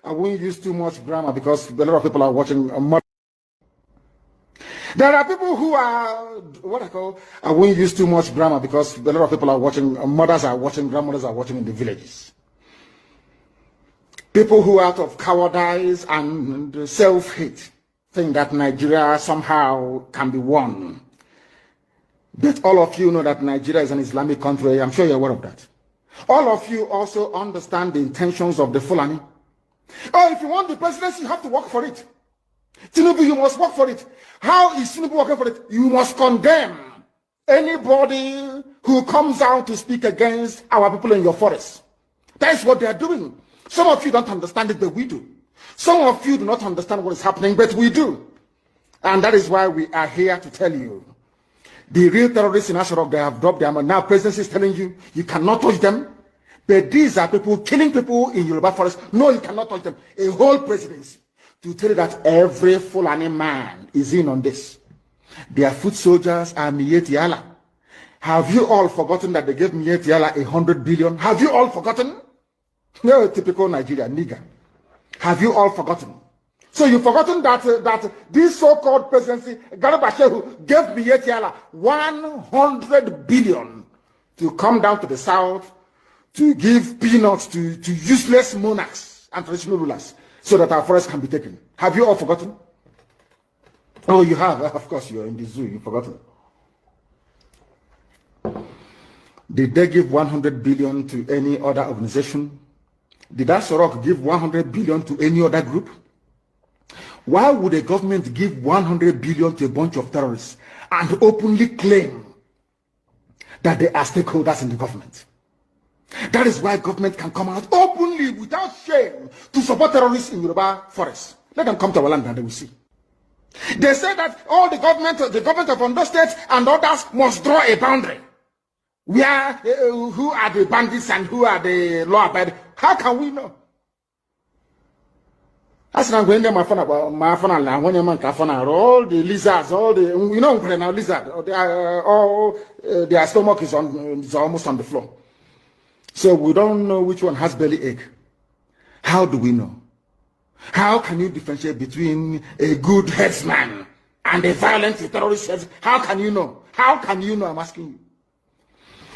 I won't use too much grammar because a lot of people are watching. There are people who are I won't use too much grammar because a lot of people are watching. Mothers are watching, grandmothers are watching in the villages. People who out of cowardice and self-hate think that Nigeria somehow can be won. But all of you know that Nigeria is an Islamic country. I'm sure you're aware of that. All of you also understand the intentions of the Fulani. Oh, if you want the presidency, you have to work for it. Tinubu, you must work for it. How is Tinubu working for it? You must condemn anybody who comes out to speak against our people in your forest. That is what they are doing. Some of you don't understand it, but we do. Some of you do not understand what is happening, but we do. And that is why we are here to tell you. The real terrorists in Asharok, they have dropped them. And now presidency is telling you, you cannot touch them. But these are people killing people in Yoruba forest. No, you cannot touch them. A whole presidency to tell you that every Fulani man is in on this. Their foot soldiers are Miyetti Allah. Have you all forgotten that they gave Miyetti Allah 100 billion? Have you all forgotten? No, typical Nigeria, nigger. Have you all forgotten? So you've forgotten that this so-called presidency, Garba Shehu, gave Miyetti Allah 100 billion to come down to the south to give peanuts to useless monarchs and traditional rulers so that our forests can be taken. Have you all forgotten? Oh, you have. Of course, you're in the zoo. You've forgotten. Did they give 100 billion to any other organization? Did Asharok give 100 billion to any other group? Why would a government give 100 billion to a bunch of terrorists and openly claim that they are stakeholders in the government? That is why government can come out openly without shame to support terrorists in Yoruba forests. Let them come to our land and they will see. They say that all the government of Ondo State and others must draw a boundary. Where who are the bandits and who are the law-abiding? How can we know? That's not going there. My phone, when your man all the lizards, all the now lizard, their stomach is almost on the floor. So we don't know which one has belly ache. How do we know? How can you differentiate between a good headsman and a violent terrorist headsman? How can you know? How can you know? I'm asking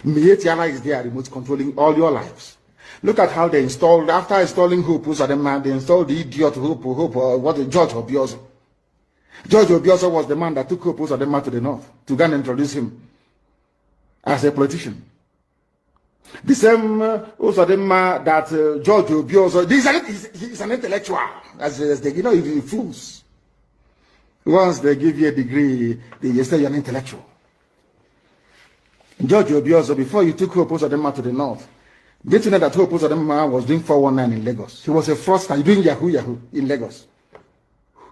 you. Miyetti Allah is there, remote controlling all your lives. Look at how they installed, after installing Hope, they installed the idiot George Obiozo. George Obiozo was the man that took Hope to the north to go and introduce him as a politician. The same that George Obiozo, he's an intellectual, as they, he fools. Once they give you a degree, they say you're an intellectual. George Obiozo, before you took Hope to the north, did you know that Hope was doing 419 in Lagos? He was a fraudster doing Yahoo in Lagos.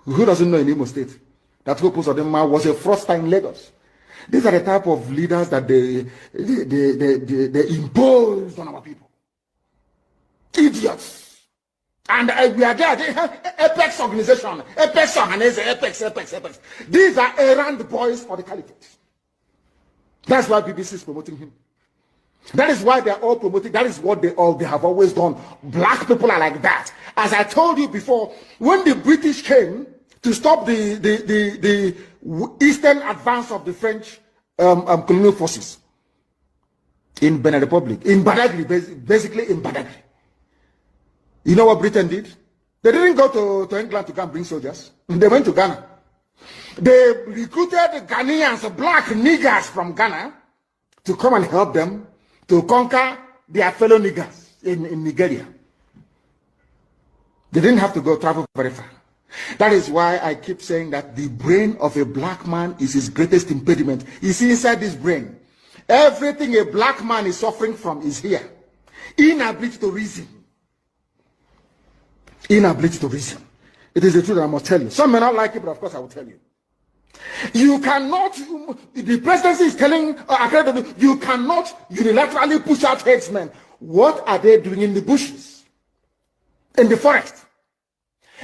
Who doesn't know in Imo State that Hope was a fraudster in Lagos? These are the type of leaders that they imposed on our people. Idiots. And we are there, Apex organization, Apex. These are errand boys for the caliphate. That's why BBC is promoting him. That is why they are all promoting. That is what they have always done. Black people are like that. As I told you before, when the British came to stop the eastern advance of the French colonial forces in Benin Republic, in Badagry, basically in Badagry. You know what Britain did? They didn't go to England to come bring soldiers. They went to Ghana. They recruited Ghanaians, black niggers from Ghana, to come and help them to conquer their fellow niggers in Nigeria. They didn't have to travel very far. That is why I keep saying that the brain of a black man is his greatest impediment. You see, inside this brain, everything a black man is suffering from is here. Inability to reason. Inability to reason. It is the truth that I must tell you. Some may not like it, but of course I will tell you. You cannot, the presidency is telling, you cannot unilaterally push out headsmen. What are they doing in the bushes? In the forest?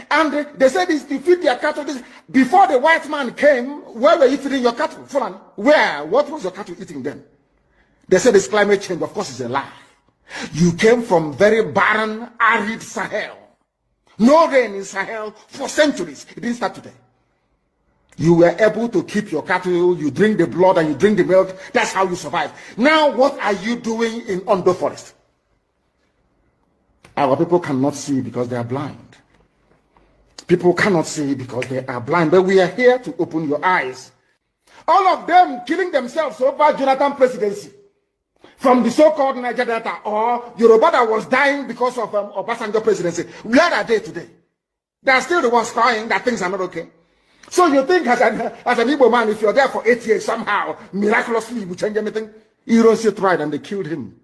And they said it's to feed their cattle. Before the white man came, where were you feeding your cattle? Where? What was your cattle eating then? They said it's climate change. Of course, it's a lie. You came from very barren, arid Sahel. No rain in Sahel for centuries. It didn't start today. You were able to keep your cattle, you drink the blood and you drink the milk. That's how you survive. Now, what are you doing in Ondo Forest? Our people cannot see because they are blind. People cannot see because they are blind. But we are here to open your eyes. All of them killing themselves over Jonathan presidency. From the so-called Niger Delta or Yoruba that was dying because of Obasanjo presidency. Where are they today? They are still the ones crying that things are not okay. So you think as an Igbo man, if you're there for 8 years, somehow, miraculously, you will change anything? Hiroshi tried and they killed him.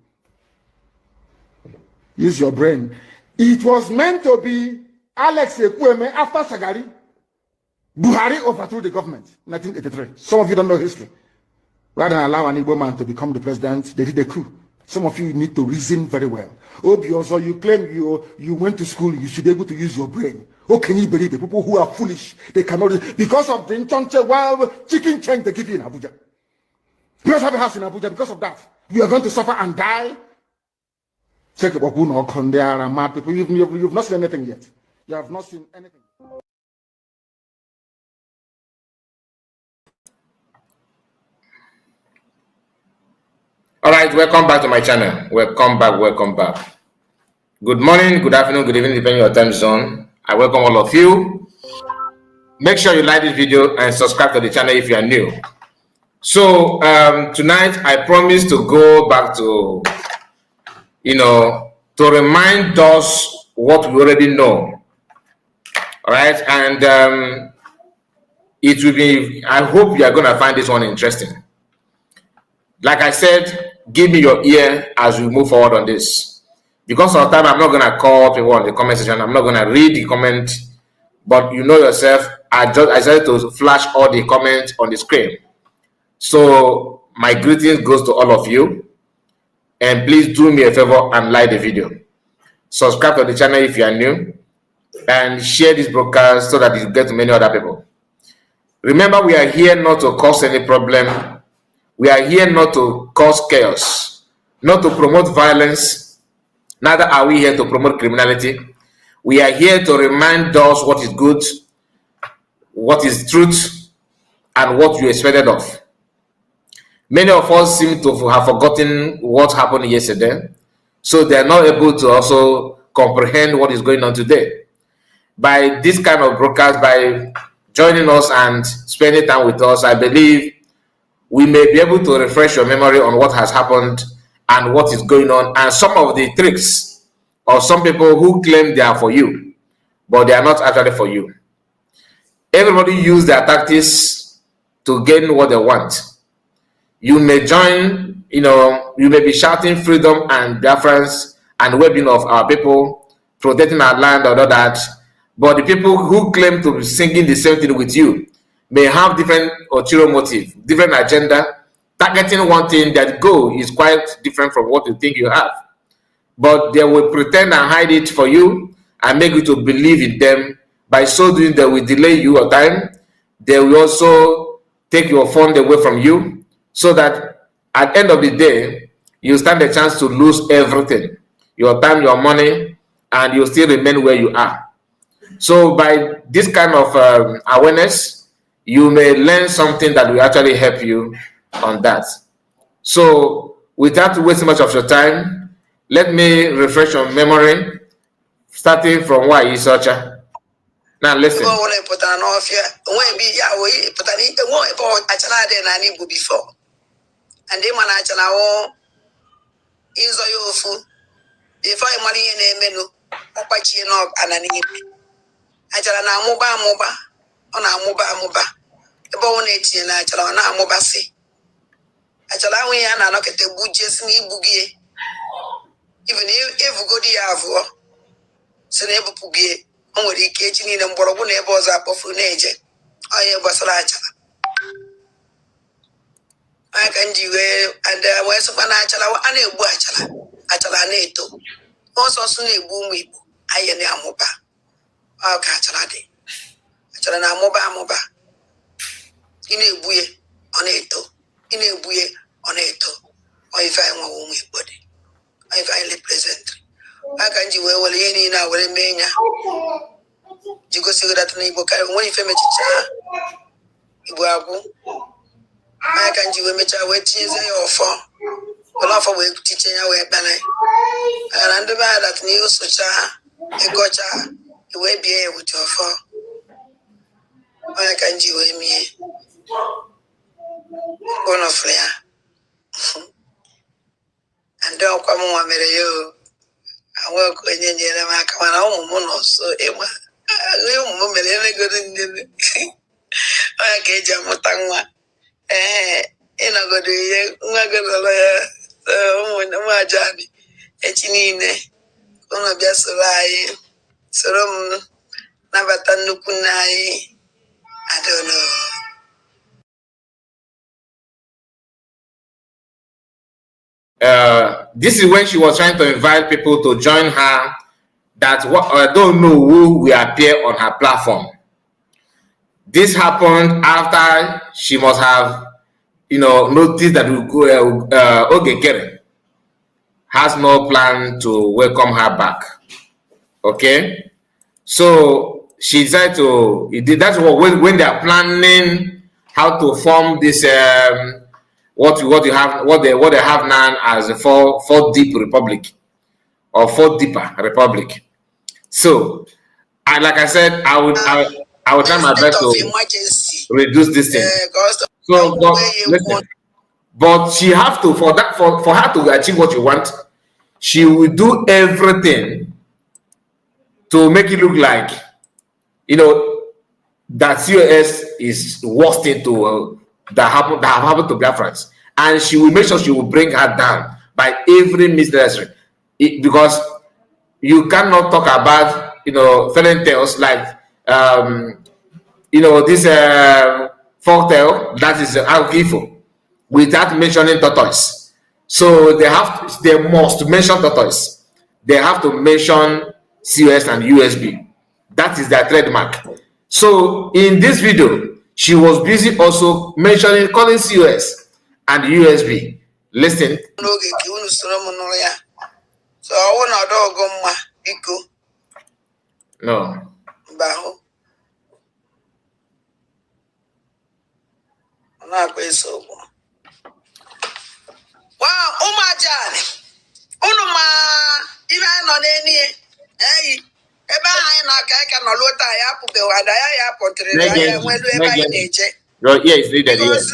Use your brain. It was meant to be Alex Ekwueme after Sagari. Buhari overthrew the government in 1983. Some of you don't know history. Rather than allow an Igbo man to become the president, they did a coup. Some of you need to reason very well. Also, you claim you went to school, you should be able to use your brain. Oh, can you believe the people who are foolish? They cannot, because of the Nchonche wild chicken change they give you in Abuja. You don't have a house in Abuja because of that. You are going to suffer and die. Check about who know there are mad people. You've not seen anything yet. You have not seen anything. All right, welcome back to my channel. Welcome back. Good morning, good afternoon, good evening, depending on your time zone. I welcome all of you. Make sure you like this video and subscribe to the channel if you are new. So tonight I promise to go back to, to remind us what we already know. All right, and it will be, I hope you are going to find this one interesting. Like I said, give me your ear as we move forward on this. Because of time, I'm not going to call people on the comment section. I'm not going to read the comment. But you know yourself, I decided to flash all the comments on the screen. So my greetings goes to all of you. And please do me a favor and like the video. Subscribe to the channel if you are new. And share this broadcast so that it gets to many other people. Remember, we are here not to cause any problem. We are here not to cause chaos, not to promote violence. Neither are we here to promote criminality. We are here to remind us what is good, what is truth, and what you expected of. Many of us seem to have forgotten what happened yesterday, so they are not able to also comprehend what is going on today. By this kind of broadcast, by joining us and spending time with us, I believe we may be able to refresh your memory on what has happened and what is going on, and some of the tricks of some people who claim they are for you, but they are not actually for you. Everybody use their tactics to gain what they want. You may join, you may be shouting freedom and Biafrans and well-being of our people, protecting our land or all that, but the people who claim to be singing the same thing with you may have different ulterior motive, different agenda, targeting one thing. That goal is quite different from what you think you have. But they will pretend and hide it for you and make you to believe in them. By so doing, they will delay your time. They will also take your fund away from you, so that at the end of the day, you stand a chance to lose everything, your time, your money, and you still remain where you are. So by this kind of awareness, you may learn something that will actually help you on that. So without wasting much of your time, let me refresh your memory, starting from why you search. Now listen. And they manage now is your food. If I money in a menu, Opachi no anani. Ajala na moba on a moba. The bone 18 ajala na moba si. Ajala we an look at the budgets me boogie. Even if go the avo, Senebu Pugie, only catching in and Borobone neighbors up of Funage. I was a I can do and where's one achala and a watchala, achala neto. Also, soon a boom weep. I am a moba. I'll catch a lady. Achala moba. In a buye on eto. In a buye on eto. Or if I want a body. I finally present. I can do well any now when menya jigo sigarat na ibo kai woni fe mechicha ibo agu I can do mecha wetin ze ofo ola for we teach ya we bana and the bad that new socha e gocha we be with ofo I can do me one of ya and don't come on mere yo I work when you near my come on so ema you mere na go ndebe I can jam tangwa ịnọgodo ihe nwa gọrọ ya ụmụ ajadi echi niile ụnụ bịa soro m nabata nnukwu nna anyị I don't know. This is when she was trying to invite people to join her that I don't know who will appear on her platform. This happened after she must have noticed that Ogekere has no plan to welcome her back. Okay, so she decided to. That's when they are planning how to form this what they have now as a four deep republic or four deeper republic. So, like I said, I would try my best to reduce this thing. So, listen. But she have to for her to achieve what you want, she will do everything to make it look like that COS is worst thing to that have happened to Biafrans, and she will make sure she will bring her down by every means necessary. Because you cannot talk about fairy tales like this folktale that is Alkifo without mentioning tortoise. So they must mention tortoise. They have to mention COS and USB. That is their trademark. So in this video, she was busy also calling COS and USB. Listen. No. Wow, Umajani. Unuma, even on any, hey, eba I na kaka no lota ya pube wada ya portrait ya welu eba ineje. Your ear is needed here. Because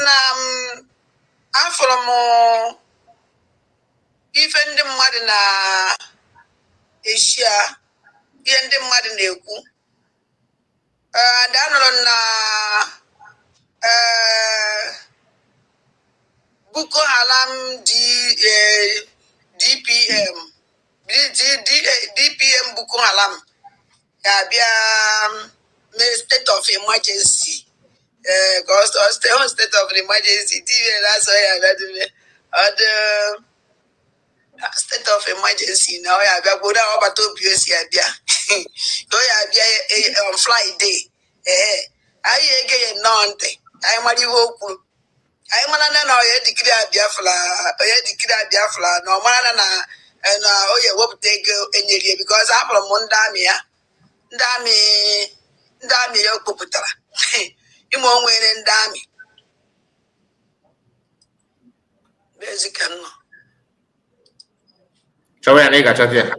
I'm from even the mmadụ na Asia, ihe ndị mmadụ na-ekwu. Danọrọ na Boko Haram DPM Boko Haram bịa mee state of emergency. Because state of emergency, that's why I got to state of emergency now. I go down over to PSC. On Friday. I get nothing. I'm at the work. I'm no declare Biafra. No man and what take any because I'm from Mondamia. Dami Yokoputara. You won't win in Dami. Basically, no. So I nigga chat here.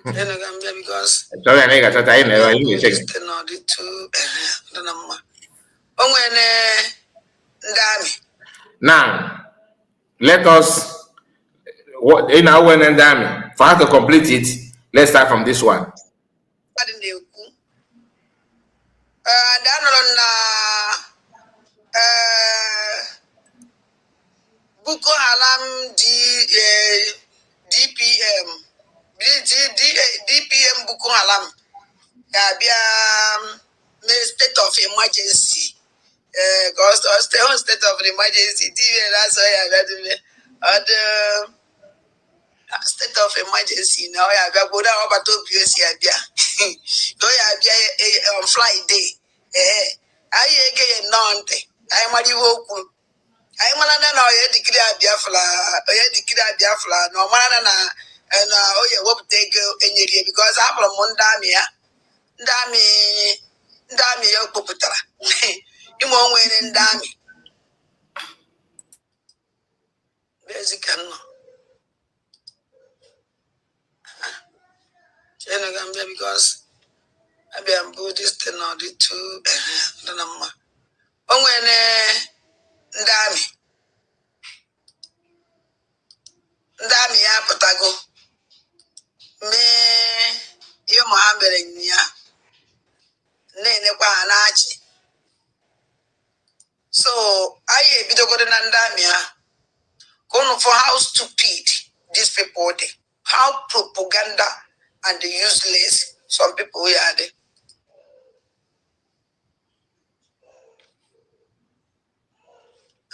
Because Sorry, I nigga chat. I never even check. Now, let us when and for her to complete it, let's start from this one. Boko Haram DPM Boko Haram state of emergency. Because state of emergency, that's why I got to state of emergency now. I got go down over to PSC. On Friday. I get nothing. I'm at the work. I'm declare Biafra. No man and oh yeah, what take any because I'm from Mondamia, Dami Yokoputara. You won't win in Dami. Basically, because I be a Buddhist and all the two. The number. Oh, when Dami Apatago. Me, you Mohammed and ya. Nene Panachi. So I be the good Nandamia. Going for how stupid these people are. How propaganda and the useless some people we are there.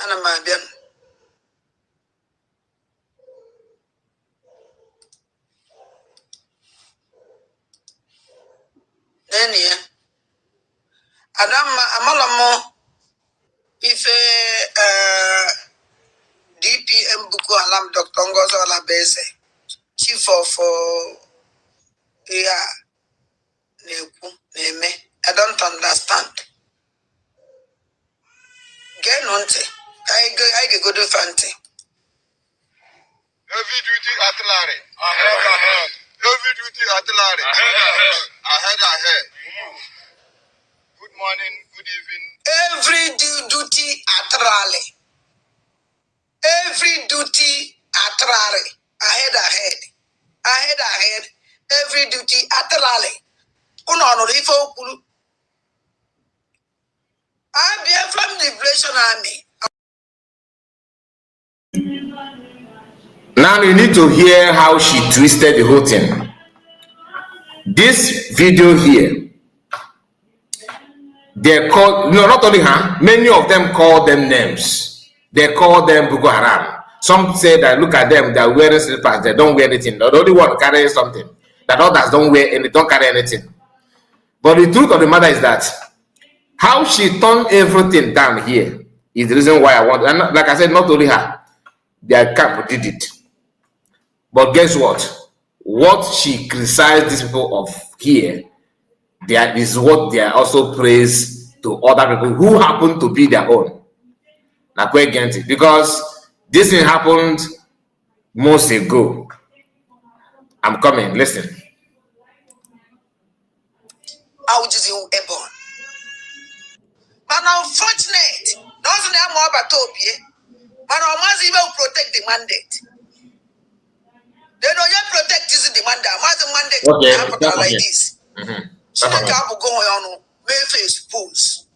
And I'm them. Then yeah. Adam Amalamo if DPM Buku Alam Dr. Ngozo Alabese, Chief of Neme. I don't understand. Get on te. I go do fancy. Heavy duty artillery. Ahead. Heavy duty artillery. Ahead. Good morning, good evening. Every duty artillery. Every duty artillery. Ahead. Every duty artillery. Uno ifo kulu. I be from the Liberation Army. Now you need to hear how she twisted the whole thing. This video here, they call, no, not only her, many of them call them names. They call them Boko Haram. Some say that look at them, they're wearing slippers, they don't wear anything. The only one carrying something. That others don't wear and they don't carry anything. But the truth of the matter is that how she turned everything down here is the reason why I want, and like I said, not only her, their camp did it. But guess what? What she criticized these people of here, that is what they are also praise to other people who happen to be their own. Now, because this thing happened months ago. I'm coming, listen. I was just airborne. But unfortunate, doesn't have more about Topie. But I must even protect the mandate. They don't yet protect this mandate. Mandate like this. So the couple going on, may face pose.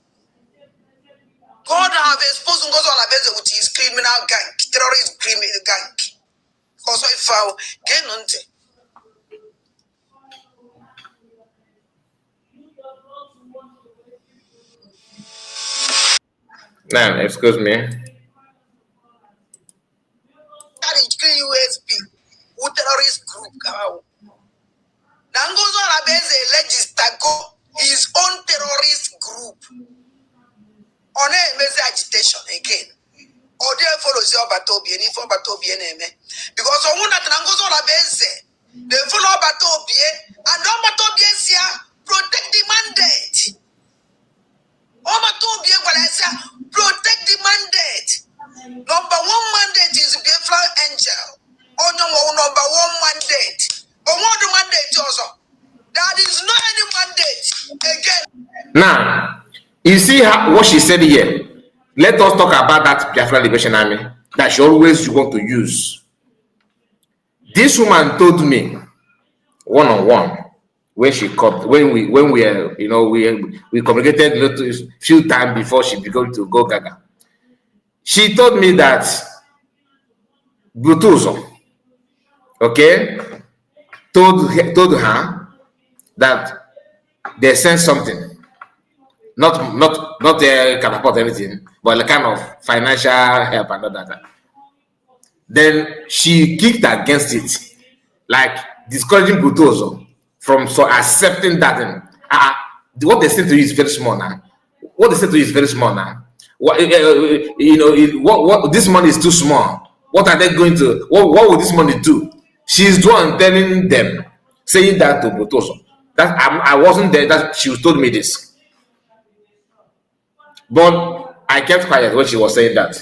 God have exposed and goes all about with his criminal gang, terrorist criminal gang. Because I found gain on it. Now, excuse me. USB, who terrorist group. Nangozo Rabeze register go his own terrorist group. On a message agitation again. Or there follows your Batobi and for Batobi and because on one that Nangozo Rabeze, they follow Batobi and don't Batobi protect the mandate. Batobi protect the mandate. Number one mandate is to be a fly angel. Oh no, number one mandate. But what the mandate also? That is not any mandate again. Now, you see what she said here. Let us talk about that Biafra Liberation Army that she always want to use. This woman told me one-on-one when she called, when we we communicated a few times before she began to go gaga. She told me that Butuzo, okay, told her that they sent something, not catapult anything, but a kind of financial help and all that. Then she kicked against it, like discouraging Butuzo from accepting that. What they said to you is very small now. What What what this money is too small. What are they going to? What will this money do? She's the one telling them, saying that to Botoso. That I wasn't there, that she told me this. But I kept quiet when she was saying that.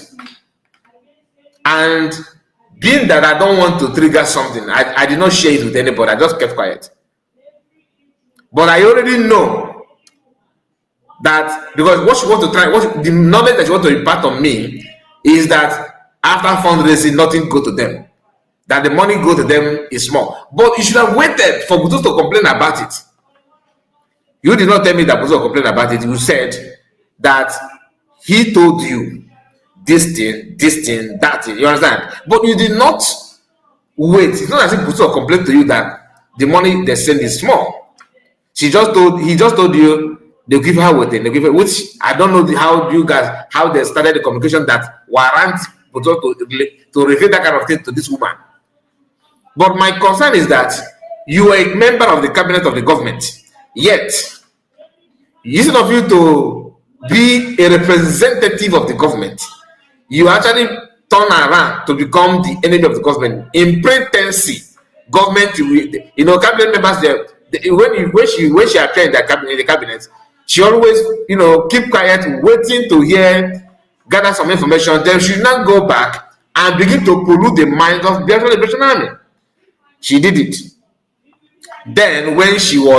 And being that I don't want to trigger something, I did not share it with anybody. I just kept quiet. But I already know that, because what she wants to try, the knowledge that she wants to impart on me is that after fundraising, nothing go to them. That the money go to them is small. But you should have waited for Butos to complain about it. You did not tell me that Butos complained about it. You said that he told you this thing, that thing. You understand? But you did not wait. It's not as if Butos complained to you that the money they send is small. He just told you they'll give her what they give her, which I don't know how they started the communication that warrant Butos to reveal that kind of thing to this woman. But my concern is that you are a member of the cabinet of the government, yet instead of you to be a representative of the government, you actually turn around to become the enemy of the government. In pretense, government, cabinet members, when she appeared in the cabinet, she always, keep quiet, waiting to gather some information. Then she not go back and begin to pollute the mind of the Liberation Army. She did it. Then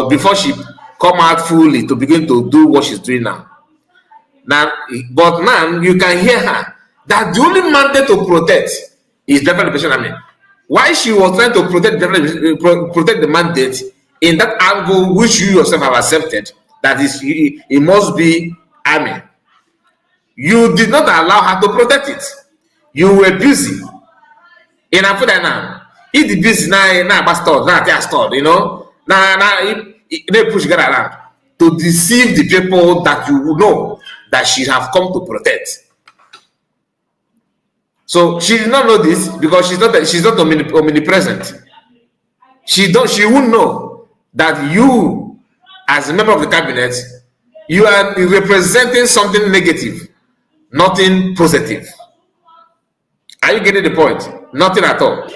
before she come out fully to begin to do what she's doing now. But now you can hear her that the only mandate to protect is the Liberation Army. Why she was trying to protect the mandate in that angle which you yourself have accepted, that is, it must be army. You did not allow her to protect it. You were busy. In Afuda now, if the busy now stored, they push get around to deceive the people that you know that she have come to protect. So she did not know this because she's not omnipresent. She won't know that you, as a member of the cabinet, you are representing something negative, nothing positive. Are you getting the point? Nothing at all.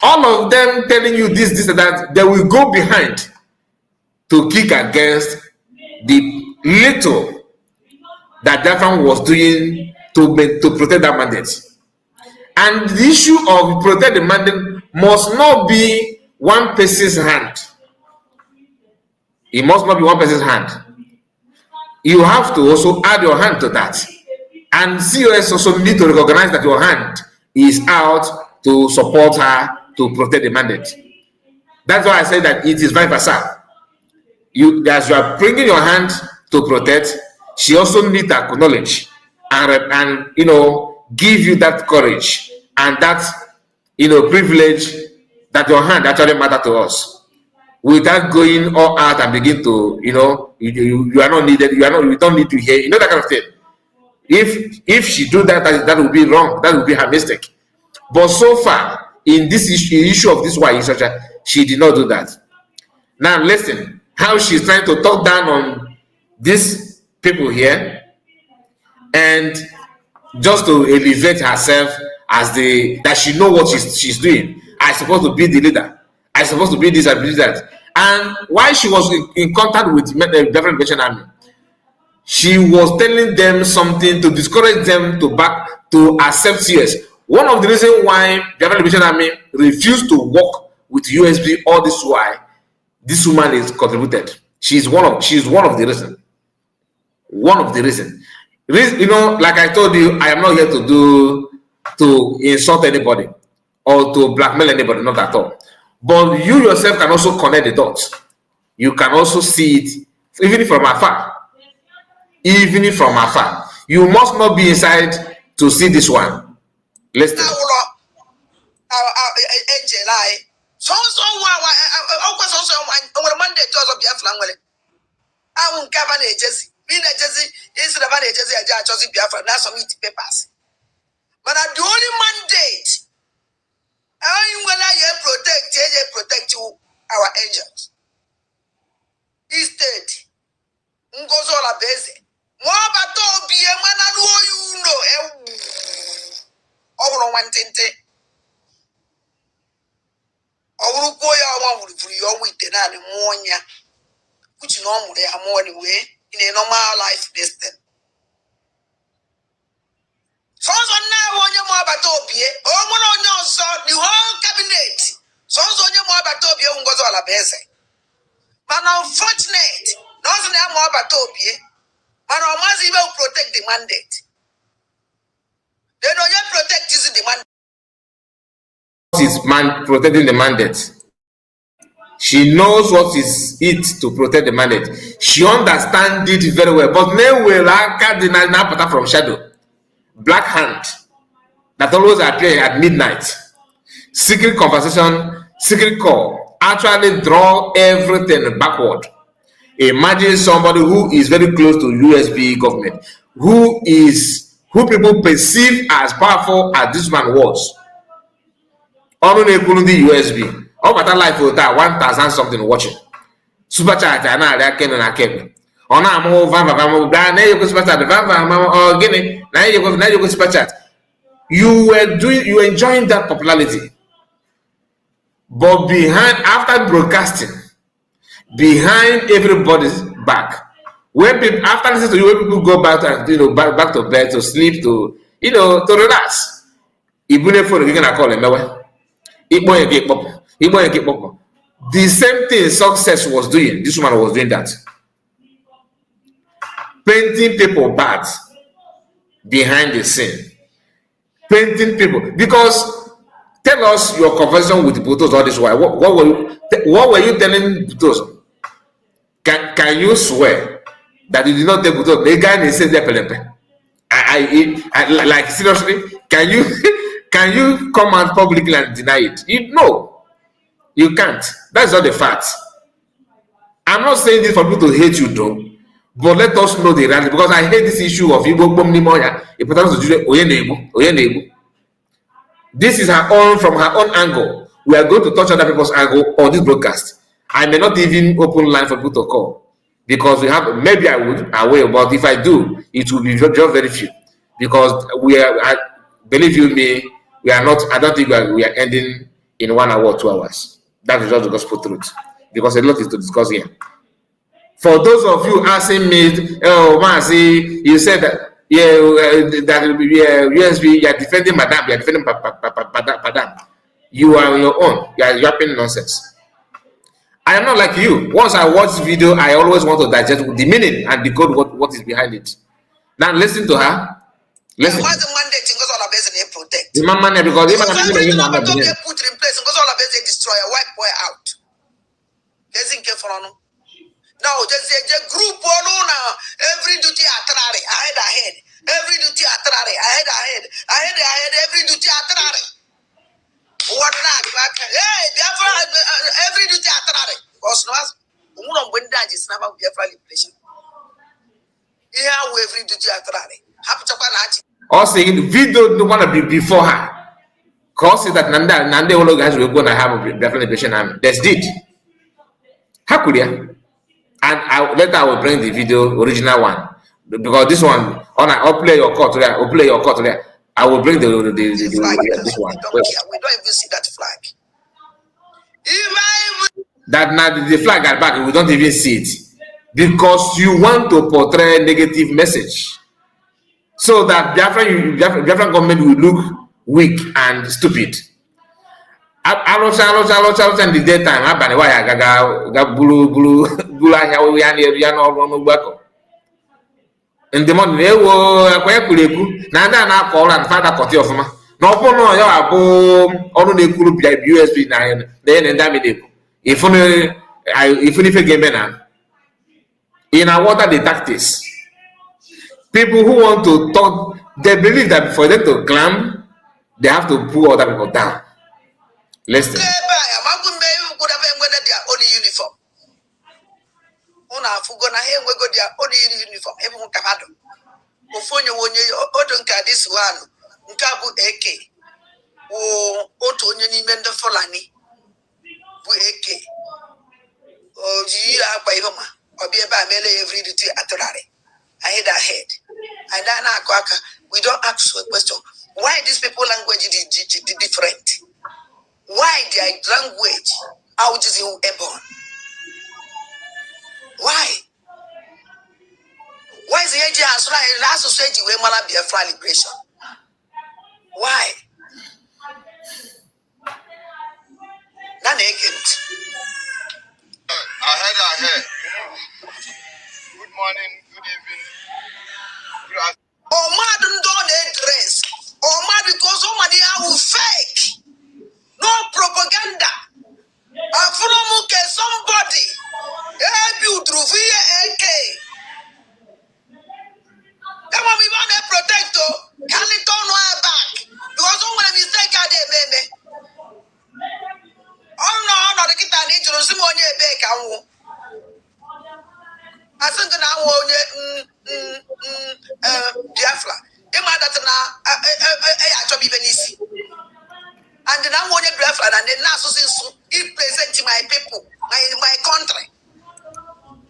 All of them telling you this, and that, they will go behind to kick against the little that Jafran was doing to protect that mandate. And the issue of protect the mandate must not be one person's hand. It must not be one person's hand. You have to also add your hand to that. And COS also need to recognize that your hand is out to support her to protect the mandate. That's why I say that it is vice versa. As you are bringing your hand to protect, she also needs to acknowledge and give you that courage and that privilege that your hand actually matters to us, without going all out and begin to you are not needed. You don't need to hear that kind of thing. If she do that would be wrong. That would be her mistake. But so far in this issue of this wife, she did not do that. Now listen how she's trying to talk down on these people here, and just to elevate herself as that she know what she's doing. I supposed to be the leader. I supposed to be this and be that. And while she was in contact with the different Liberation Army, she was telling them something to discourage them to accept CS. One of the reasons why the Liberation Army refused to work with USB all this while, this woman is contributed. She's one of the reasons. One of the reasons. Like I told you, I am not here to insult anybody or to blackmail anybody, not at all. But you yourself can also connect the dots. You can also see it, even from afar. Even from afar. You must not be inside to see this one. Listen. But the only mandate I'm gonna protect you, our angels. Instead, Ngozo la base. More bato be a man and over one tinte. group one would be your with the ammonia, which normally are more anyway in a normal life distance. So now on your Mabatopia, or one on your son, the whole cabinet. So on your Mabatopia goes all a base. But unfortunate, nothing Mabatopia, but I must even protect the mandate. They know you protect is the mandate. Is man protecting the mandate? She knows what is it to protect the mandate. She understands it very well. But then will now from shadow, black hand that always appear at midnight, secret conversation, secret call, actually draw everything backward. Imagine somebody who is very close to USB government, who people perceive as powerful as this man was. Only the USB. All but life with that 1,000 something watching. Super chat and I can and I can. On a more now you go super chat or Guinea. Now you go super chat. You were enjoying that popularity. But behind after broadcasting, behind everybody's back, when people after listening to you, when people go back and back to bed to sleep to to relax. Even for you're gonna call him the same thing success was doing. This woman was doing that, painting people bad behind the scene, painting people. Because tell us your conversation with Butos all this while. What were you telling Butos? Can you swear that you did not tell Butos? The guy they said I like seriously. Can you come out publicly and deny it? No. You can't. That's not the fact. I'm not saying this for people to hate you, though, but let us know the reality. Because I hate this issue of Igbo Bomnimoya. This is her own from her own angle. We are going to touch other people's angle on this broadcast. I may not even open line for people to call because we have. Maybe I will, but if I do, it will be just very few. Because believe you me, we are not. I don't think we are ending in 1 hour or 2 hours. That is just the gospel truth, because a lot is to discuss here. For those of you asking me, oh, Marcy, you said that, USB, you are defending Madam, you are defending Padam. You are on your own. You are yapping nonsense. I am not like you. Once I watch the video, I always want to digest the meaning and decode what is behind it. Now listen to her. Listen. What's the mandate in all of us and protect? The man because everything about to get put in place because all of us destroy a white boy out. There's in Kefrono. Now just a group all now. Every duty atrari, ahead. Every duty atrari, ahead. Every duty atrari. What not? Hey, every duty atrari. Because no one when that is never be a friendly inflation. Yeah, every duty atrari. Happy to also, the video don't want to be before her. Cause that Nande all guys will go and have a definition army. That's it. How could you? And later I will bring the video original one. Because this one, I'll play your court there. I'll play your court there. I will bring the flag. This one. We don't even see that flag. That now the flag at back, we don't even see it. Because you want to portray a negative message. So that Biafran government will look weak and stupid. I in the daytime. In the morning, na call and find a copy of ma. No, USB then if in a water the tactics. People who want to talk, they believe that for them to climb, they have to pull other people down. Listen. Ahead. And then we don't ask a question. Why these people language is different? Why their language I would just airborne. Why? Why is the AJ as last society where man be a fly liberation? Why? That naked. Ahead. Good morning, good evening, good afternoon. Oh, madam, don't dress. Oh, mad because somebody will fake. No propaganda. From somebody. You through VAK. That one we want to protect. Can it turn back? Because someone mistake I did, baby. Oh no, the kid I need to see one year back. I think now Biafra. They might that now I job even easy. And then I want Biafra and then now so it presenting my people, my country.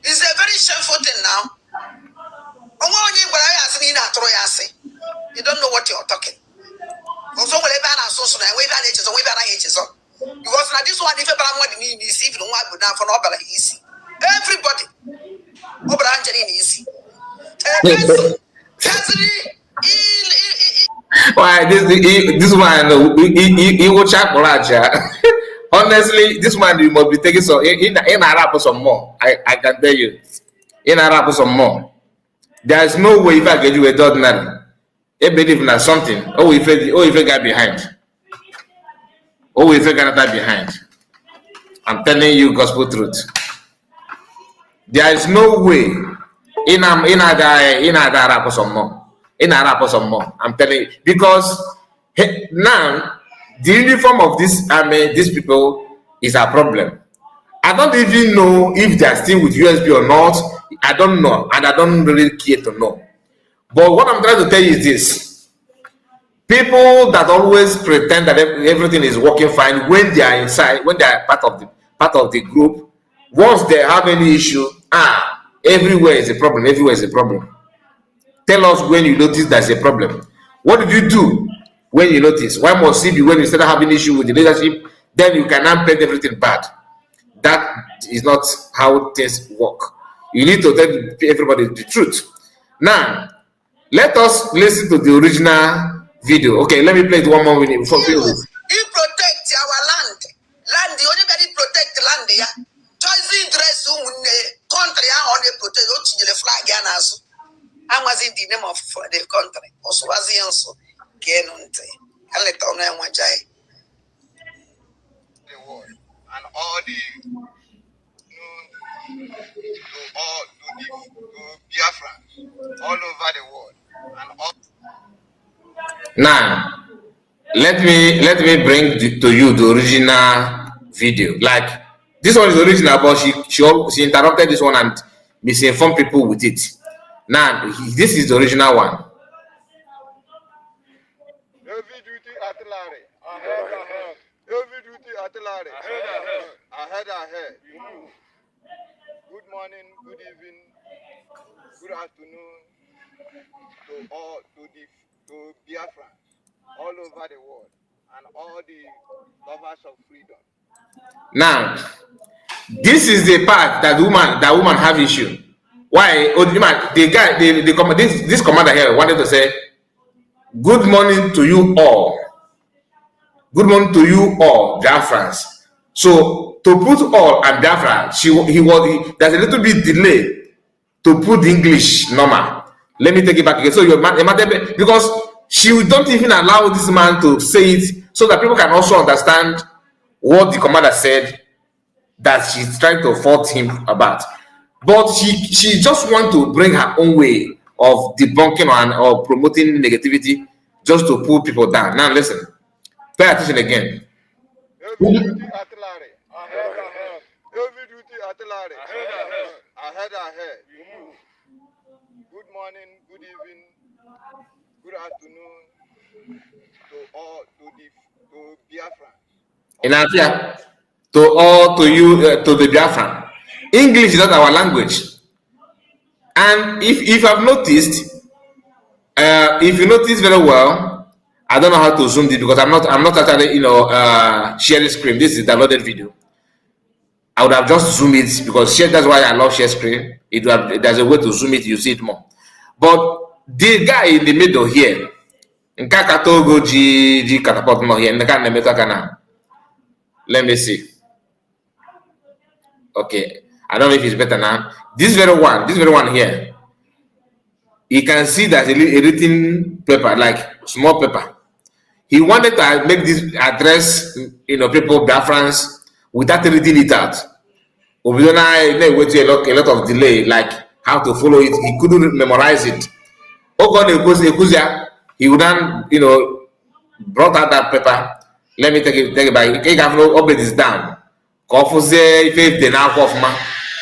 It's a very shameful thing now. You don't know what you're talking. Also, whatever I saw, we ban it, so we ban it. Because now this one, if you want to receive, you want to now for no easy. Everybody, over Angelina easy. Why this man he will chat honestly, this man you must be taking some in Arab some more. I can tell you. In Arab some more. There is no way if I get you a ordinary. I believe in something. If I got behind. If I got that behind. I'm telling you gospel truth. There is no way in Arab some more. In Arab some more. I'm telling you. Because now the uniform of this army, these people is a problem. I don't even know if they are still with USB or not. I don't know, and I don't really care to know. But what I'm trying to tell you is this: people that always pretend that everything is working fine when they are inside, when they are part of the group, once they have any issue, everywhere is a problem. Everywhere is a problem. Tell us when you notice there's a problem. What did you do when you notice? Why must it be when you start having issue with the leadership? Then you cannot paint everything bad. That is not how things work. You need to tell everybody the truth. Now, let us listen to the original video. Okay, let me play it one more minute before you protect our land. Land, the only body protect the land there. Choosing dress country on the protect the flag and I was in the name of the country. Also was the answer. And let on them one jay. The world and all the Biafra all over the world and all. Now, let me bring to you the original video. Like this one is original, but she interrupted this one and misinformed people with it. Now, this is the original one. Heavy duty artillery. Ahead. Heavy duty artillery. Ahead. Good morning, good evening, good afternoon to Biafra all over the world and all the lovers of freedom. Now, this is the part that woman have issue. Why? The guy, this commander here wanted to say, "Good morning to you all. Good morning to you all, Biafrans." So to put all and Biafra, there's a little bit delay to put English normal. Let me take it back again. So because she don't even allow this man to say it so that people can also understand what the commander said that she's trying to fault him about. But she just want to bring her own way of debunking or promoting negativity just to pull people down. Now listen, pay attention again. Heavy duty artillery. Heavy duty artillery. Ahead. Good morning, good evening, good afternoon to Biafra. In Afia, to you, to the Biafran. English is not our language. And if I've noticed, if you notice very well, I don't know how to zoom this because I'm not actually sharing screen. This is the downloaded video. I would have just zoomed it because share, that's why I love share screen. There's a way to zoom it, you see it more. But the guy in the middle here, Nkaka G catapult more here, let me see. Okay, I don't know if it's better now. This very one here, you can see that a written paper, like small paper. He wanted to make this address, people, Biafrans, without reading it out. Obidona went to a lot of delay, like how to follow it. He couldn't memorize it. He would then, brought out that paper. Let me take it back. He have no update this down.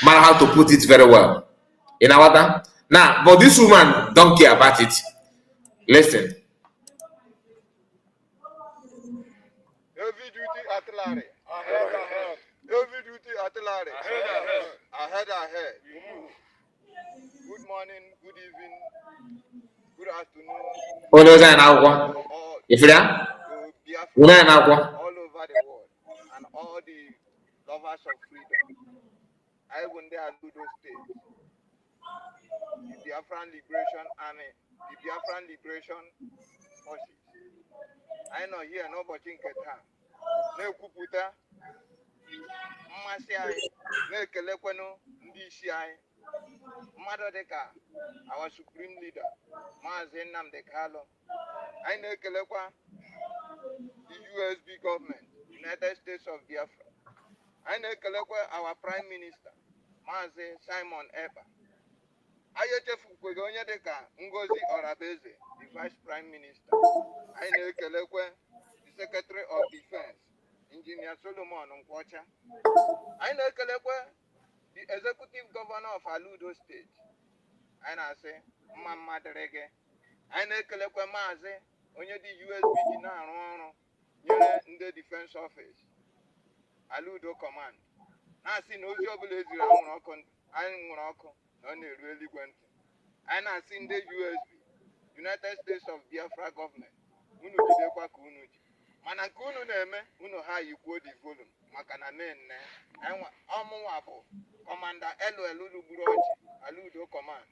Matter how to put it very well. You know what? Now, but this woman don't care about it. Listen. Heavy duty artillery. Heavy duty artillery. Ahead. Good morning, good evening, good afternoon. Oh, there's an hour. If you are, all over the world, and all the lovers of freedom. I went there to those states. The Biafran Liberation Army, the Biafran Liberation Forces. I know here nobody can tell. No kuputa, Masiai, no Kelekweno, Ndishai, Madodeka, our supreme leader, Mazenam de Carlo. I know Kelekwa, the USB government, United States of Biafra. I know Kelekwa, our prime minister, Maze Simon Eba. Ayetefu Kwegonya Deka, Ngozi Orabeze, the vice prime minister. I know Kelekwe, the secretary of defense, Engineer Solomon Nkwacha. I know Kelekwe, the executive governor of Aludo State. And I say, Mama Derege. I know Kelekwe Maze, onye the USB Dina in the defense office. Aludo command. I see no job and they really went. And I seen the USB, United States of Biafra government. Unu jidekwa ka unu ji. Mana nke unu na-eme, unu ha yikwo the volume. Maka na nenne. Ọmụnwa bụ Commander LOL Uluburochi, Aludo command.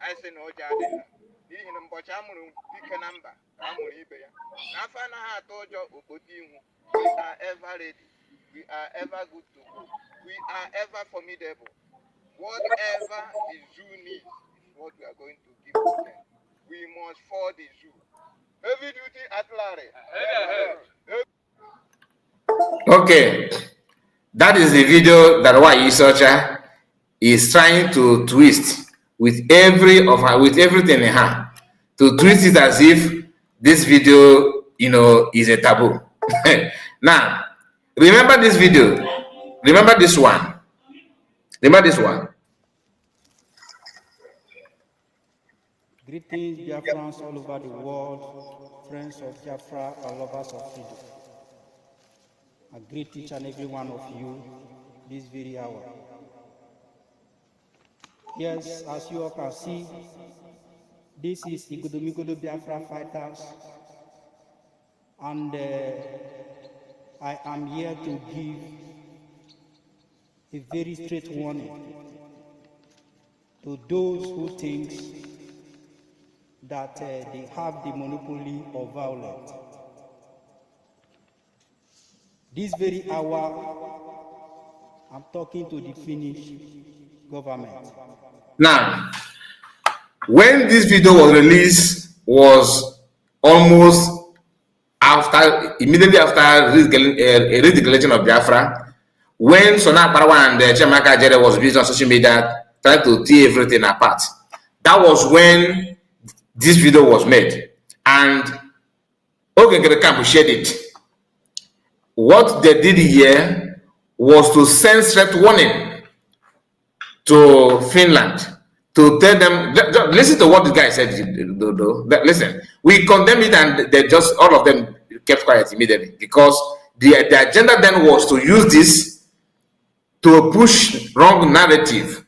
I say no jade ha. N'ihi na mbọchị amụrụ dike na mba, amụrụ ibe ya. N'afọ anaghị atụ ụjọ okpoti ihu. We are ever ready. We are ever good to go. We are ever formidable. Whatever the zoo needs is what we are going to give to them. We must fall the zoo. Heavy duty artillery. Okay, that is the video that Wai Searcher is trying to twist with everything in her, to twist it as if this video, is a taboo. Now, remember this video. Remember this one. Remember this one. Greetings, Biafrans all over the world, friends of Biafra and lovers of freedom. I greet each and every one of you this very hour. Yes, as you all can see, this is Igodomigodo Biafra fighters, and I am here to give a very straight warning to those who think that they have the monopoly of violence. This very hour, I'm talking to the Finnish government. Now, when this video was released, was almost immediately after re-declaration of Biafra, when Sona Parawa and Chiamaka Jere was busy on social media trying to tear everything apart. That was when this video was made, and Ogengere Camp shared it. What they did here was to send threat warning to Finland, to tell them, listen to what the guy said. Listen, we condemn it, and they just, all of them kept quiet immediately, because the agenda then was to use this to push wrong narrative,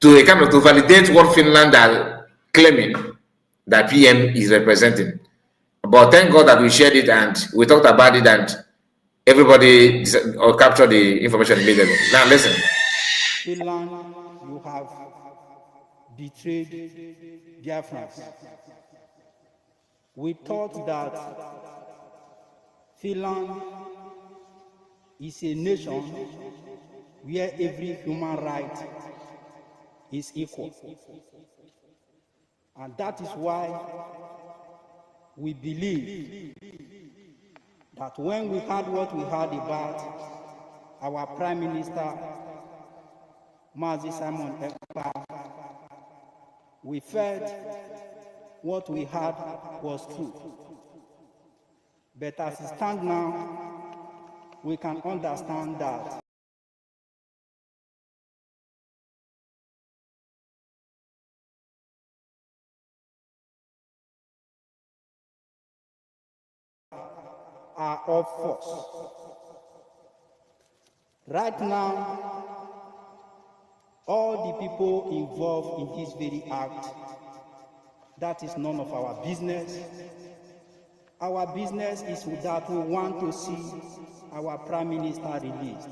to validate what Finland are claiming that PM is representing. But thank God that we shared it and we talked about it, and everybody or capture the information immediately. Now listen. Finland, you have betrayed Biafrans. We thought that Finland is a nation where every human right is equal. And that is why we believe that when we heard what we heard about our Prime Minister, Mazi Simon Ekpa, we felt what we heard was true. But as it stands now, we can understand that are of force. Right now, all the people involved in this very act, that is none of our business. Our business is that we want to see our Prime Minister released.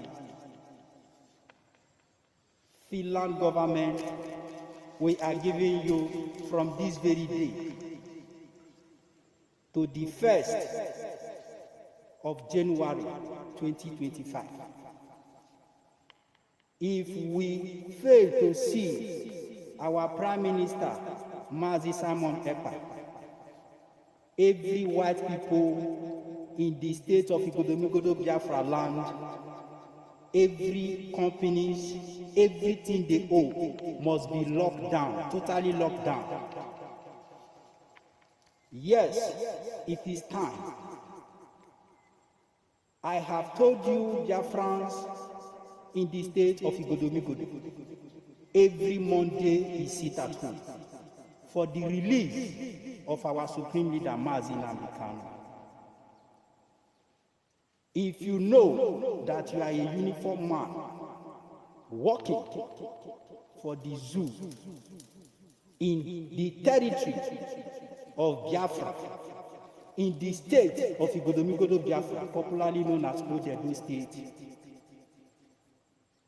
Finland government, we are giving you from this very day to the 1st of January 2025. If we fail to see our Prime Minister, Mazi Simon Ekpa, every white people in the state of Igbodomigodo Biafra land, every companies, everything they own must be locked down, totally locked down. Yes, it is time. I have told you, Biafrans, in the state of Igbodomigodo, every Monday is sit at home for the release of our Supreme Leader, Mazi Nnamdi. If you know that you are a uniformed man working for the zoo in the territory of Biafra, in the state of Igbodomigodo Biafra, popularly known as Ojedo State,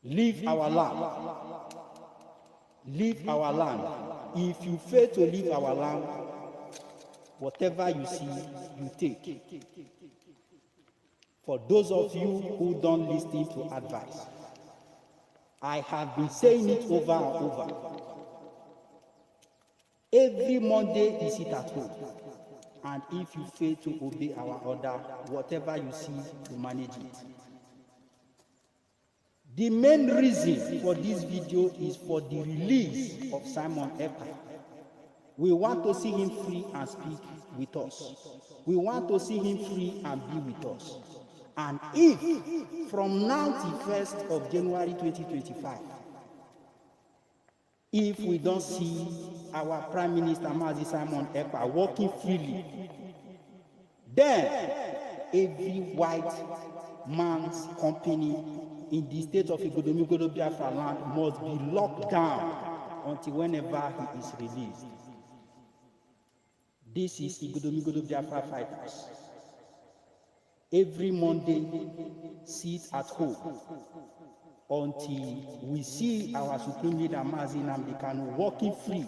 leave our land. Leave our land. If you fail to leave our land, whatever you see, you take. For those of you who don't listen to advice, I have been saying it over and over. Every Monday is it at home. And if you fail to obey our order, whatever you see, you manage it. The main reason for this video is for the release of Simon Ekpa. We want to see him free and speak with us. We want to see him free and be with us. And if from now till 1st of January 2025, if we don't see our Prime Minister Mazi Simon Ekpa walking freely, then every white man's company in the state of Igbodomigodo Biafra land must be locked down until whenever he is released. This is Igbodomigodo Biafra fighters. Every Monday, sit at home until we see our Supreme Leader Mazi Nnamdi walking free.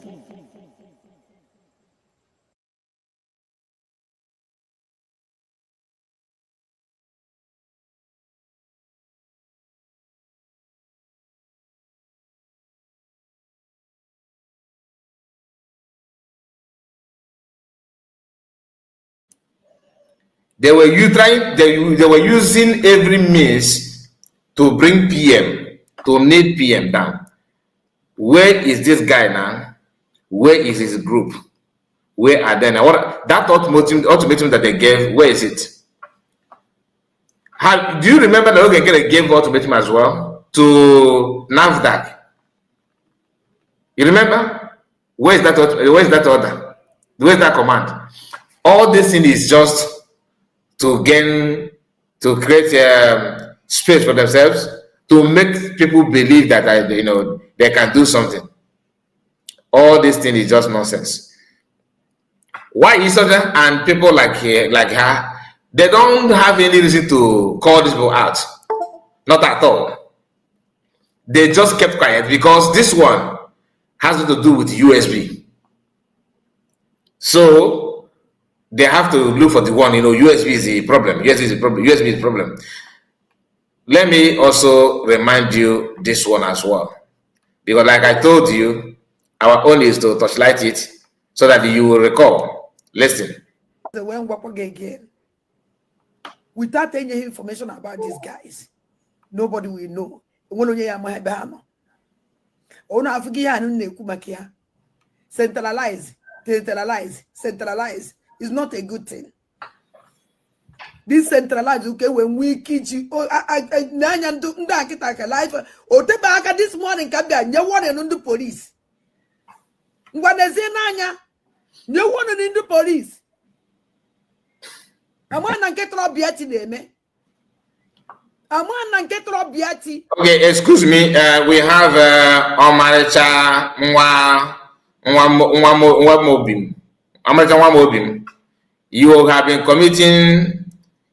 They were using every means to bring PM, to need PM down. Where is this guy now? Where is his group? Where are they now? What that ultimatum that they gave? Where is it? Do you remember that they gave ultimatum as well to NAFDAC? You remember? Where is that order? Where is that command? All this thing is just to create space for themselves, to make people believe that they can do something. All this thing is just nonsense. Why Isoda and people like her They don't have any reason to call these people out. Not at all. They just kept quiet because this one has to do with USB. So they have to look for the one, USB is the problem. USB is the problem. USB is the problem. Let me also remind you this one as well. Because like I told you, our own is to touchlight it so that you will recall. Listen. Again, without any information about these guys, nobody will know. Centralize is not a good thing. This centralized, okay, when we kids you this morning can be a one and the police. When they say Nanya, no one in the police. I'm on get up Biati name. I'm on get up Biati. Okay, excuse me. We have Omaricha Mwamobim. Omaricha Mwamobim. You have been committing,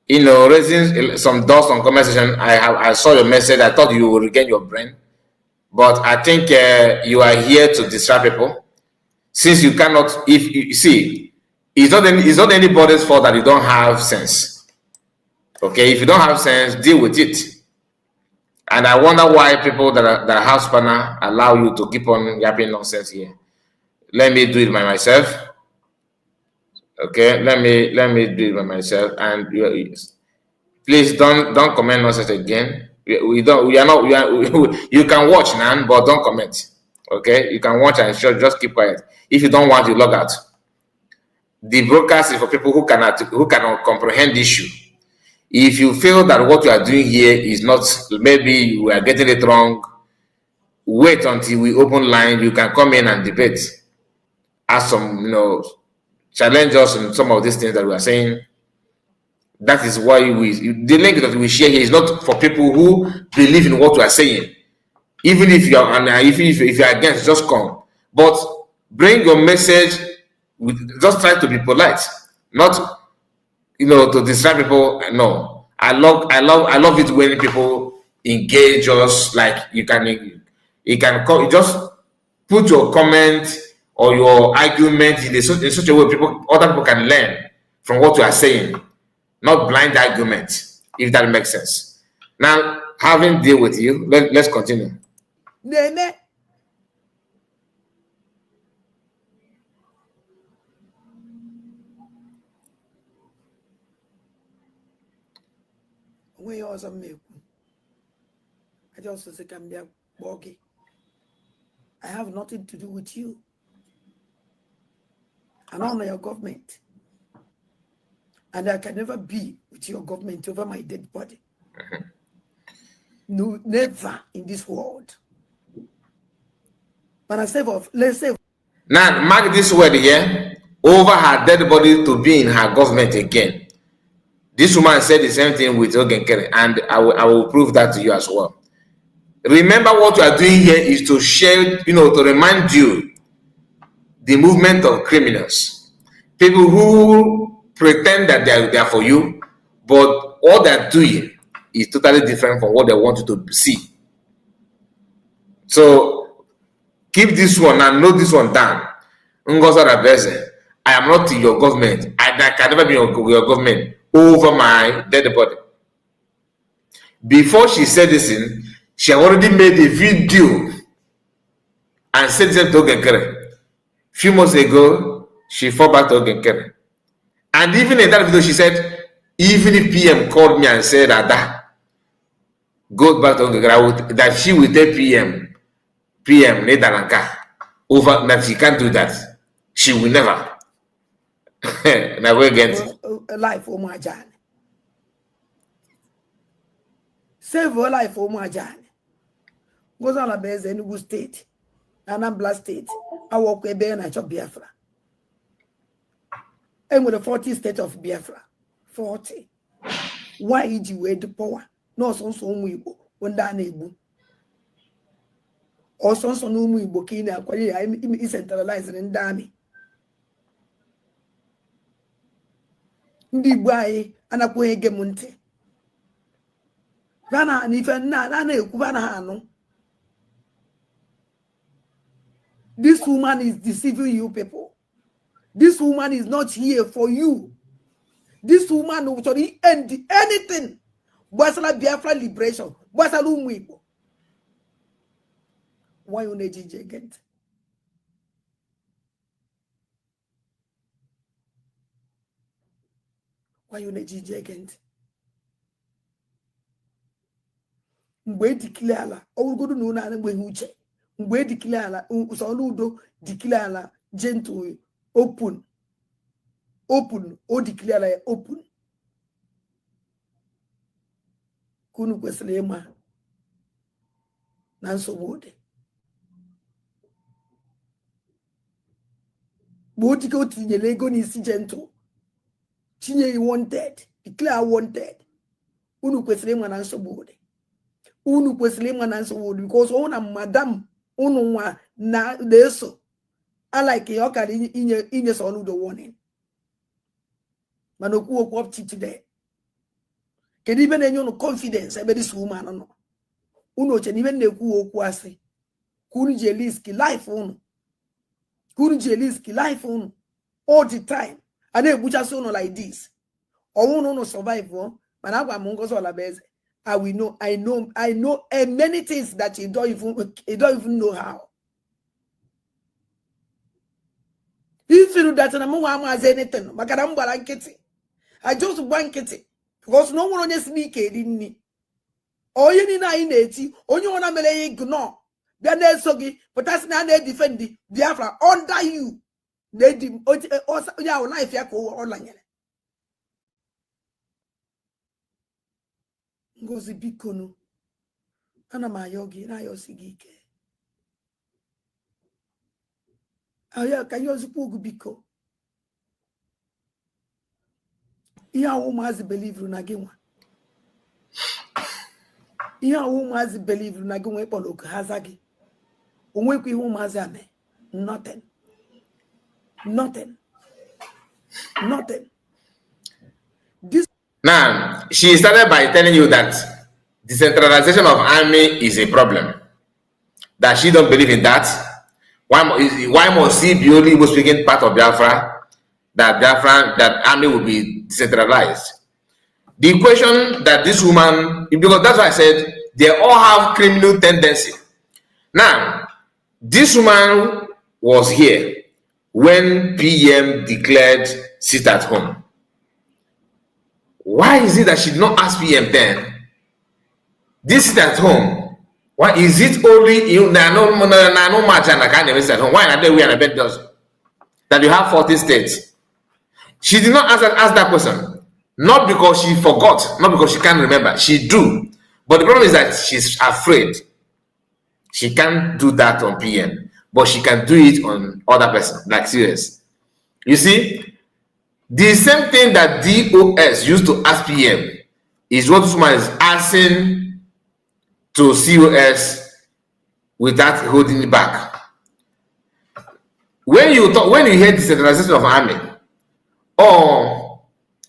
raising some dust on conversation. I saw your message. I thought you would regain your brain, but I think you are here to distract people. Since you cannot, if you see, it's not anybody's fault that you don't have sense. Okay, if you don't have sense, deal with it. And I wonder why people that have spanner allow you to keep on yapping nonsense here. Let me do it by myself. Okay, let me do it by myself. And please don't comment nonsense again. You can watch now, but don't comment. Okay, you can watch and just keep quiet. If you don't want to log out. The broadcast is for people who cannot comprehend the issue. If you feel that what you are doing here is not, maybe we are getting it wrong, wait until we open line. You can come in and debate. Ask some, challenge us on some of these things that we are saying. That is why the link that we share here is not for people who believe in what we are saying. Even if you are, if you are against, just come. But bring your message. Just try to be polite, not to distract people. No, I love it when people engage us. Like you can just put your comment or your argument in such a way other people can learn from what you are saying, not blind argument. If that makes sense. Now, having deal with you, let's continue. I just say can be a bogey. I have nothing to do with you. I honor your government. And I can never be with your government over my dead body. No, never in this world. But let's say. Now, mark this word here. Over her dead body to be in her government again. This woman said the same thing with Ogenkere, and I will prove that to you as well. Remember, what you are doing here is to share, to remind you the movement of criminals. People who pretend that they are for you, but all they're doing is totally different from what they want you to see. So keep this one and note this one down. I am not in your government. I can never be in your government over my dead body. Before she said this in, she already made a video and said this to Ogenkere. Few months ago, she fought back to Ogenkere. And even in that video, she said, even if PM called me and said that go back to Ogenkere, that she will take PM Nedalanka over, that she can't do that. She will never. Now we again. Life for my journey. Save your life for my journey. Goes on a base in Enugu State, Anambra State. I walk with Ben and chop Biafra. And with the 40 state of Biafra. 40. Why did you wait the power? No, so Wibo, when Danebu. Or so no Wibo Kina, I'm centralized in Dami. Ndi buy anakwenye gem ntị bana n'ife na na-ekwu bana ha anụ. This woman is deceiving you people. This woman is not here for you. This woman will actually end anything. Basala Biafra liberation. Basala Umwibo. Why you need to again? Why you need to again? Mgbe declare ala, o go do no na mgbe uche. Mgbe declare ala, so udo declare ala gentle open, o declare ala open. Kunu kwesịrị ịma na nsogbu dị. Bụ otike o tinyere ego n'isi gentle. Tinye wanted, declare wanted. Unu kwesịrị ịma na nsogbu dị. Unu kwesịrị ịma na nsogbu dị because ọ na madam unu nwa na eso. I like you can inye so unu the warning. Manoku okwu up today. Kedu ibe na-enye unu confidence ebe this woman no. Unu oche na ibe na-ekwu okwu asị. Kunu je risk life unu. Kunu je risk life unu all the time. And na-egbuchasị unu like this. Unu unu survive mana agwa m Ngozi Olabeze. I know many things that you don't even know how. If you that na mo wa maze anything, makara mbara nkiti. I just gba nkiti because no one onye sneak edinni. Onye ni na eti, onye ona mele ignore. Bia na eso gi, but that's na defend Biafra under you. They ya life ya ko online. Ngozi bikono. Ana mayogi na yosigike. Aya kayozipu biko. Iya umazi believe na ginwa. Iya umazi believe na ginwa epolo hazagi. Onwekwe ihe umazi ame. Nothing. This Now, she started by telling you that decentralization of army is a problem. That she don't believe in that. Why must she be only speaking part of Biafra? That army will be decentralized. The question that this woman, because that's why I said they all have criminal tendency. Now, this woman was here when PM declared sit at home. Why is it that she did not ask PM then? This sit at home. Why is it only you? No much and I can't sit at home. Why not we are a bed does that you have 40 states? She did not ask that question. Not because she forgot, not because she can't remember. She do. But the problem is that she's afraid. She can't do that on PM, but she can do it on other person. Like serious. You see, the same thing that DOS used to ask PM is what this woman is asking to COS without holding it back. When you hear decentralization of army, or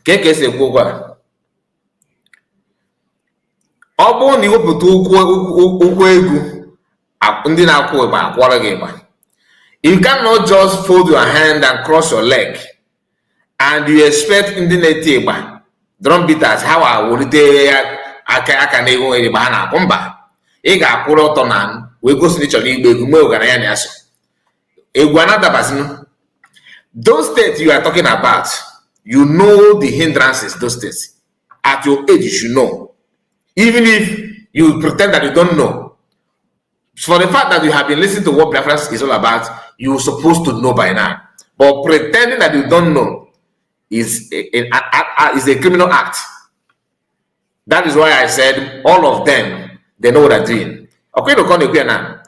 KKS Gwogwa, ọ bụrụ na iwepụta ụkwụ egwu ndị na-akwụ ịgba akwọrọ gị ịgba, you cannot just fold your hand and cross your leg and you expect ndị na-eti ịgba drum beaters ha wulite aka na egwu ịgba ha na-akwụ. Mba, ị ga-akwụrụ ọtọ na wee gosi na ịchọrọ igba egwu mee ọgaranya na asọ egwu anadabazinu. Those states you are talking about, you know the hindrances those states. At your age, you should know. Even if you pretend that you don't know. For the fact that you have been listening to what Biafra is all about, you're supposed to know by now. But pretending that you don't know is a criminal act. That is why I said all of them, they know what they're doing. Okay, no call now.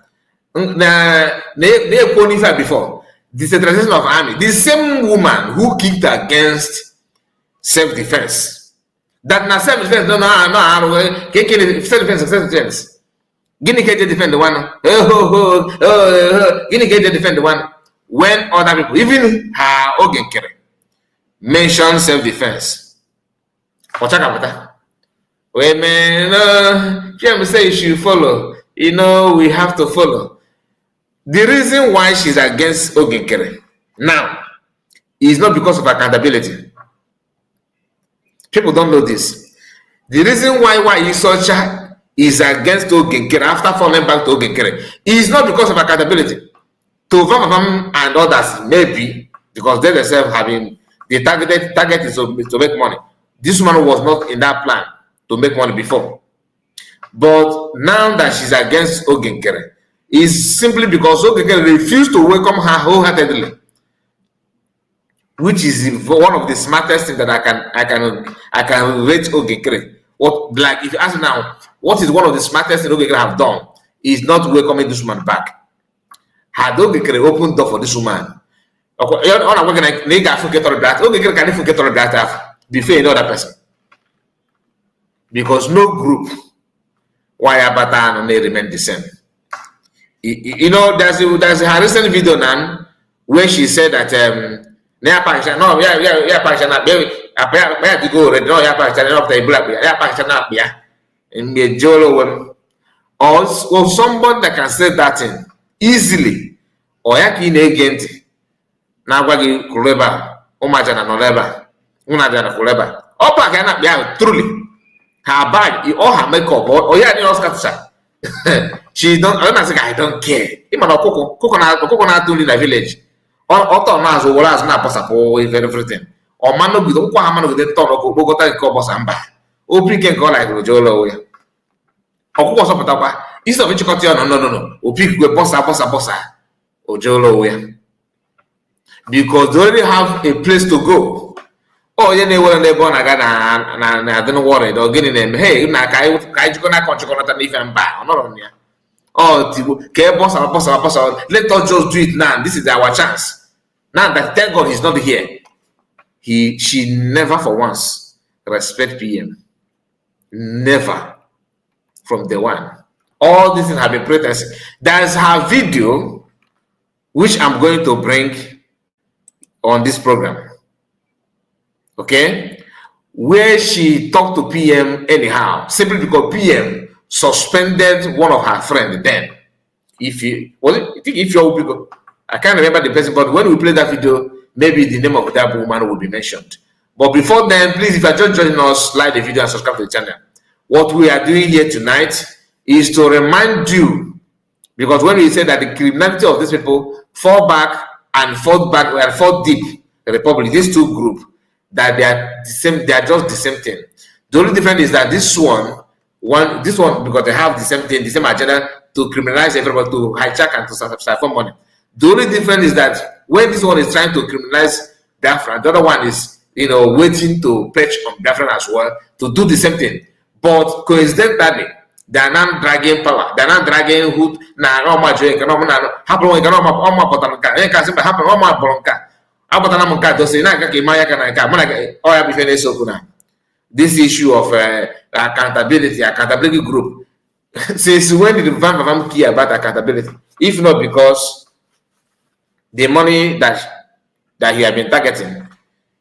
Before decentralization of army, the same woman who kicked against self-defense. That now self-defense, no, self-defense. Guinea can defend the one. Guinea can defend the one. When other people, even her Ogenkere, mention self-defense. When PM say you should follow, we have to follow. The reason why she's against Ogenkere now is not because of accountability. People don't know this. The reason why Isocha is against Ogenkere after falling back to Ogenkere is not because of accountability. To Vamam and others, maybe because they themselves having the target is to make money. This woman was not in that plan to make money before. But now that she's against Ogenkere, is simply because Ogenkere refused to welcome her wholeheartedly, which is one of the smartest things that I can rate Ogenkere. What, like, if you ask me now, what is one of the smartest things Ogenkere have done is not welcoming this woman back. Had Ogenkere opened door for this woman, Ogenkere can forget all that before another person, because no group why Abatan may remain the same. There's a recent video now where she said that or someone that can say that thing easily, or yaki agent Nagwagi Kureba, Omajana Noreba, Unajana Kureba. Opa cannot be truly. Her bag, all her makeup, or Oscar. She don't. I don't care. Even a coconut in the village. Otto Nas or was not possible with everything. Or man with the woman with the top of Bogota Cobosamba. Opi can go like Rojolo. Or what's up with Tapa? Instead of which no. Opi go bossa. Ojolo. Because they already have a place to go. Oh, you know when they born again, I don't worry. They're getting them. Hey, na kai gonna if I'm back. Not on here. Oh, boss. Let us just do it now. This is our chance. Now that thank God he's not here. She never for once respect PM. Never. From day one. All these things have been protested. There's her video, which I'm going to bring on this program. Okay, where she talked to PM anyhow, simply because PM suspended one of her friends. Then, if you're, I can't remember the person, but when we play that video, maybe the name of that woman will be mentioned. But before then, please, if you're just joining us, like the video and subscribe to the channel. What we are doing here tonight is to remind you, because when we say that the criminality of these people fall back and fall deep, the Republic, these two groups, that they are the same, they are just the same thing. The only difference is that this one because they have the same thing, the same agenda to criminalize everybody, to hijack and to siphon money. The only difference is that when this one is trying to criminalize Biafra, the other one is waiting to perch on Biafra as well to do the same thing. But coincidentally, they are not dragging power. They are not dragging who this issue of accountability group. Since when did the Van care about accountability? If not because the money that he has been targeting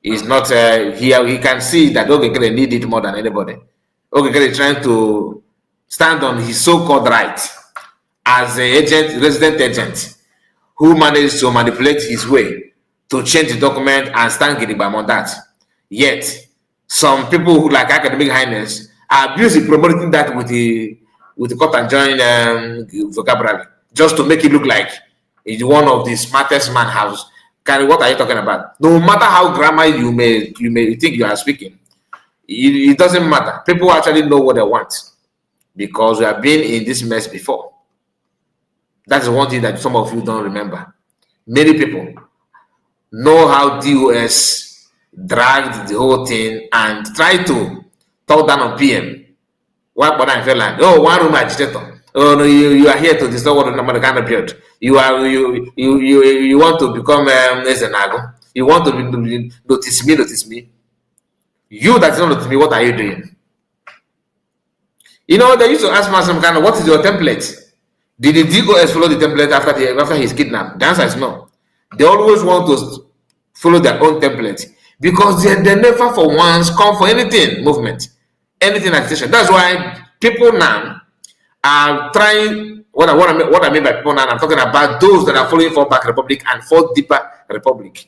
is not here. He can see that Ogenkere need it more than anybody. Ogenkere is trying to stand on his so-called right as a resident agent who managed to manipulate his way to change the document and stand gidigba on that. Yet, some people who like Academic Highness are busy promoting that with the cut and join vocabulary, just to make it look like it's one of the smartest man house. What are you talking about? No matter how grammar you may think you are speaking, it doesn't matter. People actually know what they want because we have been in this mess before. That's one thing that some of you don't remember. Many people know how DOS dragged the whole thing and tried to talk down on PM. What but I feel like, oh, one room agitator. Oh no, you are here to destroy what the kind of build. You want to become Ezenago. You want to notice me. You that's not notice me, what are you doing? They used to ask me some kind of, what is your template? Did the DOS follow the template after he's kidnapped? The answer is no. They always want to follow their own template because they never for once come for anything movement, anything agitation. That's why people now are trying. What I mean by people now, I'm talking about those that are following for back republic and for deeper republic.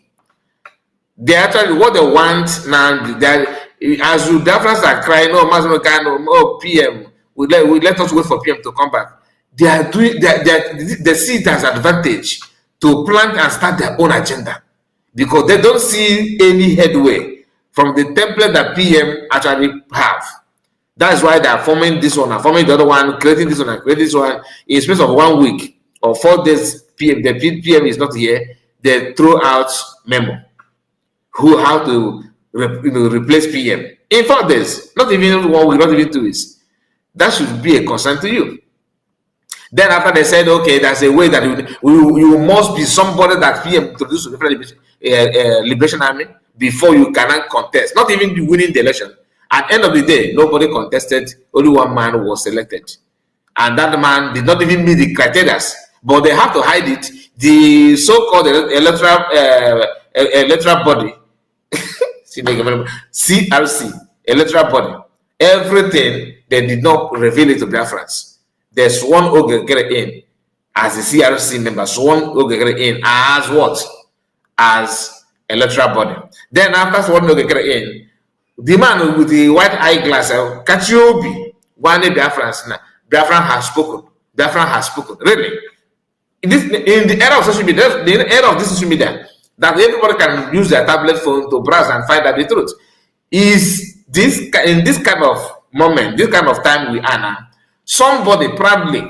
They actually what they want now. That as you Biafrans are crying, oh Mazino, oh PM, we let us wait for PM to come back. They are doing they see it as advantage to plant and start their own agenda because they don't see any headway from the template that PM actually have. That's why they are forming this one, and forming the other one, creating this one, and creating this one in space of 1 week or 4 days. PM, the PM is not here. They throw out memo how to replace PM in 4 days, not even 1 week, not even 2 weeks. That should be a concern to you. Then after they said, okay, there's a way that you must be somebody that PM introduced to the Liberation Army before you cannot contest, not even winning the election. At the end of the day, nobody contested. Only one man was selected, and that man did not even meet the criteria. But they have to hide it. The so-called electoral body, CRC, electoral body, everything they did not reveal it to Biafrans. They sworn Ogegere in as the CRC member, sworn Ogegere in as what? As electoral body. Then after sworn Ogegere in, the man with the white eyeglass, Kachiobi, one Biafran has spoken. Biafran has spoken. Really, in the era of social media, the era of this social media, that everybody can use their tablet phone to browse and find out the truth. Is this in this kind of moment, this kind of time we are now? Somebody proudly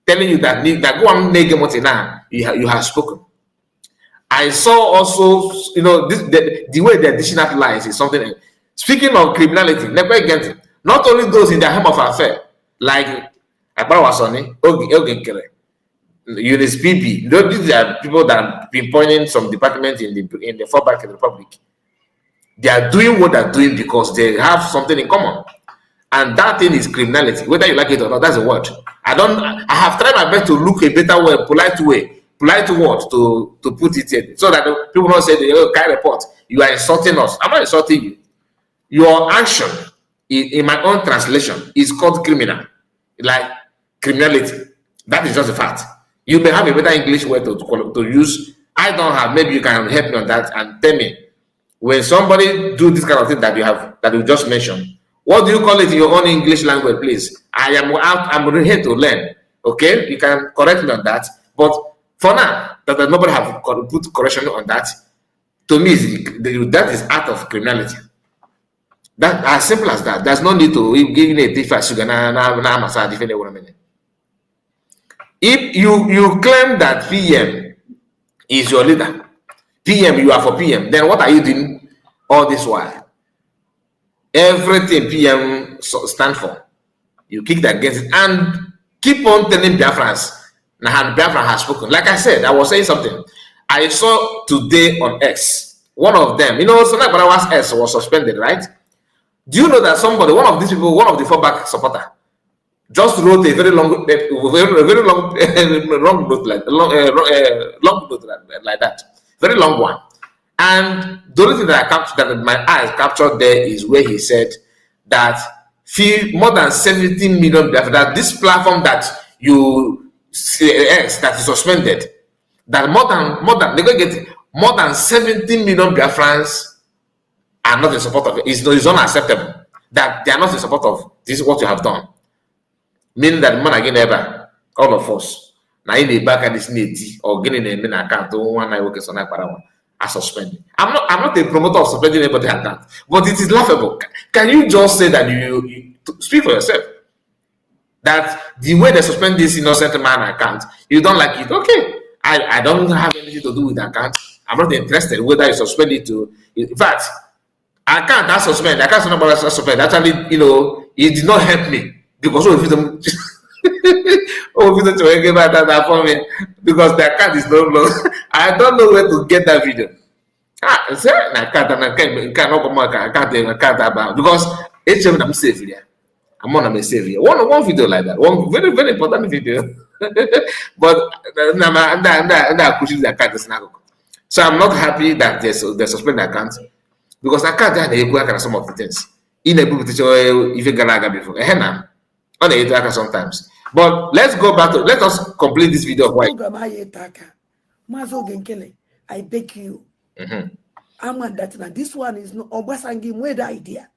telling you that go on now, you have spoken. I saw also, the way they're dishing out lies is something else. Speaking of criminality, not only those in the home of affair, like Akbarawasoni, Ogenkere, Eunice PB, these are people that have been pointing some departments in the fallback republic. They are doing what they're doing because they have something in common. And that thing is criminality, whether you like it or not. That's a word. I have tried my best to look a better way, polite word to put it in, so that people don't say, kind report, you are insulting us. I'm not insulting you. Your action, in my own translation, is called criminal, like criminality. That is just a fact. You may have a better English word to use. I don't have. Maybe you can help me on that and tell me when somebody do this kind of thing that you just mentioned. What do you call it in your own English language, please? I'm here to learn. Okay, you can correct me on that. But for now, that nobody have put correction on that. To me, that is act of criminality. That as simple as that. There's no need to give a difference. If you claim that PM is your leader, PM, you are for PM, then what are you doing all this while? Everything PM stand for, you kick that against it and keep on telling Biafrans. Now Biafran has spoken. Like I said, I was saying something. I saw today on X, one of them, Sonai Barawa's X was suspended, right? Do you know that somebody, one of these people, one of the fallback supporter, just wrote a very long note like that, very long one. And the only thing that my eyes captured there is where he said that more than 70 million, that this platform that you X that is suspended, that more than they're going to get more than 70 million Biafrans are not in support of it. It's unacceptable that they are not in support of this is what you have done. Meaning that man again ever, all of us, now in the back of this neti or getting a main account, one I work on are suspended. I'm not a promoter of suspending anybody account, but it is laughable. Can you just say that you speak for yourself? That the way they suspend this innocent man account, you don't like it. Okay, I don't have anything to do with the account. I'm not interested whether you suspend it to. In fact, account that suspend, account number suspend. Actually, it did not help me because if them, that for me because the account is no longer. I don't know where to get that video. I can't about because I'm safe here. I'm on a safe here. One video like that. One very, very important video. But I'm pushing the account. So I'm not happy that they suspend the account. because I can't have some of the things. In a book, if you galaga before, on the sometimes. But let's go back to let us complete this video of why. Program Mazo Genkele, I beg you. I'm that now. This one is no Obasangi made the idea.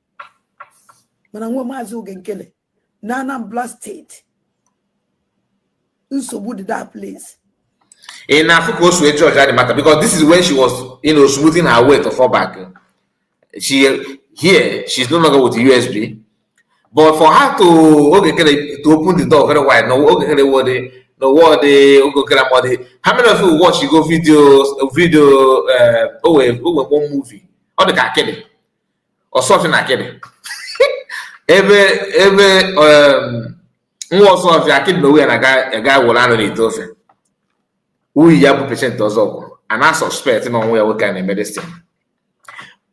When I want Mazo Genkele, Nana Blast State. So would that place? In Africa, also judge the matter because this is when she was, smoothing her way to fall back. She's no longer with the USB. But for her to open the door very wide, how many of you watch you go one movie or the kakele or something like that? Every also of your kid no way and a guy will land on it often. We have patient also, and I suspect no way we can medicine.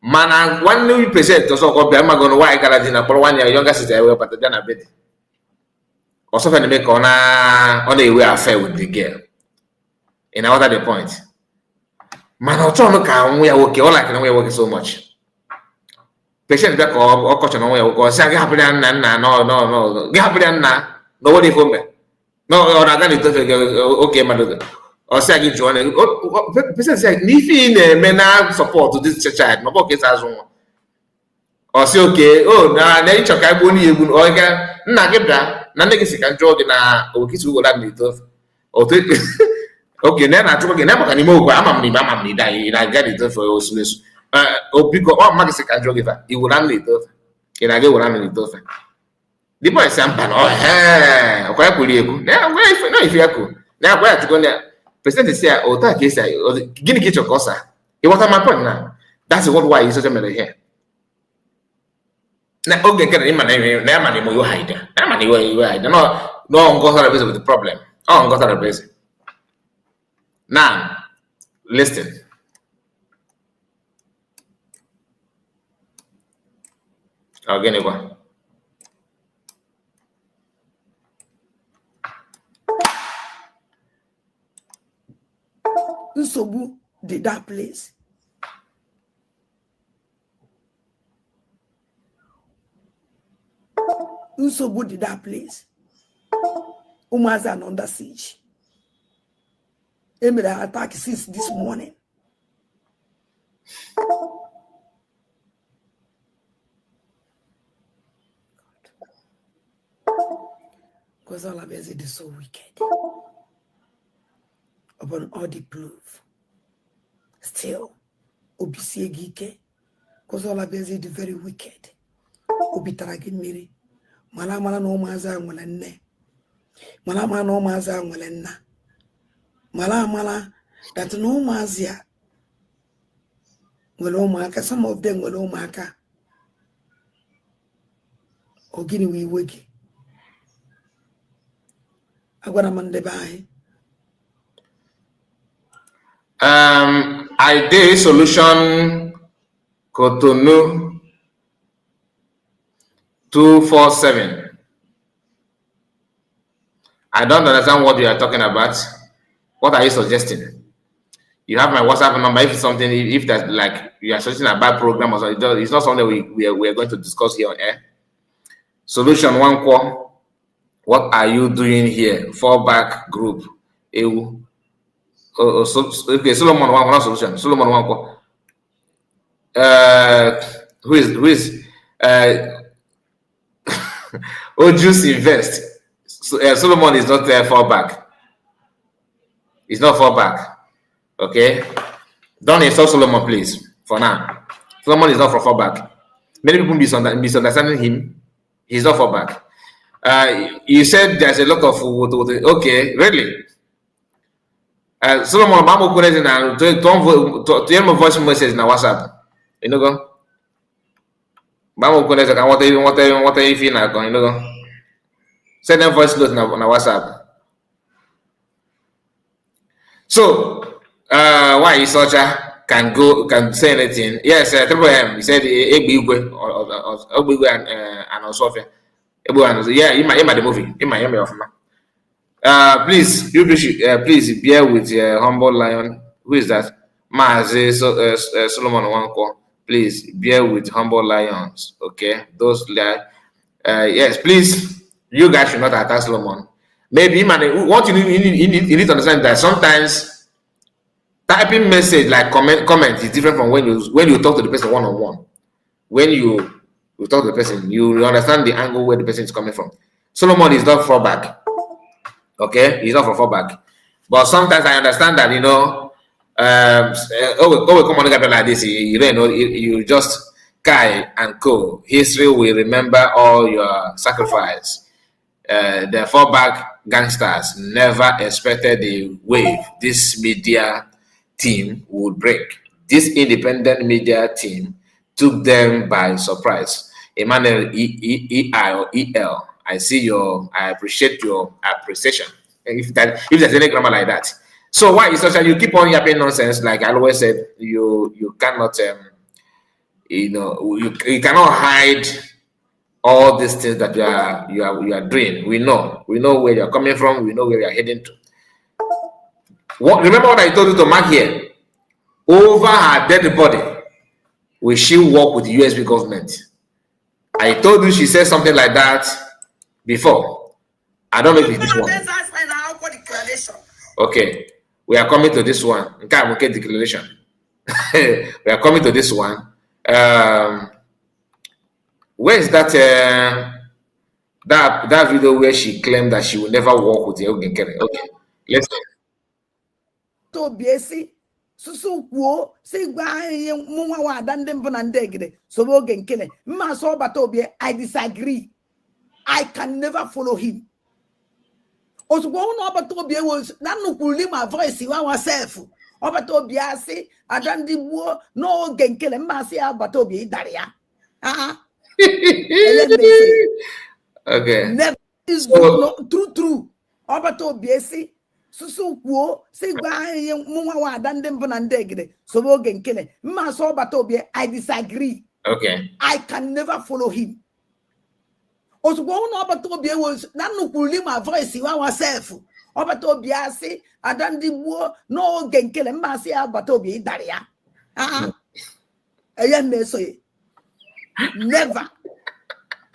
Man, 1% also go be am going to why garage for 1 year younger sister will but then a bit. Also when make on a way affair with the girl. In order the point. Man, I'll try to come we are working all like we are working so much. Patient back or coach on way or say happy no happy no what if no or okay man. Or say again, Joanne. Person say, "Nifi mena support to this child." No case as one. Or say, "Okay, oh na you chokai boni egun oiga na gebda na negisi kan jog na okisu go land it off." Okay, na chuko ke na makani mo ko amam ni dai na get it for osulesu. Obiko o magisi kan jog ifa. He will land it off. Ina ge will land it off. The boy say ampa no o kwa kuli eku. Na no if yaku. Na kwa chuko na President is here, or that case, Guinea get your cosa. It was my point now. That's what why he's social media here. Now, okay, get him and never money more you hide. Never money where you hide. No, go to the with the problem. Oh, go to the place. Now, listen. Again, one. Nsobu did that place. Nsobu did that place. Umazan under siege. Emira attack since this morning. Because all of it is so wicked. Upon all the proof. Still, Obisi Gike, because all of it is very wicked. Obitaragin Miri, Malamala no Maza Mulene, Malama no Maza Mulena, Malamala that no Mazia will maka, some of them will maka. Or Guinea we wiki. I got a man de buy. I did solution Cotonou 247. I don't understand what you are talking about. What are you suggesting? You have my WhatsApp number. If it's something, if that's like you are suggesting a bad program or something, it's not something we are going to discuss here on air. Solution 1 core. What are you doing here? Fallback group. Okay, Solomon 1 solution. Solomon 1 core. Who is Ojus invest. Solomon is not there fallback. It's not fallback. Okay, don't insult Solomon, please. For now, Solomon is not for fallback. Many people misunderstanding him. He's not fallback. You said there's a lot of okay, really. Solomon, I'm going to hear my voice message na WhatsApp. You know, go. What are you feeling now? You know, go. Send them voice note na WhatsApp. So, why is such a can say anything? Yes, Triple M. He said Ebigwe or and Osofia. Yeah, in the movie, in Miami of please, bear with humble lion. Who is that? Maze Solomon Wanko. Please bear with humble lions. Okay, those yes, please. You guys should not attack Solomon. Maybe man, what you need to understand that sometimes typing message like comment is different from when you talk to the person one on one. When you talk to the person, you understand the angle where the person is coming from. Solomon is not fallback. Okay, he's not for fallback. But sometimes I understand that, come on, like this, you just Kai and co. History will remember all your sacrifice. The fallback gangsters never expected the wave this media team would break. This independent media team took them by surprise. Emmanuel EI or EL, I appreciate your appreciation. If there's any grammar like that. So why is you keep on yapping nonsense? Like I always said, you cannot you cannot hide all these things that you are doing. We know where you're coming from, we know where you're heading to. Remember what I told you to mark here? Over her dead body, will she work with the USB government? I told you she said something like that before. I don't know if it's this one. Okay, we are coming to this one. Okay, declaration. We are coming to this one. Where is that that video where she claimed that she will never work with the Ogenkere? Okay, let's go. To BSC, Susu Kuo, say why Mumwa Dandem Bonandegre, so Ogenkele. Maso Batobie, I disagree. I can never follow him. Also, one Obatobie was not no my voice, you ourself. Obatobia say, I don't do no Genkele, Masia Batobi, Daria. Okay. Never is true. Obatobie say, Susu Kuo, say why Mumwa Dandem Bonandegre, so Ogenkele. Maso Batobie, I disagree. Okay. I can never follow him. Also, one Obatobie was not no my voice, you ourself. Obatobia say, I don't do no Genkele, Masia Batobi, Daria. Never.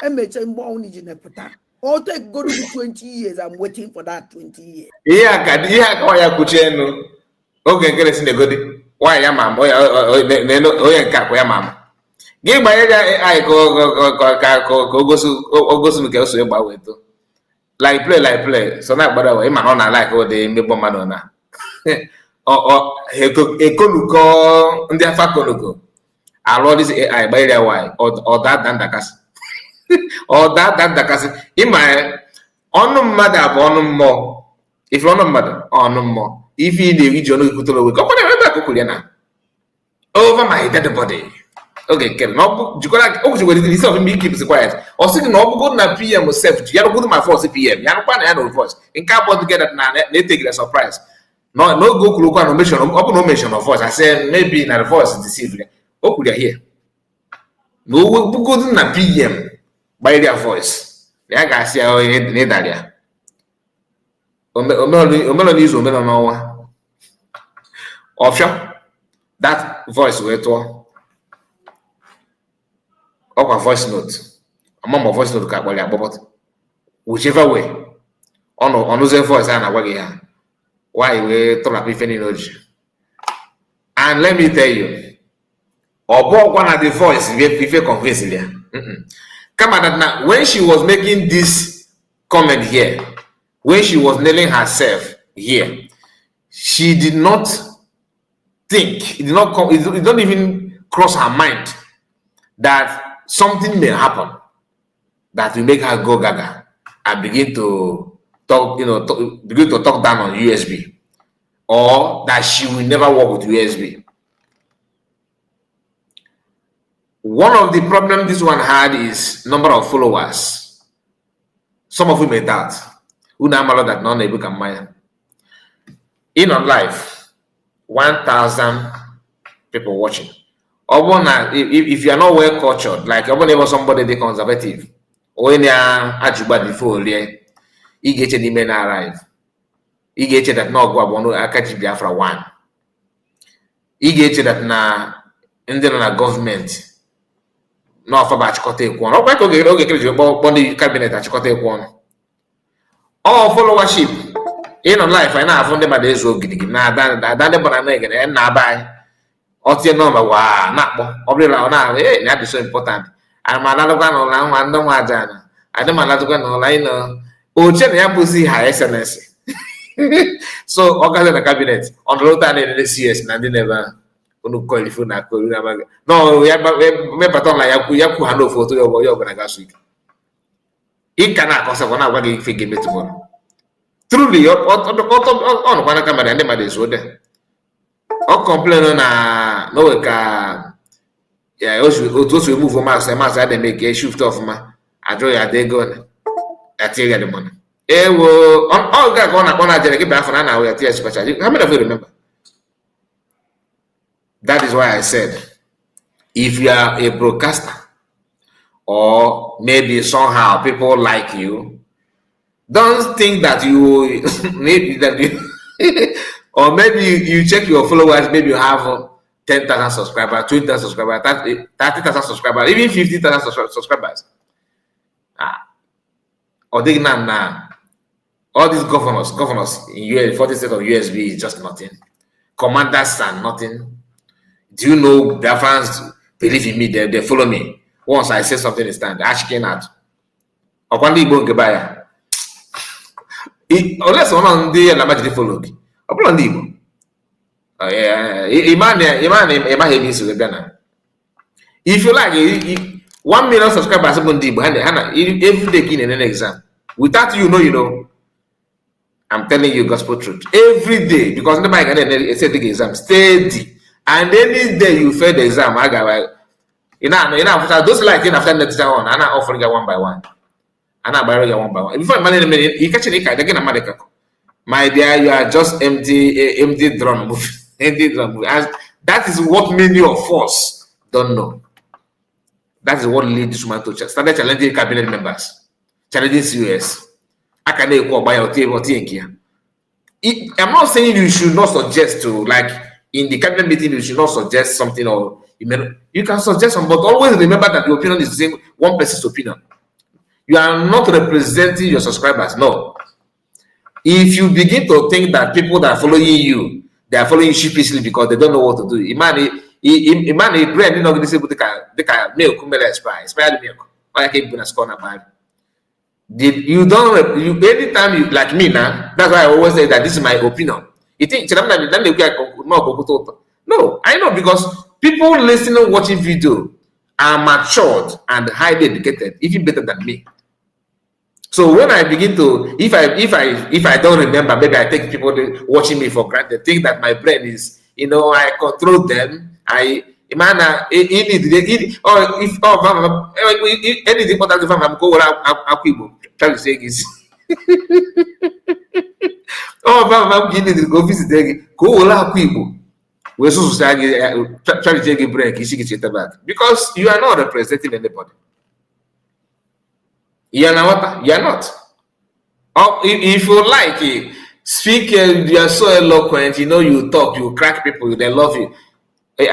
I made some born in a puta. Or take go to 20 years. I'm waiting for that 20 years. Yeah, Kucheno. Okay, get us in the good. Why am I? Oh, mama. Give my I go so about it. Like play. So now, by the way, man, on like what they make Madonna. Or Ekoluko, and their Fakoluko. I love this AI by the way, or that than the cast. Or that the cast. In my on mother, on more. If you're on mother, on more. If you the region, you could back over my dead body. Okay, no, you got this of me keeps quiet. Or sitting no good na PM self. You go to my force PM. You no voice. In cardboard together now, they take it a surprise. No go look on mission, open no mention of voice. I said maybe na the voice is deceived. Oh, could you hear? No go na PM by their voice. The guy say oh need that there. Omelo is omelo no. Option that voice we to up a voice note. I'm on voice note but whichever way. On those voice and why we talk about energy. And let me tell you, or one of the voice if you convince there. Come on now, when she was making this comment here, when she was nailing herself here, she did not think, it did not come, it don't even cross her mind that something may happen that will make her go gaga and begin to talk, begin to talk down on USB, or that she will never work with USB. One of the problems this one had is number of followers. Some of you may doubt. Who know that none of you can mind. In on live, 1,000 people watching. If you are not well cultured, like even somebody they conservative, or in ajuba before you get any men arrive. You get that no go abono akaji Biafra one. You get that na ndị nọ na gọọmenti na ọfa bụ achịkọta ekwu ọnụ. Ọkwa ka oge kere ji kpọọ ndị kabinet achịkọta ekwu ọnụ. Ọ followership ịnọ life anyị na-afụ ndị mmadụ ezu ogidi na-ada ndị gbara na-egere na-aba anyị ọtie nọmba wa na-akpọ ọ bụrụla ọ na-ahụ na adị so important amadalụkwa n'ụlọ nwa ndị nwa aja na adịmaladụkwa n'ụlọ anyị nọ oche na ya bụzi ha SNS so ọ gazi na kabinet ọnọrọta na-elele CS na ndị na-ebe ahụ unu kọilifu na akọri na amaghị no ya mepụta ọla ya kwu ha n'ofu otu ya ọbụla gasụ ike ịka na-akọsakwa na-agwa gị ife ga-emetụ bọrọ truly ọ nọkwa na kamera ndị mmadụ ezu ode ọ kọmplenụ na n'owe ka otu o si emuvu masị ya na-eme ka shift ọfụma ajụ ya dị ego ya tie ya dị mọna ewo ọ ga ka ọ na-akpọ na jere gị bịa afọ na ahụ ya tie supercha. How many of you remember? That is why I said if you are a broadcaster or maybe somehow people like you, don't think that you maybe that you or maybe you check your followers, maybe you have 10,000 subscribers, 20,000 subscribers, 30,000 subscribers, even 50,000 subscribers. Or they now all these governors in US, 40 states of USB is just nothing. Commanders are nothing. Do you know their fans believe in me? They follow me. Once I say something, they stand asking out. Or one day Igbo unless one on the Lamajiri follow me. Upon Igbo. If you like 1 million subscribers upon Igbo, every day in an exam. Without you know. I'm telling you gospel truth. Every day, because nobody can say the exam steady. And any day you fail the exam, I got those like after next one, I'm not offering you one by one. I'm not borrowing you one by one. Before you catch it again, America. My dear, you are just empty drum movie. Empty drum movie. And that is what many of us don't know. That is what leads to my to started challenging cabinet members, challenging CUS. I can buy your table here. I'm not saying you should not suggest to, like in the cabinet meeting, you should not suggest something, or you can suggest something, but always remember that your opinion is the same one person's opinion. You are not representing your subscribers. No. If you begin to think that people that are following you, they are following you sheepishly because they don't know what to do. Imagine brand not going to say they can milk expired milk. Or I can put a score on you don't anytime you like me now, that's why I always say that this is my opinion. You think no, I know, because people listening, watching video are matured and highly educated, even better than me. So when I begin to, if I don't remember, maybe I take people watching me for granted, think that my brain is, I control them. Anything important if I'm go around try to say is I'm go visit go around we so try to take a break back because you are not representing anybody. You are not. Or if you like speak, you are so eloquent, you talk, you crack people, they love you. You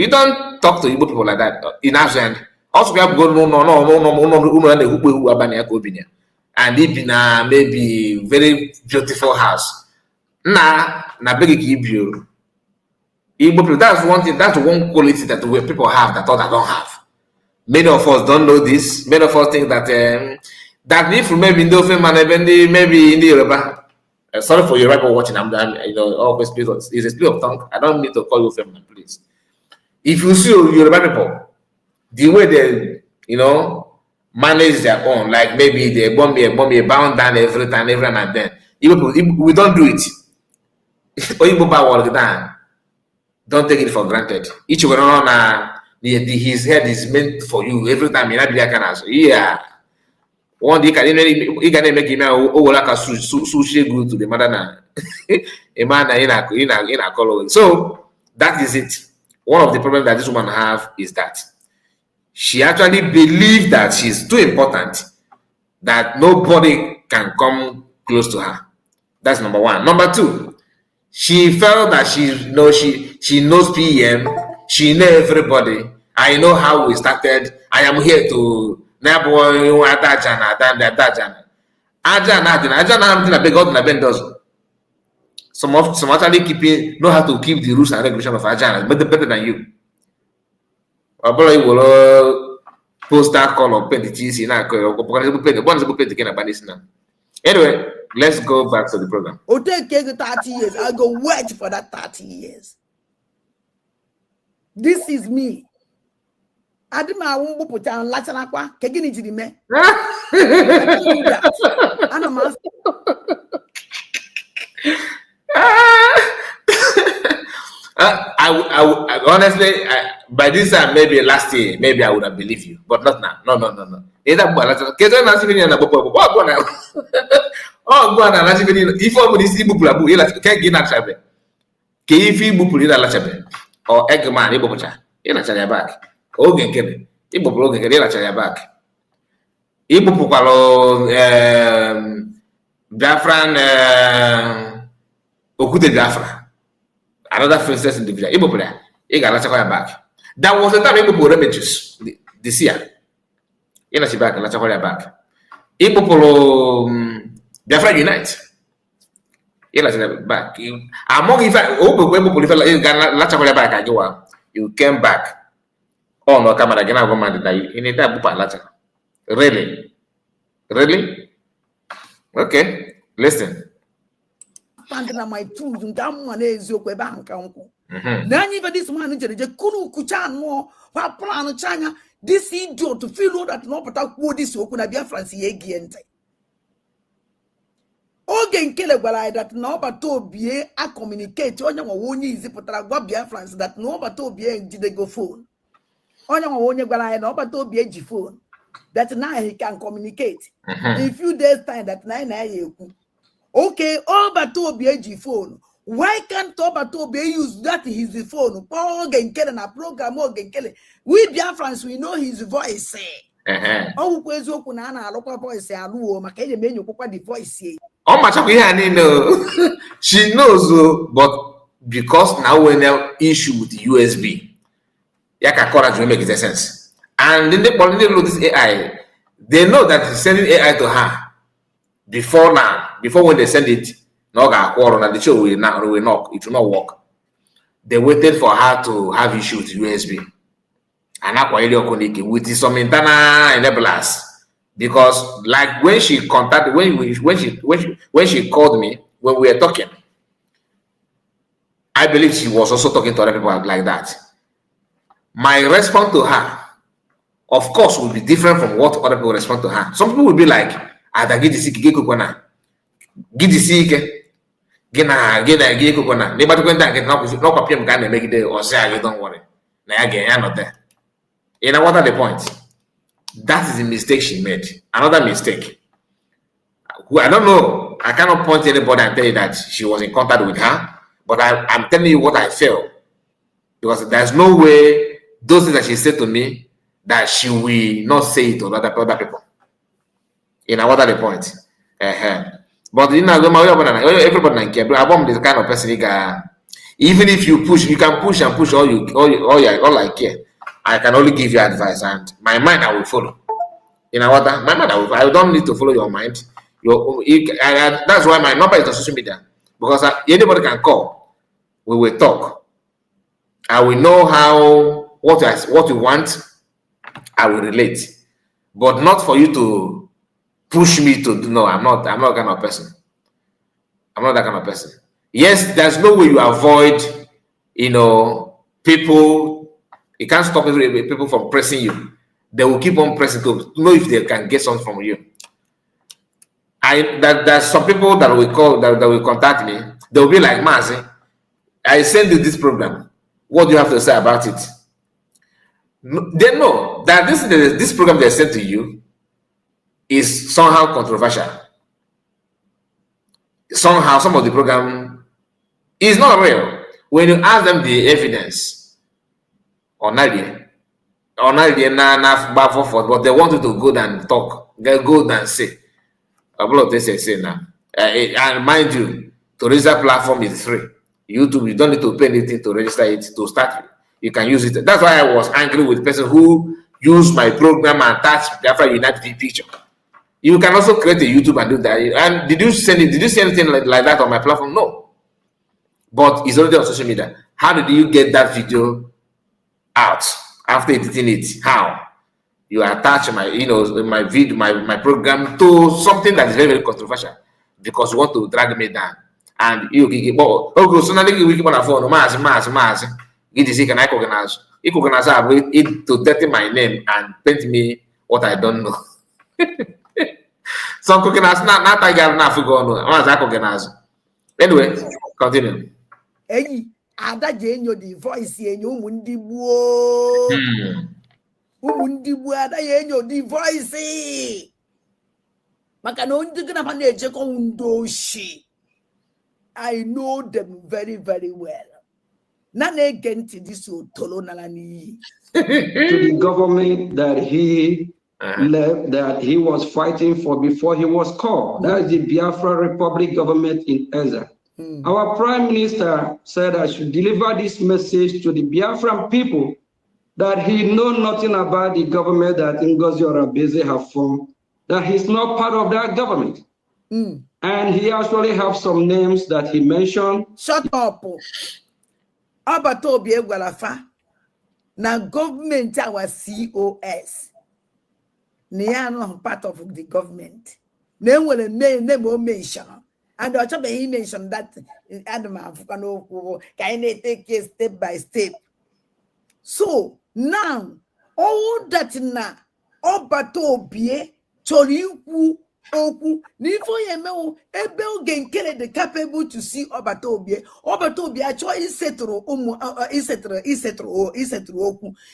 don't talk to Igbo people like that in Africa. Also, we have go and live in a maybe very beautiful house. Na beg Igbo people. That's one thing. That's one quality that people have that others don't have. Many of us don't know this. Many of us think that that if maybe in the maybe in the Yoruba. Sorry for your people watching. I'm always it's a split of tongue. I don't need to call you feminine, please. If you see Yoruba people, the way they manage their own, like maybe they bomb me, bound down every time, every now and then. We don't do it. Don't take it for granted. Each one his head is meant for you every time. Yeah. One day he can make him like a sushi good to the mother now. A man in a color. So that is it. One of the problems that this woman have is that she actually believes that she's too important, that nobody can come close to her. That's number one. Number two, She felt that she knows PM, she knows everybody. I know how we started. I am here to some actually know how to keep the rules and regulation of Ajana better than you. Poster call or paint the TC anyway, let's go back to the program. It'll take 30 years. I'll go wait for that 30 years. This is me. Adima wumbu puta latana kwa kegini jirime. I honestly, by this time, maybe last year, maybe I would have believed you, but not now. No. Either oh, go on, if somebody see Bupulabu, he'll can't get that chabe. Kifi Bupulina Lachabe or Eggman, Ibocha, in a chair back. Ogen Kennedy, Ibopologan, in a chair back. Ibopalo, Biafran, Okute Biafra. Another princess in the village. Igbo player. He got back. That was the time Igbo remages this year. In a back, let's back. Igbo Polo Biafra Unite. Back. Among if I back, you came back. Oh no, camera again. I'm going to in that really? Okay, listen. My tools and one is your bank uncle. Then even this man Kuru Kuchan what plan China, this idiot to feel that no but what this open be a Francie again. Ogen kele gwala that no but to be a communicate on your own easy but I France that no but to be a go phone. On your own gwala no but to be a phone. That now he can communicate. In few days time that 9 okay, all but to be a phone. Why can't Obato be use that his phone? Paul Genkele na program Genkele. We Biafrans we know his voice. Oh, where's Okunana local voice? Alu, Makay menu the voice. Oh, much of she knows, but because now we have issue with the USB, Yaka Courage will make it sense. And then they look this AI, they know that sending AI to her before when they send it, no quarrel and the show will knock, it will not work. They waited for her to have issue with USB. And with some internal enablers. Because like when she contacted when she called me when we were talking, I believe she was also talking to other people like that. My response to her, of course, will be different from what other people respond to her. Some people will be like, don't worry. Not there. You know what are the points? That is the mistake she made. Another mistake. I don't know. I cannot point to anybody and tell you that she was in contact with her, but I'm telling you what I feel. Because there's no way those things that she said to me that she will not say it to other people. You know what are the points? But you know, everybody can. I'm the kind of person even if you push, you can push and push all I care. I can only give you advice, and my mind I will follow. You know what? My mind I don't need to follow your mind. That's why my number is on social media, because anybody can call. We will talk. I will know what you want. I will relate, but not for you to push me to. No, I'm not that kind of person. I'm not that kind of person. Yes, there's no way you avoid, people. You can't stop people from pressing you. They will keep on pressing to know if they can get something from you. There's some people that will call that will contact me. They will be like, Mazi, I send you this program. What do you have to say about it? They know that this program they sent to you is somehow controversial. Somehow, some of the program is not real. When you ask them the evidence, but they want you to go and talk, go and say. A lot of this say now. And mind you, to raise that platform is free. YouTube, you don't need to pay anything to register it to start. You can use it. That's why I was angry with the person who used my program and attached Biafra United picture. You can also create a YouTube and do that. And did you send it? Did you see anything like that on my platform? No. But it's already on social media. How did you get that video out after editing it? How? You attach my, my video, my program to something that is very, very controversial because you want to drag me down. And you keep so now we keep on the phone, mass. It is can I organize? You can organize it to dirty my name and paint me what I don't know. So cooking us not I got enough to go on. I organize. Anyway, continue. Hey, ada jenyo the voice yenyo umundi buo. Umundi buo ada yenyo the voice. Maka no ndi kana pa na-eje ko undoshi. I know them very, very well. Nane genti this tolo nalani. To the government that he left, that he was fighting for before he was called. That is the Biafra Republic government in Ezra. Our prime minister said I should deliver this message to the Biafran people that he know nothing about the government that Ngozi Orebeze have formed, that he's not part of that government. And he actually have some names that he mentioned. Shut up. Abatobi Egwalafa. Na government our COS. They are not part of the government. They will mention. And the other he mentioned that Adam Africano can take it step by step. So now all that na Abatobi Choriku Oku Nifo Yemeo Ebel Genkele the capable to see Obatobia actually settle Oku.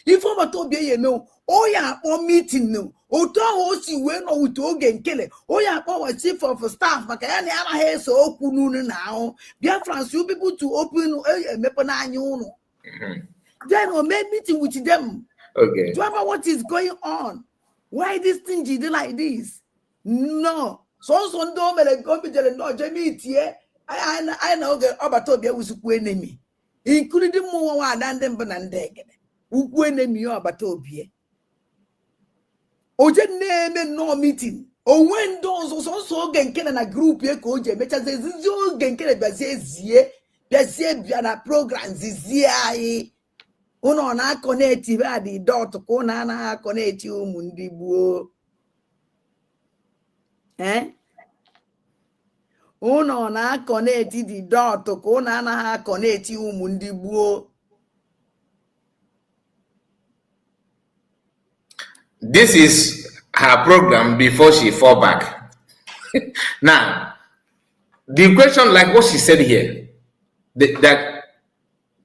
If Obatobia Oya or meeting no Oto Osi when or to Genkele Oya our chief of staff Makayani Ama so Oku now Biafrans you people to open a Mepanano. Then or make meeting with them. Okay. Do you know what is going on? Why this thing did like this? No. So don't make a no Jamie here. I know the Obatobia was who enemy, including more than them Banandeg. Who enemy Obatobia. Oje name no meeting. O when those also again can a group here coach better says you can get a bazie, Biana programs is here. Uno na connect the dot kona na connect you mundi buo. Uno na connect the dot kona na connect you mundi buo. This is her program before she fall back. Now, the question, like what she said here, that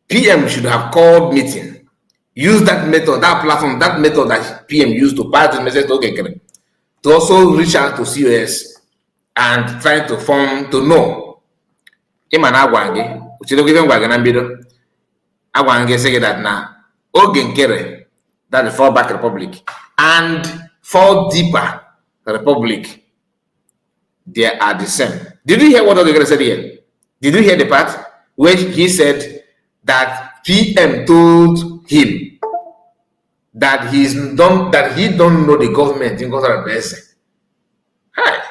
PM should have called meeting, use that method, that platform, that method that PM used to pass the message to also reach out to COS and try to form to know. Say that now, that the fallback republic and fall deeper republic, they are the same. Did you hear what Ogenkere said here? Did you hear the part where he said that PM told him that he don't know the government in Orebeze? Hi.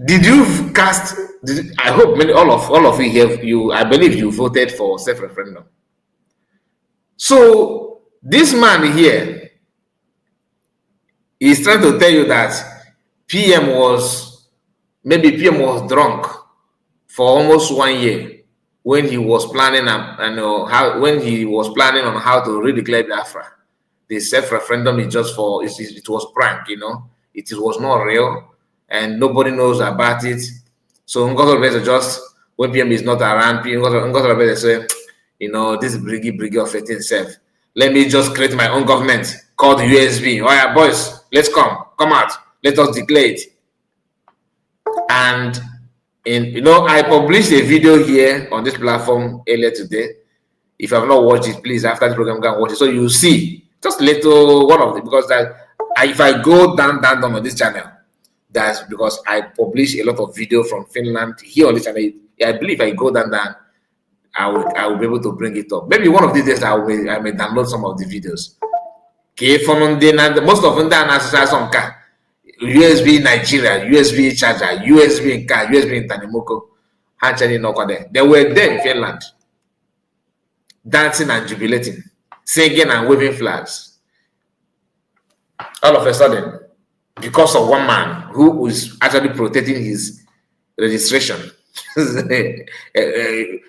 Did you cast? I hope all of you here. I believe you voted for self-referendum. So this man here is trying to tell you that PM was drunk for almost 1 year when he was planning on how to redeclare Biafra. The self-referendum is just it was prank, it was not real and nobody knows about it. So Ngozi just when PM is not around, Ngozi say, this briggy of 18 self. Let me just create my own government called USB. All right, boys, let's come out. Let us declare it. And I published a video here on this platform earlier today. If you have not watched it, please after the program go and watch it. So you see just little one of them because if I go down on this channel, that's because I publish a lot of video from Finland here on this channel. I believe I go down there, I will be able to bring it up. Maybe one of these days I may download some of the videos. Okay, from the most of them are some car. USB Nigeria, USB charger, USB in car, USB in Tanimoko. They were there in Finland, dancing and jubilating, singing and waving flags. All of a sudden, because of one man who was actually protecting his registration,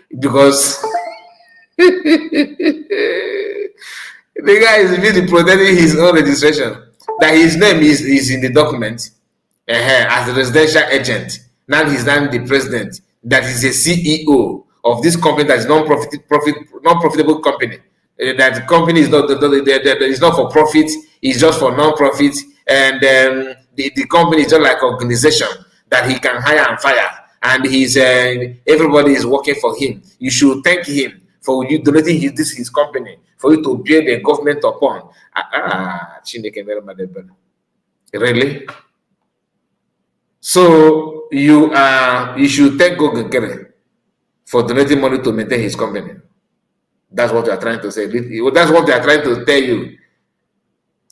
because the guy is busy protecting his own registration, that his name is in the document as a residential agent. Now he's now the president, that is a CEO of this company that is non-profitable company. That the company is not for profit, it's just for non-profit, and the company is just like an organization that he can hire and fire, and he's everybody is working for him. You should thank him for you donating his company for you to bear the government upon. Really? So you should thank Gogekere for donating money to maintain his company. That's what they are trying to say. That's what they are trying to tell you.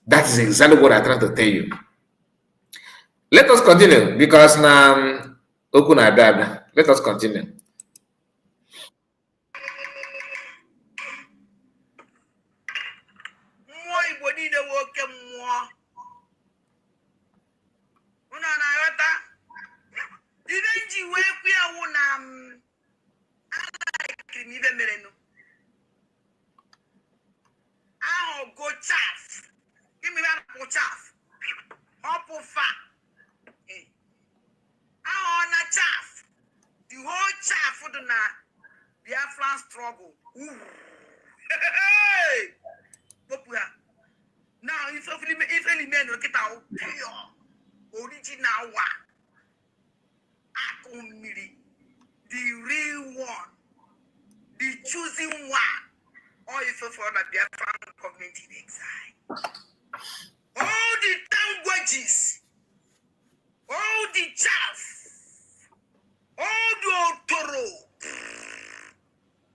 That is exactly what I'm trying to tell you. Let us continue, because now let us continue. Go chaff. Give me that chaff. Hopofa. On a chaff. The whole chaff for the Biafran struggle. Hey! Now, if any men look at our pure original one, the real one, the choosing one, or if for the Biafran government in exile. All the languages, all the chaff, all the otoro,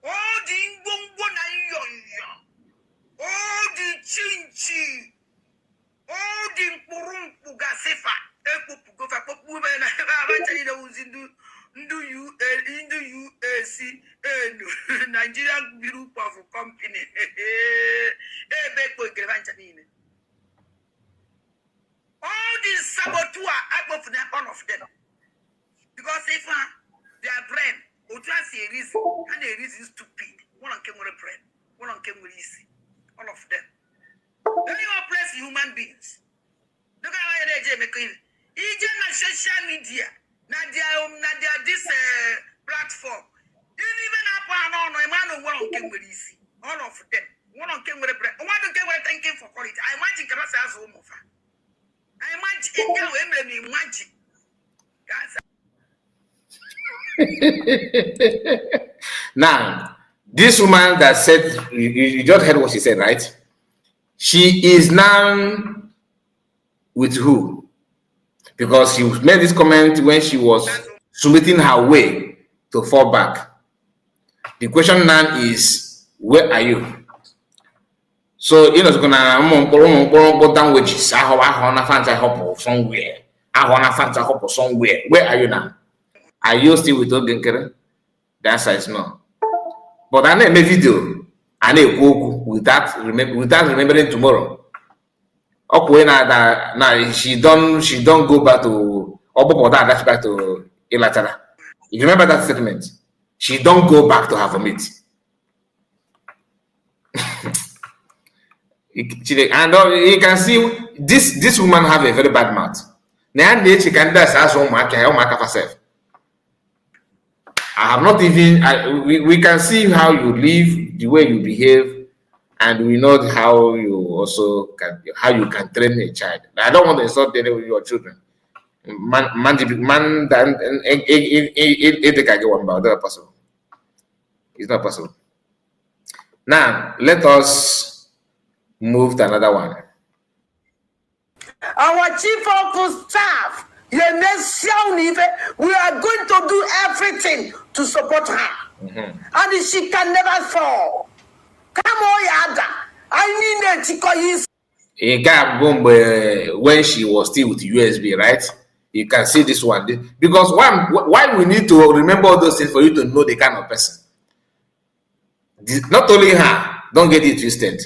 all the ngongo na yoyo, all the chinchi, all the mpurumpu gasefa, ekupugofa, popume na abachani na uzindu ndu UAC Nigerian Group of Company. All these saboteur, all of them. Because if their brain, or just a reason, and a reason stupid. One on came with a brain, one on came with easy. All of them. Then you place human beings. Look at how they make it. Even on social media, Nadia this platform. Even up on a man who one on came with easy. All of them. One on came with a brain. One on came with thanking for quality. I imagine can I say as home of her. I imagine it can imagine. Now, this woman that said, you just heard what she said, right? She is now with who? Because she made this comment when she was submitting her way to fall back. The question now is, where are you? So, you know, it's gonna down wages. I want to find somewhere. I want to find somewhere. Where are you now? Are you still with Ogenkere? The answer is no. But I need a video. I need go without remembering tomorrow. Okay, now she don't go back to that's back to Ilatara. You remember that statement? She don't go back to her vomit. And you can see this woman have a very bad mouth. She can herself. I have not even. We can see how you live, the way you behave, and we know how you can train a child. I don't want to insult any of your children. It's not possible. Now let us move to another one. Our chief of staff We are going to do everything to support her. And she can never fall. Come on, Yada. I need when she was still with USB, right? You can see this one. Because why we need to remember all those things for you to know the kind of person. Not only her, don't get it twisted.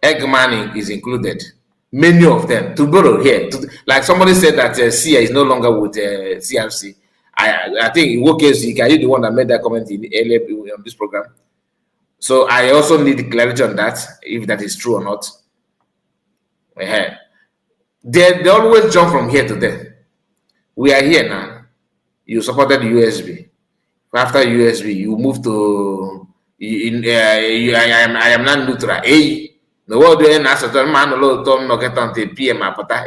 Eggman is included. Many of them. To borrow here, like somebody said that Sia is no longer with CRC. I think in what case you the one that made that comment earlier on this program. So I also need clarity on that, if that is true or not. They always jump from here to there. We are here now. You supported USB. After USB, you move to I am not neutral. The world then as a man alone Tom Noketan PM apata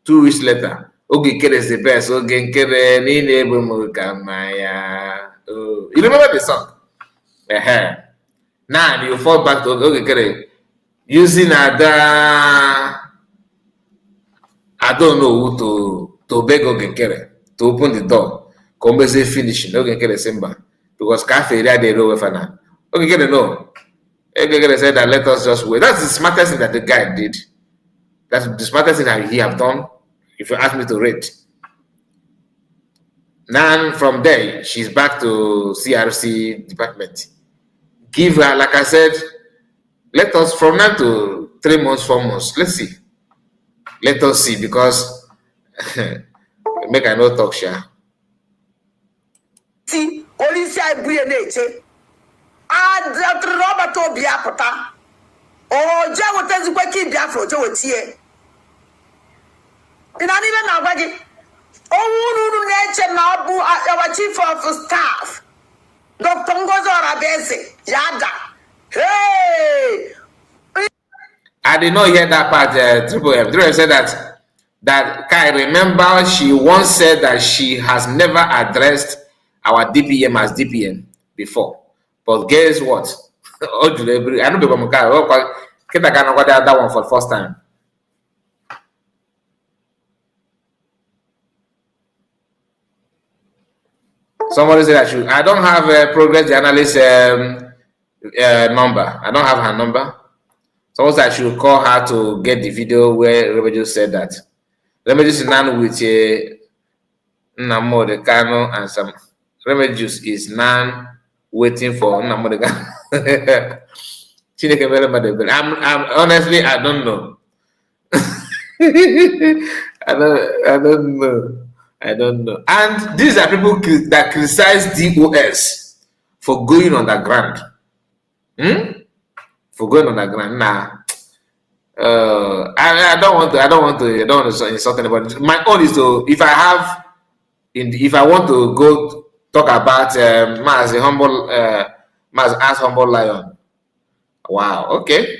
2 weeks later. Okay, Kere is the best. Okay, Kere you remember the song? Now you fall back to okay, Kere. Using I don't know who to beg Ogenkere to open the door. Come say finishing Ogenkere Simba. Because cafe they row for now. Ogenkere no. Ogenkere said that let us just wait. That's the smartest thing that the guy did. That's the smartest thing that he have done, if you ask me to rate. Now from there, she's back to CRC department. Give her, like I said, let us from now to 3 months, 4 months. Let's see. Let us see, because make I no talk, Sha. See, police I bring it. That Robert Obiapota. Oh, Jawa Tezuki Biafro to here. And I even know oh, nature now, our chief of staff, Dr. Ngozo Rabese, Yada. Hey! I did not hear that part. Triple M. Triple M said that I remember she once said that she has never addressed our DPM as DPM before. But guess what? I don't know that one for the first time. Somebody said I don't have a progress journalist number. I don't have her number. Someone said I should call her to get the video where Remedios said that. Remedios is now with Namo the Kano and some Remedios is now waiting for Namo the Kano. I'm honestly I don't know. I don't know. And these are people that criticize DOS for going underground. For going underground. Nah. I don't want to insult anybody. My own is to, if I want to go talk about Maz as humble lion. Wow, okay.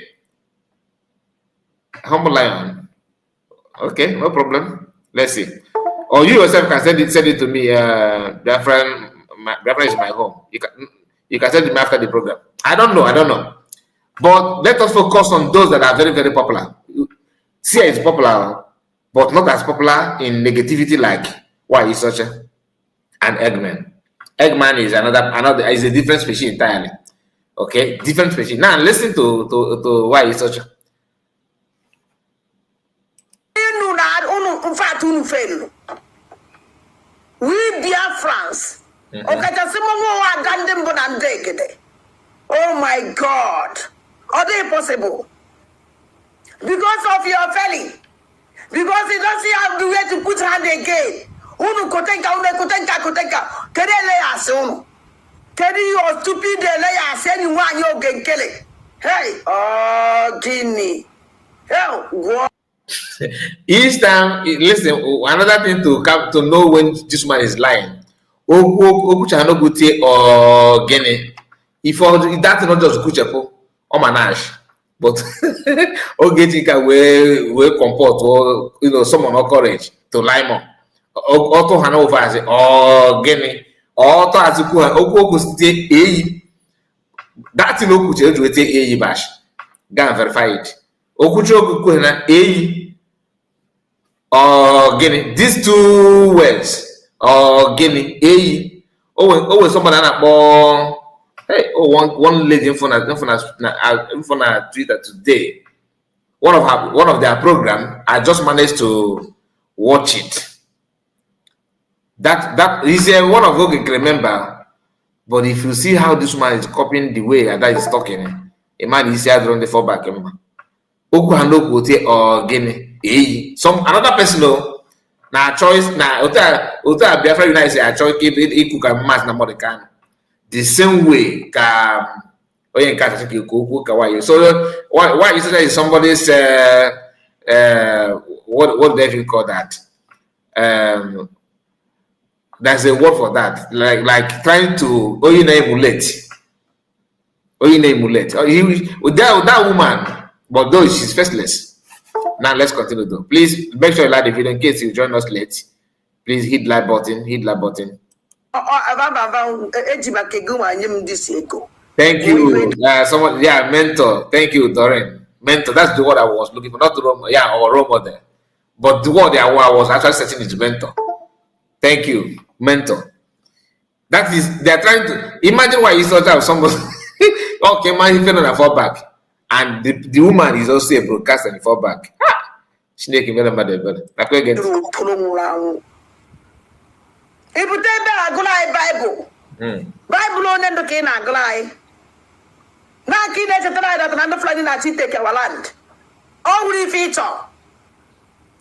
Humble lion. Okay, no problem. Let's see. Or you yourself can send it to me. Biafran is my home. You can send it to me after the program. I don't know. But let us focus on those that are very, very popular. Sia is popular, but not as popular in negativity like why is such an Eggman. Eggman is another is a different species entirely. Okay, different species. Now listen to why is such. We Biafrans. Oh my God. Are they possible? Because of your felly. Because he doesn't have the way to put hand again. Unu kotenka. Kede asono. Kede you stupid layas anyone you can kill it. Hey, oh Guinea. Hell, go. Each time, listen, another thing to know when this man is lying. Okuchanogute or Guinea. If that's not just Kuchepo or Manash, but Ogetika will comport or someone or courage to Limo or to Hanover as or Guinea or to Azuku Oku state A. That's in Okuche to take A bash. Go and verify it. Okucho Kukuena A or Guinea. These two words, or Guinea, always somebody that hey, one lady in front of Twitter today. One of their program, I just managed to watch it. That is one of those you can remember. But if you see how this man is copying the way that he's talking, a man is here on the fallback. Or Guinea, some another person na choice na Ota Biafra United say a choice keep it cook and mass na more the same way ka so why you say somebody's what do you call that? There's a word for that, like trying to emulate. That woman, but though she's faceless. Now let's continue though. Please make sure you like the video in case you join us late. Please hit like button. Thank you. Mentor. Thank you, Doreen. Mentor. That's the word I was looking for, not role, or role model. But the word I was actually setting is mentor. Thank you, mentor. That is, they're trying to imagine why you thought of somebody. Okay, man, he fell on a fallback, and the woman is also a broadcaster in fallback. Snake in the Bible. Bible on the king and glide. Now, kid is a that another flooding at take our land. Only feature.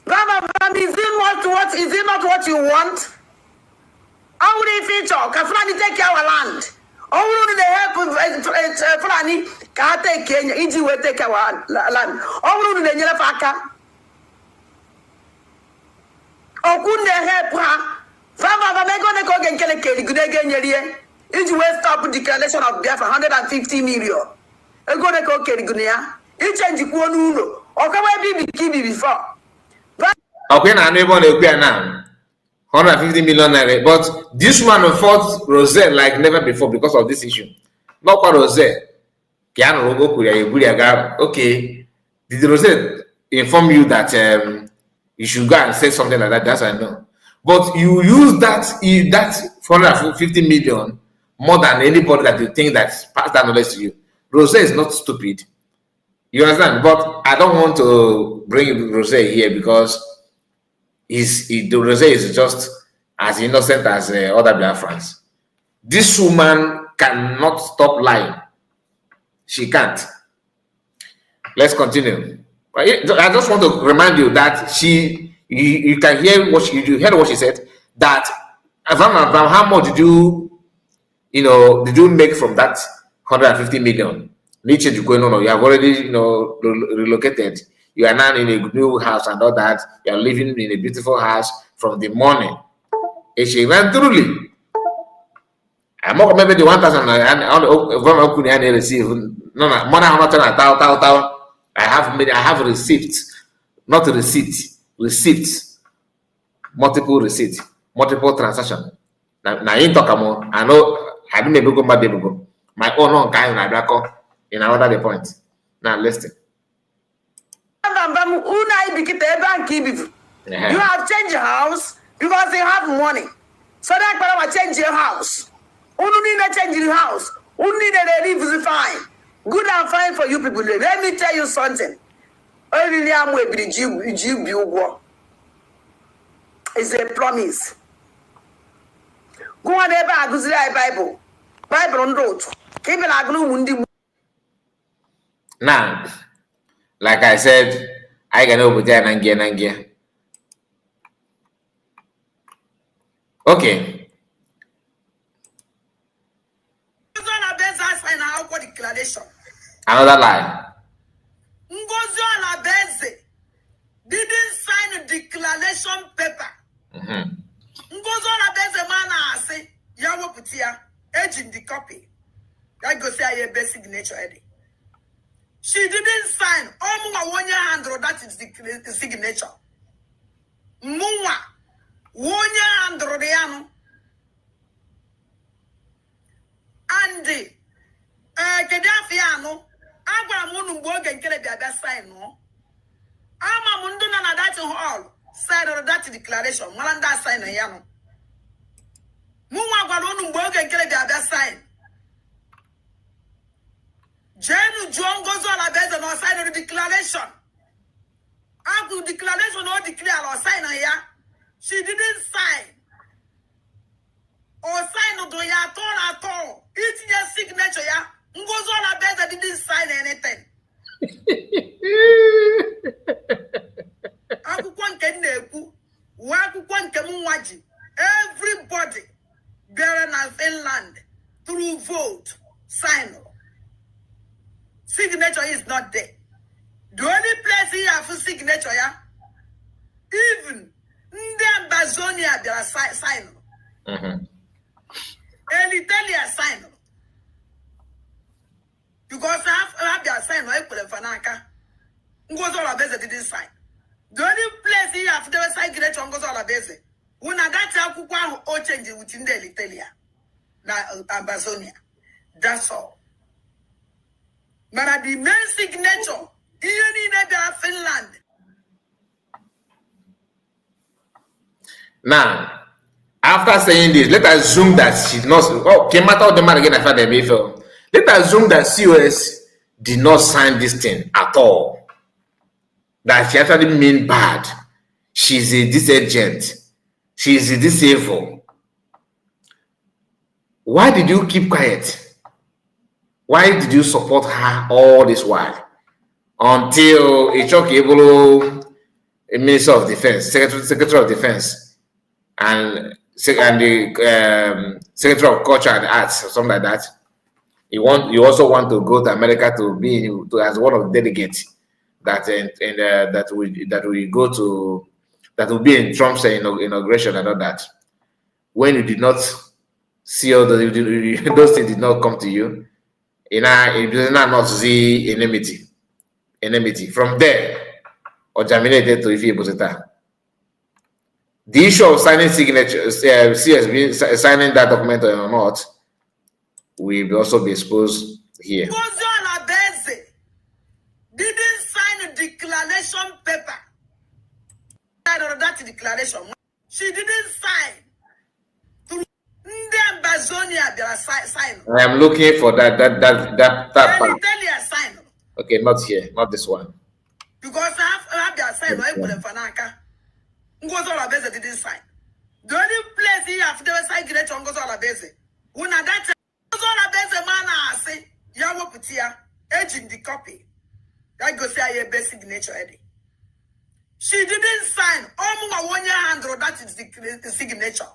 Grandma, is it not what you want? Only feature. Can Fulani take our land? Only the help of Fulani can't take Kenya. Iji will take our land. Only the Yelafaka. Oh, couldn't they help her? Fama, they're going to go and kill a kid. Good again, Yelia. Iji will stop declaration of Biafra 150 million. A good go kill Guinea. Each and you won't know. Or come I be Kibi before. Okay, now neighbor now 150 million naira. But this one fought Rosette like never before because of this issue. Not for Rosette. Okay, did Rosette inform you that you should go and say something like that? That's I know. But you use that 450 million more than anybody that you think that's passed that knowledge to you. Rosette is not stupid. You understand? But I don't want to bring Rosette here because Rosette is just as innocent as other Biafrans. This woman cannot stop lying. She can't. Let's continue. I just want to remind you that you can hear you heard what she said. That how much did you make from that 150 million? Nietzsche is going on. You have already relocated. You are now in a new house and all that. You are living in a beautiful house from the morning. And she went truly. I'm not maybe the 1,000 I receive. No, money I'm not I have receipts, not receipts, multiple receipts, multiple transaction. Now you talk about. I know I didn't able go back my own on kind of black in another point. Now listen. You have changed your house because you have money. So that I change your house. You need to change your house. You need to live is fine. Good and fine for you people. Let me tell you something. It's a promise. Go on there, Bible. Bible on road. Keep it like no. Now, like I said, I can over there and get. Okay. Another lie. Ngozi Alabeze didn't sign a declaration paper. Ngozi Alabeze man say yawo putia aging the copy. That goes say a best signature. She didn't sign. Omuwa 1 year hand that is the signature. Muwa 1 year hand the and Kedafiano. Agwa munu mboge nkele bia sign no. Ama mundu na that hall. sign that declaration. Malanda sign a yano. Muma Guadon Boga and get the other sign. Jen John goes on a bed and sign of the declaration. After declaration or declare or sign here, she didn't sign. Or sign of the at all. It's your signature, yeah. Goes on a bed that didn't sign anything. Everybody bearing an inland through vote, sign. Signature is not there. The only place here for signature, yeah, even in the Amazonia, there are sign. And Italia sign. Because I have their sign, I put a fanaka. Goes all a base didn't sign. The only place here after the signature goes all a base. When I got to or change it within the Italia, Amazonia. That's all. But at the main signature, even in Finland. Now, after saying this, let us assume that she did not. Oh, came out of the man again after the BFL. Let us assume that COS did not sign this thing at all. That she actually mean bad. She's a disagent. She's a disable. Why did you keep quiet? Why did you support her all this while? Until Ichok a Minister of Defense, Secretary of Defense, and the Secretary of Culture and Arts, or something like that. You also want to go to America to be as one of the delegates that will be in Trump's inauguration and all that. When you did not see all those things did not come to you, it did not see enmity. From there, or germinated to Ifi Boseta. The issue of signing signatures, CSB signing that document or not, will also be exposed here. Didn't sign a declaration paper. That declaration. She didn't sign. In the Amazonia, there are sign. I am looking for that part. Italia sign. Okay, not here, not this one. Because I have their sign, I put a fanaka. Goes all a base didn't sign. The only place here after the signature goes all a base. When I got goes all a base, man, I say, Yawa Putia, edging the copy. I go say a base signature, Eddie. She didn't sign. Almost 1 year hand, that is the signature.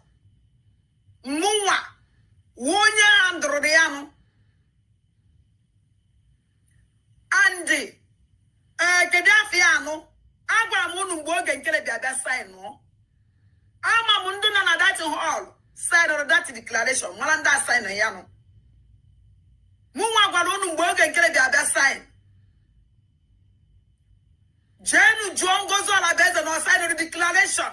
Mua 1 year hand, Rodiano. Andy, Kedafiano, Abamun Boga and Kelebia sign, no. Ama Munduna that hall, side of that declaration, Malanda sign a yano. Muma Balonum Boga and Kelebia sign. Jen John goes on a bed on our side of the declaration.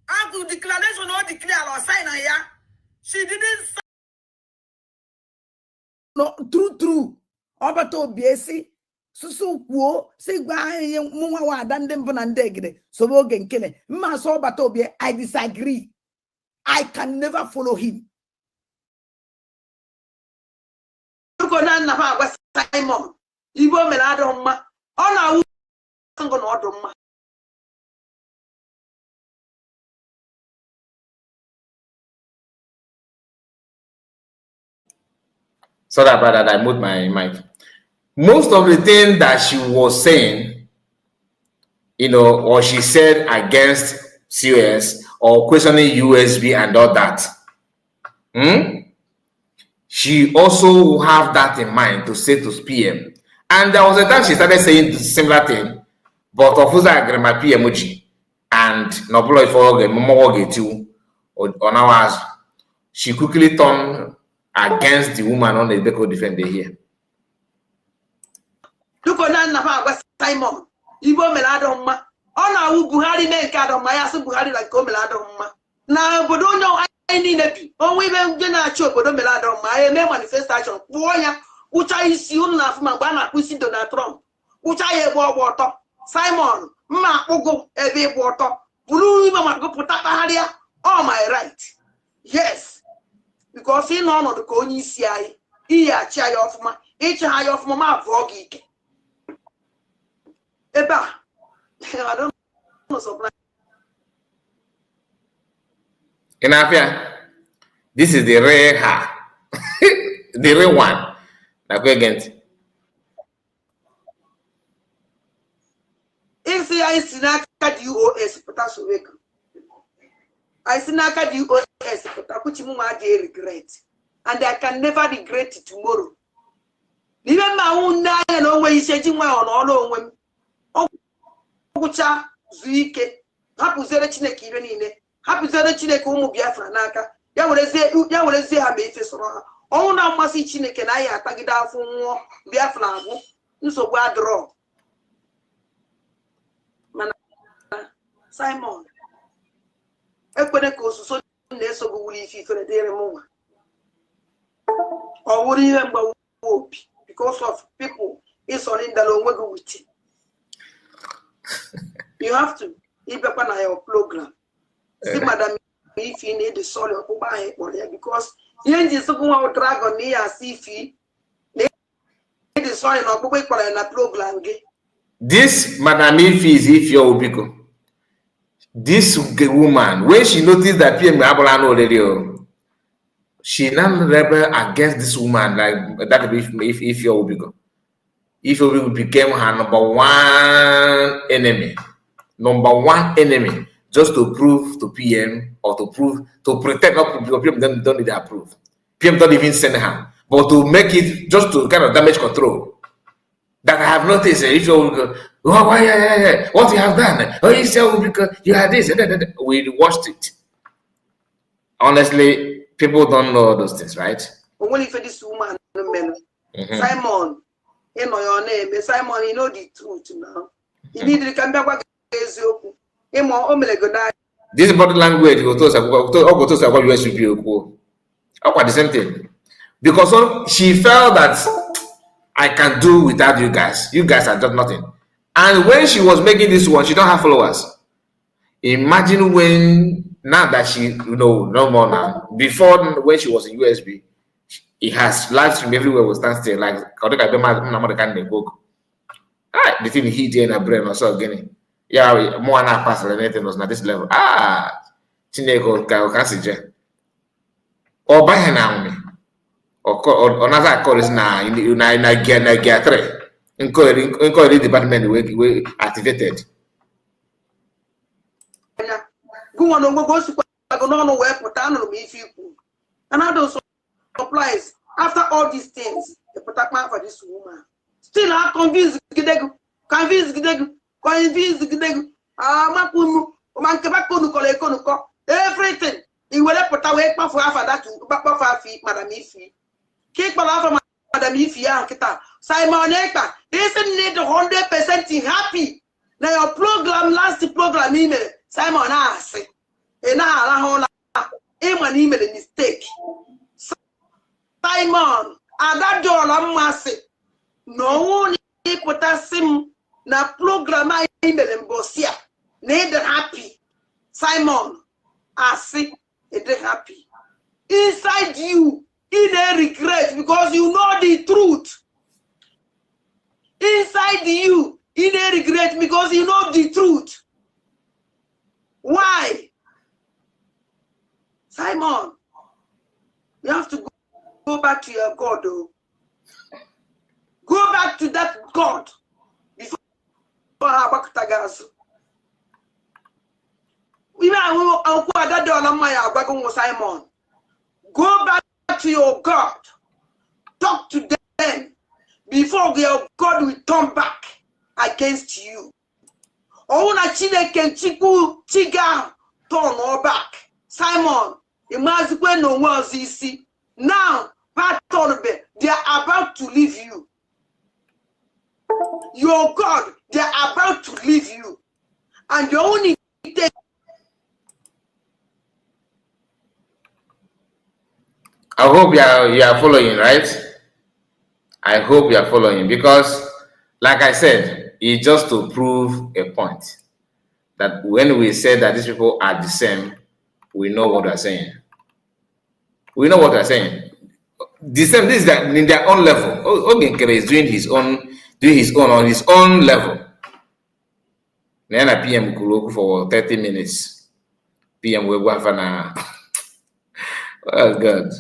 After declaration or declare or sign here, she didn't sign. No, true. Obato biesi susu kuo si gwa mwa wa dande mbona ndegede so boge nkele mma so obato bie I disagree. I can never follow him. Ko na na fa gwa Simon Igbo mere ado mma ọ na wu ngo na odo mma. Sorry about that, I moved my mic. Most of the things that she was saying, or she said against COS or questioning USB and all that, she also have that in mind to say to PM. And there was a time she started saying the similar thing, but Ofuza Agrema PMOG and Nobulo Iforoge Momowoge too, on ours, she quickly turned against the woman on the Beko defender here. Look on that Simon. Igbo melado ma. Ona wu Buhari me nkado ma ya so Buhari like go melado ma. Na obodo nyo ani nebi. Onwe be je na achi obodo melado ma e me manifestation. Kwonya ucha isi unu na afuma gba na kwisi Donald Trump. Ucha ye gbo ogbo to. Simon Ma ogo ebe water. Bulu ma go put all my right. Yes. Because in honor the Koni CI, he a chair of my each high of Mama Vogi. Eba. I don't know so blind. In Afia, this is the rare ha. The real one. Now go again. If I sinaka DOS, but that's a week. I sinaka DOS, but I put him regret. And I can never regret it tomorrow. Even my own nine and always shaking my on all of them. Ogucha, Zuike, Hapuzera Chineke even in it. Hapuzera Chineke Umu Biafra Naka. Ya will say, I made this wrong. Oh, now must see Chineke and I attack it out for Biafra. So bad draw. Simon. Equineko so neso go will if for the dear moment. Or would even go because of people is on in the long way with it. You have to even on your program. See, madam, if you need the soil of buy or because you ain't just go drag on me as if you need the soil of Bubai in a program. This Madam if you're Ubiko. This woman, when she noticed that PM Abolano already, she now rebel against this woman like that. If you're Ubiko, if you became her number one enemy, just to prove to PM or to protect up because PM don't need to approve. PM don't even send her, but to make it just to kind of damage control. That I have noticed if you go, oh, yeah, what you have done? Oh, you say because you had this. We watched it. Honestly, people don't know those things, right? Only for this woman, Simon, you know your name, Simon. You know the truth now. You need to come back. This body language go to what US should be the same thing because she felt that I can do without you guys. You guys are just nothing. And when she was making this one, she don't have followers. Imagine when now that she no more now. Before when she was in USB, it has live stream everywhere will stand still. Like the thing hit in her brain or so again. Yeah, more than pass anything was not this level. Chineko Kasije. Or by her now. Or another call is now in gear 3. Inquiry department we activated. Go on, go if you and I don't supplies after all these things, the protect man for this woman. Still not convinced Gidegu. Everything. He will put away for half of that to back feet, Madam Ify. Kick Madam Ify, Simon Ekpa, isn't need 100% happy. Now your program, last program email, Simon asked, and now an email mistake. Simon, at that door, I'm massive. No one put us sim na program email and bossia. Need happy. Simon, I see it happy. Inside you, in a regret because you know the truth. Inside you, in a regret because you know the truth. Why? Simon, you have to go back to your God, though. Go back to that God before Habakutagasu. Simon. Go back to your God. Talk to them before your God will turn back against you. Ouna Chineke Chiku Chiga turn all back. Simon, imagine no one's easy. Now, they are about to leave you. Your God, they are about to leave you. And you only take. I hope you are following, right? I hope you are following because, like I said, it's just to prove a point that when we say that these people are the same, we know what we're saying. We know what we're saying. The same, this is that in their own level. Ogenkere is doing his own on his own level. Nana PM Kuloku for 30 minutes. PM Webwafana. Oh God.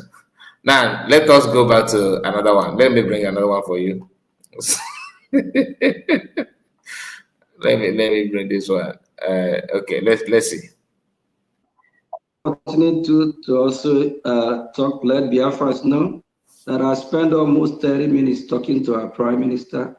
Now let us go back to another one. Let me bring another one for you. let me bring this one. Okay, let's see. Opportunity to also talk, let Biafras know that I spent almost 30 minutes talking to our Prime Minister,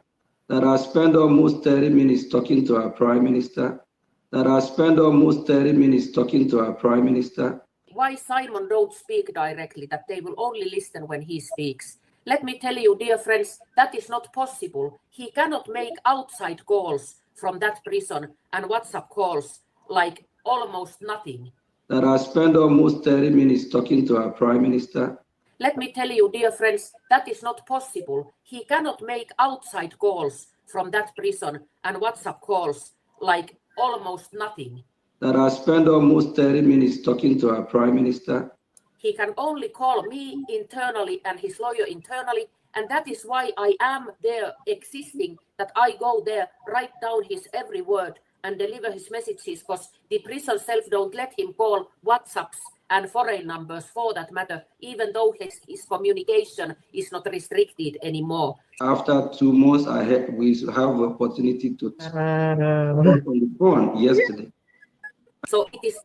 that I spent almost 30 minutes talking to our Prime Minister, that I spent almost 30 minutes talking to our Prime Minister. Why Simon don't speak directly, that they will only listen when he speaks. Let me tell you, dear friends, that is not possible. He cannot make outside calls from that prison and WhatsApp calls like almost nothing. That I spent almost 30 minutes talking to our Prime Minister. Let me tell you, dear friends, that is not possible. He cannot make outside calls from that prison and WhatsApp calls like almost nothing. That I spent almost 30 minutes talking to our Prime Minister. He can only call me internally and his lawyer internally, and that is why I am there existing, that I go there, write down his every word and deliver his messages, because the prison self don't let him call WhatsApps and foreign numbers for that matter, even though his communication is not restricted anymore. After 2 months, we have the opportunity to talk on the phone yesterday. So it is.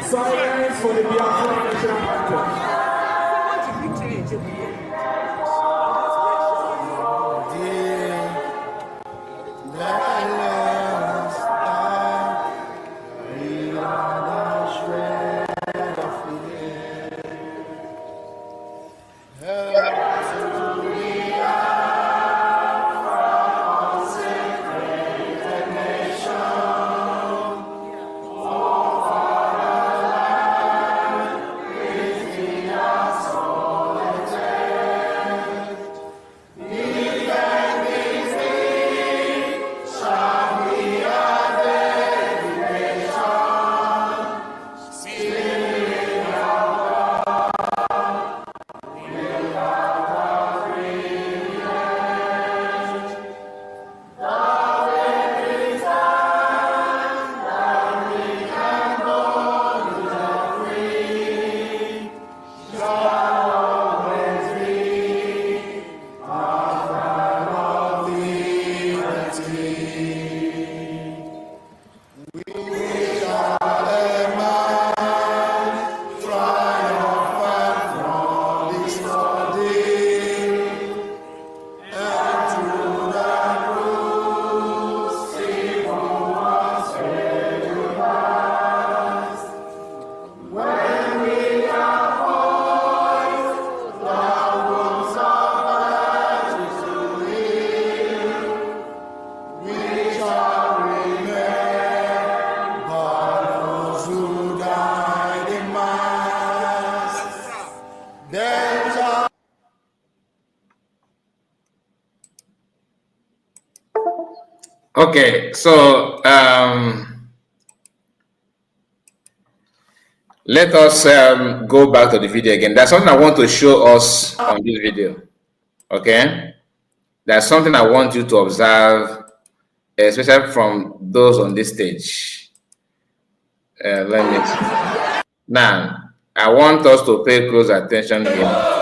Silence for the Biafra national anthem. Okay, so let us go back to the video again. There's something I want to show us on this video. Okay, there's something I want you to observe, especially from those on this stage. Let me see. Now, I want us to pay close attention here.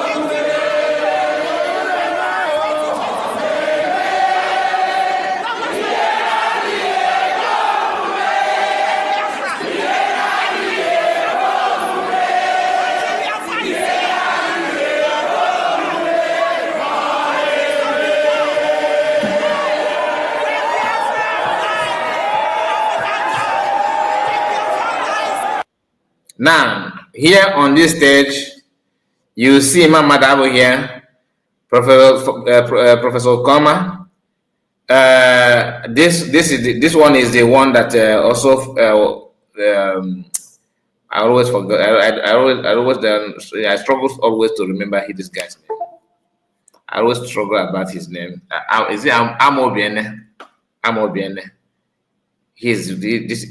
Now, here on this stage, you see Imam Madabo here, Professor Koma. This one is the one that also I always forget. I struggle always to remember this guy's name. I always struggle about his name. Is it Amobiene? Amobiene.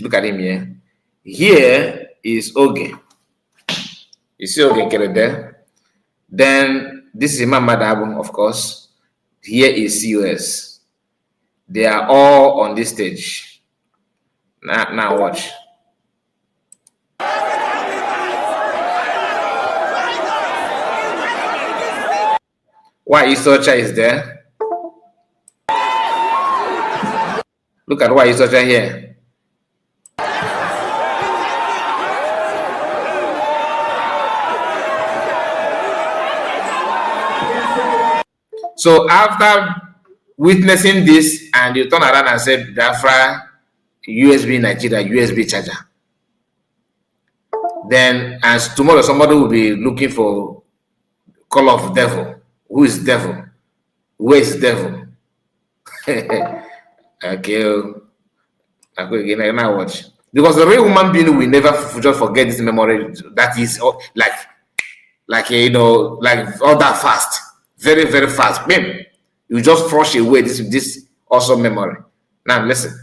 Look at him here. Here is Oge. You see Oge there? Then this is Imam Madabo, of course. Here is COS. They are all on this stage. Now watch. Why Isocha is there? Look at why Isocha here. So after witnessing this, and you turn around and say, Biafra, USB Nigeria, USB charger. Then, as tomorrow somebody will be looking for call of devil. Who is devil? Where is devil? Okay. Again, now watch. Because the real human being will never just forget this memory that is like all that fast. Very, very fast. Bam. You just flush away this awesome memory. Now listen.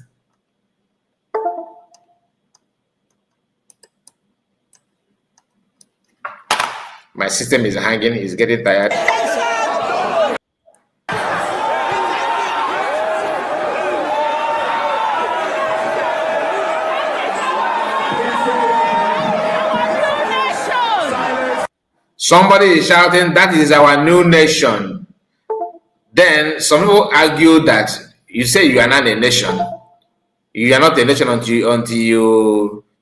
My system is hanging, it's getting tired. Somebody is shouting, that is our new nation. Then some people argue that you say you are not a nation. You are not a nation until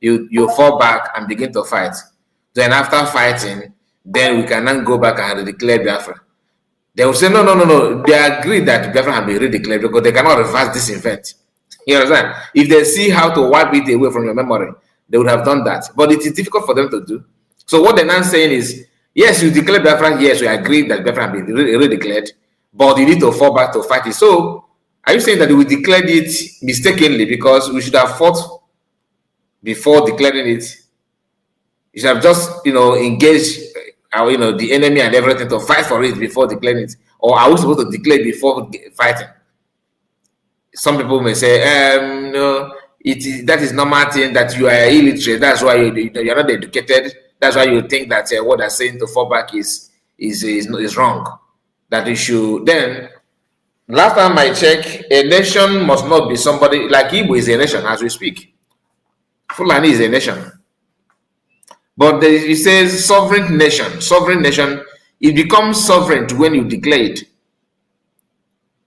you fall back and begin to fight. Then after fighting, then we can then go back and declare Biafra. They will say, no. They agree that Biafra has been redeclared because they cannot reverse this event. You understand? If they see how to wipe it away from your memory, they would have done that. But it is difficult for them to do. So what they're now saying is, yes, you declare Biafra, yes, we agree that Biafra has been redeclared, but you need to fall back to fight it. So are you saying that we declared it mistakenly because we should have fought before declaring it? You should have just, engaged the enemy and everything to fight for it before declaring it. Or are we supposed to declare before fighting? Some people may say, no, that is normal thing that you are illiterate. That's why you're not educated. That's why you think that what they're saying to fall back is wrong. That you should then. Last time I checked, a nation must not be somebody like Igbo is a nation as we speak. Fulani is a nation. But it says sovereign nation. Sovereign nation, it becomes sovereign when you declare it.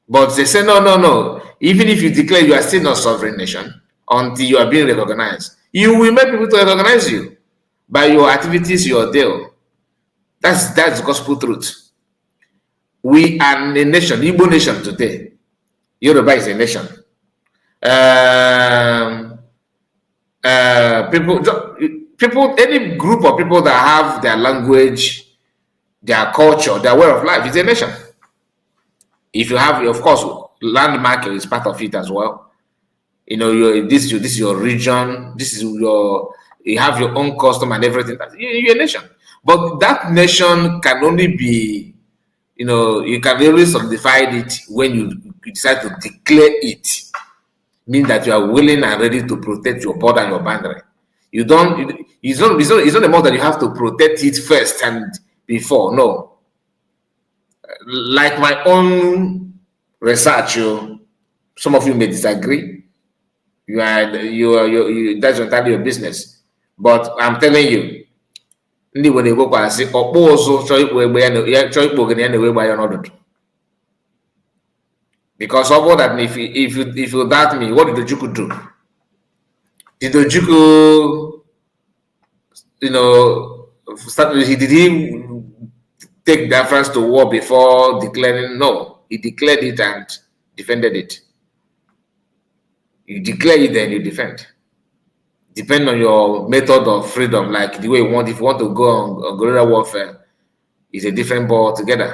But they say, no. Even if you declare you are still not sovereign nation until you are being recognized. You will make people to recognize you by your activities, your deal. That's gospel truth. We are a nation, Igbo nation today. Yoruba is a nation. People, any group of people that have their language, their culture, their way of life is a nation. If you have, of course, landmark is part of it as well. This is your region. This is you have your own custom and everything. You're a nation. But that nation can only be, you can really solidify it when you decide to declare it. means that you are willing and ready to protect your border and your boundary. You don't. It's not enough that you have to protect it first and before. No. Like my own research, some of you may disagree. That's entirely your business. But I'm telling you, ndị Igbo na-ekwekwa asị ọkpụ ụzụ chọọ ikpu egbe ya chọọ ikpu ogene ya na-ewe gba ya n'ọdụdụ. Because of all that, if you doubt me, what did the Juku do? Did the Juku, did he take Biafrans to war before declaring? No, he declared it and defended it. You declare it, then you defend. Depend on your method of freedom, like the way you want. If you want to go on guerrilla warfare, it's a different ball altogether.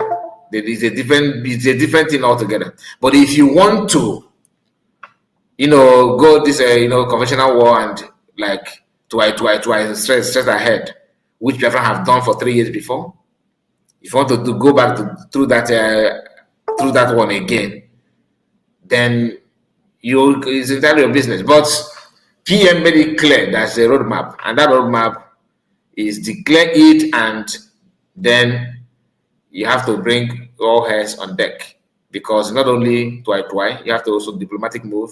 It's a different thing altogether. But if you want to, go this conventional war and like twice straight ahead, which Biafra have done for 3 years before. If you want to go back through that one again, then it's entirely your business. But PM made it clear that's a roadmap, and that roadmap is declare it, and then you have to bring all hands on deck, because not only twice, you have to also diplomatic move.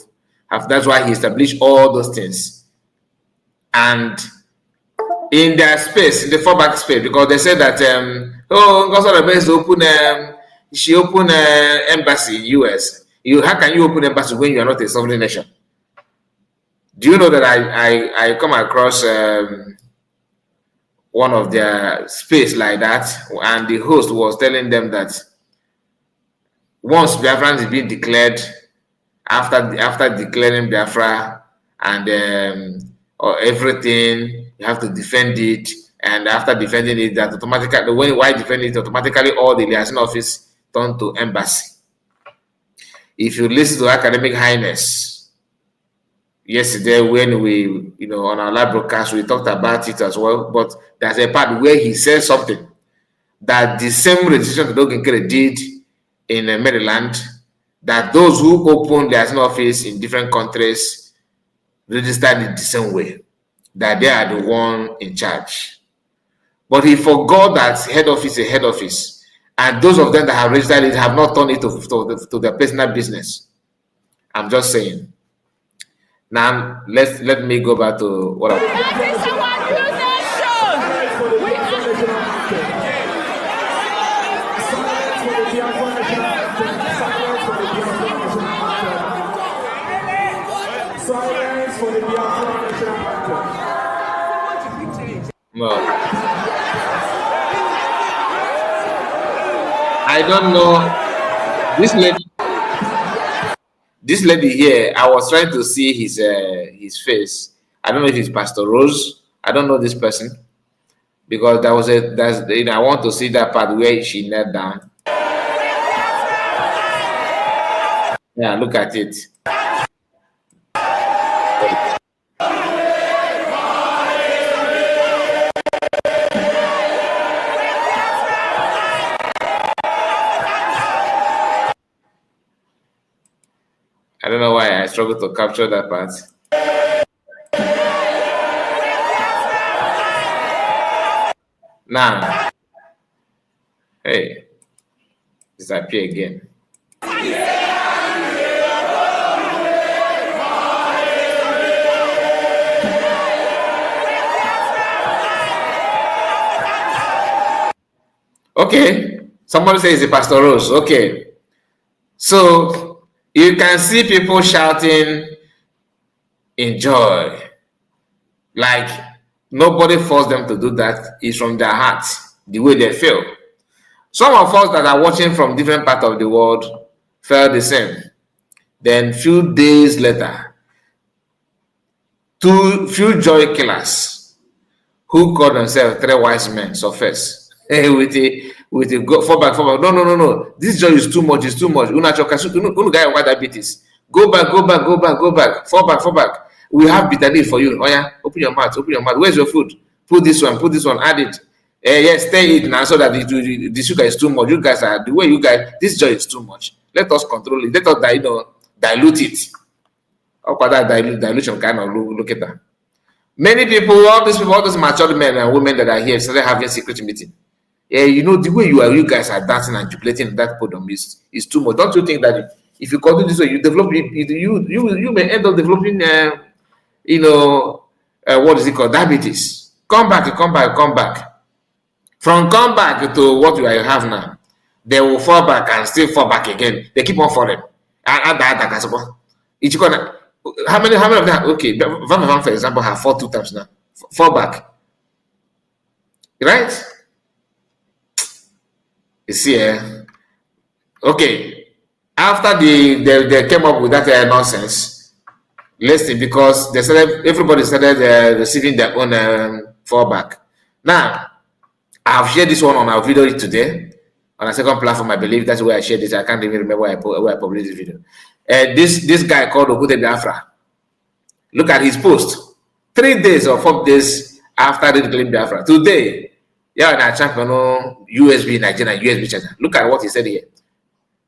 That's why he established all those things. And in their space, in the fallback space, because they said that she opened an embassy in US. How can you open an embassy when you are not a sovereign nation? Do you know that I come across one of their space like that, and the host was telling them that once Biafra is being declared, after declaring Biafra and everything, you have to defend it, and after defending it, that automatically, why defend it, automatically all the liaison office turn to embassy. If you listen to Academic Highness yesterday when we, on our live broadcast, we talked about it as well, but there's a part where he says something that the same registration that Ogenkere did in Maryland, that those who opened liaison office in different countries registered it the same way, that they are the one in charge. But he forgot that head office is head office, and those of them that have registered it have not turned it to their personal business. I'm just saying. Now let me go back to what No. I don't know. This lady here, I was trying to see his face. I don't know if it's Pastor Rose. I don't know this person, because I want to see that part where she knelt down. Yeah, look at it. I don't know why I struggle to capture that part. Now, hey, disappear again. Okay, somebody says it's Pastor Rose. Okay, so you can see people shouting in joy, like nobody forced them to do that. It's from their hearts, the way they feel. Some of us that are watching from different parts of the world felt the same. Then few days later, few joy killers who call themselves 3 wise men surface with a go fall back. No. This joy is too much. It's too much. Guy diabetes. Go back. Fall back. We have bitter leaf for you. Oh yeah, open your mouth. Where's your food? Put this one. Add it. Yes, stay it now, so that the sugar is too much. You guys are the way you guys. This joy is too much. Let us control it. Let us dilute it. that dilution kind of look at that. Many people, all those mature men and women that are here started having secret meeting. Yeah, you know, the way you guys are dancing and jubilating that podium is too much. Don't you think that if you continue this way, you may end up developing, what is it called, diabetes? Come back. From come back to what you have now, they will fall back and still fall back again. They keep on falling. And each corner. How many of them? Okay, Van, for example, have fought 2 times now. Fall back. Right? You see, okay. After they came up with that nonsense, listen, because everybody started receiving their own fallback. Now, I've shared this one on our video today on a second platform. I believe that's where I shared this. I can't even remember where I published this video. This guy called Okute Biafra. Look at his post. 3 days or 4 days after declaring Biafra. Today, yeah, champion USB Nigeria USB charger. Look at what he said here.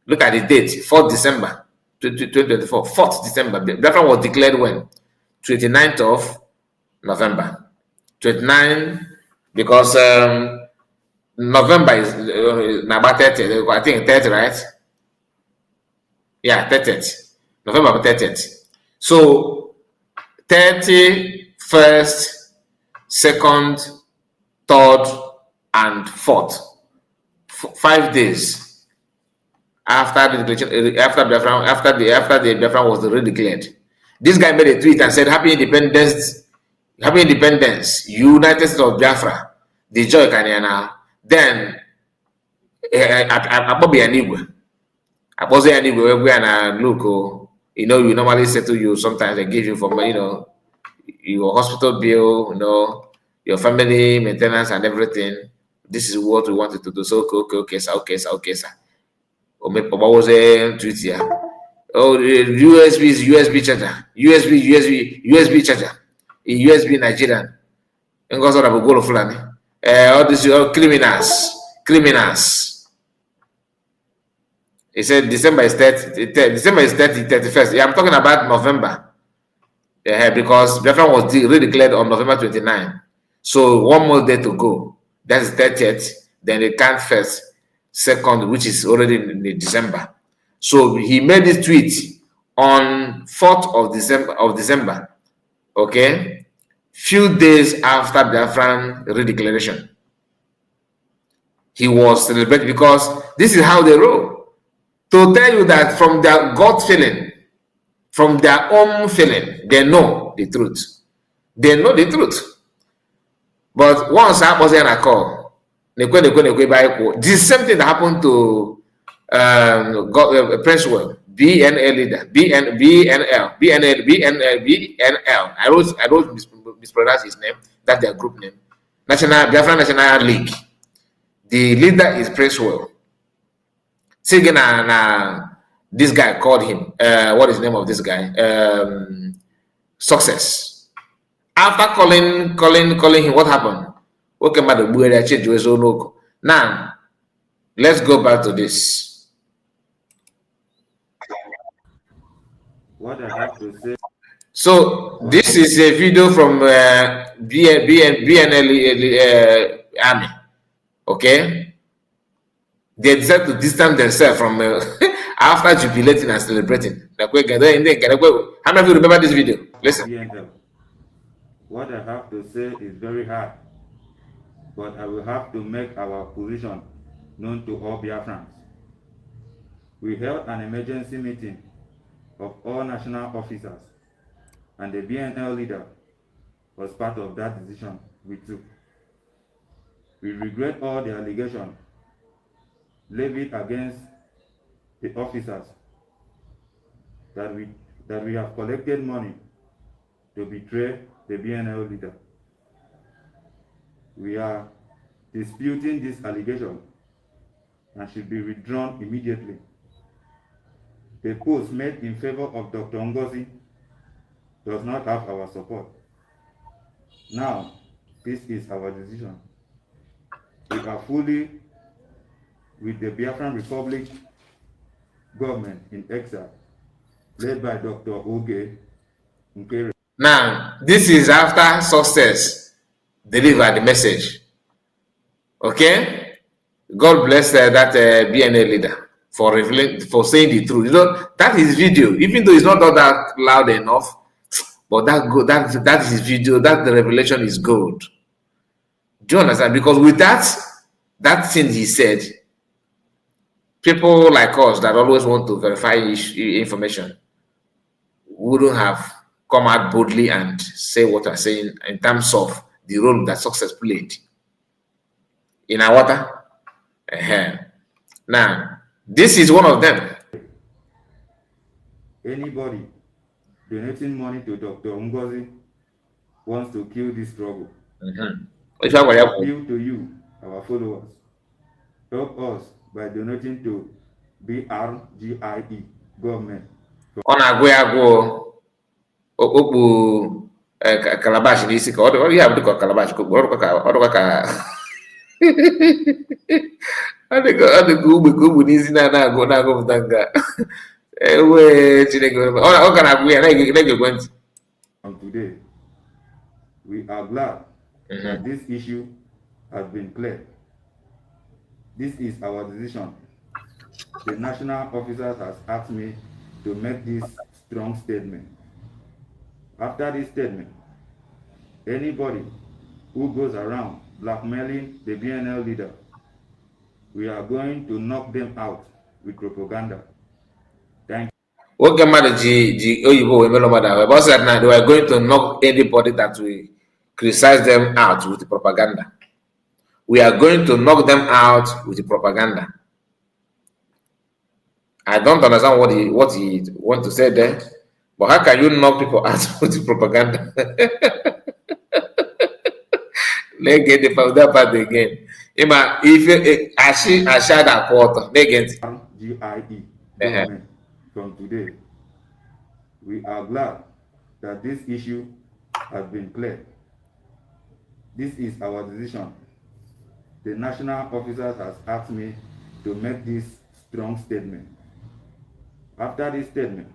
Look at the date, 4th December 2024. 4th December. Biafra was declared when? 29th of November. 29, because November is about 30. I think 30, right? Yeah, 30th. November 30th. So 31st, 2nd, 3rd, and 4th. 5 days after the Biafra was already declared. This guy made a tweet and said, Happy Independence, United States of Biafra, the joy Kanyana. Then Abobi Anigwe. Abozi Anigwe, we are look, you normally settle you, sometimes they give you for your hospital bill, your family maintenance and everything. This is what we wanted to do. So okay, sir. What was a tweet here? Oh, USB is USB charger. USB charger. In USB Nigerian. And goes on about goal fulani. All these criminals. He said December is 31st. Yeah, I'm talking about November. Yeah, because Biafra was redeclared on November 29. So 1 more day to go. That's 30th. Then they count 1st, 2nd, which is already in December. So he made this tweet on 4th of December. Okay, few days after Biafran redeclaration. He was celebrated because this is how they roll. To tell you that from their gut feeling, from their own feeling, they know the truth. But once I was in a call, the same thing that happened to Prince BNL leader, BNL. I wrote mispronounced his name. That's their group name. Biafra National League. The leader is Prince Well. This guy called him. What is the name of this guy? Success. After calling him, what happened? Okay, now, let's go back to this. What I have to say. So this is a video from BNL Army. Okay, they decided to distance themselves from after jubilating and celebrating. How many of you remember this video? Listen. BNL. What I have to say is very hard, but I will have to make our position known to all Biafrans. We held an emergency meeting of all national officers, and the BNL leader was part of that decision we took. We regret all the allegations levied against the officers that we have collected money to betray the BNL leader. We are disputing this allegation and should be withdrawn immediately. The post made in favor of Dr. Ngozi does not have our support. Now, this is our decision. We are fully with the Biafran Republic government in exile, led by Dr. Oge Now, this is after success delivered the message. Okay? God bless that BNA leader for revealing, for saying the truth. You know, that is video, even though it's not all that loud enough, but that is his video, that the revelation is gold. Do you understand? Because with that thing he said, people like us that always want to verify information wouldn't have come out boldly and say what I'm saying in terms of the role that success played in our water. Now, this is one of them. Anybody donating money to Dr. Ngozi wants to kill this struggle. Appeal to you, our followers. Help us by donating to BRGIE government. Ọ na-agụ ya agụụ okpu calabash n'isi ka ọ ya bụ dịka calabash ka ọ dịkwa ka ọ dịka ugbe ka ogbu n'isi na-agụpụta nga ewee Chineke ọ ka na-agụ ya na-ege ekwentị. Today, we are glad that this issue has been cleared. This is our decision. The national officers has asked me to make this strong statement. After this statement, anybody who goes around blackmailing the BNL leader, we are going to knock them out with propaganda. Thank you. Oge mmadụ ji oyibo wee mere mmadụ ahụ ebe ọ sịrị na they were going to knock anybody that will criticize them out with propaganda. We are going to knock them out with propaganda. I don't understand what he want to say there, but how can you knock people out with propaganda? Let's get that part again. If I share that quarter, GIE government from today, we are glad that this issue has been cleared. This is our decision. The national officers has asked me to make this strong statement. After this statement,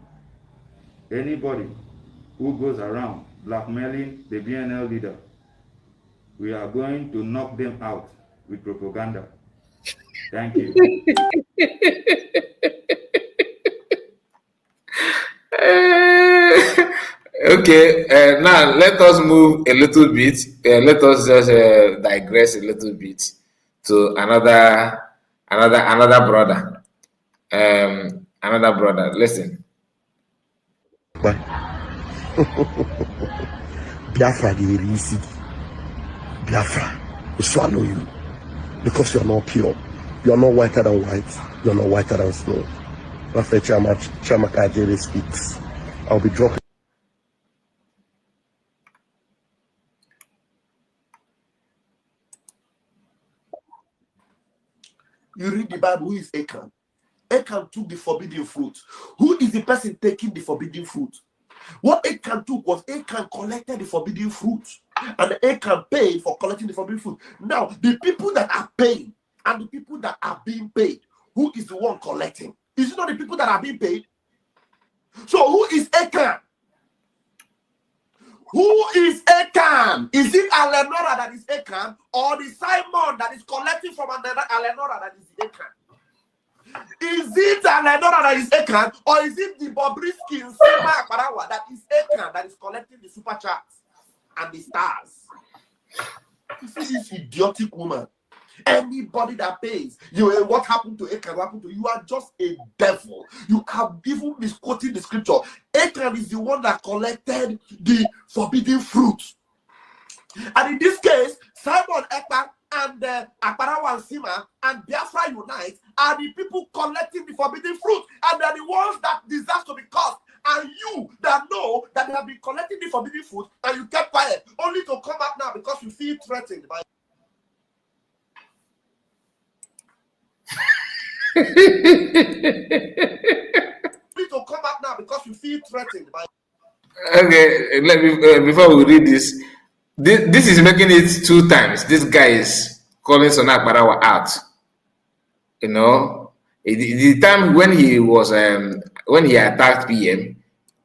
anybody who goes around blackmailing the BNL leader, we are going to knock them out with propaganda. Thank you. Okay, now let us move a little bit. Let us just digress a little bit to another brother. Another brother. Listen. Biafra, the easy. Biafra will swallow you because you are not pure. You are not whiter than white. You are not whiter than snow. After Chamaka Ajere speaks, I'll be dropping. You read the Bible, who is Achan? Achan took the forbidden fruit. Who is the person taking the forbidden fruit? What Achan took was Achan collected the forbidden fruit. And Achan paid for collecting the forbidden fruit. Now, the people that are paying and the people that are being paid, who is the one collecting? Is it not the people that are being paid? So who is Achan? Who is Achan? Is it Alenora that is Achan, or the Simon that is collecting from Alenora that is Achan? Is it Alenora that is Achan, or is it the Bobrisky in Sima Akbarawa that is Achan that is collecting the super chats and the stars? You see this idiotic woman. Anybody that pays, what happened to Achan? What happened to you? You are just a devil. You have even misquoting the scripture. Achan is the one that collected the forbidden fruit. And in this case, Simon Ekpa and Akbarawa Sima and Biafra Unite are the people collecting the forbidden fruit, and they are the ones that deserve to be cursed. And you that know that they have been collecting the forbidden fruit and you kept quiet, only to come out now because you feel threatened by to come up now because you feel threatened by. Okay, let me before we read this. This is making it 2 times. This guy is calling Sona Akbarawa out. You know, the time when he was when he attacked PM,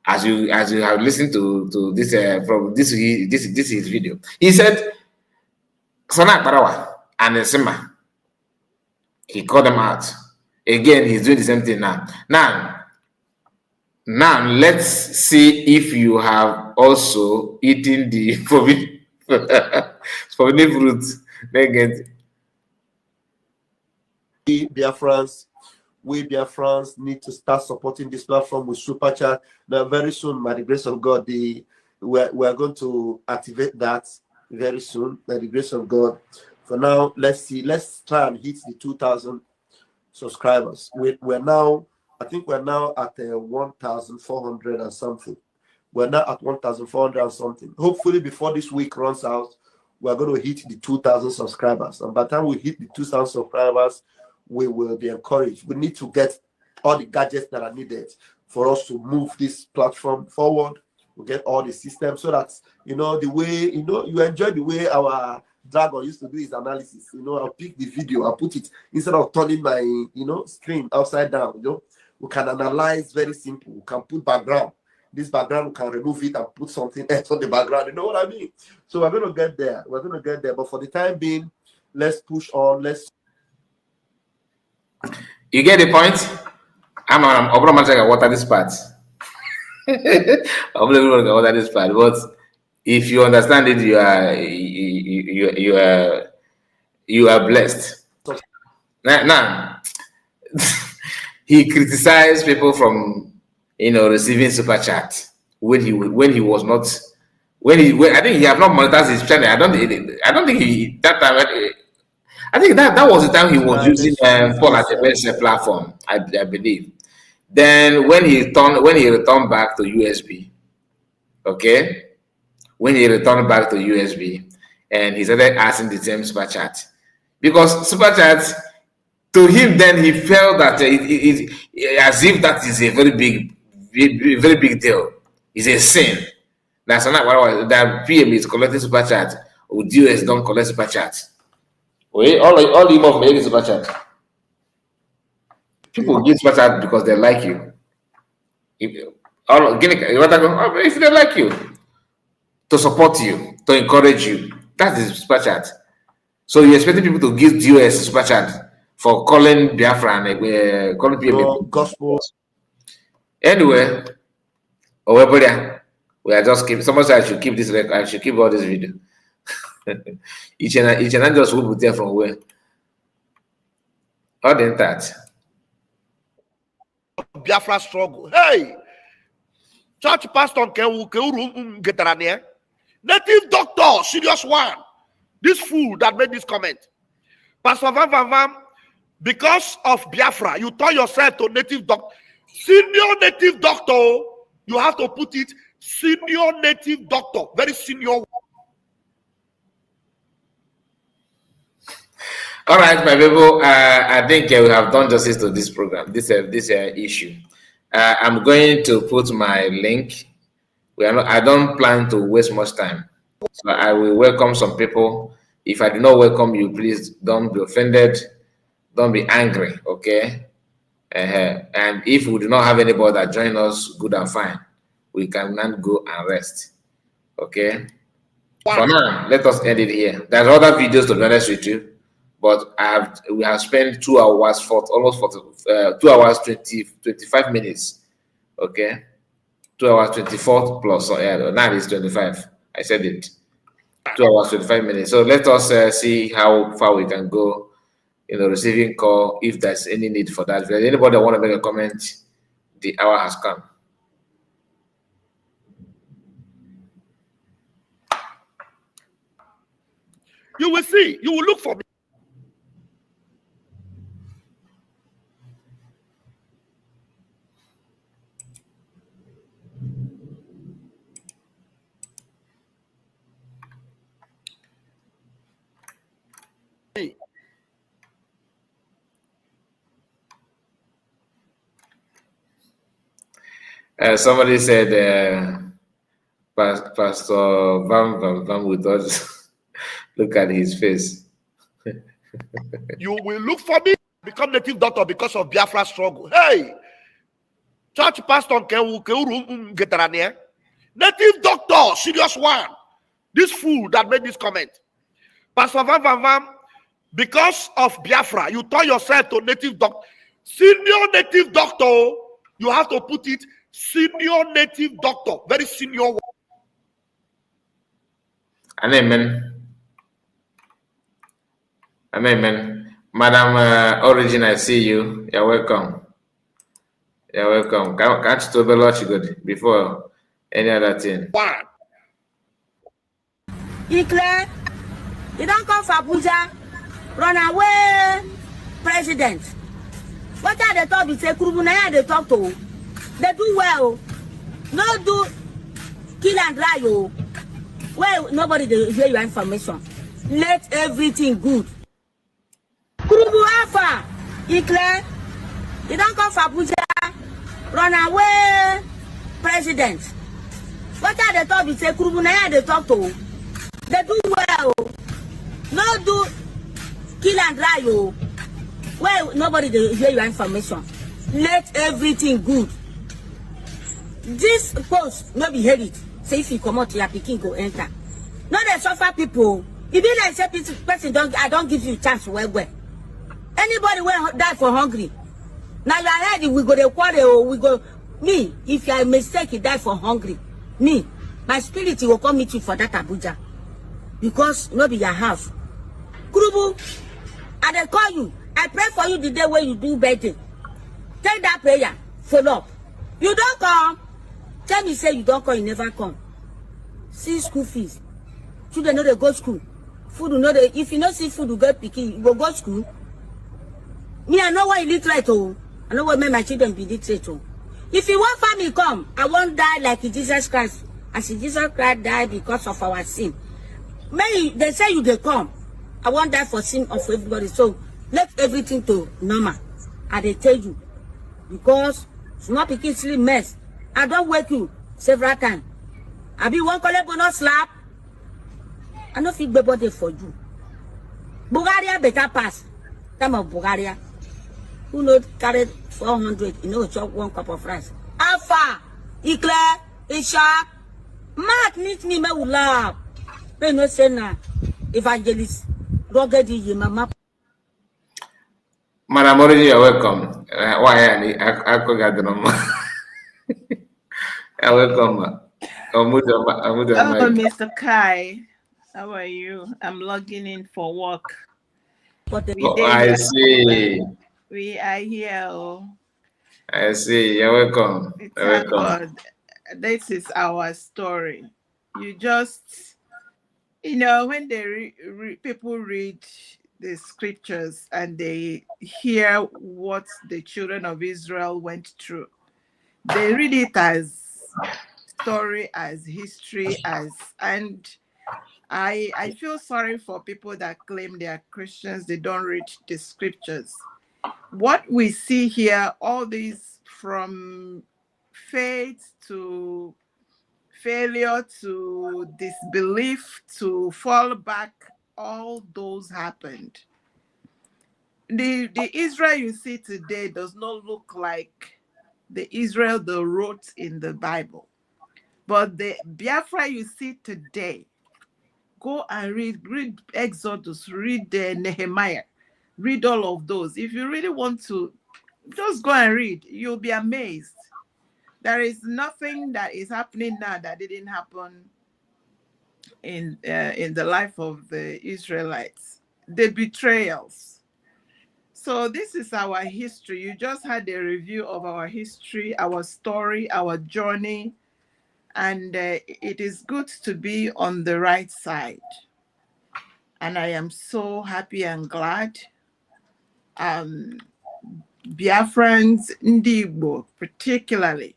as you have listened to this from this is his video. He said Sana Parawa and Sima. He called them out. Again, he's doing the same thing now. Now let's see if you have also eaten the forbidden fruit. We Biafrans need to start supporting this platform with super chat. Now, very soon, by the grace of God, we're going to activate that very soon, by the grace of God. For now, let's try and hit the 2,000 subscribers. We're now, I think we're now at 1,400 and something. We're now at 1,400 and something. Hopefully, before this week runs out, we're going to hit the 2,000 subscribers. And by the time we hit the 2,000 subscribers, we will be encouraged. We need to get all the gadgets that are needed for us to move this platform forward. We get all the systems so that, the way, you enjoy the way our Dragon used to do his analysis. I'll pick the video, I'll put it instead of turning my, screen upside down. We can analyze very simple. We can put background. This background, we can remove it and put something else on the background. You know what I mean? So we're going to get there. But for the time being, let's push on. You get the point? I'm going to water this part. I'm going to water this part. But if you understand it, you are blessed. Now he criticized people from receiving super chat when he was not I think he have not monetized his channel. I don't think he that time. I think that was the time he was using Paul as the best platform. I believe. Then when he returned back to USB, okay. When he returned back to USB, and he started asking the same super chat, because super chat to him, then he felt that it as if that is a very big deal. It's a sin. That's not what that PM is collecting super chat, or US don't collect super chat. Wait, all the of making super chat. People give super chat because they like you. If they like you, to support you, to encourage you, that is super chat. So you're expecting people to give US super chat for calling Biafra and calling people gospel. Anyway, we are just keep. Someone said I should keep this record. I should keep all this video. each and just will put there from where. How did that? Biafra struggle. Hey, church pastor get native doctor, serious one. This fool that made this comment. Pastor Van, because of Biafra, you turn yourself to native doctor. Senior native doctor, you have to put it, senior native doctor, very senior. All right, my people, I think we have done justice to this program, this issue. I'm going to put my link. I don't plan to waste much time. So I will welcome some people. If I do not welcome you, please don't be offended. Don't be angry, okay? And if we do not have anybody that join us, good and fine. We can then go and rest, okay? For now, let us end it here. There's other videos to be honest with you, but we have spent 2 hours for almost 2 hours 25 minutes, okay? 2 hours 24 plus, now it's 25. I said it. 2 hours 25 minutes. So let us see how far we can go. Receiving call, if there's any need for that. If there's anybody that want to make a comment, the hour has come. You will see. You will look for me. Somebody said, Pastor Vam with us. Look at his face. You will look for me, become native doctor because of Biafra struggle. Hey, church pastor native doctor, serious one. This fool that made this comment. Pastor Van Van Van, because of Biafra, you turn yourself to native doctor. Senior native doctor, you have to put it senior native doctor, very senior one. Amen. Amen. Madam Origin, I see you. You're welcome. You're welcome. Can't you tell what you good before any other thing? One. Declare, you don't come for Abuja, run away, president. What are they talking? Say, Kurubunaya, they talk to. They do well. No do kill and lie. Well, nobody they hear your information. Let everything good. Kurubu Alpha, declare, you don't come for Abuja, run away, president. What are they talking? Say, Kurubunaya, they talk to. They do well. No do kill and lie. Well, nobody they hear your information. Let everything good. This post no be heard it. Say if you come out, your picking go enter. No, they suffer people. If you like say person I don't give you chance well. Anybody will die for hungry. Now you are ready, we go the quarrel, we go. Me, if you are a mistake, you die for hungry. Me, my spirit will come meet you for that Abuja. Because no be your house. Kurubu, and they call you. I pray for you the day when you do birthday. Take that prayer, follow up. You don't come. Tell me say you don't come, you never come. See school fees. Children know they go school. Food know they, if you don't see food, you go picking, you go school. Me, I know why illiterate. Oh. I know what made my children be illiterate. Oh. If you want family come, I won't die like Jesus Christ. As Jesus Christ died because of our sin. May they say you they come. I won't die for sin of everybody. So let everything to normal. I they tell you. Because small picking sleep mess. I don't wake you several times. I be one collect bonus slap. I don't feel body for you. Bulgaria better pass. Time of Bulgaria. Who knows carry 400, you know, chop 1 cup of rice. Alpha, Eclair, Isha, Mark needs me, me will laugh. But no say na evangelist, rugged you, mama. Madam Origi, you're welcome. Why I could get the number. You're welcome. Hello, Mr. Kai. How are you? I'm logging in for work. I see. We are here. Oh. I see. You're welcome. Thank God. This is our story. You just, you know, when they people read the scriptures and they hear what the children of Israel went through, they read it as story, as history, and I feel sorry for people that claim they are Christians, they don't read the scriptures. What we see here, all these from faith to failure to disbelief to fall back, all those happened. The Israel you see today does not look like the Israel they wrote in the Bible. But the Biafra you see today, go and read Exodus, read Nehemiah, read all of those. If you really want to, just go and read. You'll be amazed. There is nothing that is happening now that didn't happen in the life of the Israelites. The betrayals. So this is our history. You just had a review of our history, our story, our journey. And it is good to be on the right side. And I am so happy and glad. Biafrans, Ndi Igbo particularly,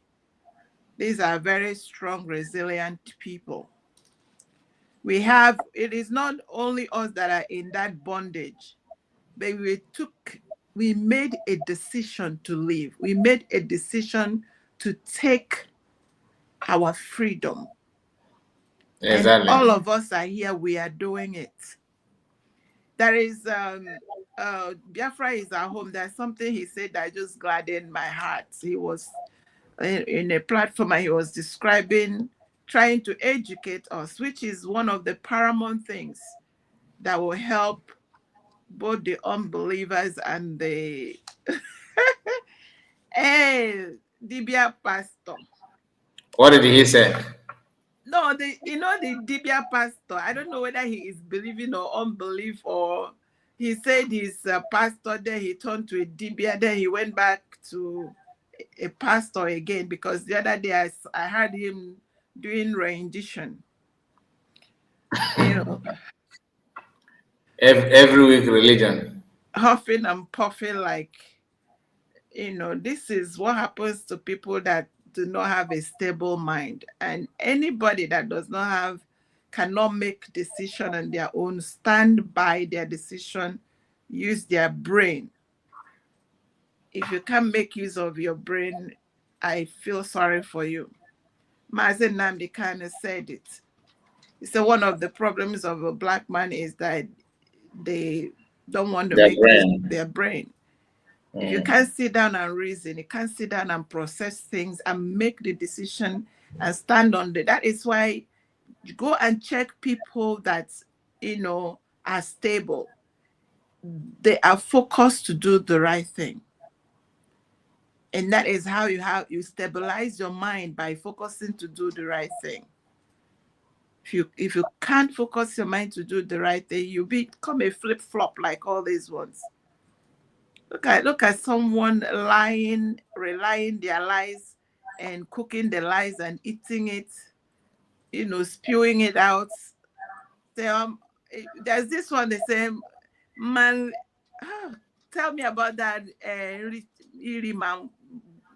these are very strong, resilient people. It is not only us that are in that bondage, but we made a decision to live. We made a decision to take our freedom. Exactly. And all of us are here, we are doing it. There is, Biafra is our home. There's something he said that just gladdened my heart. He was in a platform, and he was describing trying to educate us, which is one of the paramount things that will help both the unbelievers and the Dibia pastor. What did he say? No, the Dibia pastor, I don't know whether he is believing or unbelief, or he said he's a pastor, then he turned to a Dibia, then he went back to a pastor again, because the other day I heard him doing rendition. Every week religion. Huffing and puffing like, this is what happens to people that do not have a stable mind. And anybody that cannot make decision on their own, stand by their decision, use their brain. If you can't make use of your brain, I feel sorry for you. Mazen Namdi kind of said it. He said one of the problems of a black man is that they don't want to make their brain. If you can't sit down and reason, you can't sit down and process things and make the decision and stand on it. That is why you go and check people that, are stable. They are focused to do the right thing. And that is how you stabilize your mind, by focusing to do the right thing. If you can't focus your mind to do the right thing, you become a flip-flop like all these ones. Look at someone relying their lies and cooking the lies and eating it, spewing it out. There's this one, they say, man, tell me about that man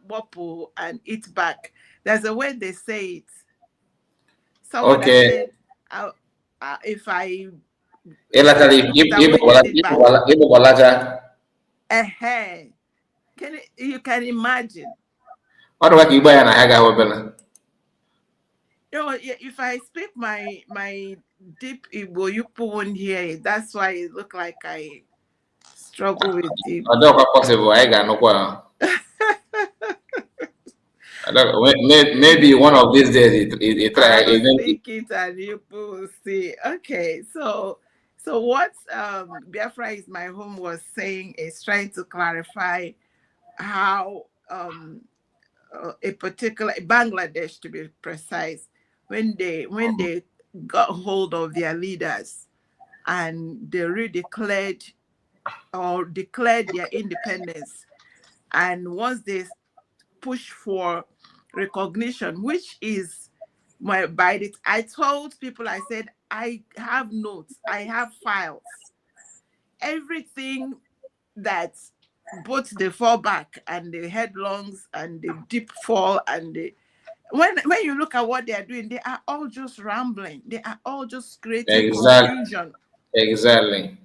Wopo and eat back. There's a way they say it. Someone said, if I you can imagine. If I speak my deep Igbo, you won't hear it. That's why it look like I struggle with deep. Possible. Maybe one of these days it try. I will speak it and you will see. Okay, so what Biafra is my home was saying is trying to clarify how a particular Bangladesh, to be precise, when they got hold of their leaders and they declared their independence, and once they push for recognition, which is I told people, I said, I have notes, I have files, everything that both the fallback and the headlongs and the deep fall and when you look at what they are doing, they are all just rambling. They are all just creating confusion. Exactly.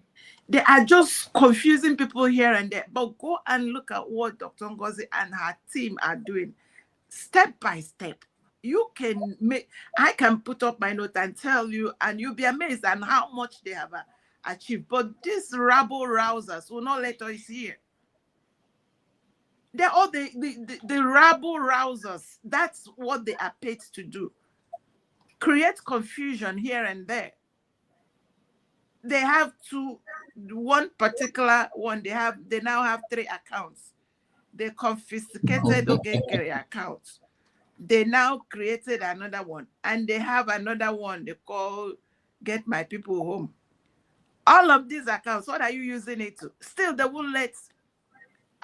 They are just confusing people here and there. But go and look at what Dr. Ngozi and her team are doing, step by step. I can put up my note and tell you, and you'll be amazed at how much they have achieved. But these rabble rousers will not let us hear. They're all the rabble rousers. That's what they are paid to do. Create confusion here and there. They have one particular one, they now have 3 accounts. They confiscated Ogekere accounts. They now created another one, and they have another one they call Get My People Home. All of these accounts, what are you using it to? Still, they won't let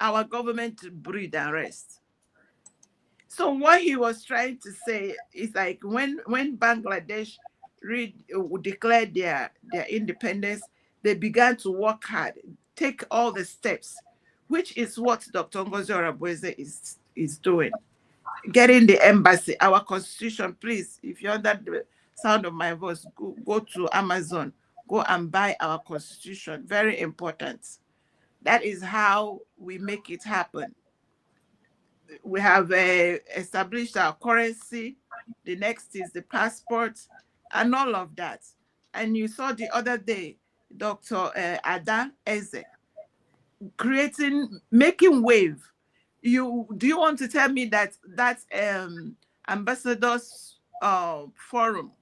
our government breathe and rest. So what he was trying to say is like when Bangladesh declared their independence, they began to work hard, take all the steps, which is what Dr. Ngozi Oreboweze is doing. Getting the embassy, our constitution, please, if you're under the sound of my voice, go to Amazon, go and buy our constitution. Very important. That is how we make it happen. We have established our currency. The next is the passport and all of that. And you saw the other day, Dr. Ada Eze making wave. do you want to tell me that ambassadors forum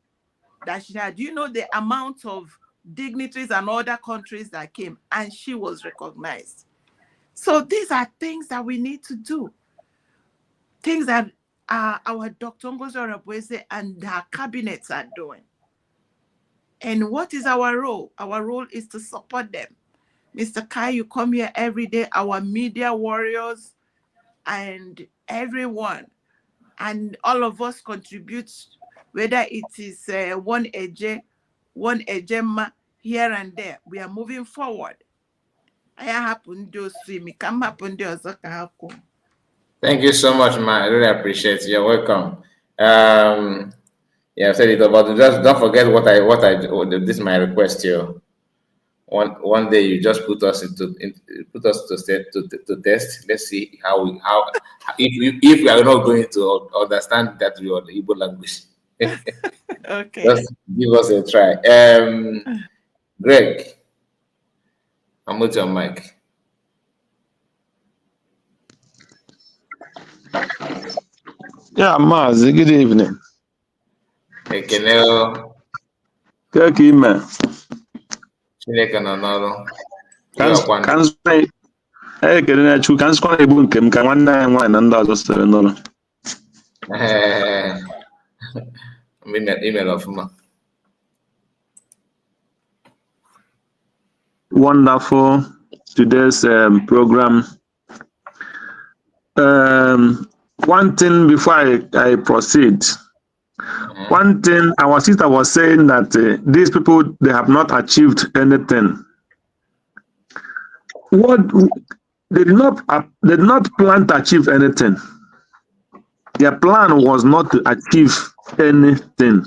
that she had, do you know the amount of dignitaries and other countries that came, and she was recognized? So these are things that we need to do. Things that our Dr. Ngozi Orebweze and her cabinets are doing. And what is our role? Our role is to support them. Mr. Kai, you come here every day, our media warriors and everyone, and all of us contribute, whether it is one ejema here and there. We are moving forward. Thank you so much, man. I really appreciate it. You're welcome. Yeah, I've said it, but just don't forget what this is my request to you. One day you just put us to test. Let's see how if we are not going to understand that we are the Igbo language. Okay. Just give us a try. Greg, I'm with your mic. Yeah, Maz, good evening. Ekeneo. Kaki ime. Chineke nọ n'ọrụ. Ekele na Chukwu ka nsụkwa na-egbu nke m ka nwanne anyị nwaanyị na ndị ọzọ siri n'ụlọ. Email ọfụma. Wonderful today's program. One thing before I proceed. One thing our sister was saying that these people, they have not achieved anything. What they did not plan to achieve anything. Their plan was not to achieve anything.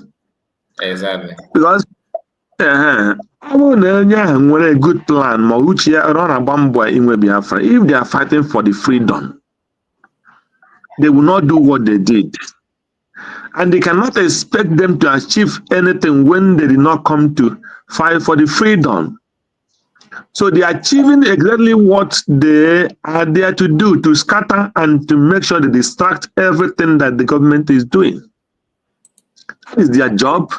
Exactly. Because I want a good plan. If they are fighting for the freedom, they will not do what they did. And they cannot expect them to achieve anything when they did not come to fight for the freedom. So they are achieving exactly what they are there to do, to scatter and to make sure they distract everything that the government is doing. That is their job.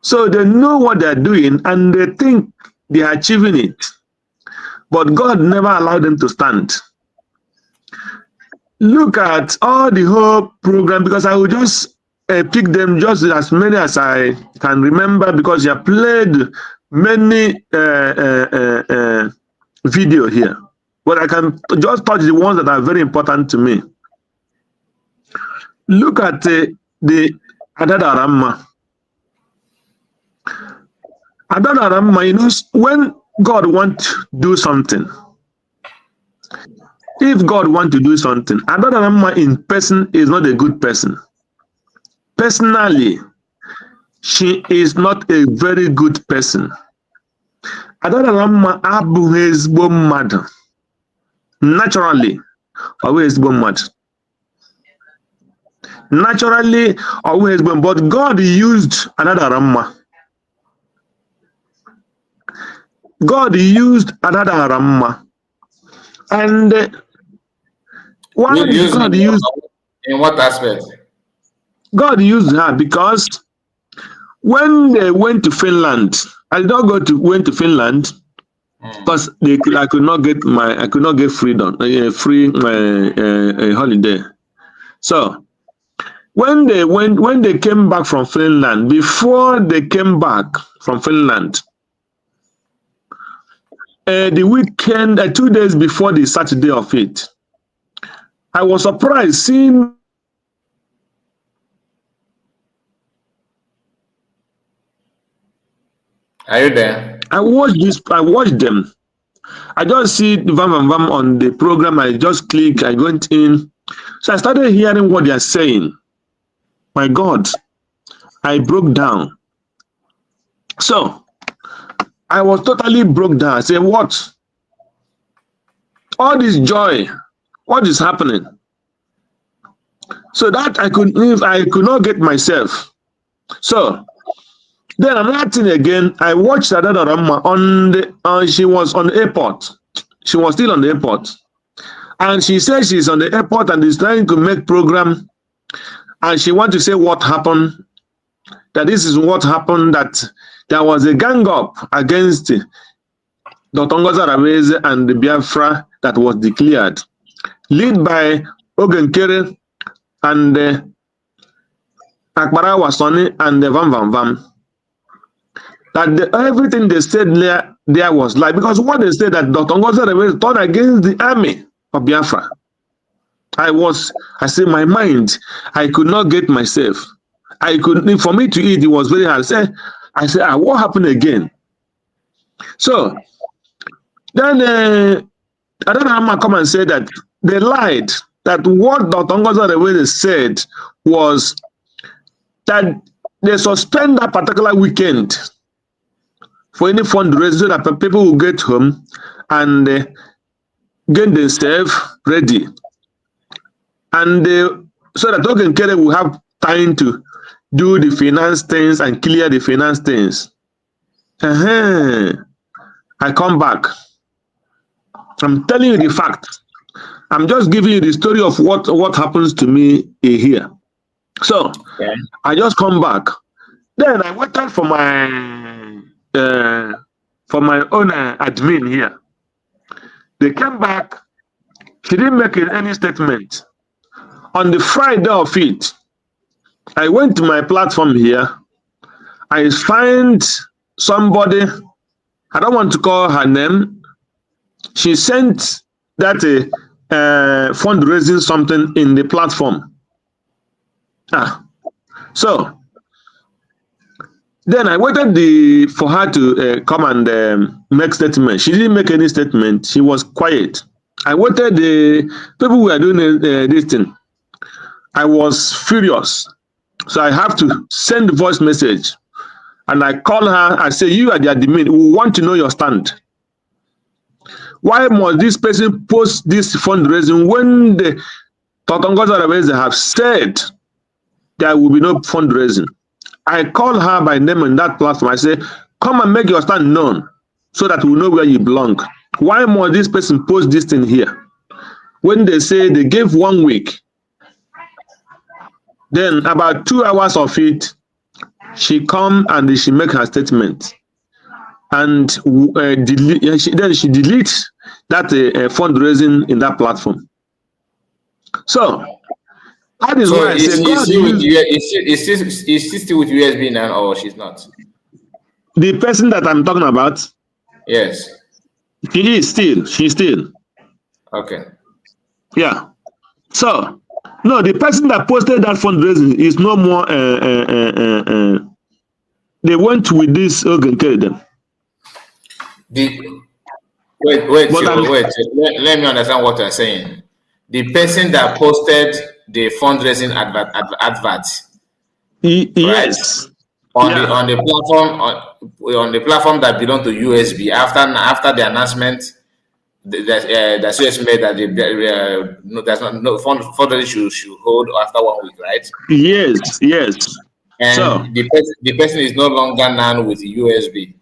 So they know what they are doing and they think they are achieving it. But God never allowed them to stand. Look at all the whole program, because I will just pick them just as many as I can remember, because you have played many video here. But I can just touch the ones that are very important to me. Look at the Adada Ramma. Adada Ramma, you know, when God wants to do something, if God wants to do something, Adada Ramma in person is not a good person. Personally, she is not a very good person. Adada Ramma abụghị ezigbo mmadụ. Naturally, always ezigbo mmadụ. Naturally, always ezigbo, but God used Adada Ramma. God used Adada Ramma. And why did God use? In what aspect? God used her because when they went to Finland, I did not went to Finland because I could not get freedom, free holiday. So when they came back from Finland, before they came back from Finland, the weekend, 2 days before the Saturday of it, I was surprised seeing. Are you there? I watched them. I just see Vam on the program. I just click, I went in. So I started hearing what they are saying. My God, I broke down. So I was totally broke down. I said, what? All this joy, what is happening? So that I could not get myself. So then another thing again, I watched Adada Ramma on she was on the airport. She was still on the airport. And she says she's on the airport and is trying to make program, and she wants to say what happened, that this is what happened, that there was a gang up against Dr. Ngozi Araweze and the Biafra that was declared, led by Ogenkere and Akbara Wasoni and the Vam Vam Vam. That everything they said there was lie, because what they said that Dr. Ngozi Araweze turned against the army of Biafra. I said, my mind, I could not get myself. For me to eat, it was very hard. I said, what happened again? So then another man come and say that they lied, that what Dr. Ngozi Araweze said was that they suspend that particular weekend for any fundraising so that people will get home and get themselves ready. And so that Ogenkere will have time to do the finance things and clear the finance things. I come back. I'm telling you the fact. I'm just giving you the story of what happens to me here. So I just come back. Then I waited for my own admin here. They came back. She didn't make any statement. On the Friday of it, I went to my platform here. I find somebody, I don't want to call her name. She sent that fundraising something in the platform. So then I waited for her to come and make statement. She didn't make any statement. She was quiet. I waited. The people who were doing this thing. I was furious. So I have to send a voice message. And I call her. I say, you are the admin. We want to know your stand. Why must this person post this fundraising when the Dr. Ngozi Araweze have said there will be no fundraising? I call her by name on that platform. I say, come and make your stand known so that we know where you belong. Why must this person post this thing here? When they say they gave 1 week, then about 2 hours of it, she come and she make her statement. And then she deletes that fundraising in that platform. So that is why I say God is she still with USB now, or she's not? The person that I'm talking about? Yes. She's still. Okay. Yeah. So no, the person that posted that fundraising is no more. They went with this Ogenkere. Wait. Let me understand what you're saying. The person that posted the fundraising advert, yes, right? on the platform that belongs to USB. After the announcement, that CS made that there's no fundraising should hold after 1 week, right? Yes. And so the person is no longer now with USB.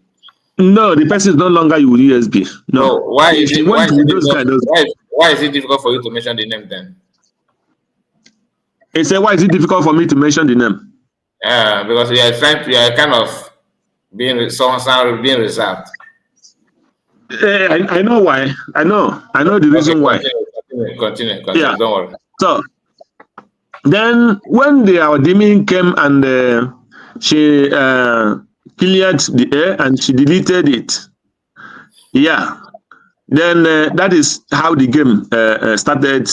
No, the person is no longer with USB. No. So why is it difficult for you to mention the name then? He said, why is it difficult for me to mention the name? Because you are kind of being reserved. I know why. I know the reason why. Continue. Yeah. Don't worry. So then when the Awadimi came and she cleared the air and she deleted it. Yeah. Then that is how the game started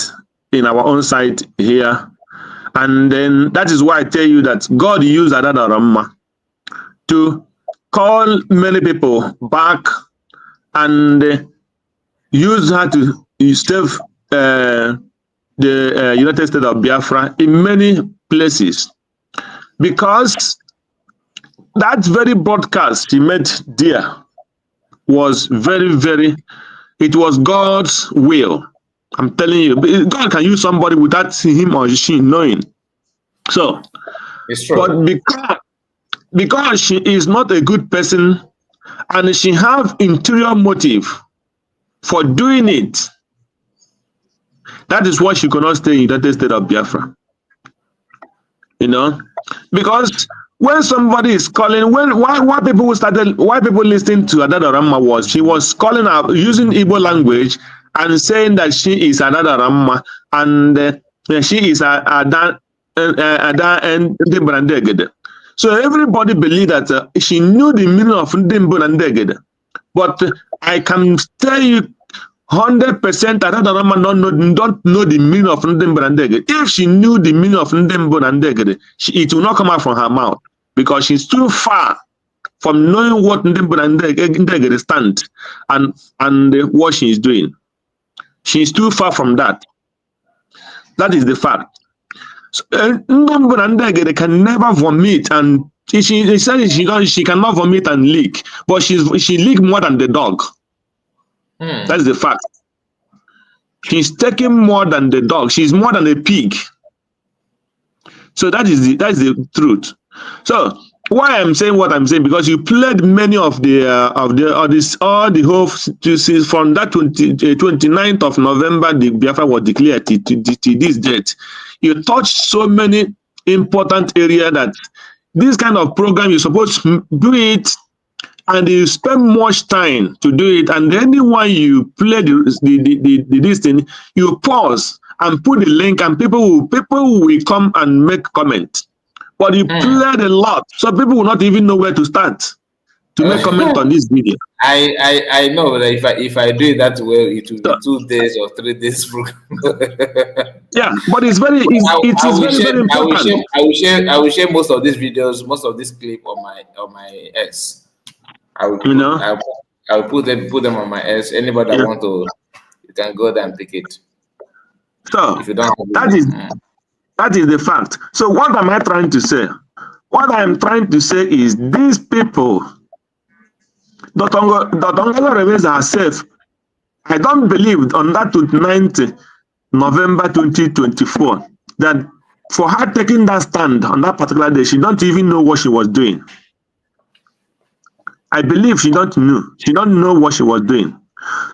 in our own side here. And then that is why I tell you that God used Adada Ramma to call many people back and use her to save the United States of Biafra in many places. Because that very broadcast he made there was it was God's will. I'm telling you, God can use somebody without him or she knowing. So, it's true. But because she is not a good person and she have interior motive for doing it, That is why she cannot stay in the United States of Biafra. You know, because when somebody is calling, why people listening to Adada Ramma was she was calling out using Igbo language and saying that she is Adada Ramma and she is Ada and Brandegede. So everybody believed that she knew the meaning of Brandegede. But I can tell you 100% Adada Ramma don't know the meaning of Ndembrandegede. If she knew the meaning of Ndembrandegede, it will not come out from her mouth because she's too far from knowing what Ndembrandegede stands and what she is doing. She's too far from that. That is the fact. So, Ndembrandegede can never vomit, and she said she cannot vomit and leak, but she leak more than the dog. That's the fact. She's taking more than the dog. She's more than a pig. So that's the truth. So why I'm saying what I'm saying, because you played many of the all the whole from that 29th of November the Biafra was declared to this date. You touched so many important areas that this kind of program you're supposed to do it, and you spend much time to do it, and anyone you play this thing, you pause and put the link, and people will come and make comments. But you played a lot, so people will not even know where to start to make comment on this video. I know that if I do it that way, it will be 2 days or 3 days program. Yeah, but it's very very important. I will share most of these videos, most of this clip on my X. I will put them on my S. Anybody that want to, you can go there and pick it. So if you don't that is the fact. So what am I trying to say? What I am trying to say is these people, Dr. Ngozi remains herself. I don't believe on that 29th November 2024 that for her taking that stand on that particular day, she don't even know what she was doing. I believe she don't know what she was doing.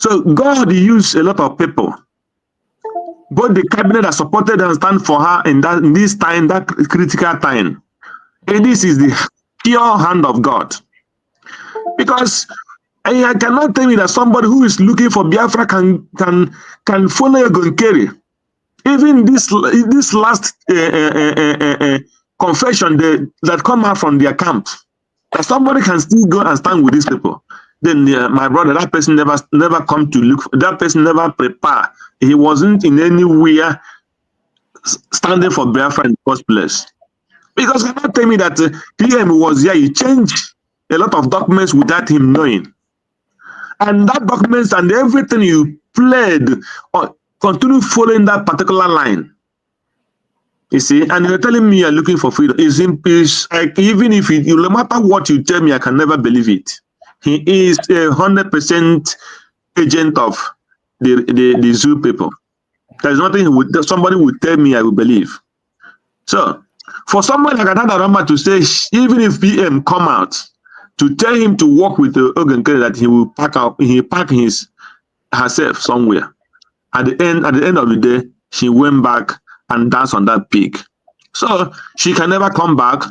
So God used a lot of people, both the cabinet that supported and stand for her in this time, that critical time. And this is the pure hand of God. Because I cannot tell me that somebody who is looking for Biafra can follow Gonkeri. Even this last confession that come out from their camp, that somebody can still go and stand with these people. Then my brother, that person never come to look. That person never prepare. He wasn't in anywhere standing for Biafra in the first place. Because you cannot tell me that PM was here. He changed a lot of documents without him knowing. And that documents and everything you played continue following that particular line. You see, and you're telling me you're looking for freedom. It's like, even if no matter what you tell me, I can never believe it. He is 100% agent of the zoo people. There's nothing somebody would tell me I will believe. So, for someone like Adada Rama to say, even if PM come out to tell him to work with the Ogenkere, that he will pack herself somewhere. At the end of the day, she went back and danced on that pig. So she can never come back.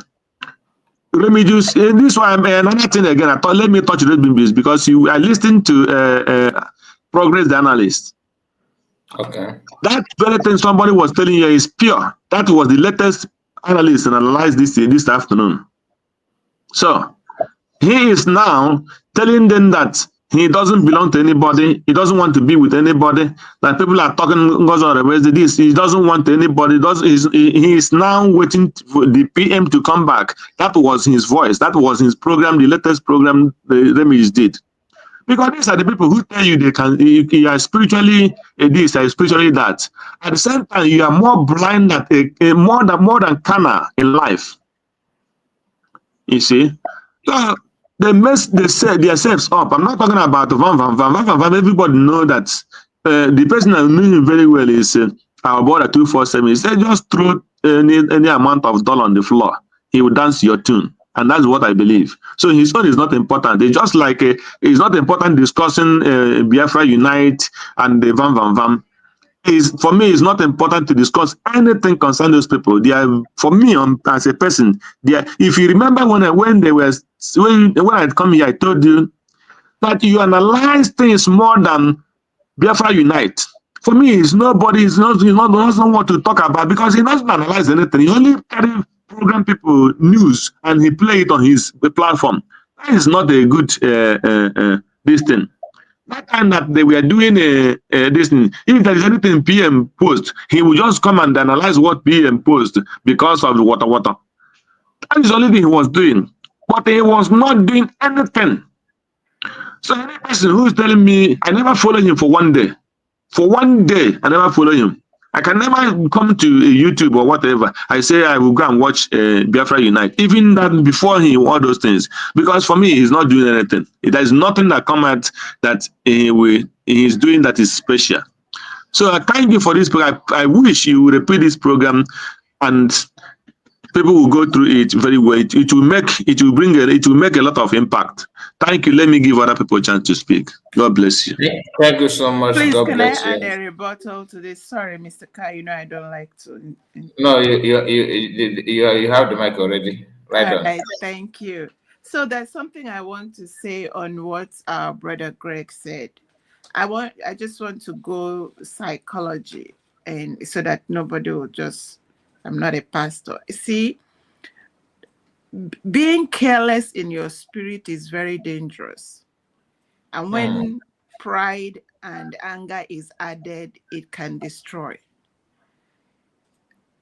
Let me just this one another thing again. I thought let me touch Red Beans because I listened to Progress the Analyst. Okay. That very thing somebody was telling you is pure. That was the latest analyst and analyzed this afternoon. So he is now telling them that he doesn't belong to anybody. He doesn't want to be with anybody. That people are talking this. He doesn't want anybody. He is now waiting for the PM to come back. That was his voice. That was his program, the latest program the Remedies did. Because these are the people who tell you you are spiritually this, you are spiritually that. At the same time, you are more blind than more than carnal in life. You see, so they set themselves up. I'm not talking about Van. Everybody know that the person I knew him very well is our brother 247. He said just throw any amount of dollar on the floor, he will dance your tune. And that's what I believe. So his own is not important. It's just like it's not important discussing Biafra Unite and the Van. is for me, it's not important to discuss anything concerning those people. They are, for me, as a person, they are, if you remember when I come here, I told you that you analyze things more than Biafra Unite. For me, it's nobody, it's not doesn't want to talk about, because he doesn't analyze anything. He only carry program people news and he play it on his platform. That is not a good this thing. That time that they were doing this thing, if there is anything PM post, he will just come and analyze what PM post because of the water. That is the only thing he was doing. But he was not doing anything. So any person who is telling me, I never follow him for one day. For one day, I never follow him. I can never come to YouTube or whatever. I say I will go and watch Biafra Unite. Even that before him, all those things. Because for me, he's not doing anything. There is nothing that come out that he is doing that is special. So I thank you for this program. I wish you would repeat this program and people will go through it very well. It will make a lot of impact. Thank you. Let me give other people a chance to speak. God bless you. Thank you so much. Please, God can I bless add you. a rebuttal to this? Sorry, Mr. Kai, I don't like to. No, you have the mic already. Right on. Right, thank you. So there's something I want to say on what our brother Greg said. I just want to go psychology, and so that nobody will just, I'm not a pastor. See, being careless in your spirit is very dangerous. And when pride and anger is added, it can destroy.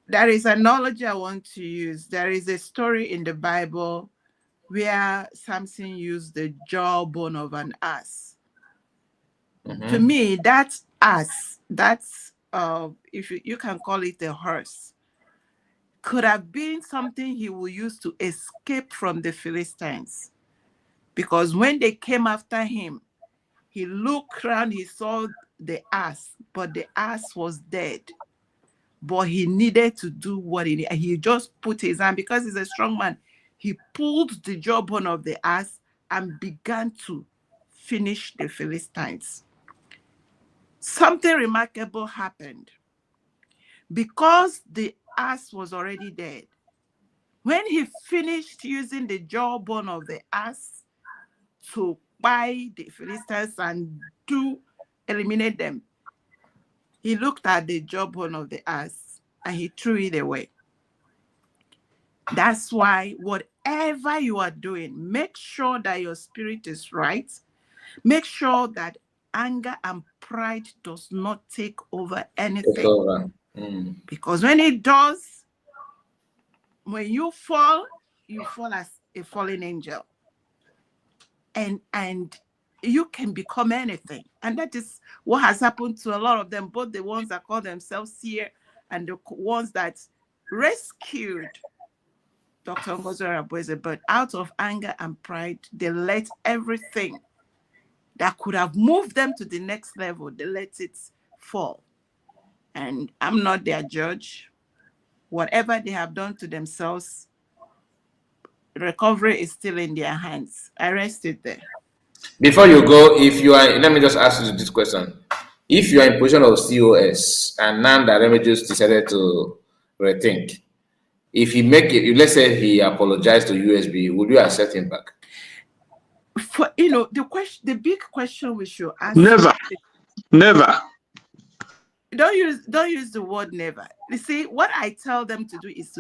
There is an analogy I want to use. There is a story in the Bible where Samson used the jawbone of an ass. To me, that ass, that's if you can call it a horse, could have been something he would use to escape from the Philistines. Because when they came after him, he looked around, he saw the ass, but the ass was dead. But he needed to do what he just put his hand, because he's a strong man, he pulled the jawbone of the ass and began to finish the Philistines. Something remarkable happened. Because the ass was already dead, when he finished using the jawbone of the ass to buy the Philistines and eliminate them, he looked at the jawbone of the ass and he threw it away. That's why whatever you are doing, make sure that your spirit is right. Make sure that anger and pride does not take over anything. Because when it does, when you fall as a fallen angel. And you can become anything. And that is what has happened to a lot of them, both the ones that call themselves seer and the ones that rescued Dr. Ngozi Oronigbo. But out of anger and pride, they let everything that could have moved them to the next level, they let it fall. And I'm not their judge. Whatever they have done to themselves, recovery is still in their hands. I rest it there. Before you go, let me just ask you this question. If you are in position of COS and now that Remedios decided to rethink, if let's say he apologized to USB, would you accept him back? The big question we should ask. Never. Don't use the word never. You see, what I tell them to do is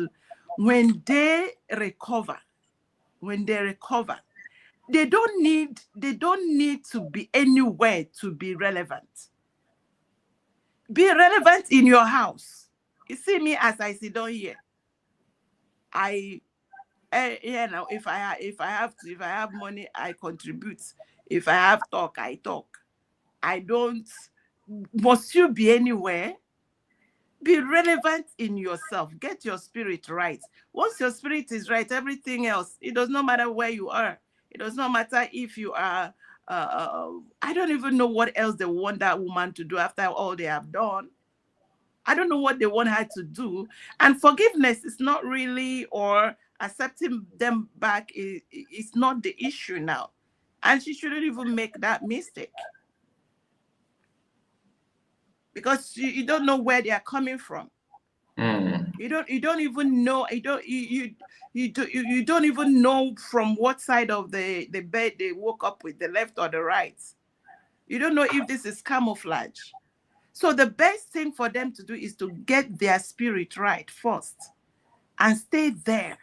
when they recover, they don't need to be anywhere to be relevant. Be relevant in your house. You see me as I sit down here. If I have money, I contribute. If I have talk, I talk. Must you be anywhere? Be relevant in yourself. Get your spirit right. Once your spirit is right, everything else, it does not matter where you are. It does not matter if you are, I don't even know what else they want that woman to do after all they have done. I don't know what they want her to do. And forgiveness is not really, or accepting them back is not the issue now. And she shouldn't even make that mistake. because you don't know where they are coming from. You don't even know. You don't even know from what side of the bed they woke up with, the left or the right. You don't know if this is camouflage. So the best thing for them to do is to get their spirit right first and stay there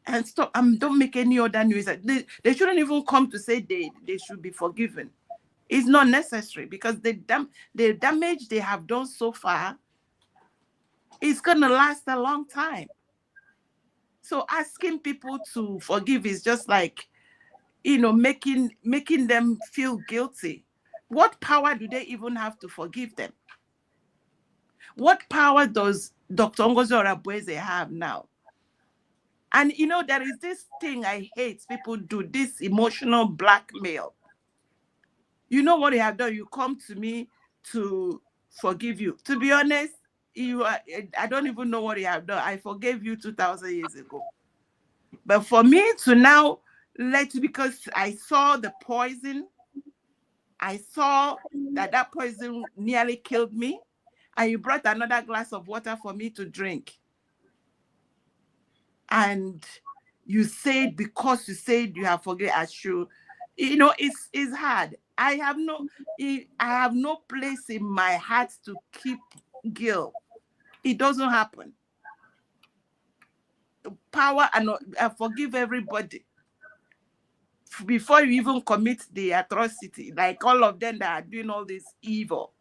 and stop. Don't make any other noise. They shouldn't even come to say they should be forgiven. It's not necessary, because the damage they have done so far is going to last a long time. So asking people to forgive is just like, making them feel guilty. What power do they even have to forgive them? What power does Dr. Ngozi Orabueze have now? And there is this thing I hate people do, this emotional blackmail. You know what you have done? You come to me to forgive you. To be honest, I don't even know what you have done. I forgave you 2,000 years ago. But for me to now because I saw the poison, I saw that poison nearly killed me, and you brought another glass of water for me to drink. And you said, because you said you have forgiven, I should. It's hard. I have no place in my heart to keep guilt. It doesn't happen. Power and forgive everybody before you even commit the atrocity, like all of them that are doing all this evil.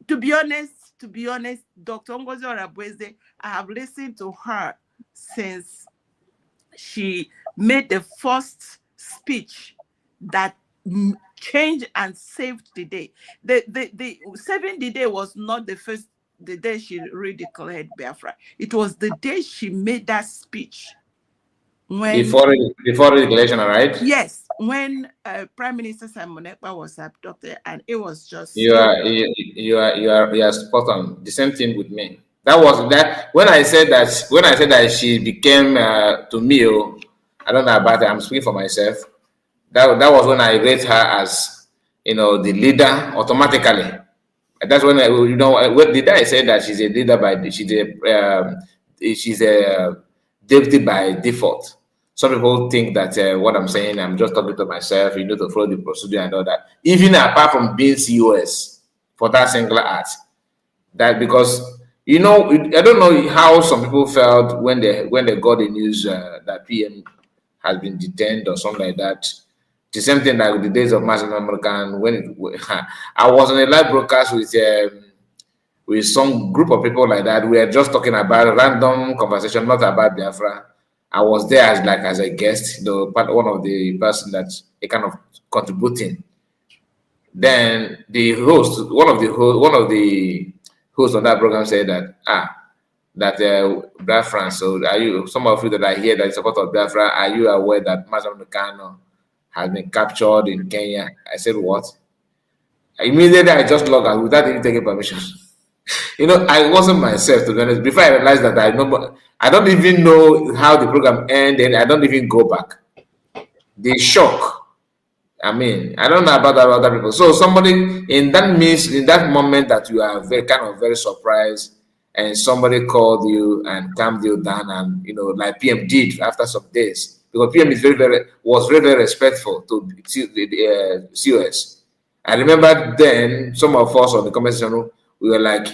To be honest, Dr. Ngozi Orabueze, I have listened to her since she made the first speech that changed and saved the day. The saving the day was not the day she redeclared Biafra. It was the day she made that speech. Before the election, right? Yes, when Prime Minister Simon Ekpa was abducted, and it was just you are spot on. The same thing with me. That was that when I said that she became to me. I don't know about it. I'm speaking for myself. That was when I rate her as the leader automatically. That's when when the day I said that she's a leader she's a deputy by default. Some people think that what I'm saying, I'm just talking to myself, to follow the procedure and all that. Even apart from being COS for that single act, that because I don't know how some people felt when they got the news that PM has been detained or something like that. The same thing like the days of Massive American when I was on a live broadcast with some group of people like that. We were just talking about random conversation, not about Biafra. I was there as a guest, one of the person that's a kind of contributing. Then the host, one of the hosts on that program said that Biafran. So are you? Some of you that are here that support of Biafra, are you aware that Mazam Lucano has been captured in Kenya? I said what? Immediately I just logged out without even taking permission. I wasn't myself, to be honest. Before I realized that I don't even know how the program ended. I don't even go back. The shock. I mean, I don't know about other people. So somebody in that moment that you are very surprised, and somebody called you and calmed you down, and like PM did after some days, because PM is was very respectful to the COS. I remember then some of us on the comment section, we were like,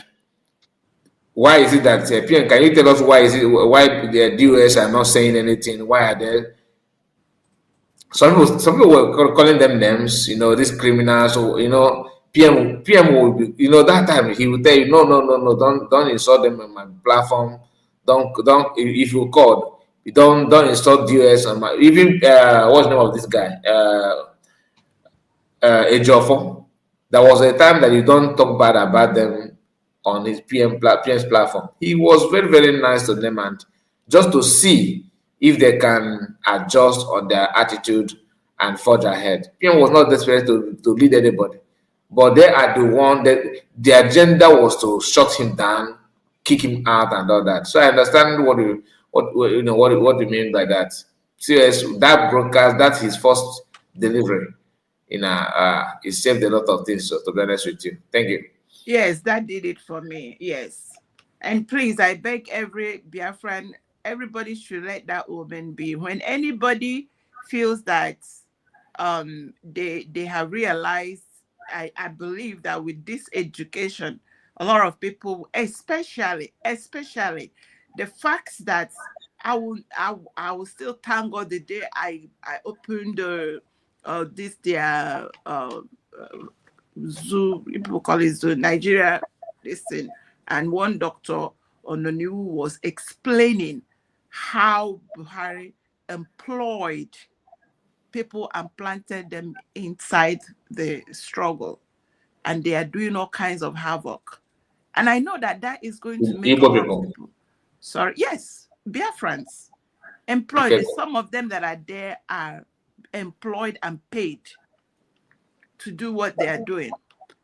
why is it that PM? Can you tell us why the DOS are not saying anything? Why are they? Some people were calling them names. These criminals. So PM will be. That time he would tell you, no, don't insult them on my platform. Don't. If you called, don't insult DOS on my. Even what's the name of this guy? Ejiofor. There was a time that you don't talk bad about them on his PM's platform. He was very nice to them, and just to see if they can adjust on their attitude and forge ahead. PM was not desperate to lead anybody, but they are the one that the agenda was to shut him down, kick him out, and all that. So I understand what you mean by that. Seriously, that broadcast, that's his first delivery. It saved a lot of things. So to be honest with you, thank you. Yes, that did it for me. Yes. And please, I beg every Biafran, everybody should let that woman be. When anybody feels that they have realized, I believe that with this education, a lot of people, especially the facts that I will still thank God the day I opened this their zoo, people call it zoo, Nigeria, listen, and one doctor on the news was explaining how Buhari employed people and planted them inside the struggle, and they are doing all kinds of havoc. And I know that that is going to make a lot of people. Sorry, yes, Biafrans employed. Okay. Some of them that are there are employed and paid to do what they are doing.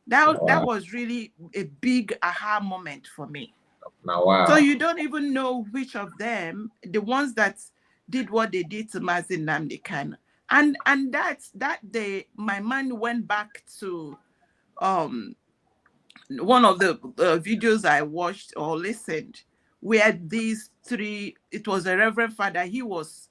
That was really a big aha moment for me. Now, wow. So you don't even know which of them, the ones that did what they did to Mazin Nnamdi Kanu. And that day, my mind went back to one of the videos I watched or listened, where these three, it was a Reverend Father, he was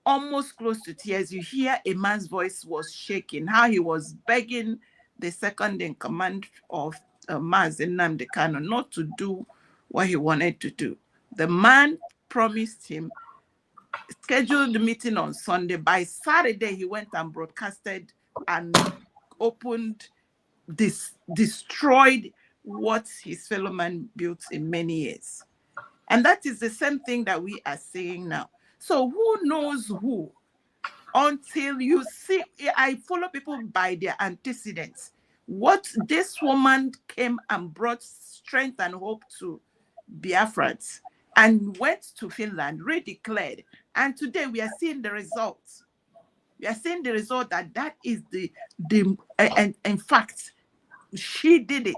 almost close to tears. You hear a man's voice was shaking, how he was begging the second in command of Mazin Nnamdi Kanu not to do what he wanted to do. The man promised him, scheduled the meeting on Sunday. By Saturday, he went and broadcasted and opened this, destroyed what his fellow man built in many years. And that is the same thing that we are seeing now. So who knows who? Until you see, I follow people by their antecedents. What this woman came and brought strength and hope to Biafrans and went to Finland, redeclared. And today we are seeing the results. We are seeing the result that is and in fact, she did it.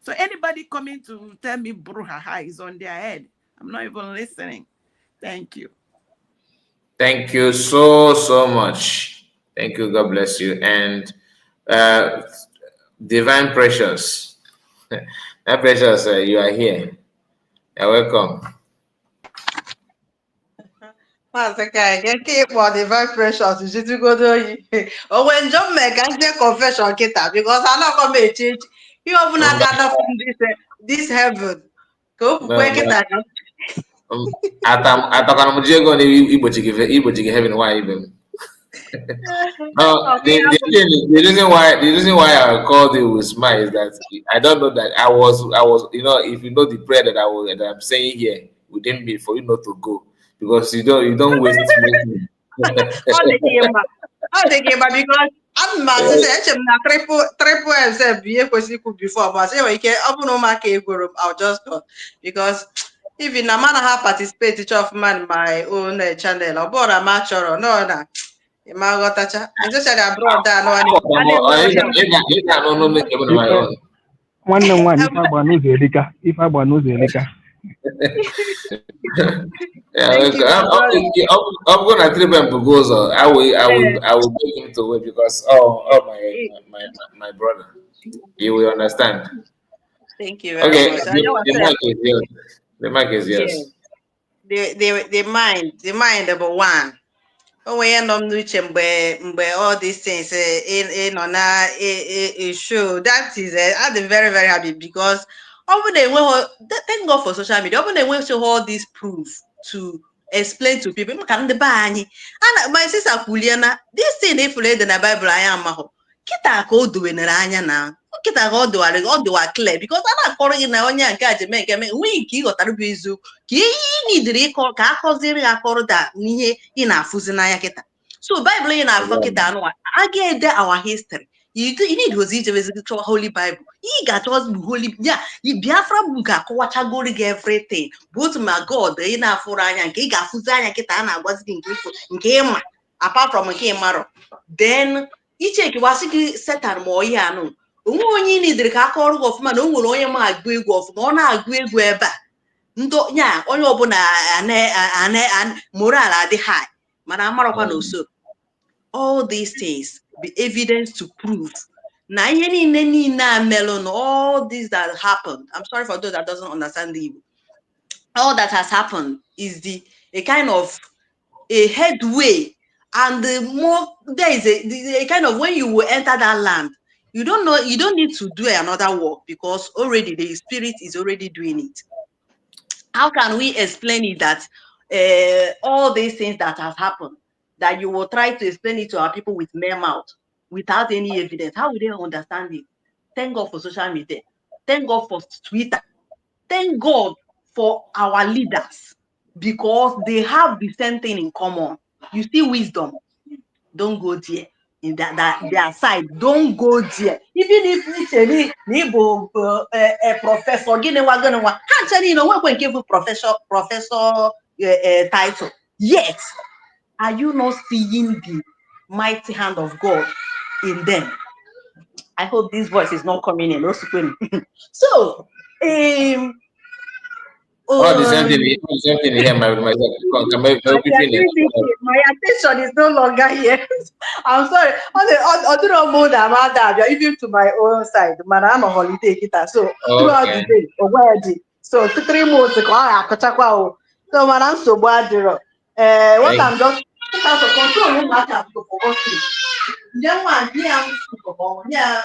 So anybody coming to tell me brouhaha is on their head, I'm not even listening. Thank you. Thank you so much. Thank you. God bless you. And Divine Precious. Precious, you are here. You're welcome. Maazị Kaige, nke ịkpọ Divine Precious jitigodo oyi onwe njọ mmega nje confession kịta because anọkọ m eche echi ihe ọbụla ga-adọ from this heaven ka okwukwe kịta gị atakwana m ji ego na igbochi gị heaven nwaanyị ibe m. No, the reason why I called you with smile is that I don't know that I was, if you know the prayer that I'm saying here within me for you not to go, because you don't waste me. ọ dị gị mma because abụ m asịsị eche m na triple M sef bụ ihe kwesịrị ikwu before but enwere ike ọ bụrụ na ụmụaka egworo m I'll just go because even na mana ha participate chọ ọfụma in my own channel ọ bụrụ na ma chọrọ nọ na ma ghọtacha especially abroad a nwanne m nwaanyị ife agba n'ụzọ elika I'm gonna trip him to go, so I will beg him to wait because my brother, you will understand. Thank you very much. The mic is yours. The mind of one. Onwe ya nọ m n'uche mgbe all these things nọ na show that is I'm very very happy because ọ bụ na enweghị, thank God for social media, ọ bụ na enweghị all this proof to explain to people maka ndị be anyị my sister kwulie na this thing ifụrụ ede na Bible anyị amahụ kịta ka o dowenere anya na kịta ka ọ dịwa clear because a na-akọrọ gị na onye nke a ji eme nke nweghị nke ịghọtara bụ eziokwu ka ihe ị nidiri ịkọ ka akọziri gị akọrọ da n'ihe ị na-afụzi n'anya kịta. So Bible ị na-afọ kịta anụwa a ga-ede our history. You need ozi ijebezi chọwa Holy Bible. Ị ga-achọzi bụ Holy ya Biafra bụ ga-akọwachagori gị everything both ma God ị na-afụrụ anya nke ị ga-afụzi anya kịta a na-agwazi gị nke ịma apart from nke ịmarọ then ichekiwasị gị Satan ma ọhịa anụ onwe onye ị nidiri ka aka ọrụ gị ọfụma na o nwere onye ma agụ egwu ọfụma ọ na-agụ egwu ebe a nya onye ọbụla moral adị high mana amarọkwa na usoro all these things be evidence to prove all this that happened. I'm sorry for those that doesn't understand the Igbo. All that has happened is a kind of a headway, and the more there is a kind of, when you will enter that land, you don't need to do another work, because already the spirit is already doing it. How can we explain it that all these things that has happened, that you will try to explain it to our people with mere mouth without any evidence? How will they understand it? Thank God for social media. Thank God for Twitter. Thank God for our leaders, because they have the same thing in common. You see wisdom, don't go there. In their side, don't go there. Even if literally a professor, actually, when give professor title, yet are you not seeing the mighty hand of God in them? I hope this voice is not coming in. So, the same thing here, my attention is no longer here. I'm sorry. I do not know that even to my own side. Man, I'm on holiday, so throughout the day, already. So 3 months ago, so man, I'm so bad. What I'm just out of control, matter to forget. Yeah.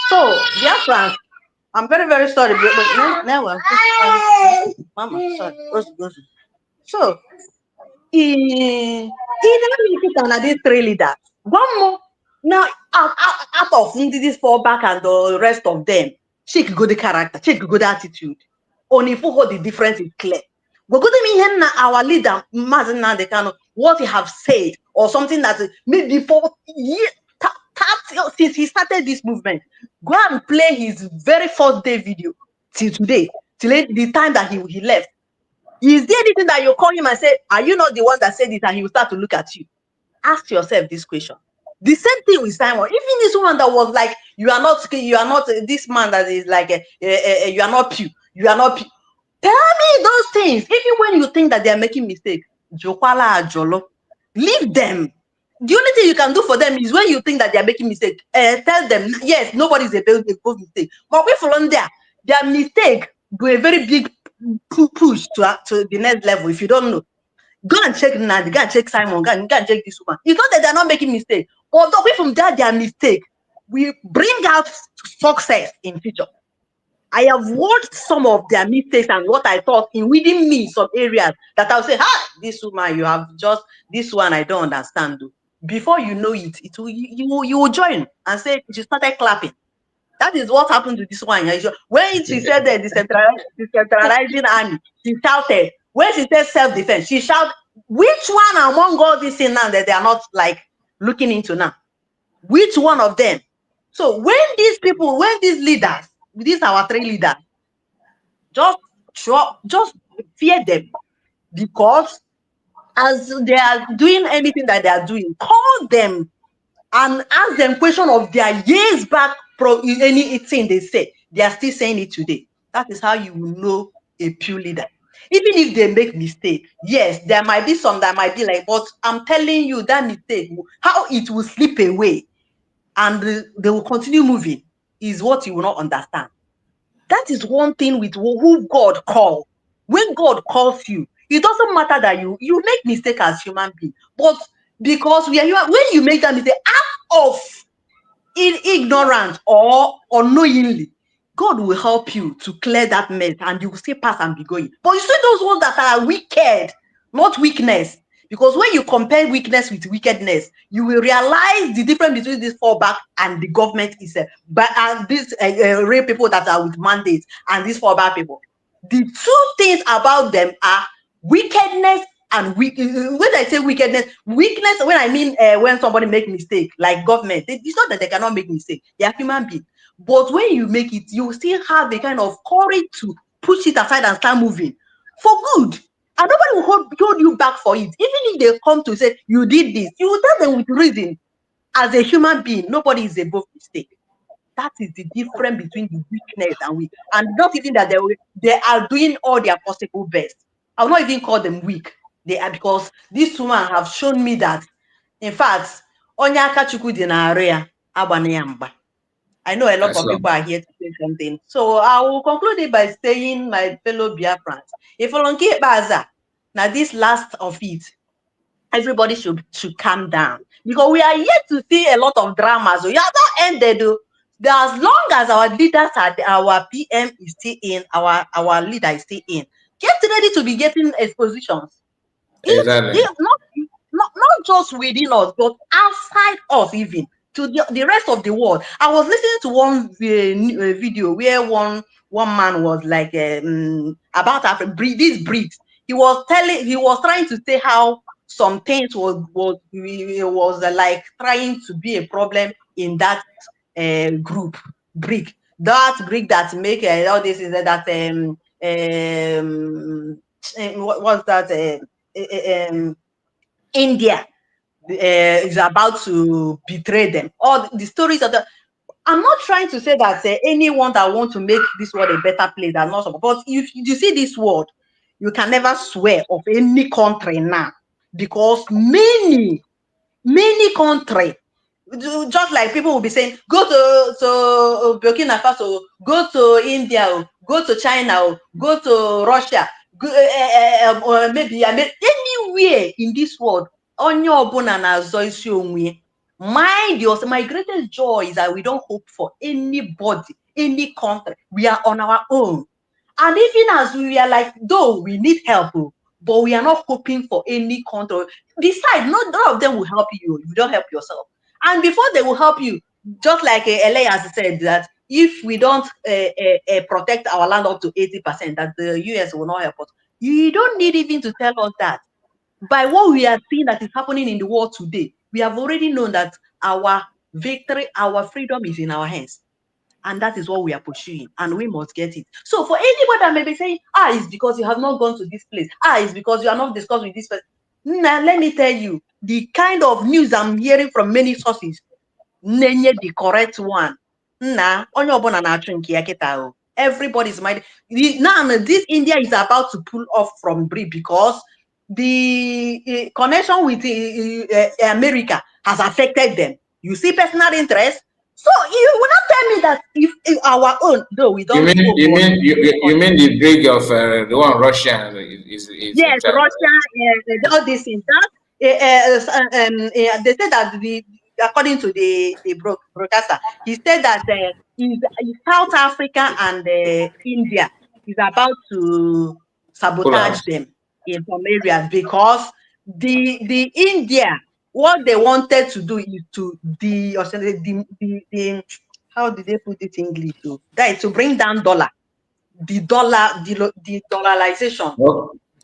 So, dear friends, I'm very, very sorry, but never. Mama, sorry. So, he didn't these 3 leaders. One more. Now, out of this fall back and the rest of them, check go the character, check go the attitude. Only for the difference is clear. But go to me, our leader, what he have said, or something that maybe for years, since he started this movement, go and play his very first day video till today, till the time that he left. Is there anything that you call him and say, are you not the one that said it? And he will start to look at you. Ask yourself this question. The same thing with Simon. Even this one that was like, you are not this man that is like, you are not pure. You are not pure. Tell me those things. Even when you think that they are making mistakes, leave them. The only thing you can do for them is when you think that they are making mistakes, tell them, yes, nobody is above mistake. But we from there, their mistake do a very big push to the next level. If you don't know, go and check Nandi, go and check Simon, go and check this woman. It's not that they're not making mistakes, but away from that, their mistake, we bring out success in future. I have watched some of their mistakes and what I thought in within me, some areas that I'll say, this woman, you have just this one, I don't understand. Before you know it, you will join and say, she started clapping. That is what happened to this one. When she said that decentralizing army, she shouted. When she said self-defense, she shouted. Which one among all these things now that they are not like looking into now? Which one of them? So when these people, when these leaders, these are our 3 leaders, just fear them, because as they are doing anything that they are doing, call them and ask them question of their years back anything they say. They are still saying it today. That is how you will know a pure leader. Even if they make mistake, yes, there might be some that might be like, but I'm telling you that mistake, how it will slip away and they will continue moving is what you will not understand. That is one thing with who God calls. When God calls you, it doesn't matter that you make mistake as human being, but because we are human, when you make that mistake out of ignorance or unknowingly, God will help you to clear that mess and you will still pass and be going. But you see those ones that are wicked, not weakness. Because when you compare weakness with wickedness, you will realize the difference between this fallback and the government is and these real people that are with mandates and these fallback people. The 2 things about them are wickedness and when I say wickedness, when I mean when somebody make mistake, like government, it's not that they cannot make mistake, they are human beings. But when you make it, you still have the kind of courage to push it aside and start moving for good. And nobody will hold you back for it. Even if they come to say you did this, you will tell them with reason. As a human being, nobody is above mistake. That is the difference between the weakness and weak. And not even that they are doing all their possible best. I will not even call them weak. They are, because this woman have shown me that, in fact, Onye aka Chukwu dị n'arụ ya, agbana ya mgba. I know a lot That's of people are here to say something. So I will conclude it by saying, my fellow Biafrans, if you now this last of it, everybody should calm down, because we are yet to see a lot of dramas. We are not ended. As long as our leaders are, our PM is still in, our leader is still in, get ready to be getting expositions. exactly. Not just within us, but outside us, even to the rest of the world. I was listening to one video where one man was like about Africa, this breed. He was trying to say how some things was like trying to be a problem in that group Greek, that make all this is that what's that India is about to betray them. All the stories of the. I'm not trying to say that anyone that wants to make this world a better place are not support. But if you see this world, you can never swear of any country now, because many countries, just like people will be saying, go to Burkina Faso, go to India, go to China, go to Russia, go, or maybe anywhere in this world. Onye ọbụla na-azọ isi onwe. Mind yourself. My greatest joy is that we don't hope for anybody, any country. We are on our own. And even as we are like, though we need help, but we are not hoping for any country. Besides, none of them will help you. You don't help yourself. And before they will help you, just like Elias said, that if we don't protect our land up to 80%, that the US will not help us. You don't need even to tell us that. By what we are seeing that is happening in the world today, we have already known that our victory, our freedom is in our hands. And that is what we are pursuing, and we must get it. So for anyone that may be saying, it's because you have not gone to this place, it's because you are not discussed with this person. Now, let me tell you, the kind of news I'm hearing from many sources, the correct one. Everybody's mind. Now, this India is about to pull off from BRIC, because the connection with America has affected them. You see personal interest. So you will not tell me that if our own, though we don't. You mean the brig of the one Russia is yes, Russia, all these things. They said that according to the broadcaster, he said that South Africa and India is about to sabotage them in some areas, because the India, what they wanted to do is to how did they put it in English? That is to bring down dollar. The dollarization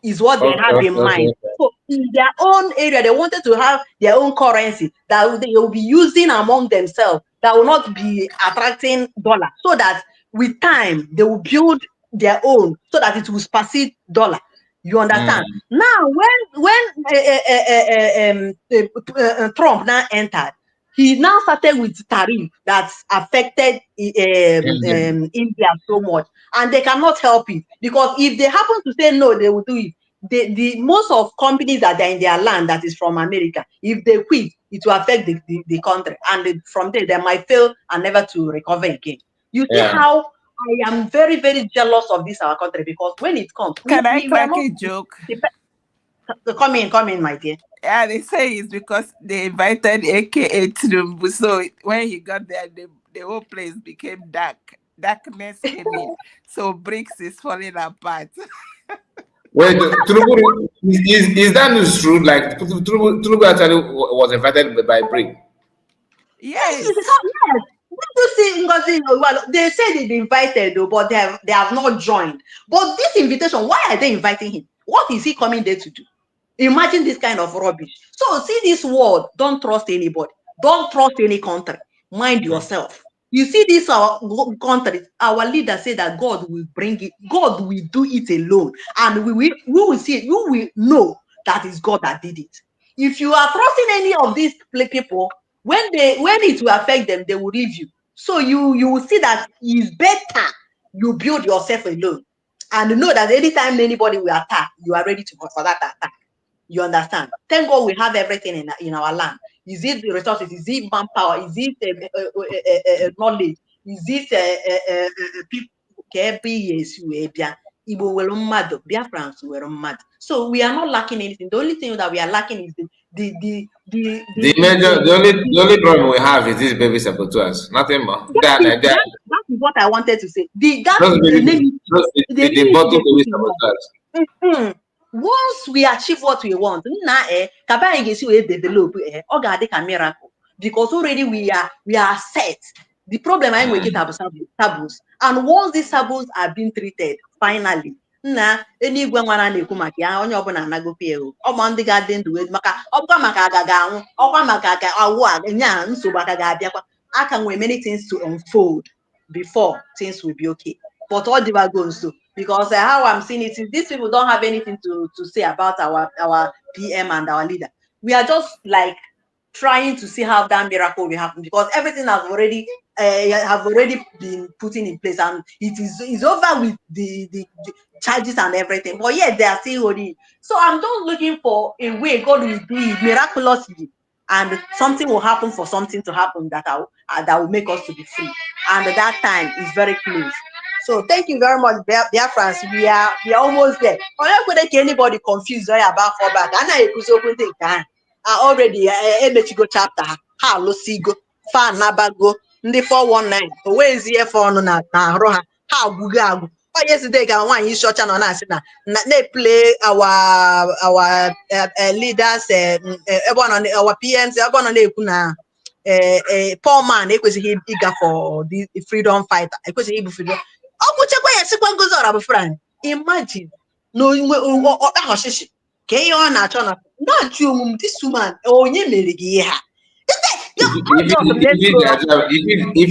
is what they have in mind. So in their own area, they wanted to have their own currency that they will be using among themselves, that will not be attracting dollar, so that with time they will build their own, so that it will supersede dollar. You understand? Now, when Trump now entered, he now started with tariff that affected India so much, and they cannot help it, because if they happen to say no, they will do it. The most of companies that are in their land that is from America, if they quit, it will affect the country, and from there they might fail and never to recover again. You see how I am very, very jealous of this our country, because when it comes, can I crack a joke? Come in, my dear. Yeah, they say it's because they invited AKA Tinubu. So when he got there, the whole place became dark. Darkness came in. So BRICS is falling apart. Wait, Tinubu, is that news true? Like Tinubu actually was invited by BRIC? Yes. You see, well, they say they invited, but they have not joined. But this invitation, why are they inviting him? What is he coming there to do? Imagine this kind of rubbish. So see this world, don't trust anybody. Don't trust any country. Mind yourself. You see this our country, our leader say that God will bring it. God will do it alone. And we will see it. You will know that is God that did it. If you are trusting any of these people, when it will affect them, they will leave you. So you will see that it's better you build yourself alone, and know that anytime anybody will attack, you are ready for that attack. You understand? Thank God we have everything in our land. Is it resources? Is it manpower? Is it knowledge? Is it people? Igbo were mad, Biafrans were mad. So we are not lacking anything. The only thing that we are lacking is The only problem we have is these baby saboteurs. Nothing more. that is what I wanted to say. The bottle baby saboteurs. Once we achieve what we want, develop miracle, because already we are set. The problem I make it have taboos, and once these taboos are being treated, finally, enigwe nwana na-ekwu maka ya onye ọbụla anagopi ego ọma ndị ga-adị ndụ maka ọkwa maka agaga anwụ ọkwa maka awụ nya nsogbu aka ga-abịakwa aka nwere many things to unfold before things will be okay. But all the goes so because how I'm seeing it is these people don't have anything to say about our PM and our leader. We are just like trying to see how that miracle will happen because everything has already been put in place and it is over with the charges and everything. But yet they are still holding. So I'm just looking for a way God will do it miraculously and something will happen for something to happen that will make us to be free. And that time is very close. So thank you very much, Biafrans. We are almost there. I'm not going to get anybody confused about fallback. Already emechigo chapter ha alụsigo fa nabago ndị 419 owezi efe ọnụ na arụ ha agwụgo agwụ. Yesterday ka nwaanyị isi ọcha nọ na-asị na play our leaders our PMs ebe ọ nọ na-ekwu na poor man ekwesịghị ịga for the freedom fighter ekwesịghị ịbụ freedom ọ gwụchekwa ya sikwa ngozi ọra bụ Frank. Imagine na ọchịchị ka ihe ọ na-achọ na na-achụ onwe this woman onye mere gị ihe ha if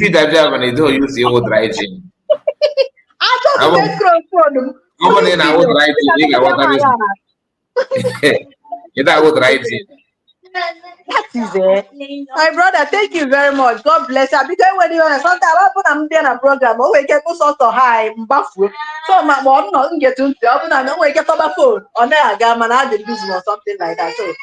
you that job and they don't use the old writing. That is it. My brother, thank you very much. God bless you. Because when you sometimes I'm doing a program, oh, we get so high, so my mom not get to the we get on my phone on there, man, I did lose or something like that. So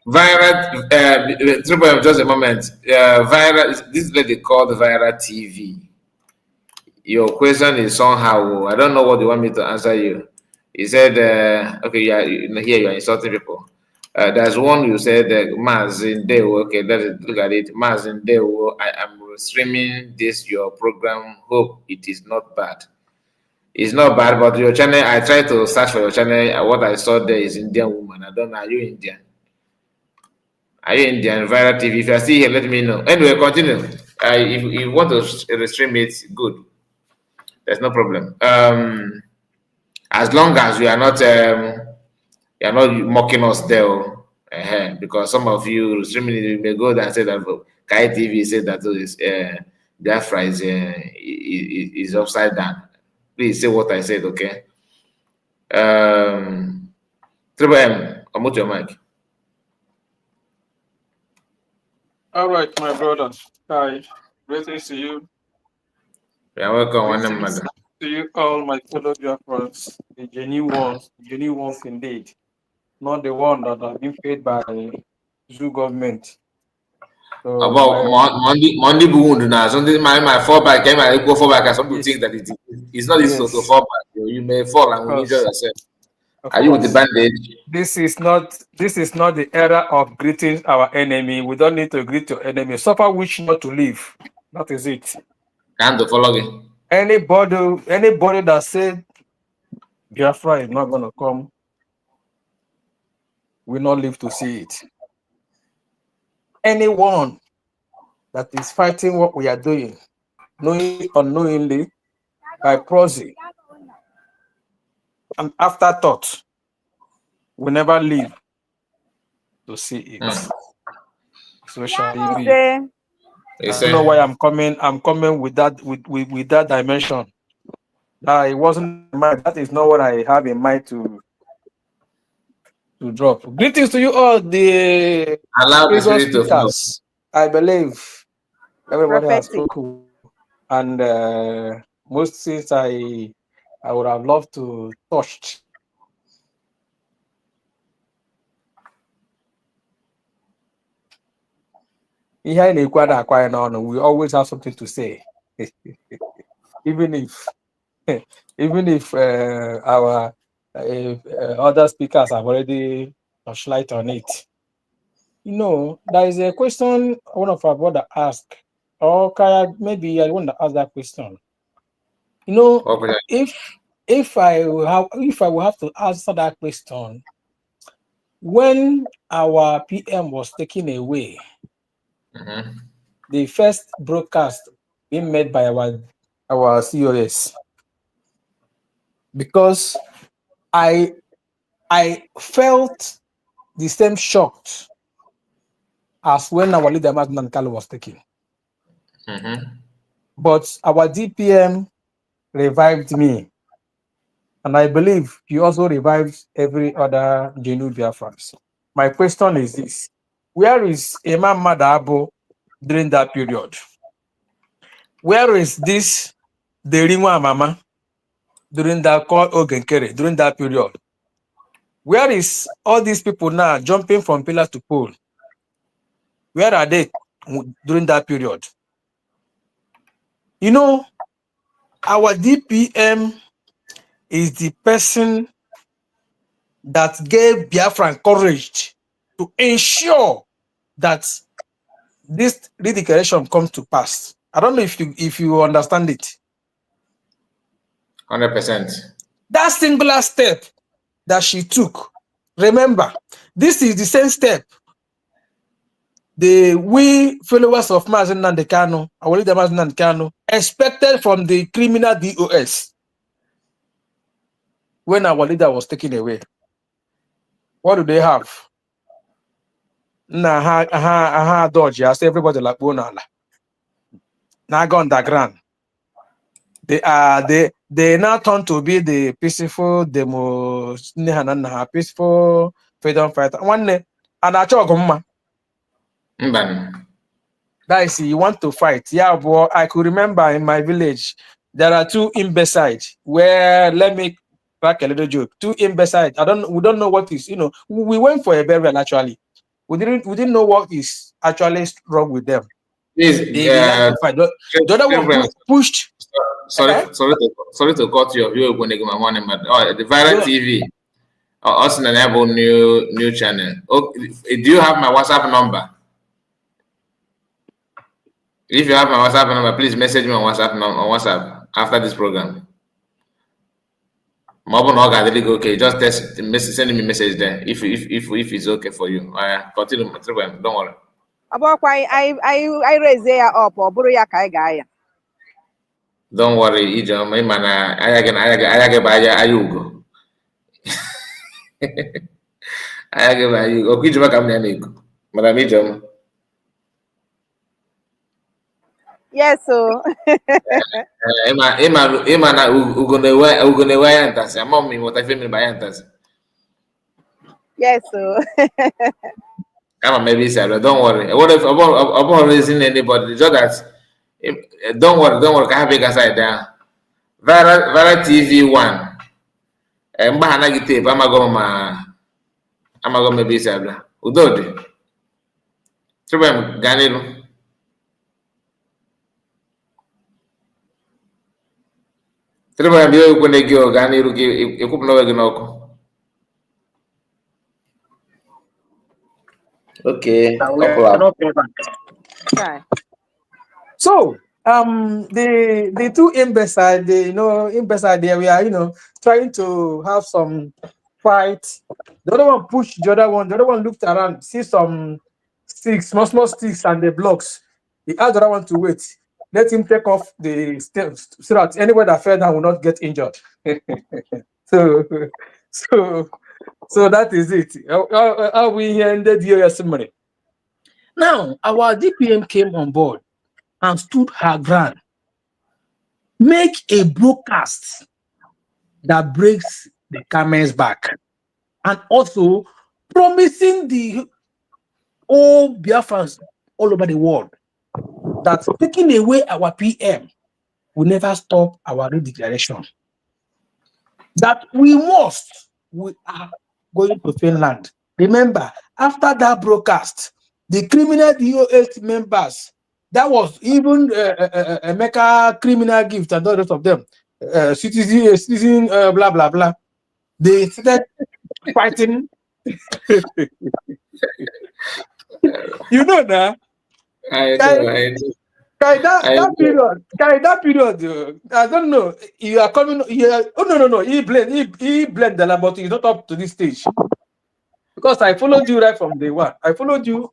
Viral, just a moment. Viral, this lady called Viral TV. Your question is somehow, I don't know what you want me to answer you. He said, okay, yeah, here you are insulting people. There's one you said, Mazindeo, okay, look at it. Mazindeo, I am streaming this, your program. Hope it is not bad. It's not bad, but your channel, I tried to search for your channel. What I saw there is Indian woman. I don't know, are you Indian? Are you Indian? Viral TV. If you are still here, let me know. Anyway, continue. If you want to stream it, good. There's no problem. As long as you are not mocking us there, because some of you streaming may go there and say that Kai TV said that Biafra is upside down. Please say what I said, okay? Triple M, unmute your mic. All right, my brother. Hi, greetings to you. You're welcome, greetings to you all, my fellow Biafrans, the genuine ones indeed, not the one that have been paid by Zoo government. So about Monday wound now. Something my fallback came and go fallback. Some people think that it's not easy to fall back. You may fall and injure yourself. Are you with the bandage? This is not the era of greeting our enemy. We don't need to greet your enemy. Suffer which not to live. That is it. And to follow you. Anybody that said Biafra is not gonna come will not live to see it. Anyone that is fighting what we are doing, knowing unknowingly, by proxy and afterthought, will never live to see it. So shall it be. You know why I'm coming with that with that dimension. It wasn't mine. That is not what I have in mind to drop. Greetings to you all, the speakers. I believe everybody has spoken, and most since I I would have loved to touch. We always have something to say, even if our other speakers have already touched light on it. There is a question one of our brother asked, or maybe I want to ask that question. If I will have to answer that question, when our PM was taken away, the first broadcast being made by our COS, because I felt the same shock as when our leader Magnan Kalu was taken. But our DPM revived me, and I believe he also revived every other Genu Biafrans. My question is this: where is Imam Madabo during that period? Where is this Derinwa Mama during that call Ogenkere during that period? Where is all these people now jumping from pillar to pole? Where are they during that period? Our DPM is the person that gave Biafran courage to ensure that this redeclaration comes to pass. I don't know if you understand it. 100%. That singular step that she took, remember, this is the same step we followers of Mazen Nandekano, our leader Mazen Nandekano, expected from the criminal DOS when our leader was taken away. What do they have? Dodge, I say everybody like Bonala. Now go underground. They now turn to be the peaceful peaceful freedom fighter. One day, and I talk that is, you want to fight. Yeah, boy, I could remember in my village, there are two imbeciles where, let me crack a little joke. Two imbeciles. We don't know what is, we went for a burial actually. We didn't know what is actually wrong with them. Please, they like to fight. The other one pushed. Sorry to cut you off. You were going to give my money, but the Viral TV, also enable new channel. Okay, do you have my WhatsApp number? If you have my WhatsApp number, please message me on WhatsApp after this program. Okay, just send me a message there if it's okay for you. Continue, don't worry. I raise there up or Buruya Kaigaya. Don't worry, Ijom. Ayugo. Ayugo. Okijoma Kamnianigo. Madam Ijom. Yes, so. Ima na ugonewa yantasi. Among me, what I feel by yantasi. Yes, so. Come on, maybe Sarah. Don't worry. What if about raising anybody? Just that. Don't worry. Can have big aside there. Viral TV 1. Mbahana gite pa amago maybe Sarah. Udodi. Tribem Ganilu. Tribem bio kunegio Ganilu ki ekupuno ginoko. Okay. So the two imbeciles, imbecile there, we are trying to have some fight. The other one pushed the other one. The other one looked around, see some sticks, small sticks and the blocks. He asked the other one to wait. Let him take off the steps so that anyone that fell down will not get injured. So that is it. How we ended the summary. Now our DPM came on board and stood her ground. Make a broadcast that breaks the camel's back, and also promising the all Biafrans all over the world that taking away our PM will never stop our redeclaration. that we are going to Finland. Remember, after that broadcast, the criminal DOS members, that was even a Mecca criminal gift and all the rest of them, citizen, blah, blah, blah. They started fighting. You know that? I know. That period, I don't know. You are coming here. Oh no. He blamed the land, but he's not up to this stage. Because I followed you right from day one. I followed you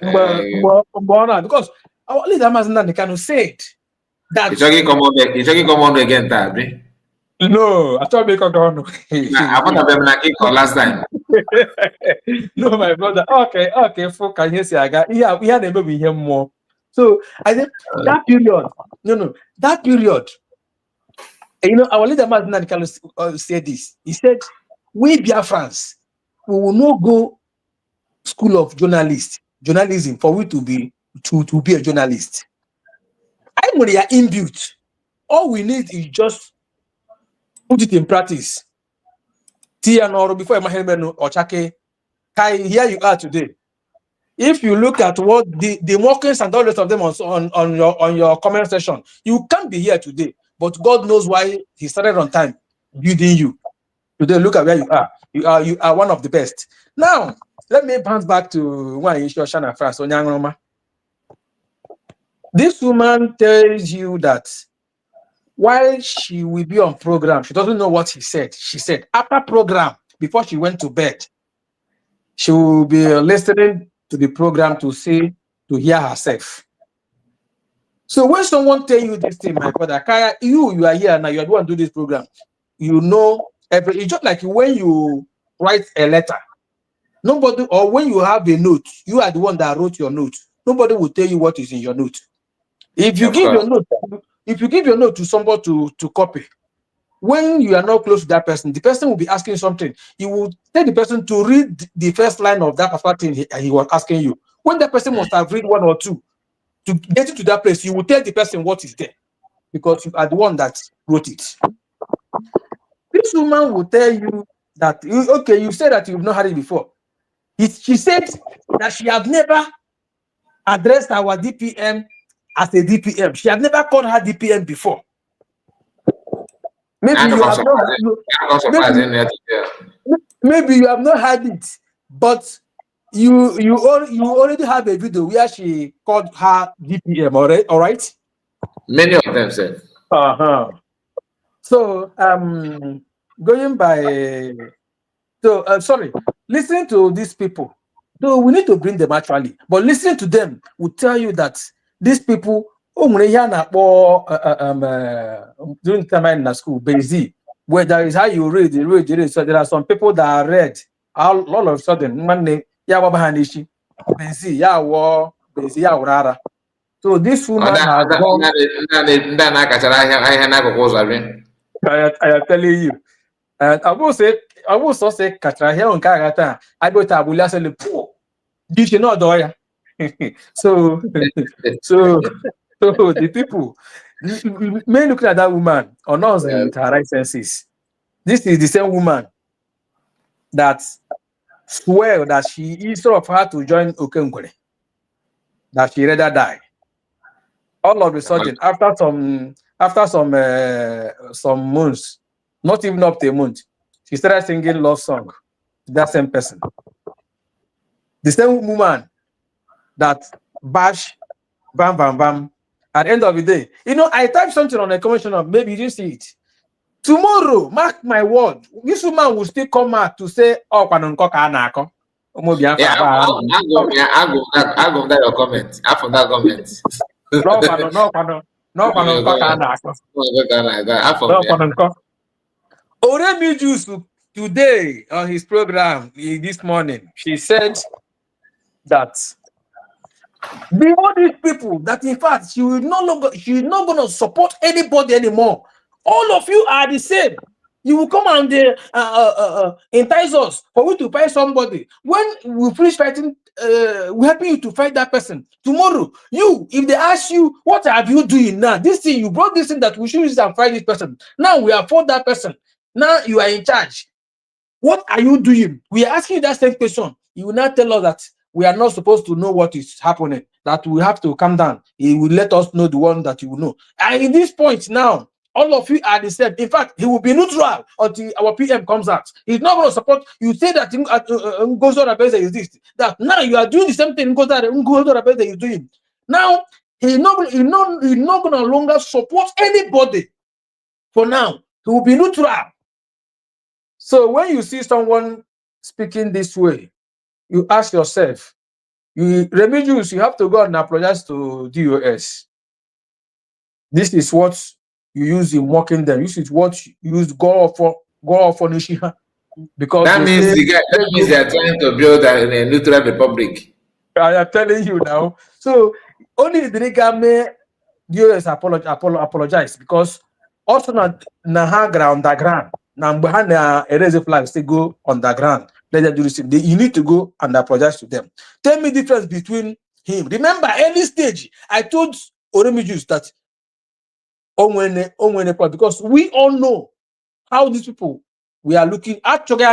because our leader Mazindan kind of said that. It's talking come on again, Tabby. No, I thought make a gun. I want to be like last time. No, my brother. Okay, folk can you say I got we had a baby here more. So I think that period, that period, our leader Mazindan kind of said this. He said, we Biafrans, we will not go school of journalism for we to be a journalist. I'm when they are inbuilt. All we need is just put it in practice. Tianoro before Mahemeno or Chake, Kai, here you are today. If you look at what the mockings and all the rest of them on your comment section, you can't be here today. But God knows why He started on time building you. Today, look at where you are. You are one of the best. Now, let me bounce back to one issue Shana first. This woman tells you that while she will be on program, she doesn't know what he said. She said after program, before she went to bed, she will be listening to the program to hear herself. So when someone tell you this thing, my brother, Kaya, you are here now, you are the one to do this program. You know, it's just like when you write a letter. Nobody, or when you have a note, you are the one that wrote your note. Nobody will tell you what is in your note. If you give your note to somebody to copy, when you are not close to that person, the person will be asking something. You will tell the person to read the first line of that particular thing he was asking you. When that person must have read one or two to get you to that place, you will tell the person what is there because you are the one that wrote it. This woman will tell you that, okay, you said that you've not had it before. She said that she had never addressed our DPM as a DPM. She had never called her DPM before. Maybe you have not had it, but you already have a video where she called her DPM. All right. Many of them said. So going by. So sorry. Listening to these people. So we need to bring them actually, but listening to them will tell you that these people, during time in the school, basic, where there is how you read. So there are some people that are read all of a sudden. So this woman has gone. I am telling you, and I will also say, Katrahia on Karata, I go to Abulia say the poor. You should not do it. So the people may look at that woman or not with her right senses. This is the same woman that swear that she instead of her to join Okenkole, that she rather die. All of a sudden, after some months, not even up to a month, she started singing love song to that same person. The same woman that bash, bam, bam, bam. At the end of the day, I typed something on the commission of maybe you didn't see it. Tomorrow, mark my word, this woman will still come out to say, "Oh, I go that your comment. I from that comment. Oremi Juice today on his program this morning, she said that all these people that in fact she is not going to support anybody anymore. All of you are the same. You will come and entice us for we to fight somebody. When we finish fighting, we're helping you to fight that person. Tomorrow, if they ask you, what have you doing now? This thing, you brought this thing that we should use and fight this person. Now we are for that person. Now you are in charge. What are you doing? We are asking you that same question. You will not tell us that we are not supposed to know what is happening, that we have to calm down. He will let us know the one that you will know. And in this point now, all of you are the same. In fact, he will be neutral until our PM comes out. He's not going to support. You say that Ngozo Rabeze is this. That now you are doing the same thing Ngozo Rabeze is doing. Now, he's not going to no longer support anybody. For now, he will be neutral. So when you see someone speaking this way, you ask yourself, Remigius, you have to go and apologize to DOS. This is what you use in mocking them. This is what you use go for Nishiha. Because that means they are trying to build a neutral republic. I am telling you now. So only the Nigame DOS apologize because also na underground. Now behind the erase flags they go underground. Let them do this. You need to go and apologize to them. Tell me the difference between him. Remember, any stage I told Oremijus that because we all know how these people we are looking at. At the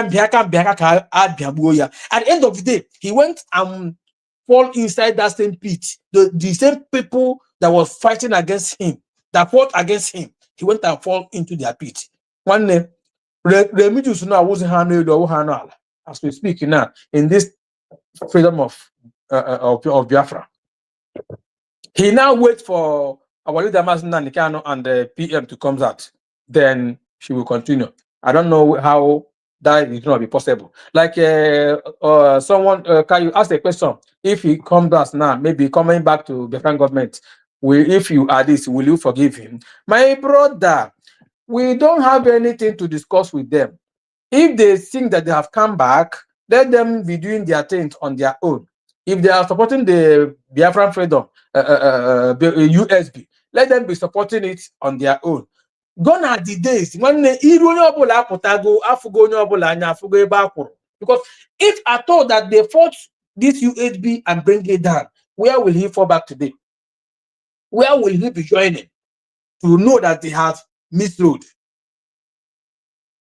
end of the day, he went and fall inside that same pit. The same people that was fighting against him, that fought against him, he went and fall into their pit. One name, Remigius now wasn't handled as we speak now in this freedom of Biafra. He now waits for our leader Masina Nikano and the PM to come out. Then she will continue. I don't know how that is going to be possible. Like someone, can you ask a question? If he comes back now, maybe coming back to the government, if you are this, will you forgive him? My brother, we don't have anything to discuss with them. If they think that they have come back, let them be doing their things on their own. If they are supporting the Biafran freedom, USB, let them be supporting it on their own. Gone are the days when because if I thought that they fought this USB and bring it down, where will he fall back today? Where will he be joining to know that they have misruled?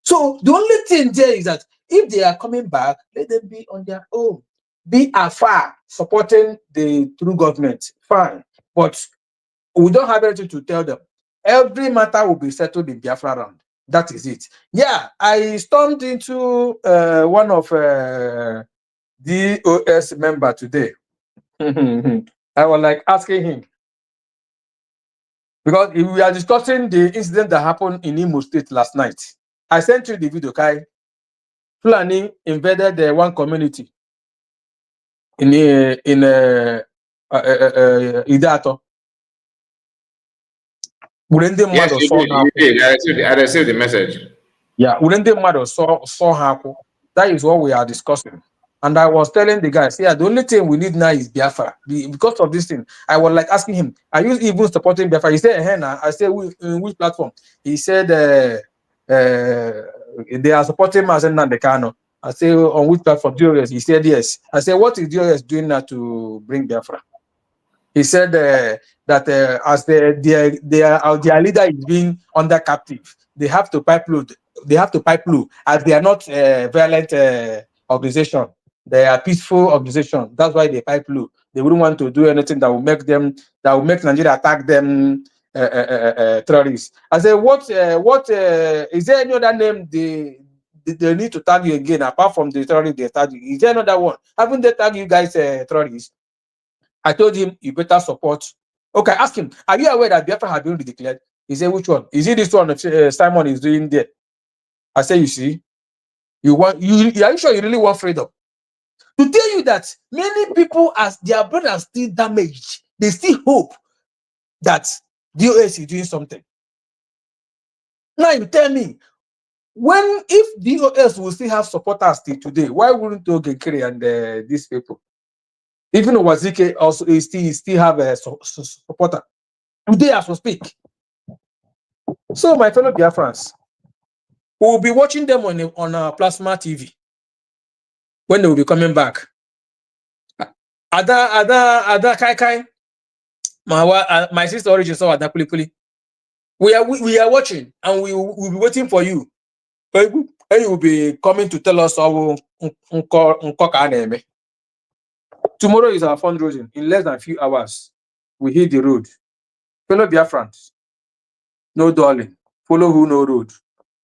So the only thing there is that if they are coming back, let them be on their own. Be afar, supporting the true government, fine. But we don't have anything to tell them. Every matter will be settled in Biafra round. That is it. Yeah, I stormed into one of DOS member today. I was like asking him, because we are discussing the incident that happened in Imo State last night. I sent you the video, Kai. Fulani invaded one community in Idato. Yes, you did. I received the message. Yeah, that is what we are discussing. And I was telling the guys, yeah, the only thing we need now is Biafra. Because of this thing, I was like asking him, are you even supporting Biafra? He said, hey, I said, in which platform? He said, they are supporting Mazen Nandekano. I said, on which platform? DOS. He said, yes. I said, what is DOS doing now to bring Biafra? He said that as their leader is being under captive, they have to pipe load. They have to pipe low as they are not a violent organization. They are peaceful organization. That's why they pipe low. They wouldn't want to do anything that will make Nigeria attack them terrorists. I said, what is there any other name they need to tag you again apart from the terrorists they tag you? Is there another one? Haven't they tag you guys terrorists? I told him you better support. Okay, ask him, are you aware that Biafra have been declared? He said, which one? Is it this one Simon is doing there? I say, you see, are you sure you really want freedom? To tell you that many people, as their brain are still damaged, they still hope that DOS is doing something. Now you tell me, if DOS will still have supporters till today, why wouldn't Ogekere and these people? Even Wazike also still have a supporter today as we speak. So my fellow Biafrans, we will be watching them on Plasma TV when they will be coming back. Ada Kai, my sister origin saw Ada Kulikuli. We are watching and we will be waiting for you. And you will be coming to tell us how tomorrow is our fundraising. In less than a few hours, we hit the road. Fellow Biafrans, no darling. Follow who no road.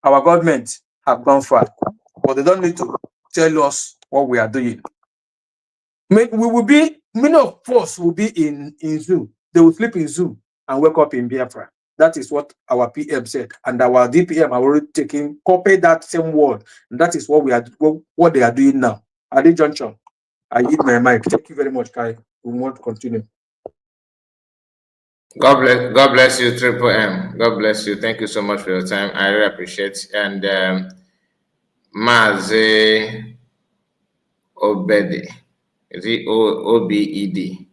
Our government have gone far, but they don't need to tell us what we are doing. We will be, many of us will be in Zoom. They will sleep in Zoom and wake up in Biafra. That is what our PM said, and our DPM are already taking copy that same word. And that is what what they are doing now. At this junction, I hit my mic. Thank you very much, Kai. We want to continue. God bless you, Triple M. God bless you. Thank you so much for your time. I really appreciate. And Maze Obed, is it OBED?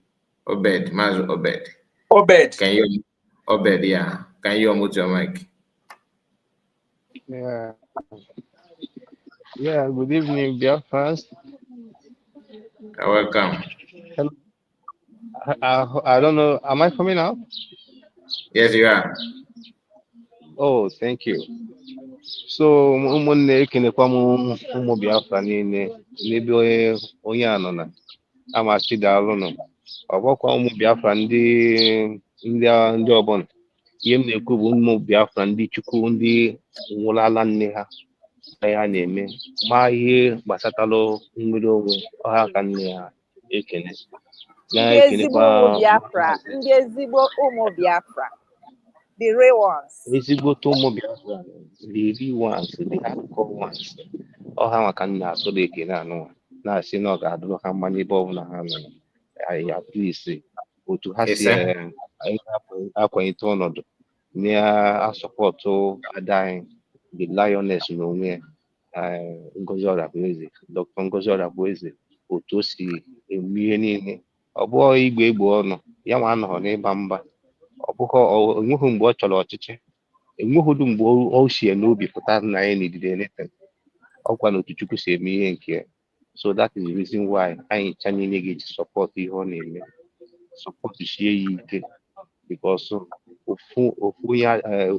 Obed, Maze Obed. Obed. Can you Obed? Yeah. Can you unmute your mic? Yeah. Yeah. Good evening, dear friends. You're welcome. Hello. I don't know. Am I coming out? Yes, you are. Oh, thank you. So, ụmụnne ekenekwa m ụmụ Biafra niile n'ebe onye anọ na amachi daalụnụ. Ọ bụkwa ụmụ Biafra ndị ọbụla. Ihe m na-ekwu bụ ụmụ Biafra ndị Chukwu ndị nwụrụla nne ha ya na-eme ma ihe gbasatalụ nwere onwe ọha ka nne ha ekene. Ndị ezigbo ụmụ Biafra, ndị ezigbo ụmụ Biafra, the real ones. Ezigbote ụmụ Biafra, the real ones, the hardcore ones. Ọha maka nna atụrụ ekene anụwa na-asị na ọ ga-adụrụ ha mma n'ebe ọbụla ha nọ ya plisi otu ha si akwanyete ọnọdụ na-asọpọtụ ada anyị the lioness n'onwe ya Ngozi Orabueze, Dr. Ngozi Orabueze, otu o si eme ihe niile ọ bụghị igbe egbe ọnụ ya ma anọghọ n'ịba mba ọ bụghị enweghị mgbe ọ chọrọ ọchịchị enweghịdụ mgbe o si n'obi pụta na ya n'idide nete ọkwa na otu Chukwu si eme ihe nke ya. So that is the reason why anyị ncha niile ga-eji sọpọtụ ihe ọ na-eme sọpọtụ sie ya ike because ofu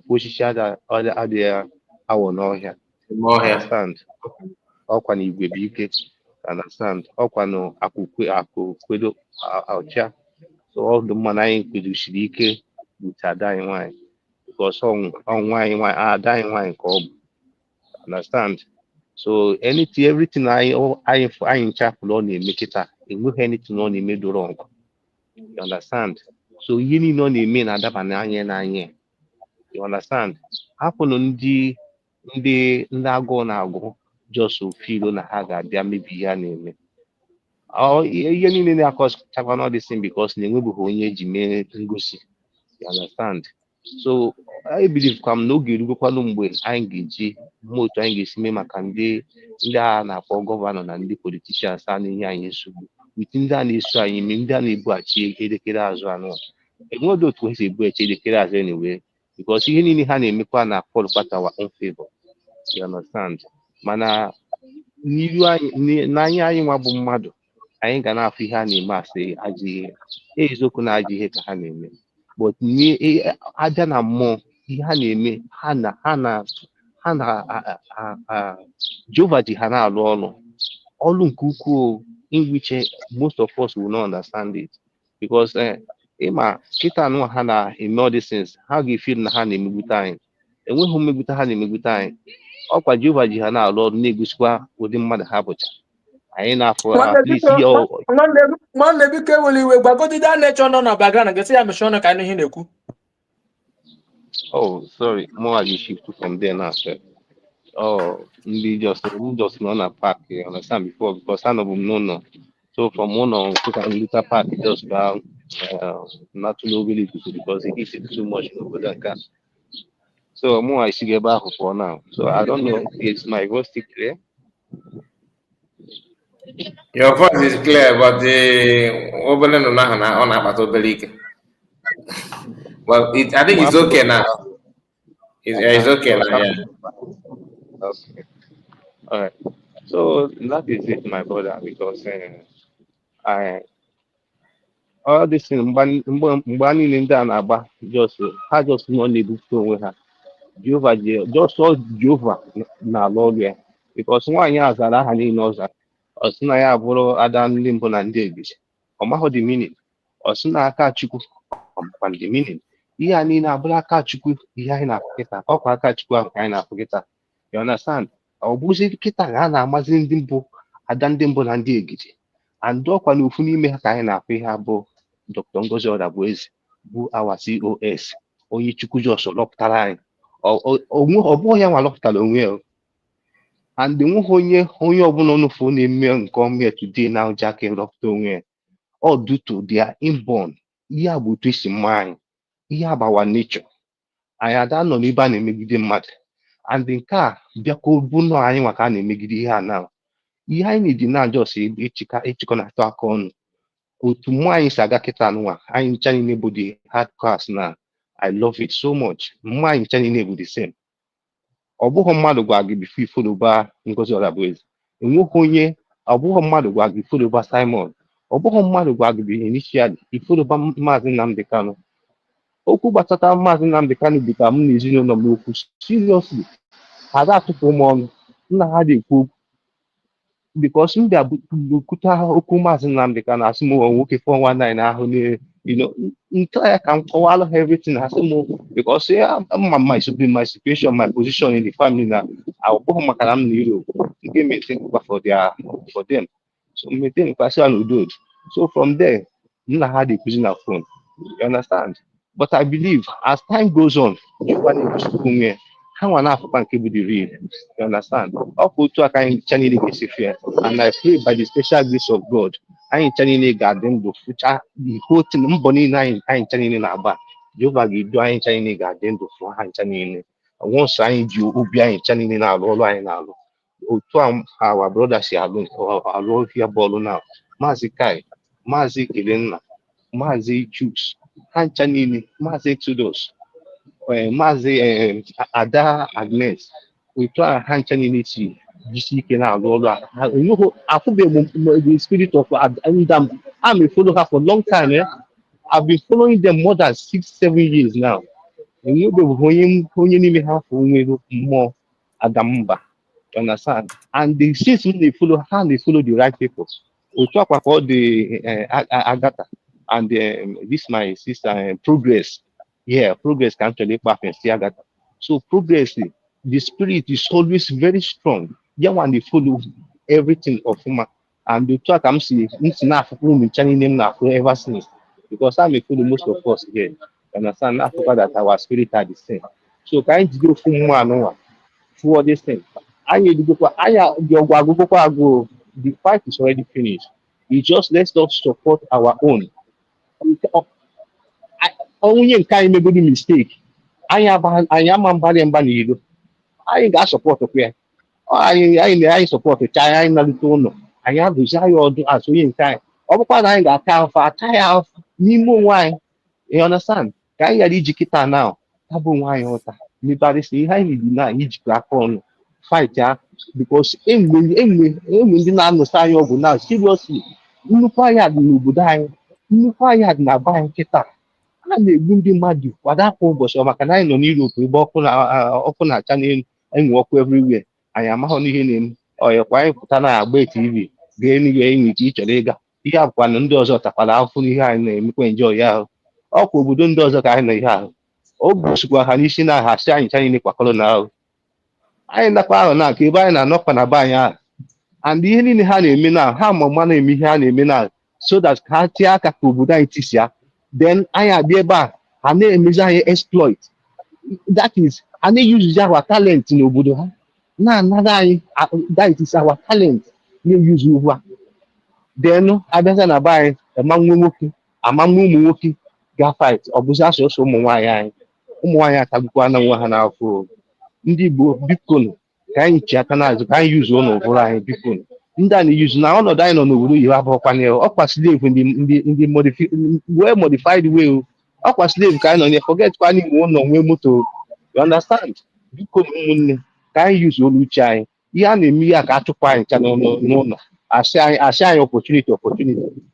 osisi adịghị awọ n'ọhịa. Understand? Ọkwa na igwe bụ ike. Understand? Ọkwa na akụkwedo ọcha. So ọdụ mmanụ anyị kwedosiri ike bute ada anyị nwanyị because ọnwa anyị nwanyị ada anyị nwanyị ka ọ bụ. Understand? So everything anyị nchapụrụ ọ na-eme kịta enweghị anything ọ na-eme doro ọgụ. You understand? So ihe niile ọ na-eme na-adaba n'anya. You understand? Hapụnụ ndị agụụ na-agụ just feel na ha ga-abịa mebi ihe a na-eme. Ihe niile na-akọchakwa n'ọdịsị because na enwebeghị onye eji mee ngosi. You understand? So I believe m n'oge erugokwanụ mgbe anyị ga-eji mma otu anyị ga-esi mee maka ndị agha na-akpọ gọvanọ na ndị politicians a na-enye anyị nsogbu wit ndị a na-eso anyị ime ndị a na-ebughachi elekere azụ anụ enweghị otu ha si ebughachi elekere azụ anyway because ihe niile ha na-emekwa na Paul Patawa on favor. You understand? Mana n'iru anyị n'anya anyị nwa bụ mmadụ anyị ga na-afụ ihe a na-eme asị ajọ ihe eziokwu na ajọ ihe ka ha na-eme but abịa na mmụọ ihe ha na-eme ha na Jehova ji ha na-alụ ọrụ nke ukwuu in which most of us will not understand it because ịma kịta anụ ha na-eme all these things ha ga-efeel na ha na-emegbute anyị enweghị mmegbute ha na-emegbute anyị ọkwa Jehova ji ha na-alụ ọrụ na-egosikwa ụdị mmadụ ha bụcha anyị na-afụ nwanne biko ewere iwe gbagodi that nature nọ na background ga-esi ya mechie ọnụ ka anyị ihe na-ekwu. Oh, sorry, more you shift from there now, sir. Oh, just nọ na park, you understand before because I know no. So from one on to a little park just about not to know really because it is too much over that car. So more I should get back for now. So I don't know if my voice still clear. Your voice is clear, but the opening on about obelisk. Well, I think it's okay now. It's okay now, yeah. Okay. All right. So that is it, my brother, because all this thing mgbe niile ndị a na-agba just nọ na-ebupụta onwe ha Jehovah just saw Jehovah na lọrịa because nwaanyị a zara aha niile ọ zara ọ sị na ya bụrụ ada ndị mbụ na ndị egbechi ọ mahụ the meaning ọ sị na aka Chukwu ọmakwa the meaning ihe a niile abụrụ aka Chukwu ihe anyị na-afụ kịta ọkwa aka Chukwu ahụ ka anyị na-afụ kịta you understand ọ bụzi kịta ga a na-amazi ndị mbụ ada ndị mbụ na ndị egede and ọkwa na ofu n'ime ha ka anyị na-afụ ihe abụ Dr. Ngozi Ọdabụeze bụ our COS onye Chukwu jos lọpụtara anyị ọ bụghị ya nwa lọpụtara onwe ya and nweghị onye ọbụla n'ụfụ na-eme nke ọma today na ụjọ aka lọpụta onwe ya ọ due to their inborn ihe a bụ otu esi mma anyị ihe agbawa nature anyị ada nọ n'ebe a na-emegide mmadụ and nke a bịakwa bụ nọ anyị nwa ka a na-emegide ihe a na ihe anyị na-eji na-ajọs ịchịkọnata aka ọnụ otu mmụọ anyị si aga kịta nwa anyị ncha niile bụ the hard class na I love it so much mmụọ anyị ncha niile bụ the same ọ bụghị mmadụ gwa gị bifo ifoloba Ngozi Ọdabụeze enweghị onye ọ bụghị mmadụ gwa gị ifoloba Simon ọ bụghị mmadụ gwa gị bụ initially ifoloba Maazị Nnamdi Kanu okwu gbasata Maazị Nnamdi Kanu bụ ka m na ezinụlọ m okwu seriously ha ga-atụpụ m ọnụ nna ha dị-ekwu okwu because m bịa bukwuta okwu Maazị Nnamdi Kanu asị m nwoke 419 ahụ nke ya ka m kọwalụ ha everything ha sị m because ma my situation my position in the family na ọ bụghị maka na m na Europe nke maintain for them so maintain kwasịa n'udo so from there nna ha dị-ekwuzi na phone you understand but I believe as time goes on Jehovah na-egosikwa onwe ha nwa na-afụkwa nke bụ the real you understand ọ bụ otu aka anyị ncha niile ga-esi fie and I pray by the special grace of God anyị ncha niile ga-adị ndụ fụcha ihe otu mbọ niile anyị ncha niile na-agba Jehovah ga-edu anyị ncha niile ga-adị ndụ fụ ha ncha niile once anyị ji obi anyị ncha niile na-alụ ọrụ anyị na-alụ otu our brother si alụ ọhịa bọọlụ na Maazị Kai Maazị Kelenna Maazị Chus ha ncha niile Maazị Exodus Maazị Ada Agnes otu a ha ncha niile si jisi ike na-alụ ọrụ a enweghị afụbeghị the spirit of Adam. I'm a follow her for a long time. I've been following them more than 6-7 years now. Enwebeghị onye n'ime ha afọ nwere mmụọ Adamba, you understand? And the since they follow her, they follow the right people. Otu akwa for the Agatha and this my sister Progress. Yeah, Progress can actually back and see Agatha. So Progress, the spirit is always very strong. Yeah, when they follow everything of Huma. And the talk I'm seeing, it's not for me, Chinese name now ever since. Because I'm a follow most of us here. You understand? I forgot that our spirit are the same. So can you go for more for this thing? I need to go. The fight is already finished. We just let's not support our own. Only in kind of mistake. I am a I got support of where I support the China Litono. I have desire or do as we in time. All part I got time for a tire of Nemo wine. You understand? Can you read Jikita now? Tabu wine or anybody say, I need not each black on fight, yeah, because England did not understand your now. Seriously, you fire the Budai, you fire na buying kita. A na-egbu ndị mmadụ kwadapụ ụbọchị ọ maka na anyị nọ n'Europe ebe ọkụ na-acha enwe ọkụ everywhere anyị amaghị n'ihe na-eme ọyọkwa anyị pụta na-agba TV gaa n'ihe enwe ike ịchọrọ ịga ihe abụkwana ndị ọzọ takwara afọ n'ihe anyị na-emekwa njọ ya ahụ ọkwa obodo ndị ọzọ ka anyị nọ ihe ahụ o gosikwa ha n'isi na aha si anyị ncha niile kwakọrọ na ahụ anyị nakwa ahụ na nke ebe anyị na-anọkwa na be anyị ahụ and ihe niile ha na-eme na ha ma ọma na-eme ihe ha na-eme na so that ka ha tie aka ka obodo anyị tisịa then anyị abịa ebe a ha na-emezi anyị exploit that is ha na-eyuzi our talent n'obodo ha na-anaghị anyị that is our talent na-eyuzi ugbu a then abịaza na be anyị amanwe nwoke amanwe ụmụ nwoke ga fight ọ bụzi asọsọ ụmụ nwaanyị atagbukwa na nwa ha n'afọ ndị Igbo biko ka anyị chi aka n'azụ ka anyị yuzu ụlọ ụbụrụ anyị biko ndị a na-eyuzu na ọnọdụ anyị nọ n'obodo oyibo abụọkwana ọkwa slave ndị modified way ọkwa slave ka anyị nọ na forget kwa anyị nwe ụlọ nwee moto you understand biko ụmụnne ka anyị yuzu olu uche anyị ihe a na-eme ya ka achụpụ anyị ncha n'ụlọ asị anyị opportunity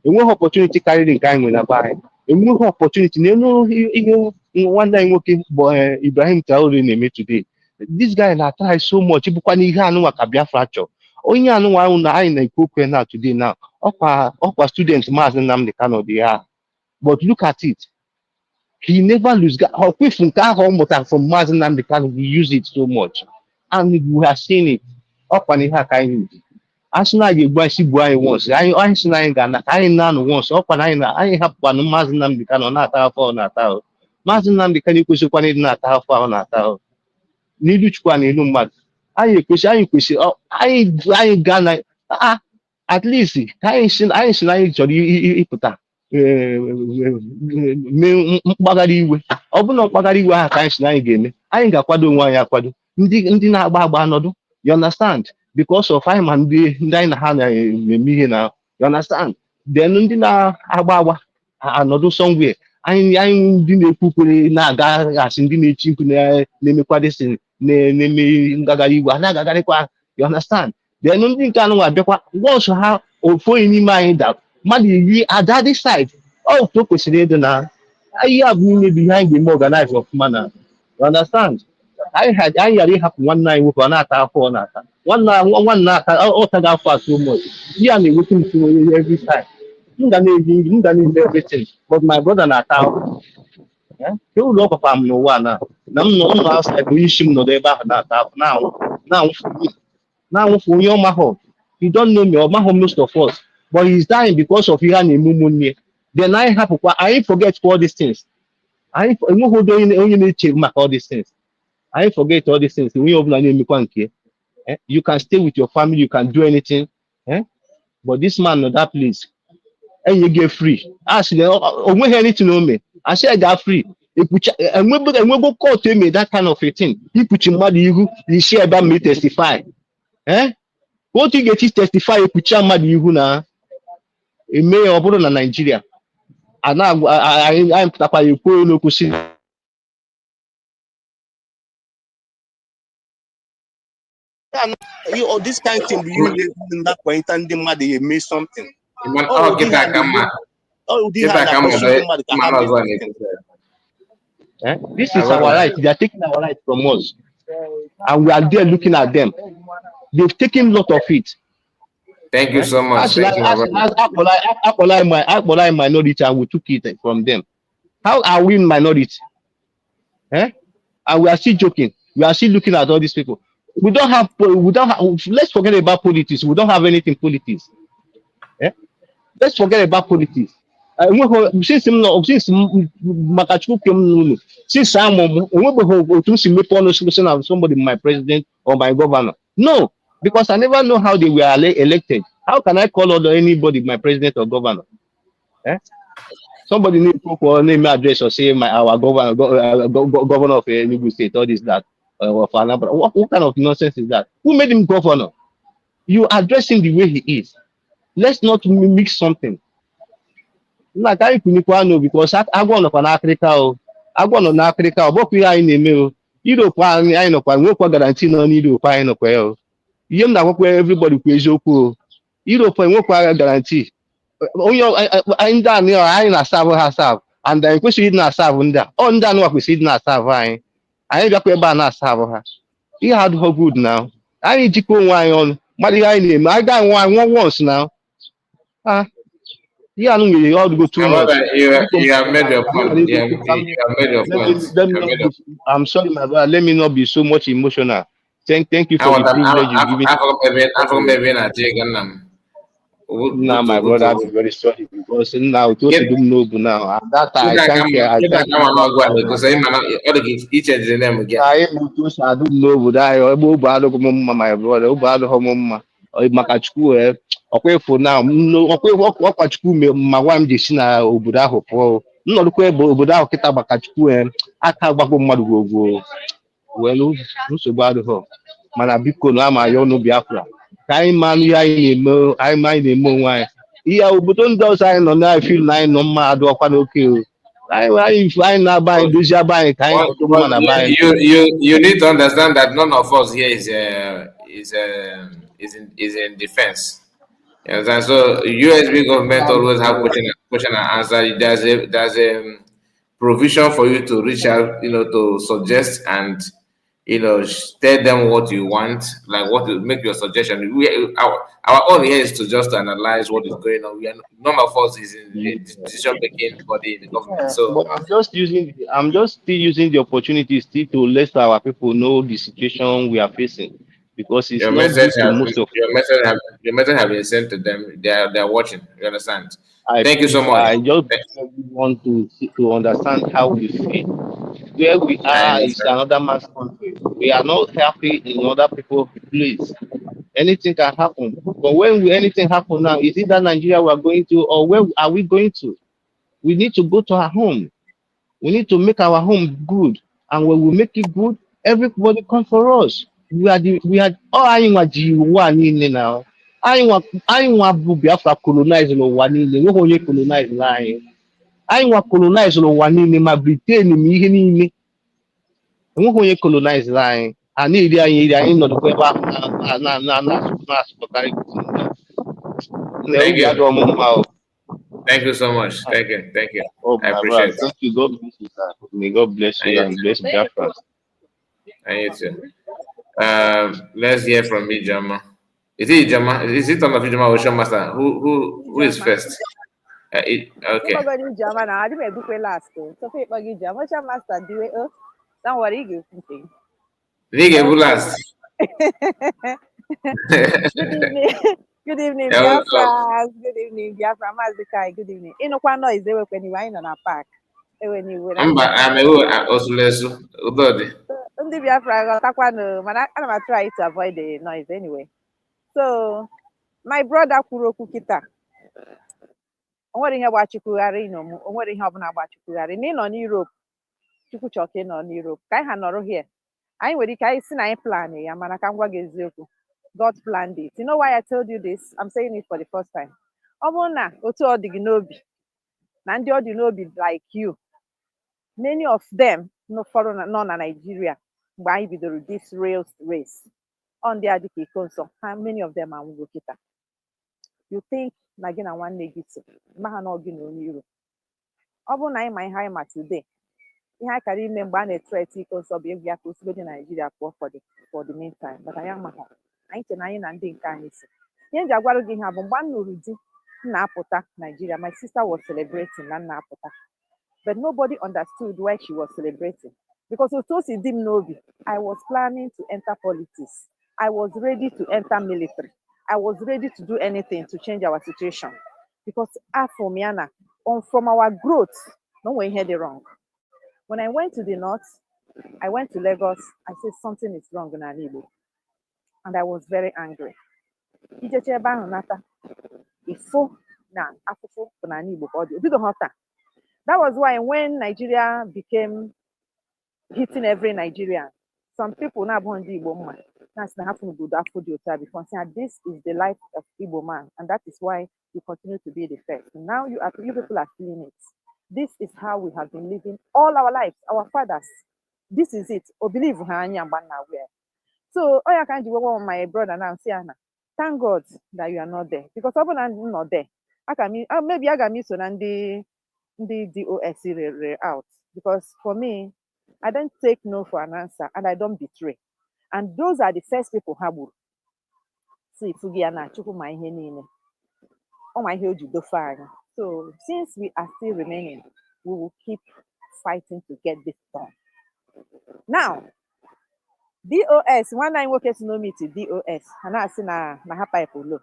enweghị opportunity karịrị nke anyị nwere na be anyị enweghị opportunity na elu ihe one day working boy Ibrahim Traore name today. This guy na try so much. Bukwa ni ihe anu ka Biafra chọ. Onye anu wa na anyị na-ekwu now today now. Ọkwa student Maazị Nnamdi Kanu dị ya. But look at it. He never lose. From Maazị Nnamdi Kanu, we use it so much. And we are seeing it. Ọkwa ni ihe aka anyị ji. Asị na anyị egbu anyị gbuo anyị once. Anyị sị na anyị ga-ana ka anyị na-anụ once. Ọkwa na anyị hapụkwanụ Maazị Nnamdi Kanu na-ata afọ ọ na-ata ahụ. Maazị Nnamdi Kanu ekwesịkwana ịdị na-ata afọ ahụ na-ata ahụ. N'ilu Chukwu na ilu mmadụ. Anyị kwesịrị anyị gaa na at least anyị si na anyị chọrọ ịpụta mee mkpagharị iwe. Ọ bụrụ na mkpagharị iwe ahụ ka anyị si na anyị ga-eme, anyị ga-akwado onwe anyị akwado. Ndị na-agba agba nọdụ, you understand? Because of anyị ma ndị anyị na ha na-eme ihe na, you understand? Then ndị na-agba agba anọdụ somewhere. Anyị ndị na-ekwukwere na-aga asị ndị na-echi nkụ na-emekwadịsị na-eme ngagharị iwe a na-agagharịkwa, you understand? Then ndị nke anụ abịakwa once ha ofu onye n'ime anyị da mmadụ iri ada dị side otu o kwesịrị ịdị na ihe abụ imebi ihe anyị ga-eme organize ọfụma na, you understand? Anyị ghara ịhapụ nwanne anyị nwoke ọ na-ata afọ ọ na-ata nwanne aka ọ taga afọ atụ much ihe a na-enweta m every time m ga na-eji nri m ga na-eme everything but my brother na-ata ahụ ke ụlọ ọ papa m n'ụwa na m nọ outside onye isi m nọdụ ebe ahụ na-ata ahụ na-anwụfu onye ọmahụ. He don't know me, ọmahụ most of us, but he's dying because of ihe a na-eme ụmụnne. Then anyị hapụkwa anyị forget all these things. Anyị enweghị onye na-eche maka all these things. I forget all these things. You can stay with your family, you can do anything. But this man not that place. And you get free. Actually, anything on me. I say I got free. And we go court to me that kind of a thing. He put your money, you share about me testify. What you get is testify, you put your money, you na a mayor of Nigeria. And now I'm Tapa, you go see. This kind of thing you in that point and the mother you made something. This is our right. They are taking our right from us, and we are there looking at them. They've taken a lot of it. Thank you so much. Akpola minority, and we took it from them. How are we in minority? And we are still joking. We are still looking at all these people. We don't have. Let's forget about politics. We don't have anything politics. Let's forget about politics. Since somebody my president or my governor. No, because I never know how they were elected. How can I call anybody my president or governor? Somebody need to name address or say our governor of Enugu State, all this that. What kind of nonsense is that? Who made him governor? You address him the way he is. Let's not mix something. Like I know because I go on Africa. I go on Africa. What we are in the middle. Europe, I know what guarantee no need to find no. You know where everybody plays Europe and what guarantee. I'm done here. I na serve herself, and then we should not serve under. On done what we should not serve. I ain't got a banner serve her. He had her good now. I need to go on. I got one once now. Yeah, I don't all go too much. You have made your point. You have made your point. I'm sorry, my brother. Let me not be so much emotional. Thank you for the privilege you give me. Now, my brother, I'm very sorry because now it was no now. At that time, I don't know. Would I my brother? Makachukwu okwe for now no okwe Makachukwu me mawam jesi na obodo ahụ pụọ nnọdụkwa ebe obodo ahụ kịta Makachukwu aka gbagbo mmadụ gogo welu nsogbu adịghị mana biko na ama ya ọnụ Biafra ka anyị manụ ihe anyị na-eme onwe anyị ihe obodo ndị ọzọ anyị nọ na feel na anyị nọ mma adịọkwa n'oke anyị na-aba anyị dozie aba anyị ka anyị nọdụ mma na ba anyị. You need to understand that none of us here is in defense. You know, so USB government always have question and answer. provision for you to reach out, to suggest and, tell them what you want, like what to make your suggestion. Our own here is to just analyze what is going on. None of us is in a decision making body in the government. So, but I'm just still using the opportunity still to let our people know the situation we are facing, because it's not good to most of your message have been sent to them. They are watching. You understand? Thank you so much. I just want to understand how we feel. Where we I are is understand. another man's country. We are not happy in other people's place. Anything can happen. But when anything happen now, is it that Nigeria we are going to, or where are we going to? We need to go to our home. We need to make our home good. And when we make it good, everybody come for us. Anyị now. Anyị nwa bụ Biafra colonize n'ụwa niile. Nweghị onye colonize anyị. Anyị nwa colonize n'ụwa niile, ma Britain ma ihe niile. Enweghị onye colonize anyị. A na-eri anyị eri, anyị nọdụkwa ebe ahụ na-asụpụkarị. Thank you so much. Thank you. Oh, I appreciate it. Thank you. God bless you, sir. May God bless you and bless Biafra. And you too. Let's hear from Ijama. Is it Ijama? Is it on the Ijama Ocean Master? Who is first? Okay. Ijama now. I didn't do last. So people Ijama Ocean Master do it. Don't worry, you can. Last. Good evening. Good evening, Biafra. Good evening, Biafra. Mazikai. Good evening. Inokwa noise they were when you were in a park. I'm Osulesu. Udodi. Ndị Biafra ghọtakwanụ, mana ana m try to avoid the noise anyway. So my brother kwuru okwu kịta. O nwere ihe gbachikwugharị n'omu, o nwere ihe ọbụla gbachikwugharị. N'ịnọ n'Europe, Chukwu chọọ ka ị nọ n'Europe. Ka anyị ha nọrọ here. Anyị nwere ike anyị si na anyị plan ya, mana ka m gwa gị eziokwu. God planned it. You know why I told you this? I'm saying it for the first time. Ọ bụrụ na otu ọ dị gị n'obi, na ndị ọ dị n'obi like you, many of them no foreign nọ na Nigeria mgbe anyị bidoro this race on the adịka iko nsọ, how many of them anwụgo kịta? You think na gị na nwanne gị so ma ha na ọ gị na onye iro? Ọ bụrụ na anyị ma ihe anyị ma today, ihe anyị kara ime mgbe a na-etret iko nsọ bụ egwu ya ka osigodi Nigeria pụọ for the meantime, but anyị amaghị. Anyị che na anyị na ndị nke anyị so. Ihe m ji agwara gị ha bụ mgbe m nụrụ di m na-apụta Nigeria, my sister was celebrating na m na-apụta, but nobody understood why she was celebrating, because otu o si dị m n'obi, I was planning to enter politics. I was ready to enter military. I was ready to do anything to change our situation, because afọ m ya na from our growth, no one had it wrong. When I went to the north, I went to Lagos, I said something is wrong in Igbo. And I was very angry. That was why when Nigeria became hitting every Nigerian, some people now born the Igbo man. That's not happening good after the hotel because this is the life of Igbo man, and that is why you continue to be the first. Now you people are feeling it. This is how we have been living all our lives, our fathers. This is it. Or believe so I can't do what my brother now say, thank God that you are not there, because even I'm not there. Maybe I got me so and the DOS out, because for me, I don't take no for an answer and I don't betray. And those are the first people who see Fugiana Chuku my henine. Oh my hill you do fine. So since we are still remaining, we will keep fighting to get this done. Now, DOS, one line workers know me to DOS, and I say na ha pipe low.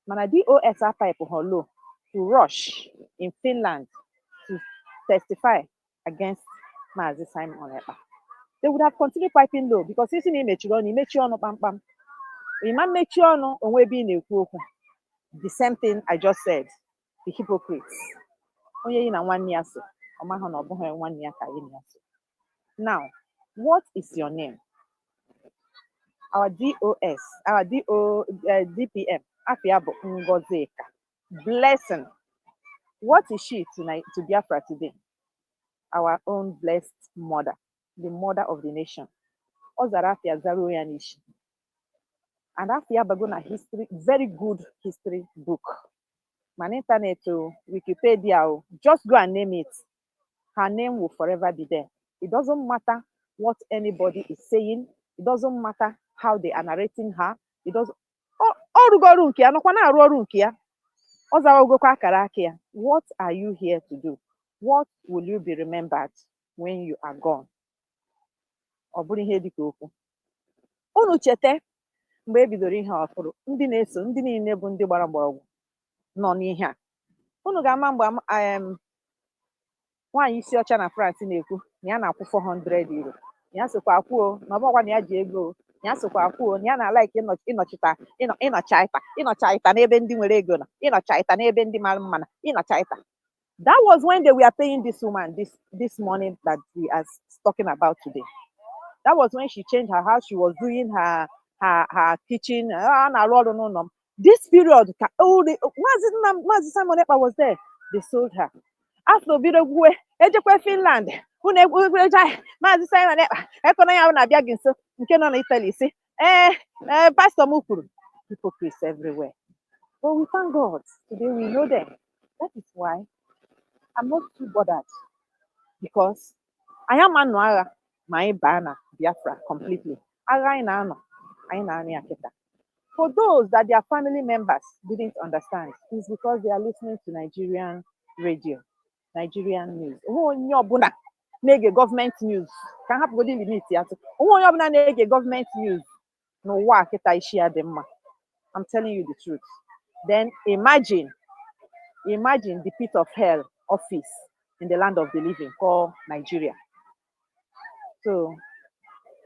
Mana DOS are pipe low to rush in Finland to testify against Mazi Simon Oneba. They would have continued piping low because it's in image on pam pam. We might make sure no on being a the same thing I just said, the hypocrites. Only in 1 year so, or 1 year. Now, what is your name? Our DOS, our DPM, Afiabo Ngozeka, blessing. What is she tonight to Biafra today? Our own blessed mother, the mother of the nation. Ozarafia Zaroyanishi. And Afia Bagona history, very good history book. Man internet to Wikipedia, just go and name it. her name will forever be there. It doesn't matter what anybody is saying. It doesn't matter how they are narrating her. It doesn't. What are you here to do? What will you be remembered when you are gone? Unu chete mgbe ebidoro ihe ọfụrụ ndị na-eso ndị niile bụ ndị gbara mgbọrọgwụ nọ n'ihe a. Unu ga-ama mgbe nwaanyị isi ọcha na France na-ekwu na ya na-akwụ 400 euro. Ya sokwa akwụo na ọbọkwa na ya ji ego. Ya sokwa akwụo na ya na-alaiki ịnọcha ịta n'ebe ndị nwere ego na ịnọcha ịta n'ebe ndị mara mma na ịnọcha ịta. That was when they were paying this woman this money that we are talking about today. That was when she changed her house. She was doing her kitchen. This period, Mazi Simon Ekpa was there. They sold her. After Bidogwe, Ejekwe Finland, Mazi Simon Ekpa, Ekonaya na bịa gị nso, nke nọ na Italy, say, Pastor Mukuru, hypocrites everywhere. But we thank God. Today we know them. That is why I'm not too bothered, because I am Manuara, my banner, Biafra, completely. For those that their family members didn't understand, it's because they are listening to Nigerian radio, Nigerian news. Government news. Can have body limit government news. No work. I'm telling you the truth. Then imagine the pit of hell office in the land of the living called Nigeria. So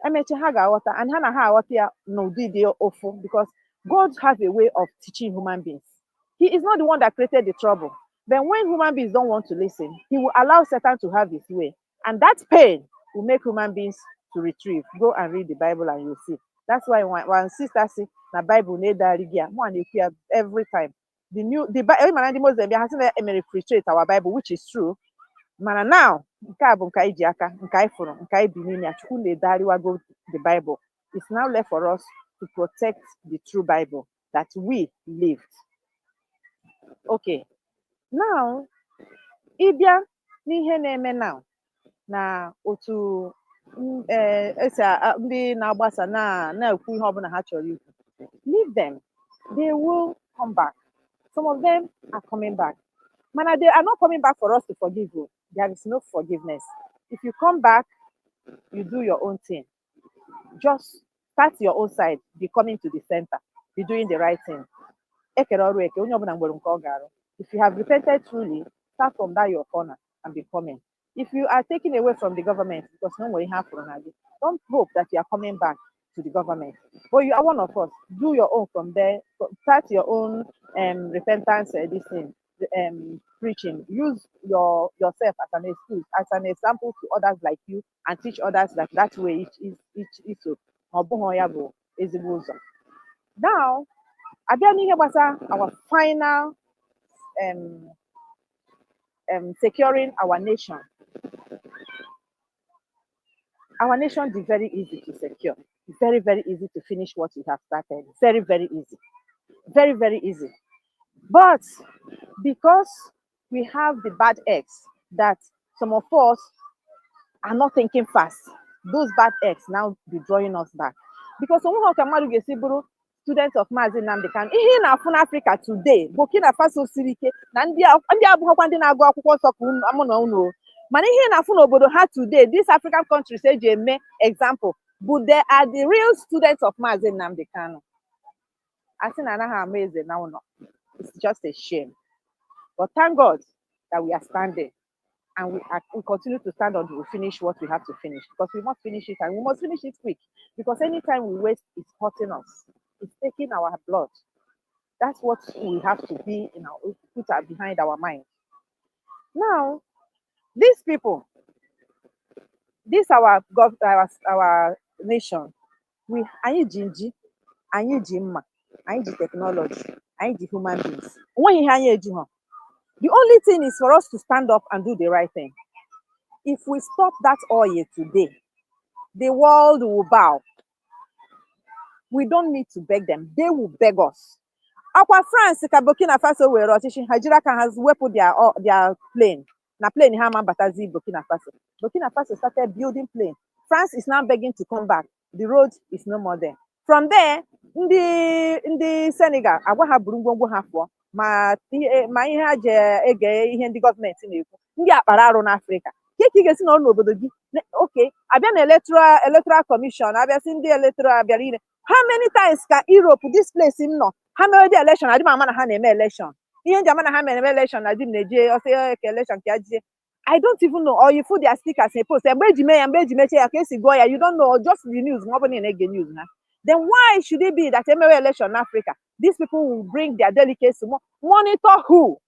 because God has a way of teaching human beings. He is not the one that created the trouble. But when human beings don't want to listen, he will allow Satan to have his way. And that pain will make human beings to retrieve. Go and read the Bible and you'll see. That's why when sister say the Bible every time. The frustrate our Bible, which is true. Mana now, the Bible. It's now left for us to protect the true Bible that we lived. Okay. Now, Ibia n'ihe na-eme now na otu ndị na-agbasa na-ekwu ihe ọbụla ha chọrọ ikwu. Leave them. They will come back. Some of them are coming back. Mana, they are not coming back for us to forgive you. There is no forgiveness. If you come back, you do your own thing. Just start your own side. Be coming to the center. Be doing the right thing. If you have repented truly, start from that your corner and be coming. If you are taken away from the government, because nobody has don't hope that you are coming back to the government. But you are one of us. Do your own from there. Start your own repentance, preaching. Use yourself as an excuse, as an example to others like you, and teach others that way each Now, our final securing our nation. Our nation is very easy to secure. It's very, very easy to finish what we have started. Very, very easy. Very, very easy. But because we have the bad eggs that some of us are not thinking fast, those bad eggs now be drawing us back. Because students of Mazi Nnamdi Kanu, ihe na-afụ n'Africa today, Burkina Faso siri ike na ndị abụghịkwa ndị na-agụ akwụkwọ nsọ ka amụ na unu. Mana ihe na-afụ n'obodo ha today, these African countries eji eme example, but they are the real students of Mazi Nnamdi Kanu. Asị na anaghị ama eze na ụlọ. It's just a shame. But thank God that we are standing, and we continue to stand until we finish what we have to finish, because we must finish it, and we must finish it quick, because anytime we waste, it's hurting us. It's taking our blood. That's what we have to be put behind our mind. Now, these people, this our nation, anyị ji nji, anyị ji mma, anyị ji technology, anyị ji human beings. The only thing is for us to stand up and do the right thing. If we stop that oil today, the world will bow. We don't need to beg them. They will beg us. Our France, Burkina Faso, where Hajiraka has weapon their plane. Na plane ha batazi Burkina Faso. Burkina Faso started building plane. France is now begging to come back. The road is no more there. From there, ndị Senegal agwa ha buru ngwongwo ha pụọ ma ihe ha ji ege ihe ndị gọọmenti na-ekwu ndị akpara arụ n'Afrịka. Ka ị ga-esi n'ọrụ n'obodo gị oke abịa na electoral commission abịa sị ndị electoral abịara ire. How many times ka Europe this place m nọ ha mere dị election adị m ama na ha na-eme election. Ihe nji ama na ha na-eme election na di m na-eje ọsọ ka election ka jie. I don't even know, or you put their stickers in post. Mgbe eji mee ya ka esi gụọ ya, you don't know, or just the news ma ọ bụ na ị na-ege news ha. Then why should it be that emewe election in Africa, these people will bring their delegates to monitor who?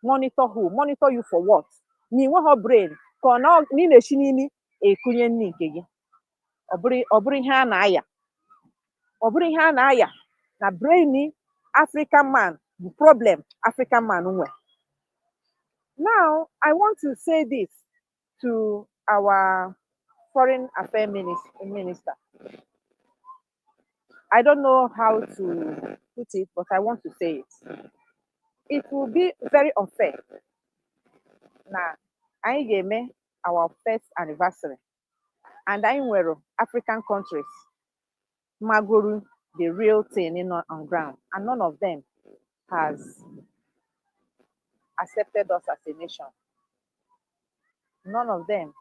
Monitor who? Monitor you for what? Ni nwe her brain ka ọ na ị na-eshi n'imi ekunye nni nke gị. Ọ bụrụ ihe a na-aya. Ọ bụrụ ihe a na-aya na brainy African man, the problem African man nwe. Now, I want to say this to our foreign affairs minister. I don't know how to put it, but I want to say it. It will be very unfair. Now, I game our first anniversary, and I were African countries, Maguru, the real thing on ground, and none of them has accepted us as a nation. None of them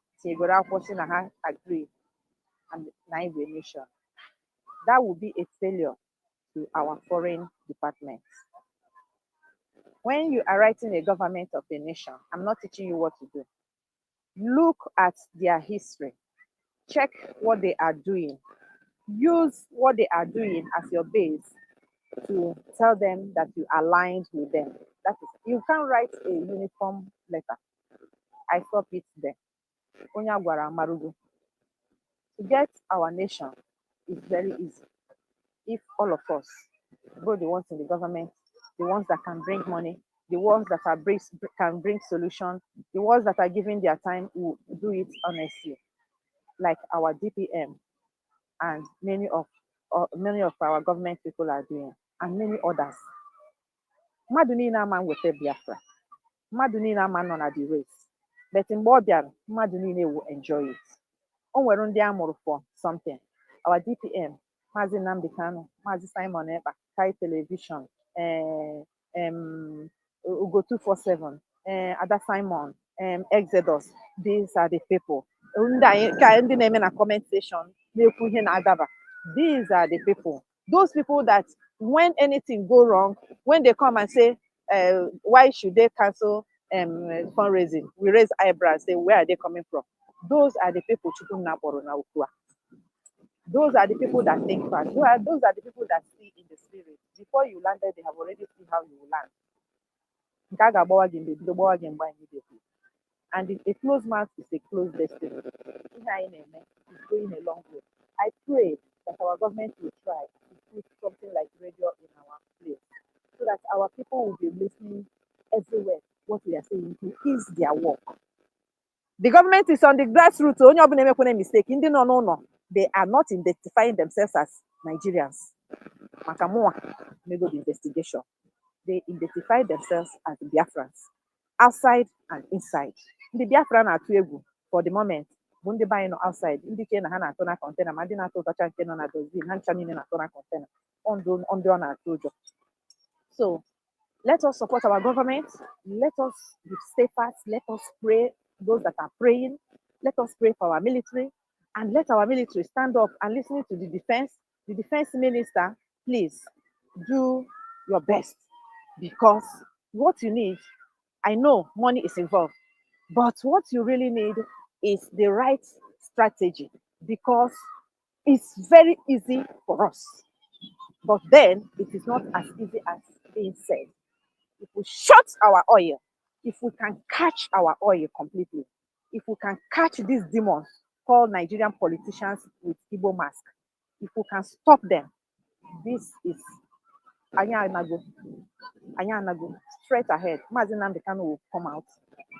agree and a nation. That would be a failure to our foreign department. When you are writing a government of a nation, I'm not teaching you what to do. Look at their history. Check what they are doing. Use what they are doing as your base to tell them that you aligned with them. That is, you can't write a uniform letter. I stop it there. To get our nation is very easy if all of us, both the ones in the government, the ones that can bring money, the ones that can bring solutions, the ones that are giving their time will do it honestly, like our DPM and many of our government people are doing, and many others. Mmadụ niile ama nweta Biafra. Mmadụ niile ama nọ na the race. But mgbe ọ bịara, mmadụ niile will enjoy it. O nwere ndị a mụrụ for something. Our DPM, Maazị Nnamdi Kanu, Maazị Simon Ekpa, Kai Television, Ugo 247, Ada Simon, Exodus. These are the people. Ndị na-eme na comment section na-ekwu ihe na-adaba. These are the people. Those people that when anything go wrong, when they come and say, why should they cancel fundraising? We raise eyebrows, say, where are they coming from? Those are the people. Those are the people that think fast. Those are the people that see in the spirit. Before you landed, they have already seen how you will land. And a closed mouth is a closed destiny. It's going a long way. I pray that our government will try to put something like radio in our place, so that our people will be listening everywhere what we are saying to ease their work. The government is on the grassroots. Only of them make a mistake. They are not identifying themselves as Nigerians. Makamua made the investigation. They identify themselves as Biafrans, outside and inside. The Biafran are too for the moment. When they buy outside, indicate na hana tona container, madina to touch and on a dozen, hanchanin and a tona container, on our job. So let us support our government. Let us be steadfast. Let us pray. Those that are praying, let us pray for our military, and let our military stand up and listen to the defense. The defense minister, please do your best, because what you need, I know money is involved, but what you really need is the right strategy, because it's very easy for us, but then it is not as easy as being said. If we shut our oil, if we can catch our oil completely, if we can catch these demons called Nigerian politicians with Igbo mask, if we can stop them, this is Anya Anago, straight ahead. Maazị Nnamdi Kanu will come out.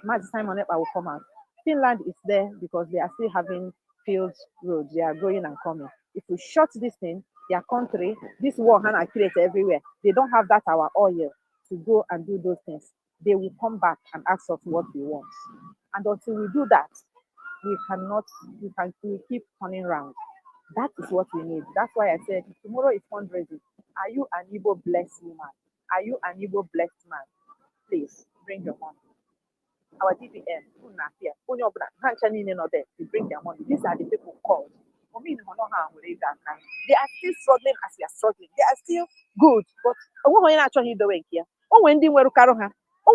Maazị Simon Ekpa will come out. Finland is there because they are still having field roads. They are going and coming. If we shut this thing, their country, this war hana create everywhere. They don't have that our oil to go and do those things. they will come back and ask us what we want. And until we do that, we keep turning around. That is what we need. That's why I said tomorrow is fundraising. Are you an Igbo blessed woman? Are you an Igbo blessed man? Please bring your money. Our DBM, they bring their money. These are the people called. They are still struggling as we are struggling. They are still good. But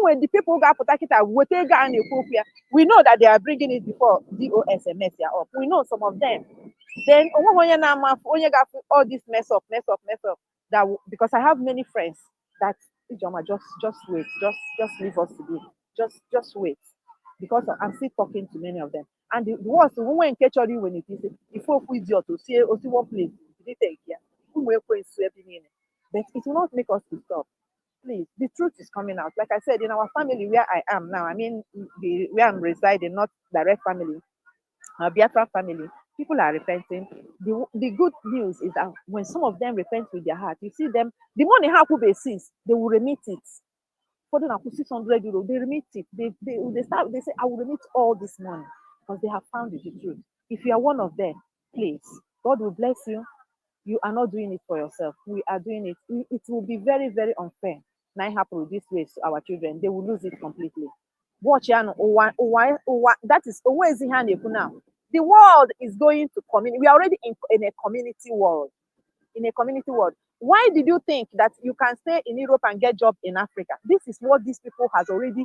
when the people got we know that they are bringing it before DOS and mess up. We know some of them. Then all this mess up. That because I have many friends that just wait, just leave us to be. Just wait, because I'm still talking to many of them. And the worst, when catch you when it is before we do to see one place, but it will not make us to stop. Please, the truth is coming out. Like I said, in our family where I am now, I mean, where I'm residing, not direct family, our Biafra family, people are repenting. The good news is that when some of them repent with their heart, you see them, the money how they cease, they will remit it. For them, 600 euros, they remit it. They say, I will remit all this money because they have found the truth. If you are one of them, please, God will bless you. You are not doing it for yourself. We are doing it. It will be very, very unfair. Now happen this way to our children. They will lose it completely. Watch, that is always in hand now. The world is going to community. We are already in a community world. In a community world. Why did you think that you can stay in Europe and get job in Africa? This is what these people has already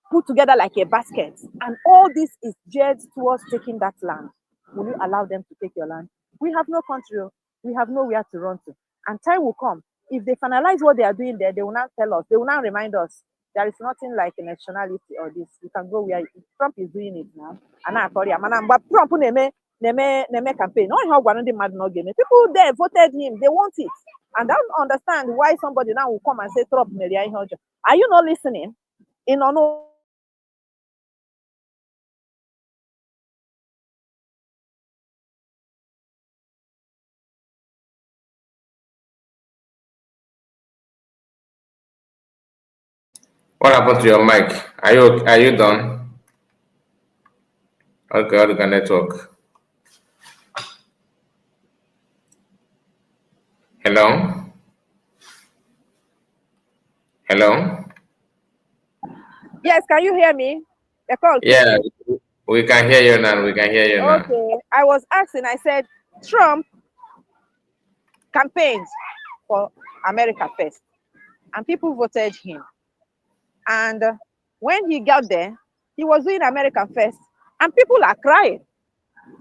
put together like a basket. And all this is geared towards taking that land. Will you allow them to take your land? We have no country. We have nowhere to run to. And time will come. If they finalize what they are doing there, they will not tell us. They will not remind us. There is nothing like a nationality or this. You can go where Trump is doing it now. And but Trump campaign. People there voted him. They want it. And I don't understand why somebody now will come and say Trump. Are you not listening? In honor. What happened to your mic? Are you done? Okay, look at network. Hello? Hello? Yes, can you hear me? Yeah, we can hear you now. We can hear you now. Okay. I was asking, I said, Trump campaigned for America first, and people voted him. And when he got there, he was doing America first, and people are crying.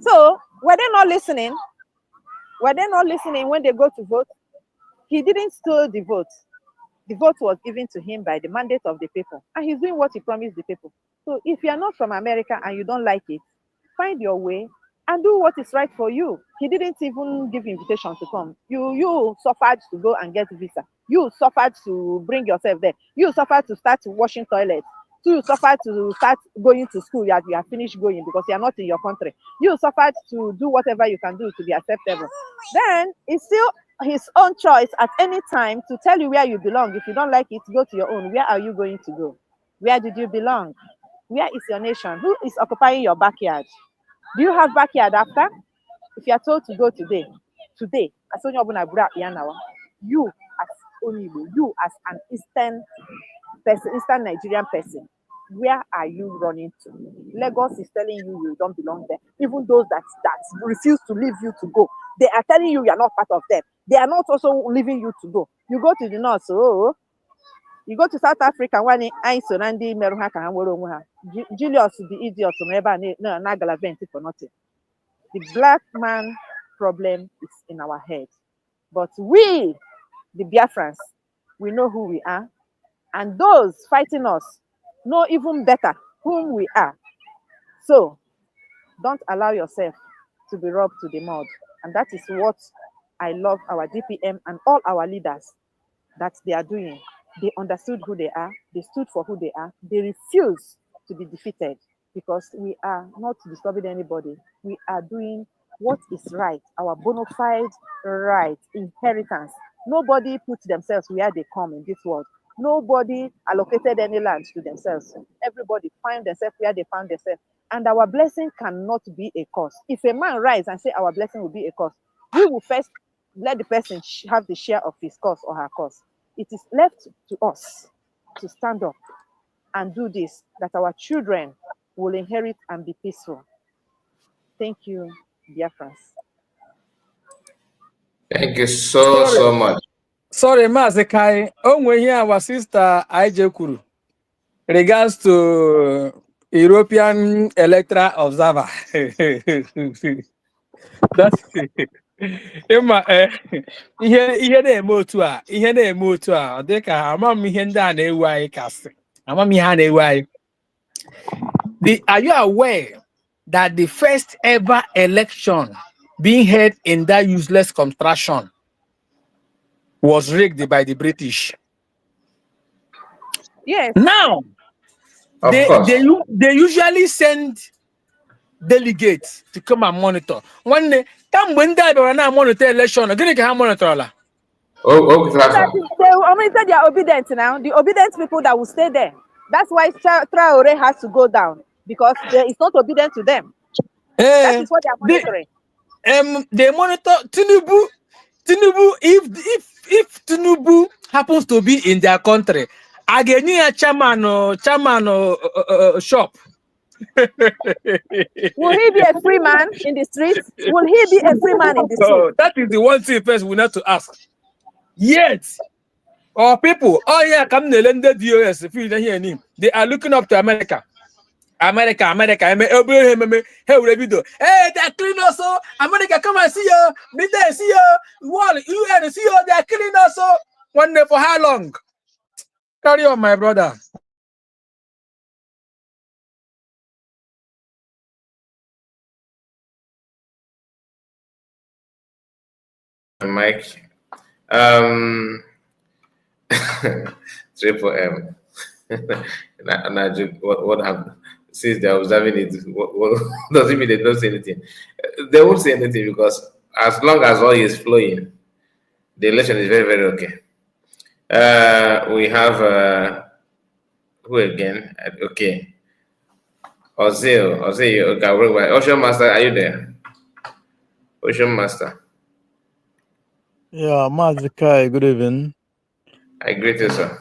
So were they not listening? Were they not listening when they go to vote? He didn't steal the vote. The vote was given to him by the mandate of the people, and he's doing what he promised the people. So if you are not from America and you don't like it, find your way and do what is right for you. He didn't even give invitation to come. You suffered to go and get visa. You suffered to bring yourself there. You suffered to start washing toilets. You suffered to start going to school as you are finished going because you are not in your country. You suffered to do whatever you can do to be acceptable. Then it's still his own choice at any time to tell you where you belong. If you don't like it, go to your own. Where are you going to go? Where did you belong? Where is your nation? Who is occupying your backyard? Do you have backyard after? If you are told to go today, as you as Onibo, you as an Eastern person, Eastern Nigerian person, where are you running to? Lagos is telling you don't belong there. Even those that refuse to leave you to go, they are telling you are not part of them. They are not also leaving you to go. You go to the north, so you go to South Africa, when I surrounding Meruha Kahamoro, Julius the idiot for nothing. The black man problem is in our head. But we, the Biafrans, we know who we are. And those fighting us know even better whom we are. So don't allow yourself to be rubbed to the mud. And that is what I love our DPM and all our leaders that they are doing. They understood who they are. They stood for who they are. They refuse to be defeated because we are not disturbing anybody. We are doing what is right, our bona fide right, inheritance. Nobody puts themselves where they come in this world. Nobody allocated any land to themselves. Everybody found themselves where they found themselves. And our blessing cannot be a curse. If a man rise and say our blessing will be a curse, we will first let the person have the share of his curse or her curse. It is left to us to stand up and do this, that our children will inherit and be peaceful. Thank you, dear friends. Thank you so much. Sorry, Mazekai. Onwe here our sister IJ Kuru. Regards to European Electoral Observer. That's Emma, ihe na-eme otu a, ọ dị ka ama m ihe ndị a na-ewu anyị kasị. Ama m ihe a na-ewu anyị. Are you aware that the first ever election being held in that useless contraption was rigged by the British? Yes. Now, they usually send delegates to come and monitor. One day, when they monitor election, they monitor. They are obedient now. The obedient people that will stay there. That's why Traore has to go down, because it's not obedient to them. That is what they are monitoring. They monitor Tinubu. If Tinubu happens to be in their country, again a chairman shop. Will he be a free man in the streets? Will he be a free man in the streets? That is the one thing first we need to ask. Yet, our people, come the landed DOS, they are looking up to America. Hey, they're killing us. America, come and see you. Meet there, see you. Wall, UN, see you. They're killing us. One day for how long? Carry on, my brother. Mike, Triple M. What happened? Since they're observing it, what doesn't mean they don't say anything. They won't say anything, because as long as oil is flowing, the election is very, very okay. We have who again? Okay. Ozil, okay. Ocean Master, are you there? Ocean Master. Yeah, Mazikai, good evening. I greet you, sir.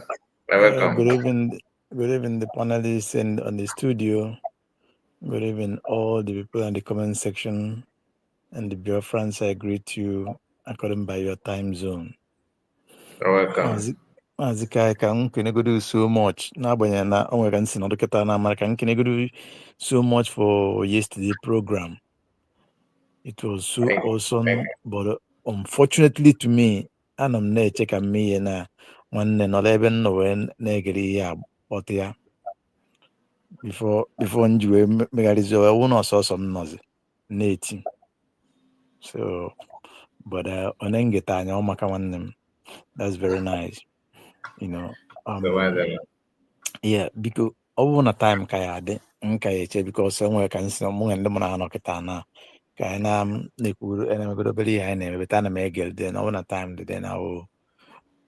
Welcome. Good evening, the panelists and on the studio. Good evening, all the people in the comment section and the dear friends. I greet you according by your time zone. You're welcome. Mazikai, can do so much. Now, when I can see another Katana, can do so much for yesterday program. It was so awesome, but unfortunately to me, and I'm not checking me and when not even when negri but yeah. Before you make I won't saw some noise. Native. So but on them, that's very nice. You know. Yeah, because over time kaya because somewhere can see more and the Kainam Nikur and everybody and Betana Megel, then over time then I will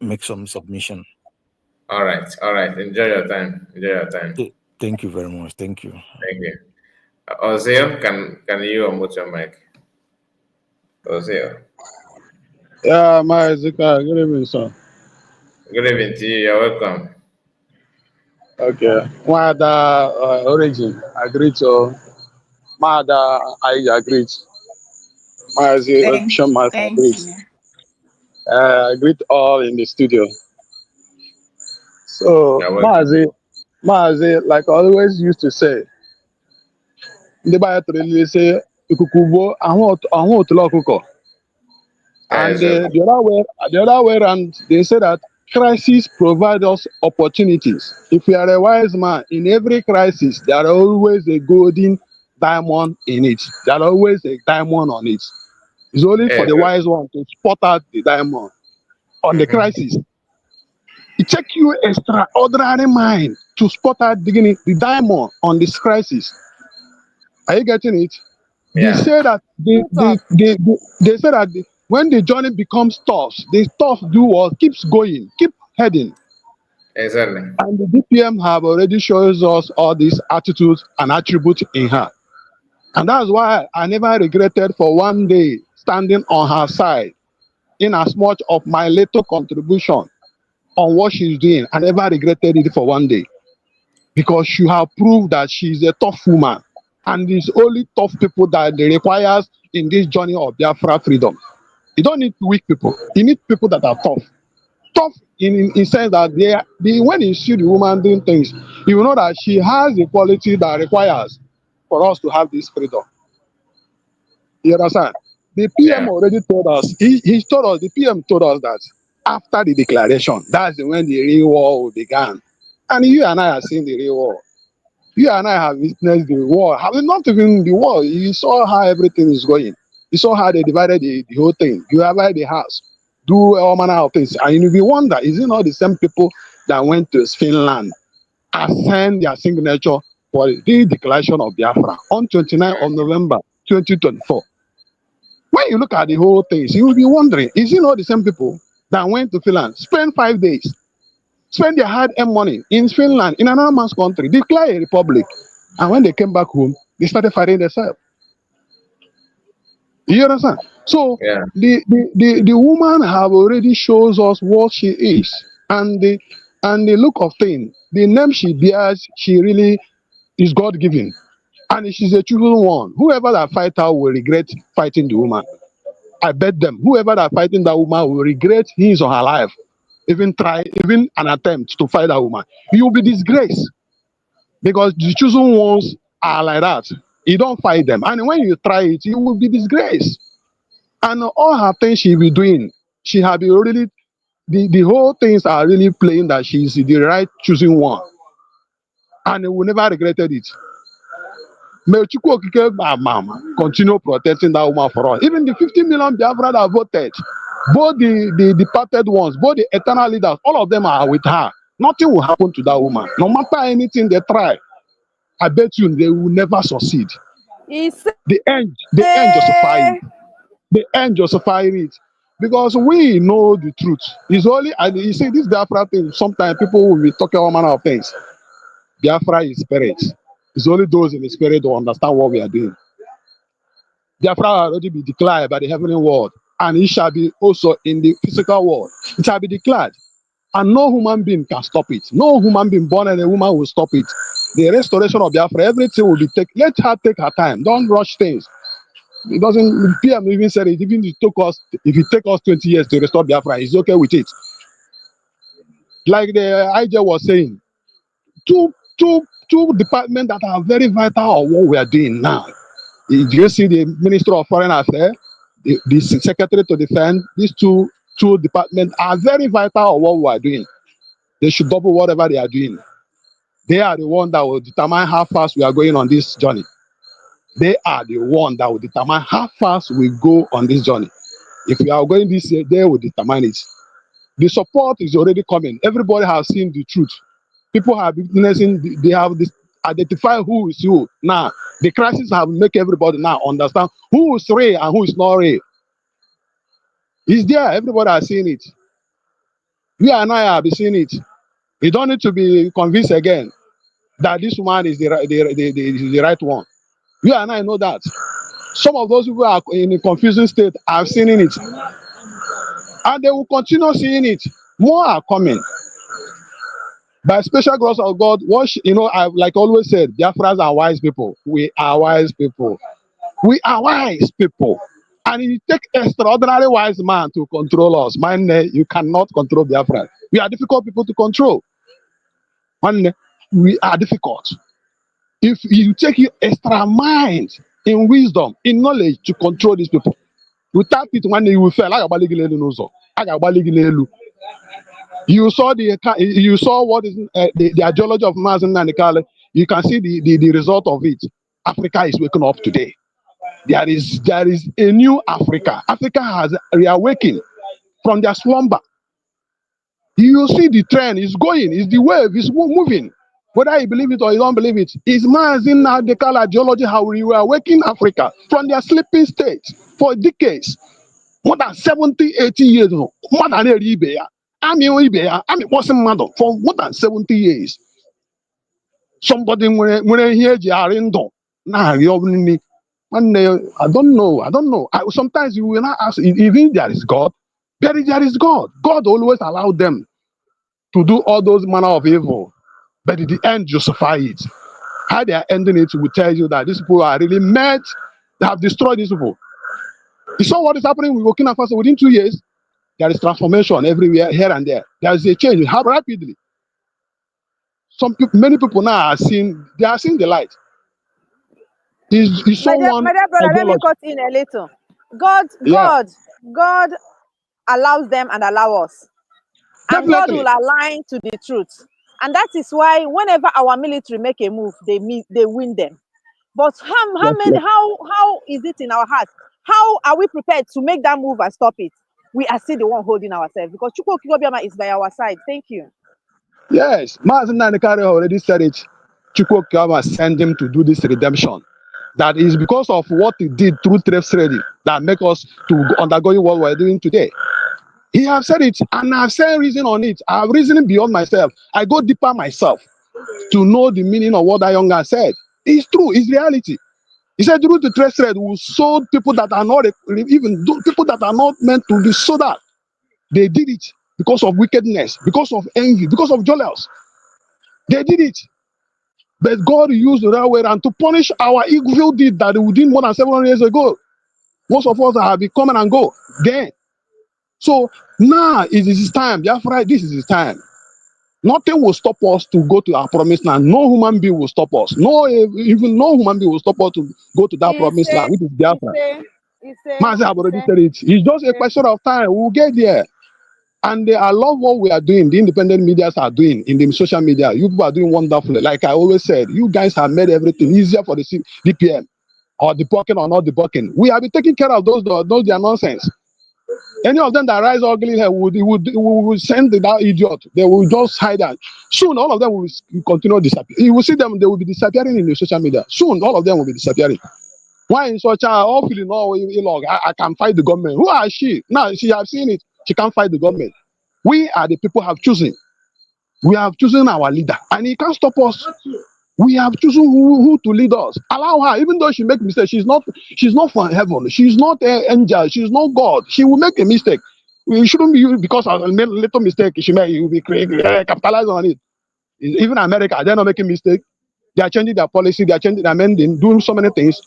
make some submission. All right. Enjoy your time. Thank you very much. Thank you. Thank you. Ozeo, can you unmute your mic? Ozeo. Yeah, my Zika, good evening, sir. Good evening to you. You're welcome. Okay. Mada origin, I greet you. Mada, I agree. Mazi, I greet. I greet all in the studio. So, Mazi, like I always used to say, the Bible say, "Ikukubo, ahun otulokuko." And the other way around, they say that crisis provide us opportunities. If you are a wise man, in every crisis, there are always a golden diamond in it. There are always a diamond on it. It's only for the wise one to spot out the diamond on the crisis. It takes you extraordinary mind to spot out the diamond on this crisis. Are you getting it? Yeah. They say that they say that when the journey becomes tough, the tough do what keeps going, keep heading. Exactly. And the DPM have already shows us all these attitudes and attributes in her. And that's why I never regretted for one day standing on her side in as much of my little contribution on what she's doing. I never regretted it for one day because she have proved that she's a tough woman. And it's only tough people that they requires in this journey of Biafra freedom. You don't need weak people. You need people that are tough. Tough in sense that when you see the woman doing things, you will know that she has the quality that requires for us to have this freedom. You understand? The PM already told us, he told us, the PM told us that after the declaration, that's when the real war began. And you and I are seeing the real war. You and I have witnessed the war. Not even the war. You saw how everything is going. You saw how they divided the whole thing. You divide the house, do all manner of things. And you wonder, is it not the same people that went to Finland and sent their signature for the declaration of Biafra on 29th of November 2024? When you look at the whole thing, you will be wondering, is it not the same people that went to Finland, spent 5 days, spend their hard-earned money in Finland, in another man's country, declare a republic, and when they came back home, they started fighting themselves. You understand? So the woman have already shows us what she is, and the look of things, the name she bears, she really is God-given, and she's a chosen one. Whoever that fight her will regret fighting the woman. I bet them, whoever that fighting that woman will regret his or her life. Even an attempt to fight that woman. You will be disgraced. Because the chosen ones are like that. You don't fight them. And when you try it, you will be disgraced. And all her things she be doing, she have been really, the whole things are really playing that she's the right choosing one. And we will never regretted it. May Chukwu Okike continue protecting that woman for us. Even the 50 million Biafra that voted, both the departed ones, both the eternal leaders, all of them are with her. Nothing will happen to that woman. No matter anything they try, I bet you they will never succeed. The end justify it. The end justify it. Because we know the truth. It's only, and you see, this Biafra thing, sometimes people will be talking all manner of things. Biafra is spirit. It's only those in the spirit who understand what we are doing. Biafra will already be declared by the heavenly world, and it shall be also in the physical world. It shall be declared, and no human being can stop it. No human being born and a woman will stop it. The restoration of Biafra, everything will be taken. Let her take her time. Don't rush things. It doesn't. PM even said it. Even if it take us 20 years to restore Biafra, he's okay with it. Like the IJ was saying, two departments that are very vital of what we are doing now. If you see the Minister of Foreign Affairs, the Secretary to Defense, these two departments are very vital of what we are doing. They should double whatever they are doing. They are the one that will determine how fast we are going on this journey. They are the one that will determine how fast we go on this journey. If we are going this year, they will determine it. The support is already coming. Everybody has seen the truth. People have witnessing, they have this, identify who is who. Now, the crisis have make everybody now understand who is real and who is not real. It's there. Everybody has seen it. You and I have seen it. You don't need to be convinced again that this woman is the right one. You and I know that. Some of those people are in a confusing state. I've seen it. And they will continue seeing it. More are coming. By special grace of God, I've like always said, Biafrans are wise people. We are wise people. We are wise people. And it takes extraordinary wise man to control us. Man, you cannot control Biafra. We are difficult people to control. Man, we are difficult. If you take your extra mind in wisdom, in knowledge to control these people, without it, one day you will fail. You saw what is the ideology of Mazen Nanikale. You can see the result of it. Africa is waking up today. There is a new Africa. Africa has reawakened from their slumber. You see the trend is going, is the wave is moving. Whether you believe it or you don't believe it, is Mazen Nanikale ideology how we reawaken Africa from their sleeping state for decades. More than 70, 80 years, more than a year. wasn't mad for more than 70 years. Somebody when here Jarindo. Nah, I don't know. Sometimes you will not ask if there is God. There is God. God always allowed them to do all those manner of evil, but in the end justify it. How they are ending it will tell you that these people are really mad. They have destroyed these people. You saw what is happening with Burkina Faso within 2 years. There is transformation everywhere, here and there. There is a change. How rapidly? Many people now are seeing. They are seeing the light. He's My dear someone brother, let me ideology. cut in a little. Yeah, God allows them and allow us. And God will definitely. align to the truth. And that is why whenever our military make a move, they win them. But how is it in our hearts? How are we prepared to make that move and stop it? We are still the one holding ourselves because Chukwu Obiama is by our side. Thank you. Yes, Mazen Nanikari already said it. Chukwuka sent him to do this redemption. That is because of what he did through trading that make us to undergo what we're doing today. He have said it, and I've said reason on it. I've reasoned beyond myself. I go deeper myself to know the meaning of what that young guy said. It's true. It's reality. He said through the trade we sold people that are not even people that are not meant to be sold out. They did it because of wickedness, because of envy, because of jealousy. They did it. But God used the right way and to punish our evil deed that we did more than 700 years ago. Most of us have been coming and go then. So now it is his time. Therefore, this is his time. Nothing will stop us to go to our promised land. No human being will stop us. Even no human being will stop us to go to that promised land, which is Biafra. Mazi have already said it. It's just a question of time. We'll get there. And I love what we are doing, the independent medias are doing in the social media. You people are doing wonderfully. Like I always said, you guys have made everything easier for the DPM or the bucking or not the bucking. We have been taking care of those their nonsense. Any of them that rise ugly here would send that idiot. They will just hide that. Soon all of them will continue disappearing. You will see them, they will be disappearing in the social media. Soon all of them will be disappearing. Why in such a all feeling I can fight the government? Who are she? Now she have seen it. She can't fight the government. We are the people have chosen. We have chosen our leader, and he can't stop us. We have chosen who to lead us. Allow her, even though she make mistakes. She's not from heaven. She's not an angel. She's not God. She will make a mistake. We shouldn't be because of a little mistake. She may will be capitalize on it. Even America, they're not making mistake. They are changing their policy. They are changing, amending, doing so many things.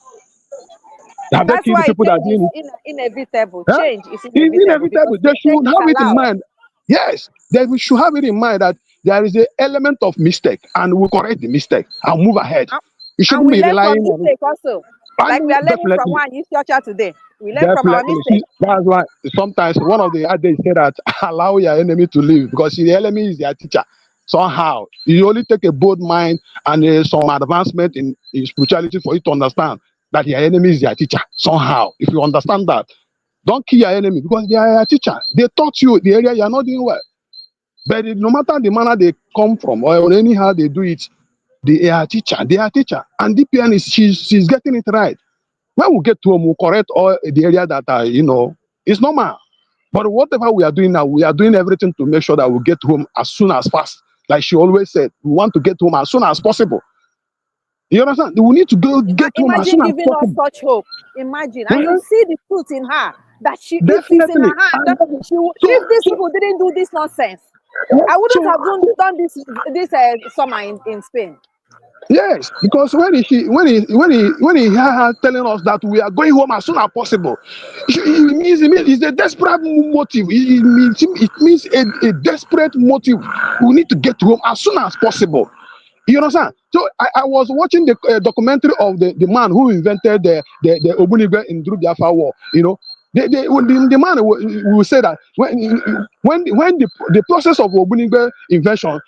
Have they That's killed the why people that are change doing is it? inevitable. Huh? Change is It's inevitable because inevitable. They mistake should is have it in allowed. mind. Yes, we should have it in mind that there is an element of mistake, and we correct the mistake and move ahead. You And shouldn't we be learn from relying on it. mistake also. Like we And are learning from definitely, one youth church today. We learn from our definitely. mistake. That's why sometimes one of the adage say that allow your enemy to live because the enemy is their teacher. Somehow, you only take a bold mind and some advancement in spirituality for you to understand that your enemy is their teacher. Somehow, if you understand that, don't kill your enemy because they are your teacher. They taught you the area you are not doing well. But no matter the manner they come from or anyhow they do it, they are teacher. They are teacher. And DPN is she's getting it right. When we get to home, we'll correct all the area that are, it's normal. But whatever we are doing now, we are doing everything to make sure that we get home as soon as fast. Like she always said, we want to get home as soon as possible. You understand? We need to get home as soon Imagine as giving us possible. such hope. Imagine. And you Mhm. see the truth in her. That if it's in Definitely. her hand, And if these people didn't do this nonsense, I wouldn't have done this summer in Spain. yes, because when he hear her telling us that we are going home as soon as possible, it means it's a desperate motive. It means a desperate motive. We need to get home as soon as possible. You understand? So I was watching the documentary of the man who invented the Ogbunigwe in Drew Biafra War. The man will say that when the process of Ogbunigwe invention.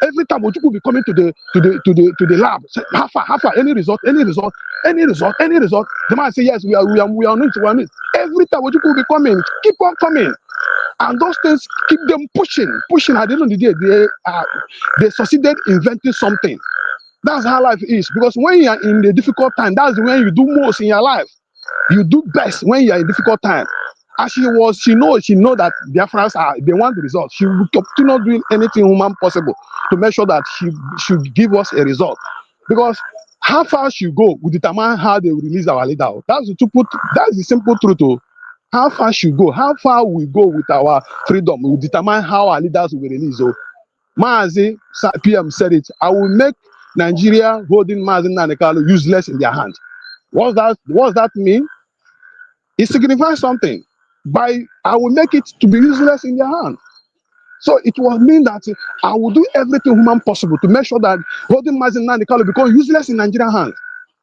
Every time Ojukwu will be coming to the lab, say, how far, any result. The man say yes, we are on it. Every time Ojukwu will be coming, keep on coming, and those things keep them pushing. At the end of the day, they succeeded inventing something. That's how life is. Because when you are in a difficult time, that's when you do most in your life. You do best when you are in difficult time. as she know that Biafrans they want the result. She will continue doing anything human possible to make sure that she should give us a result. Because how far she go will determine how they will release our leader. That's the simple truth. Oh. How far she go, how far we go with our freedom will determine how our leaders will be released. Oh. Maazi PM said it. I will make Nigeria holding Maazi Nanekalo useless in their hand. What's that mean? It signifies something. I will make it to be useless in their hand. So it will mean that I will do everything human possible to make sure that holding Maazi Nanekalo become useless in Nigerian hands.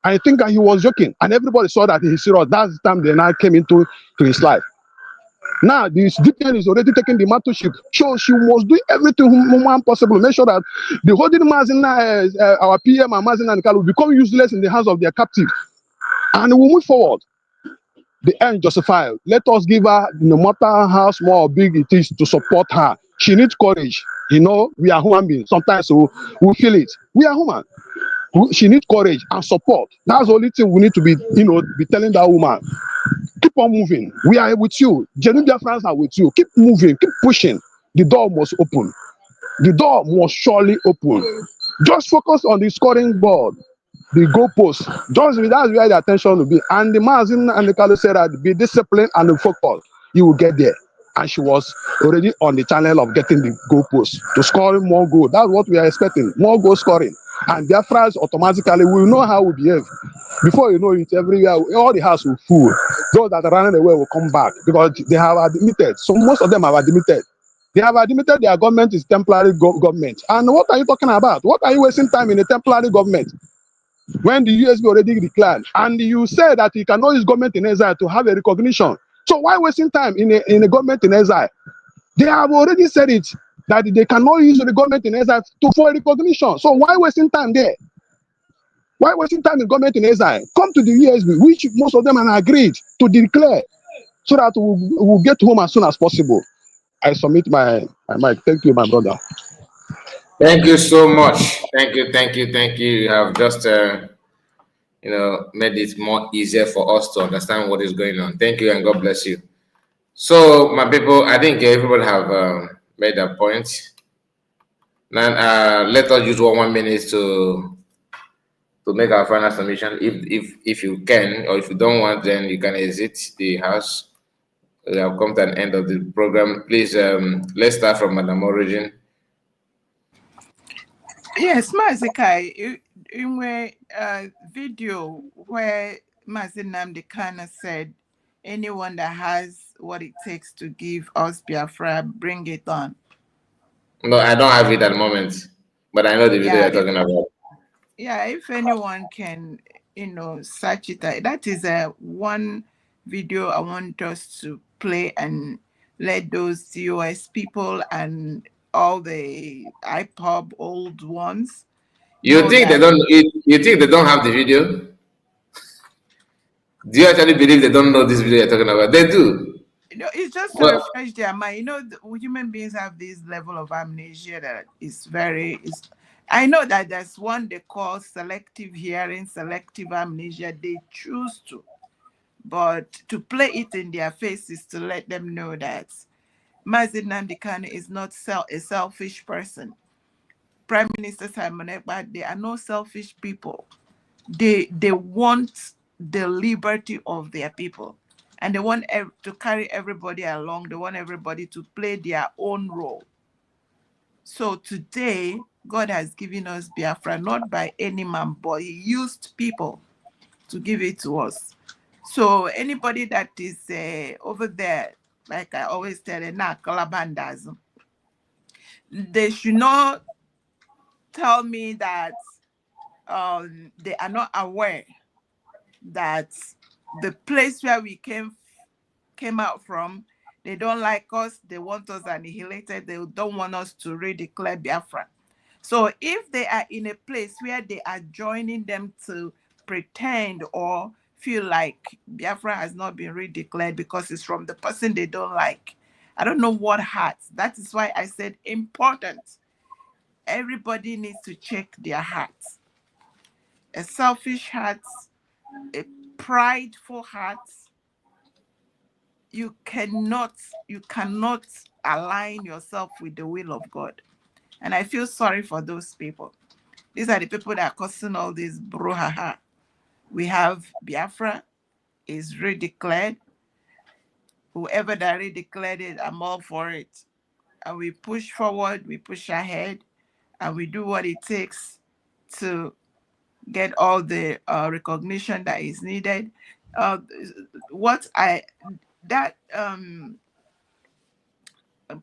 I think that he was joking, and everybody saw that he's serious. That's the time they now came into his life. Now, this DPN is already taking the mentorship. So she must do everything human possible to make sure that the holding Mazina, our PM and Mazina and will become useless in the hands of their captive. And we move forward. The end justified. Let us give her, no matter how small or big it is, to support her. She needs courage. You know, we are human beings. Sometimes we feel it. We are human. She needs courage and support. That's the only thing we need to be, be telling that woman. Keep on moving. We are with you. Genuine friends are with you. Keep moving. Keep pushing. The door must open. The door must surely open. Just focus on the scoring board, the goalpost. That's where the attention will be. And the Mazin and the Kalu said that be disciplined and focused. You will get there. And she was already on the channel of getting the goalpost to score more goals. That's what we are expecting. More goal scoring. And their friends automatically will know how we behave. Before you know it, everywhere, all the house will full. Those that are running away will come back because they have admitted. So most of them have admitted. They have admitted their government is temporary government. And what are you talking about? What are you wasting time in a temporary government when the USB already declared? And you say that you cannot use government in exile to have a recognition. So why wasting time in a government in exile? They have already said it, that they cannot use the government in exile for a recognition. So why wasting time there? Why wasting time in government in exile? Come to the USB, which most of them are agreed to declare, so that we'll get home as soon as possible. I submit my mic. Thank you, my brother. Thank you so much. Thank you. You have just made it more easier for us to understand what is going on. Thank you, and God bless you. So, my people, I think everybody have made their point. Now, let us use 1 minute to make our final submission. If you can, or if you don't want, then you can exit the house. We have come to an end of the program. Please, let's start from Madam Origin. Yes, Mazikai, in a video where Mazin Namdekana said, anyone that has what it takes to give us Biafra, bring it on. No, I don't have it at the moment, but I know the video you're talking about. Yeah, if anyone can, search it. That is one video I want us to play and let those US people and all the IPOB old ones. You think they don't? You think they don't have the video? Do you actually believe they don't know this video you're talking about? They do. It's just to refresh their mind. Human beings have this level of amnesia that is I know that there's one they call selective hearing, selective amnesia. They choose to. But to play it in their faces to let them know that Mazin Nnamdi Kanu is not a selfish person. Prime Minister Simon Ekpa, they are no selfish people. They want the liberty of their people. And they want to carry everybody along. They want everybody to play their own role. So today, God has given us Biafra, not by any man, but he used people to give it to us. So anybody that is over there, like I always tell them, Kalabandas, they should not tell me that they are not aware that the place where we came out from, they don't like us, they want us annihilated, they don't want us to redeclare Biafra. So if they are in a place where they are joining them to pretend or feel like Biafra has not been redeclared because it's from the person they don't like, I don't know what hearts. That is why I said important. Everybody needs to check their hearts. A selfish heart, a prideful heart, you cannot align yourself with the will of God. And I feel sorry for those people. These are the people that are causing all this brouhaha. We have Biafra is redeclared. Whoever that redeclared it, I'm all for it. And we push forward, we push ahead, and we do what it takes to get all the recognition that is needed.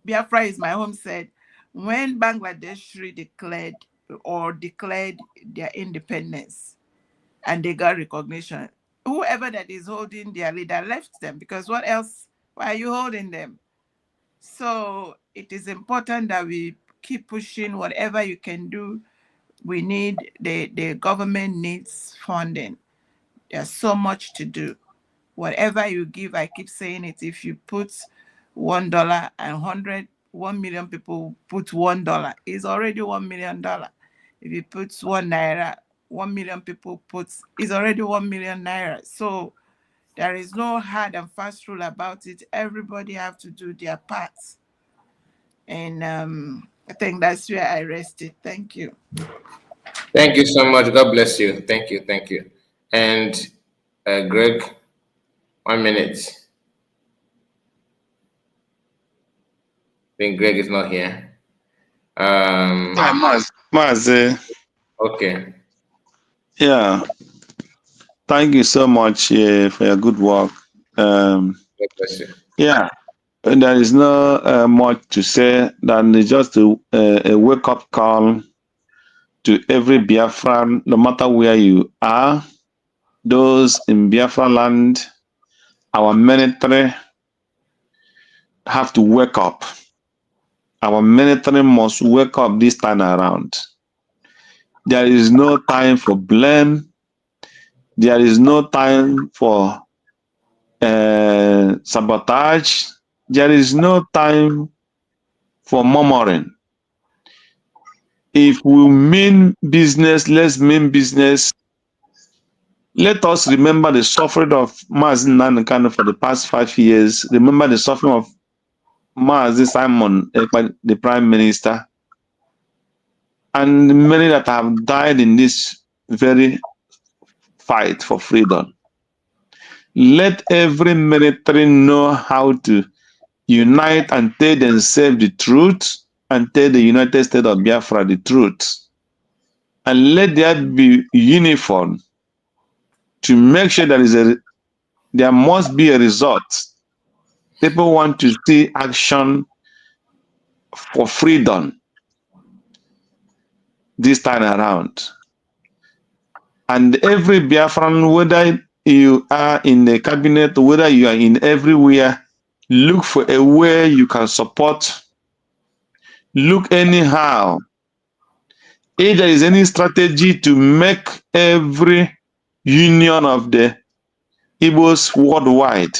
Biafra is my home said, when Bangladesh declared their independence and they got recognition, whoever that is holding their leader left them, because what else? Why are you holding them? So it is important that we keep pushing whatever you can do. We need, the government needs funding. There's so much to do. Whatever you give, I keep saying it, if you put $1 and 1 million people put $1, it's already $1 million. If you put 1 naira, 1 million people it's already 1 million naira. So there is no hard and fast rule about it. Everybody have to do their parts. And I think that's where I rested. Thank you. Thank you so much. God bless you. Thank you. Thank you. And Greg, 1 minute. I think Greg is not here. Okay. Yeah. Thank you so much for your good work. God bless you. Yeah. There is no much to say than just a wake-up call to every Biafran, no matter where you are, those in Biafra land, our military have to wake up. Our military must wake up this time around. There is no time for blame. There is no time for sabotage. There is no time for murmuring. If we mean business, let's mean business. Let us remember the suffering of Mazi Nankano for the past 5 years. Remember the suffering of Mazi Simon, the Prime Minister, and many that have died in this very fight for freedom. Let every military know how to unite and tell themselves the truth and tell the United States of Biafra the truth. And let there be uniform to make sure there must be a result. People want to see action for freedom this time around. And every Biafran, whether you are in the cabinet, whether you are in everywhere, look for a way you can support. Look anyhow. If there is any strategy to make every union of the Igbos worldwide,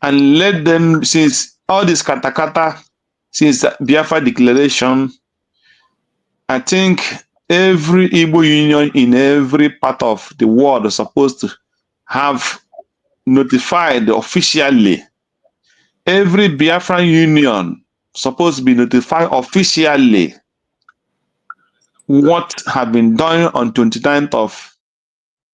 and let them, since all this katakata, since Biafra declaration, I think every Igbo union in every part of the world is supposed to have notified officially. Every Biafran union supposed to be notified officially what had been done on 29th of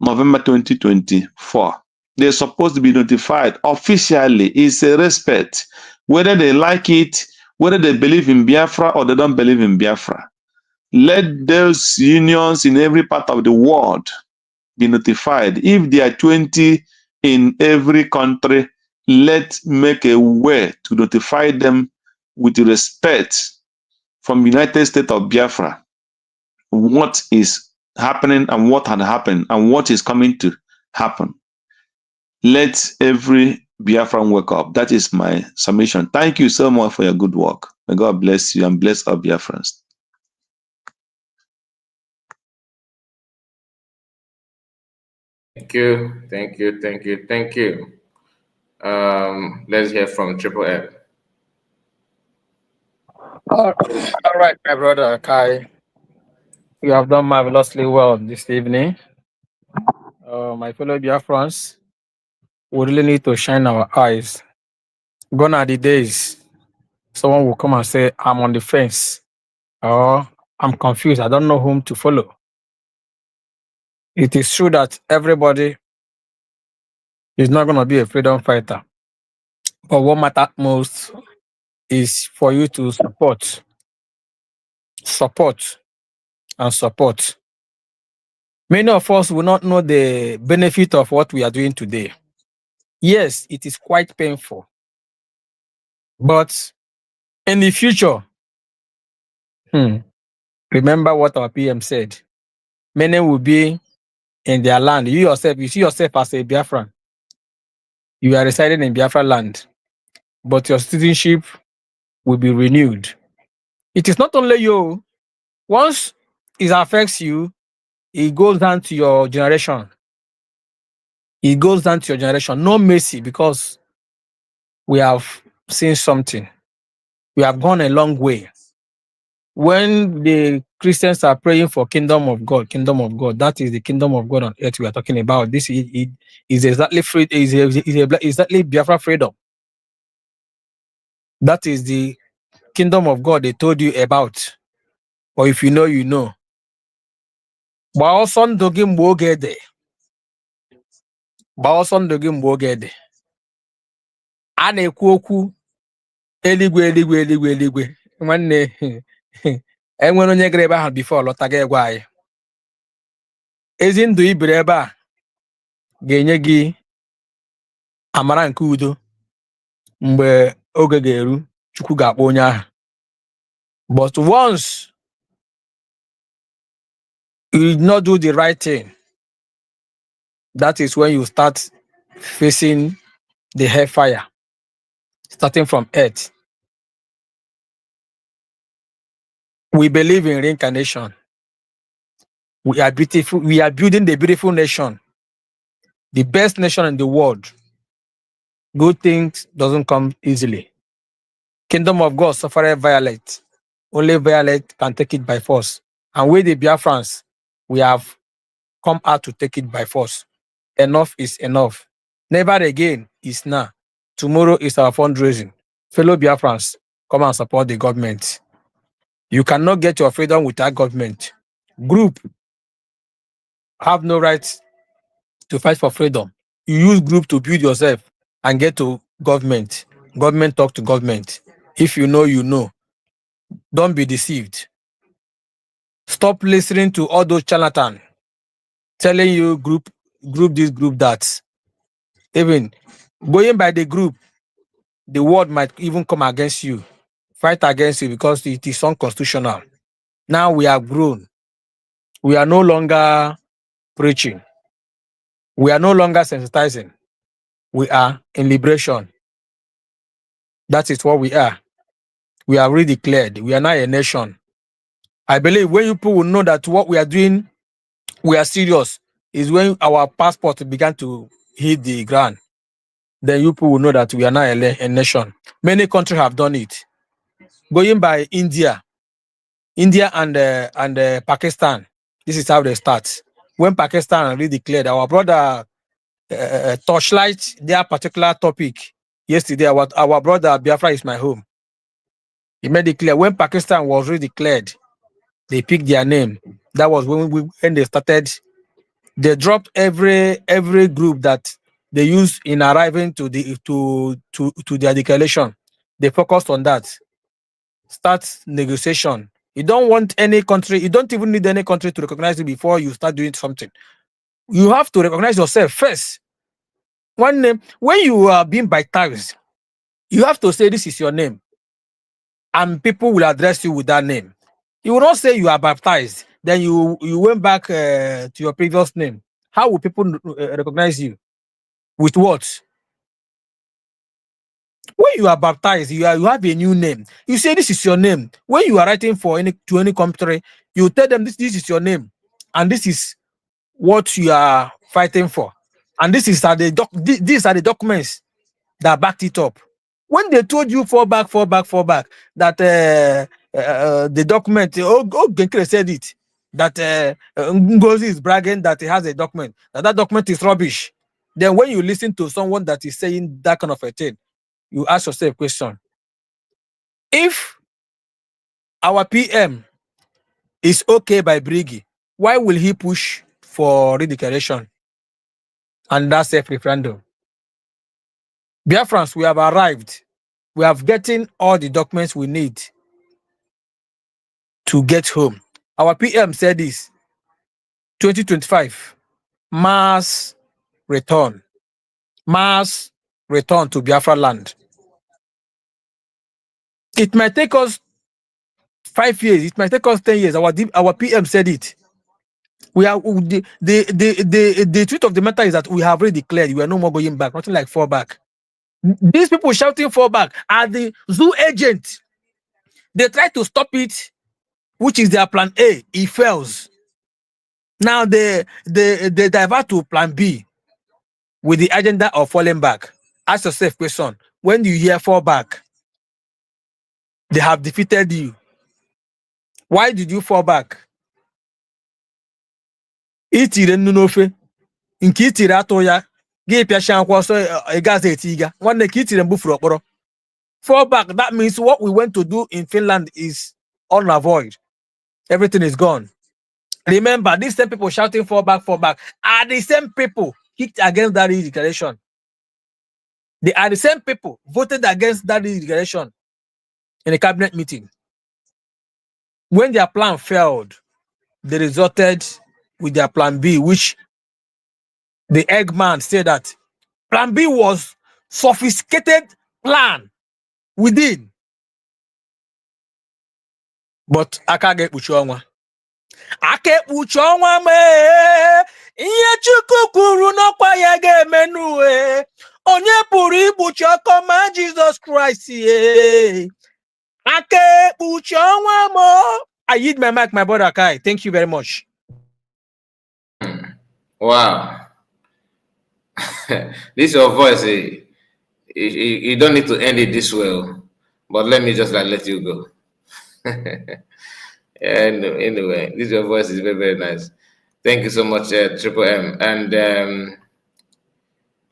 November 2024. They're supposed to be notified officially. It's a respect, whether they like it, whether they believe in Biafra or they don't believe in Biafra. Let those unions in every part of the world be notified. If there are 20 in every country, let's make a way to notify them with respect from United States of Biafra what is happening and what had happened and what is coming to happen. Let every Biafran wake up. That is my submission. Thank you so much for your good work. May God bless you and bless our Biafrans. Thank you. Thank you. Thank you. Thank you. Let's hear from Triple M. All right, my brother Kai. You have done marvelously well this evening. My fellow Biafrans, we really need to shine our eyes. Gone are the days someone will come and say, I'm on the fence, or I'm confused, I don't know whom to follow. It is true that everybody is not going to be a freedom fighter. But what matters most is for you to support, and support. Many of us will not know the benefit of what we are doing today. Yes, it is quite painful. But in the future, remember what our PM said. Many will be in their land. You see yourself as a Biafran. You are residing in Biafra land, but your citizenship will be renewed. It is not only you. Once it affects you, it goes down to your generation. It goes down to your generation. No mercy, because we have seen something. We have gone a long way. When the Christians are praying for kingdom of God, that is the kingdom of God on earth we are talking about. This is exactly free, is exactly Biafra freedom. That is the kingdom of God they told you about. Or if you know, you know. Gbaa ọsọ ndụ gị mgbe oge dị. Gbaa ọsọ ndụ gị mgbe oge dị. A na-ekwu okwu eluigwe. Nwanne, enwere onye gara ebe ahụ before lọta gị gwa anyị. Ezi ndụ ibiri ebe a ga-enye gị amara nke udo. Mgbe oge ga-eru, Chukwu ga-akpọ onye ahụ. But once you did not do the right thing, that is when you start facing the hellfire, starting from earth. We believe in reincarnation. We are beautiful. We are building the beautiful nation, the best nation in the world. Good things doesn't come easily. Kingdom of God suffered violence. Only violence can take it by force. And with the Biafrans, we have come out to take it by force. Enough is enough. Never again is now. Tomorrow is our fundraising. Fellow Biafrans, come and support the government. You cannot get your freedom without government. Group have no right to fight for freedom. You use group to build yourself and get to government. Government talk to government. If you know, you know. Don't be deceived. Stop listening to all those charlatans telling you group this, group that. Even going by the group, the world might even come against you, fight against you, because it is unconstitutional. Now we have grown. We are no longer preaching. We are no longer sensitizing. We are in liberation. That is what we are. We are really declared. We are now a nation. I believe when people will know that what we are doing, we are serious, is when our passport began to hit the ground. Then you people will know that we are now a nation. Many countries have done it. Going by India and Pakistan, this is how they start. When Pakistan really declared, our brother torchlight their particular topic yesterday. Our brother Biafra is my home. He made it clear when Pakistan was really declared, they picked their name. That was when they started. They dropped every group that they used in arriving to their declaration. They focused on that. Start negotiation. You don't want any country. You don't even need any country to recognize you before you start doing something. You have to recognize yourself first. One name. When you are being baptized, you have to say this is your name, and people will address you with that name. You will not say you are baptized, then you went back to your previous name. How will people recognize you? With what? When you are baptized, you have a new name. You say this is your name. When you are writing for any country, you tell them this is your name, and this is what you are fighting for, and these are the documents that backed it up. When they told you fall back, that the document, Genkere said it, that Ngozi is bragging that he has a document, that document is rubbish. Then when you listen to someone that is saying that kind of a thing, you ask yourself a question. If our PM is okay by Briggy, why will he push for redeclaration and that self-referendum? Biafrans, we have arrived. We have gotten all the documents we need to get home. Our PM said this, 2025, mass return to Biafra land. It might take us 5 years, it might take us 10 years. Our PM said it. We are the truth of the matter is that we have already declared we are no more going back, nothing like fall back. These people shouting fall back are the zoo agents. They try to stop it, which is their plan A. It fails. Now they divert to plan B with the agenda of falling back. Ask yourself question: when you hear fall back, they have defeated you. Why did you fall back? Itire nnunofe nke itire atụ ya gị pịacha akwụkwọ so ịgaza etiga nwanne ka itire mbufuru okporo. Fall back, that means what we went to do in Finland is unavoid. Everything is gone. Remember, these same people shouting fall back are the same people kicked against that declaration. They are the same people voted against that declaration in a cabinet meeting. When their plan failed, they resorted with their plan B, which the Eggman said that plan B was sophisticated plan within. But aka ga-ekpuchi ọnwa. Aka ekpuchi ọnwa mee ihe Chukwu kwuru n'ọkwa ya ga-emenu onye pụrụ ikpuchi ọkọ ma Jesus Christ aka ekpuchi ọnwa mo. I yield my mic, my brother Kai. Thank you very much. Wow. This is your voice. You don't need to end it this well, but let me just let you go. And anyway, this your voice is very, very nice. Thank you so much, Triple M. And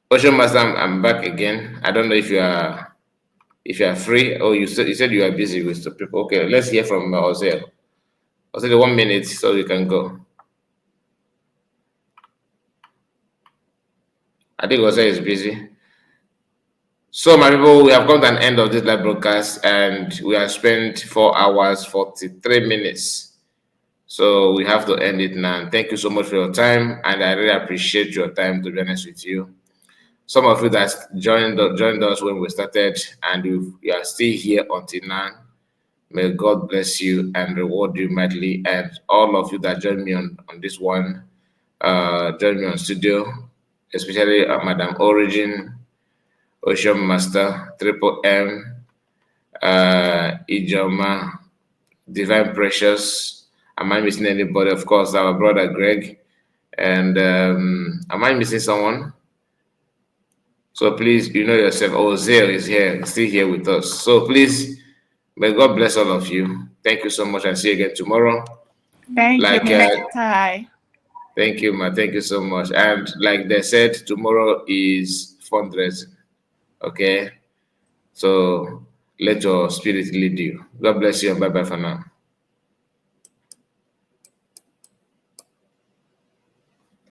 Ocean Master, I'm back again. I don't know if you are free. Oh, you said you are busy with the people. Okay, let's hear from Ozil. Ozil, 1 minute so you can go. I think Ozil is busy. So, my people, we have come to an end of this live broadcast, and we have spent 4 hours, 43 minutes. So, we have to end it now. Thank you so much for your time, and I really appreciate your time, to be honest with you. Some of you that joined us when we started, and you are still here until now, may God bless you and reward you mightily. And all of you that joined me on this one, joined me on studio, especially Madam Origin, Ocean Master, Triple M, Ijoma, Divine Precious. Am I missing anybody? Of course, our brother Greg. And am I missing someone? So please, you know yourself, Ozil is here, still here with us. So please, may God bless all of you. Thank you so much, and see you again tomorrow. Thank you, Ty. Thank you, ma. Thank you so much. And like they said, tomorrow is fundraising. Okay, so let your spirit lead you. God bless you, and bye-bye for now.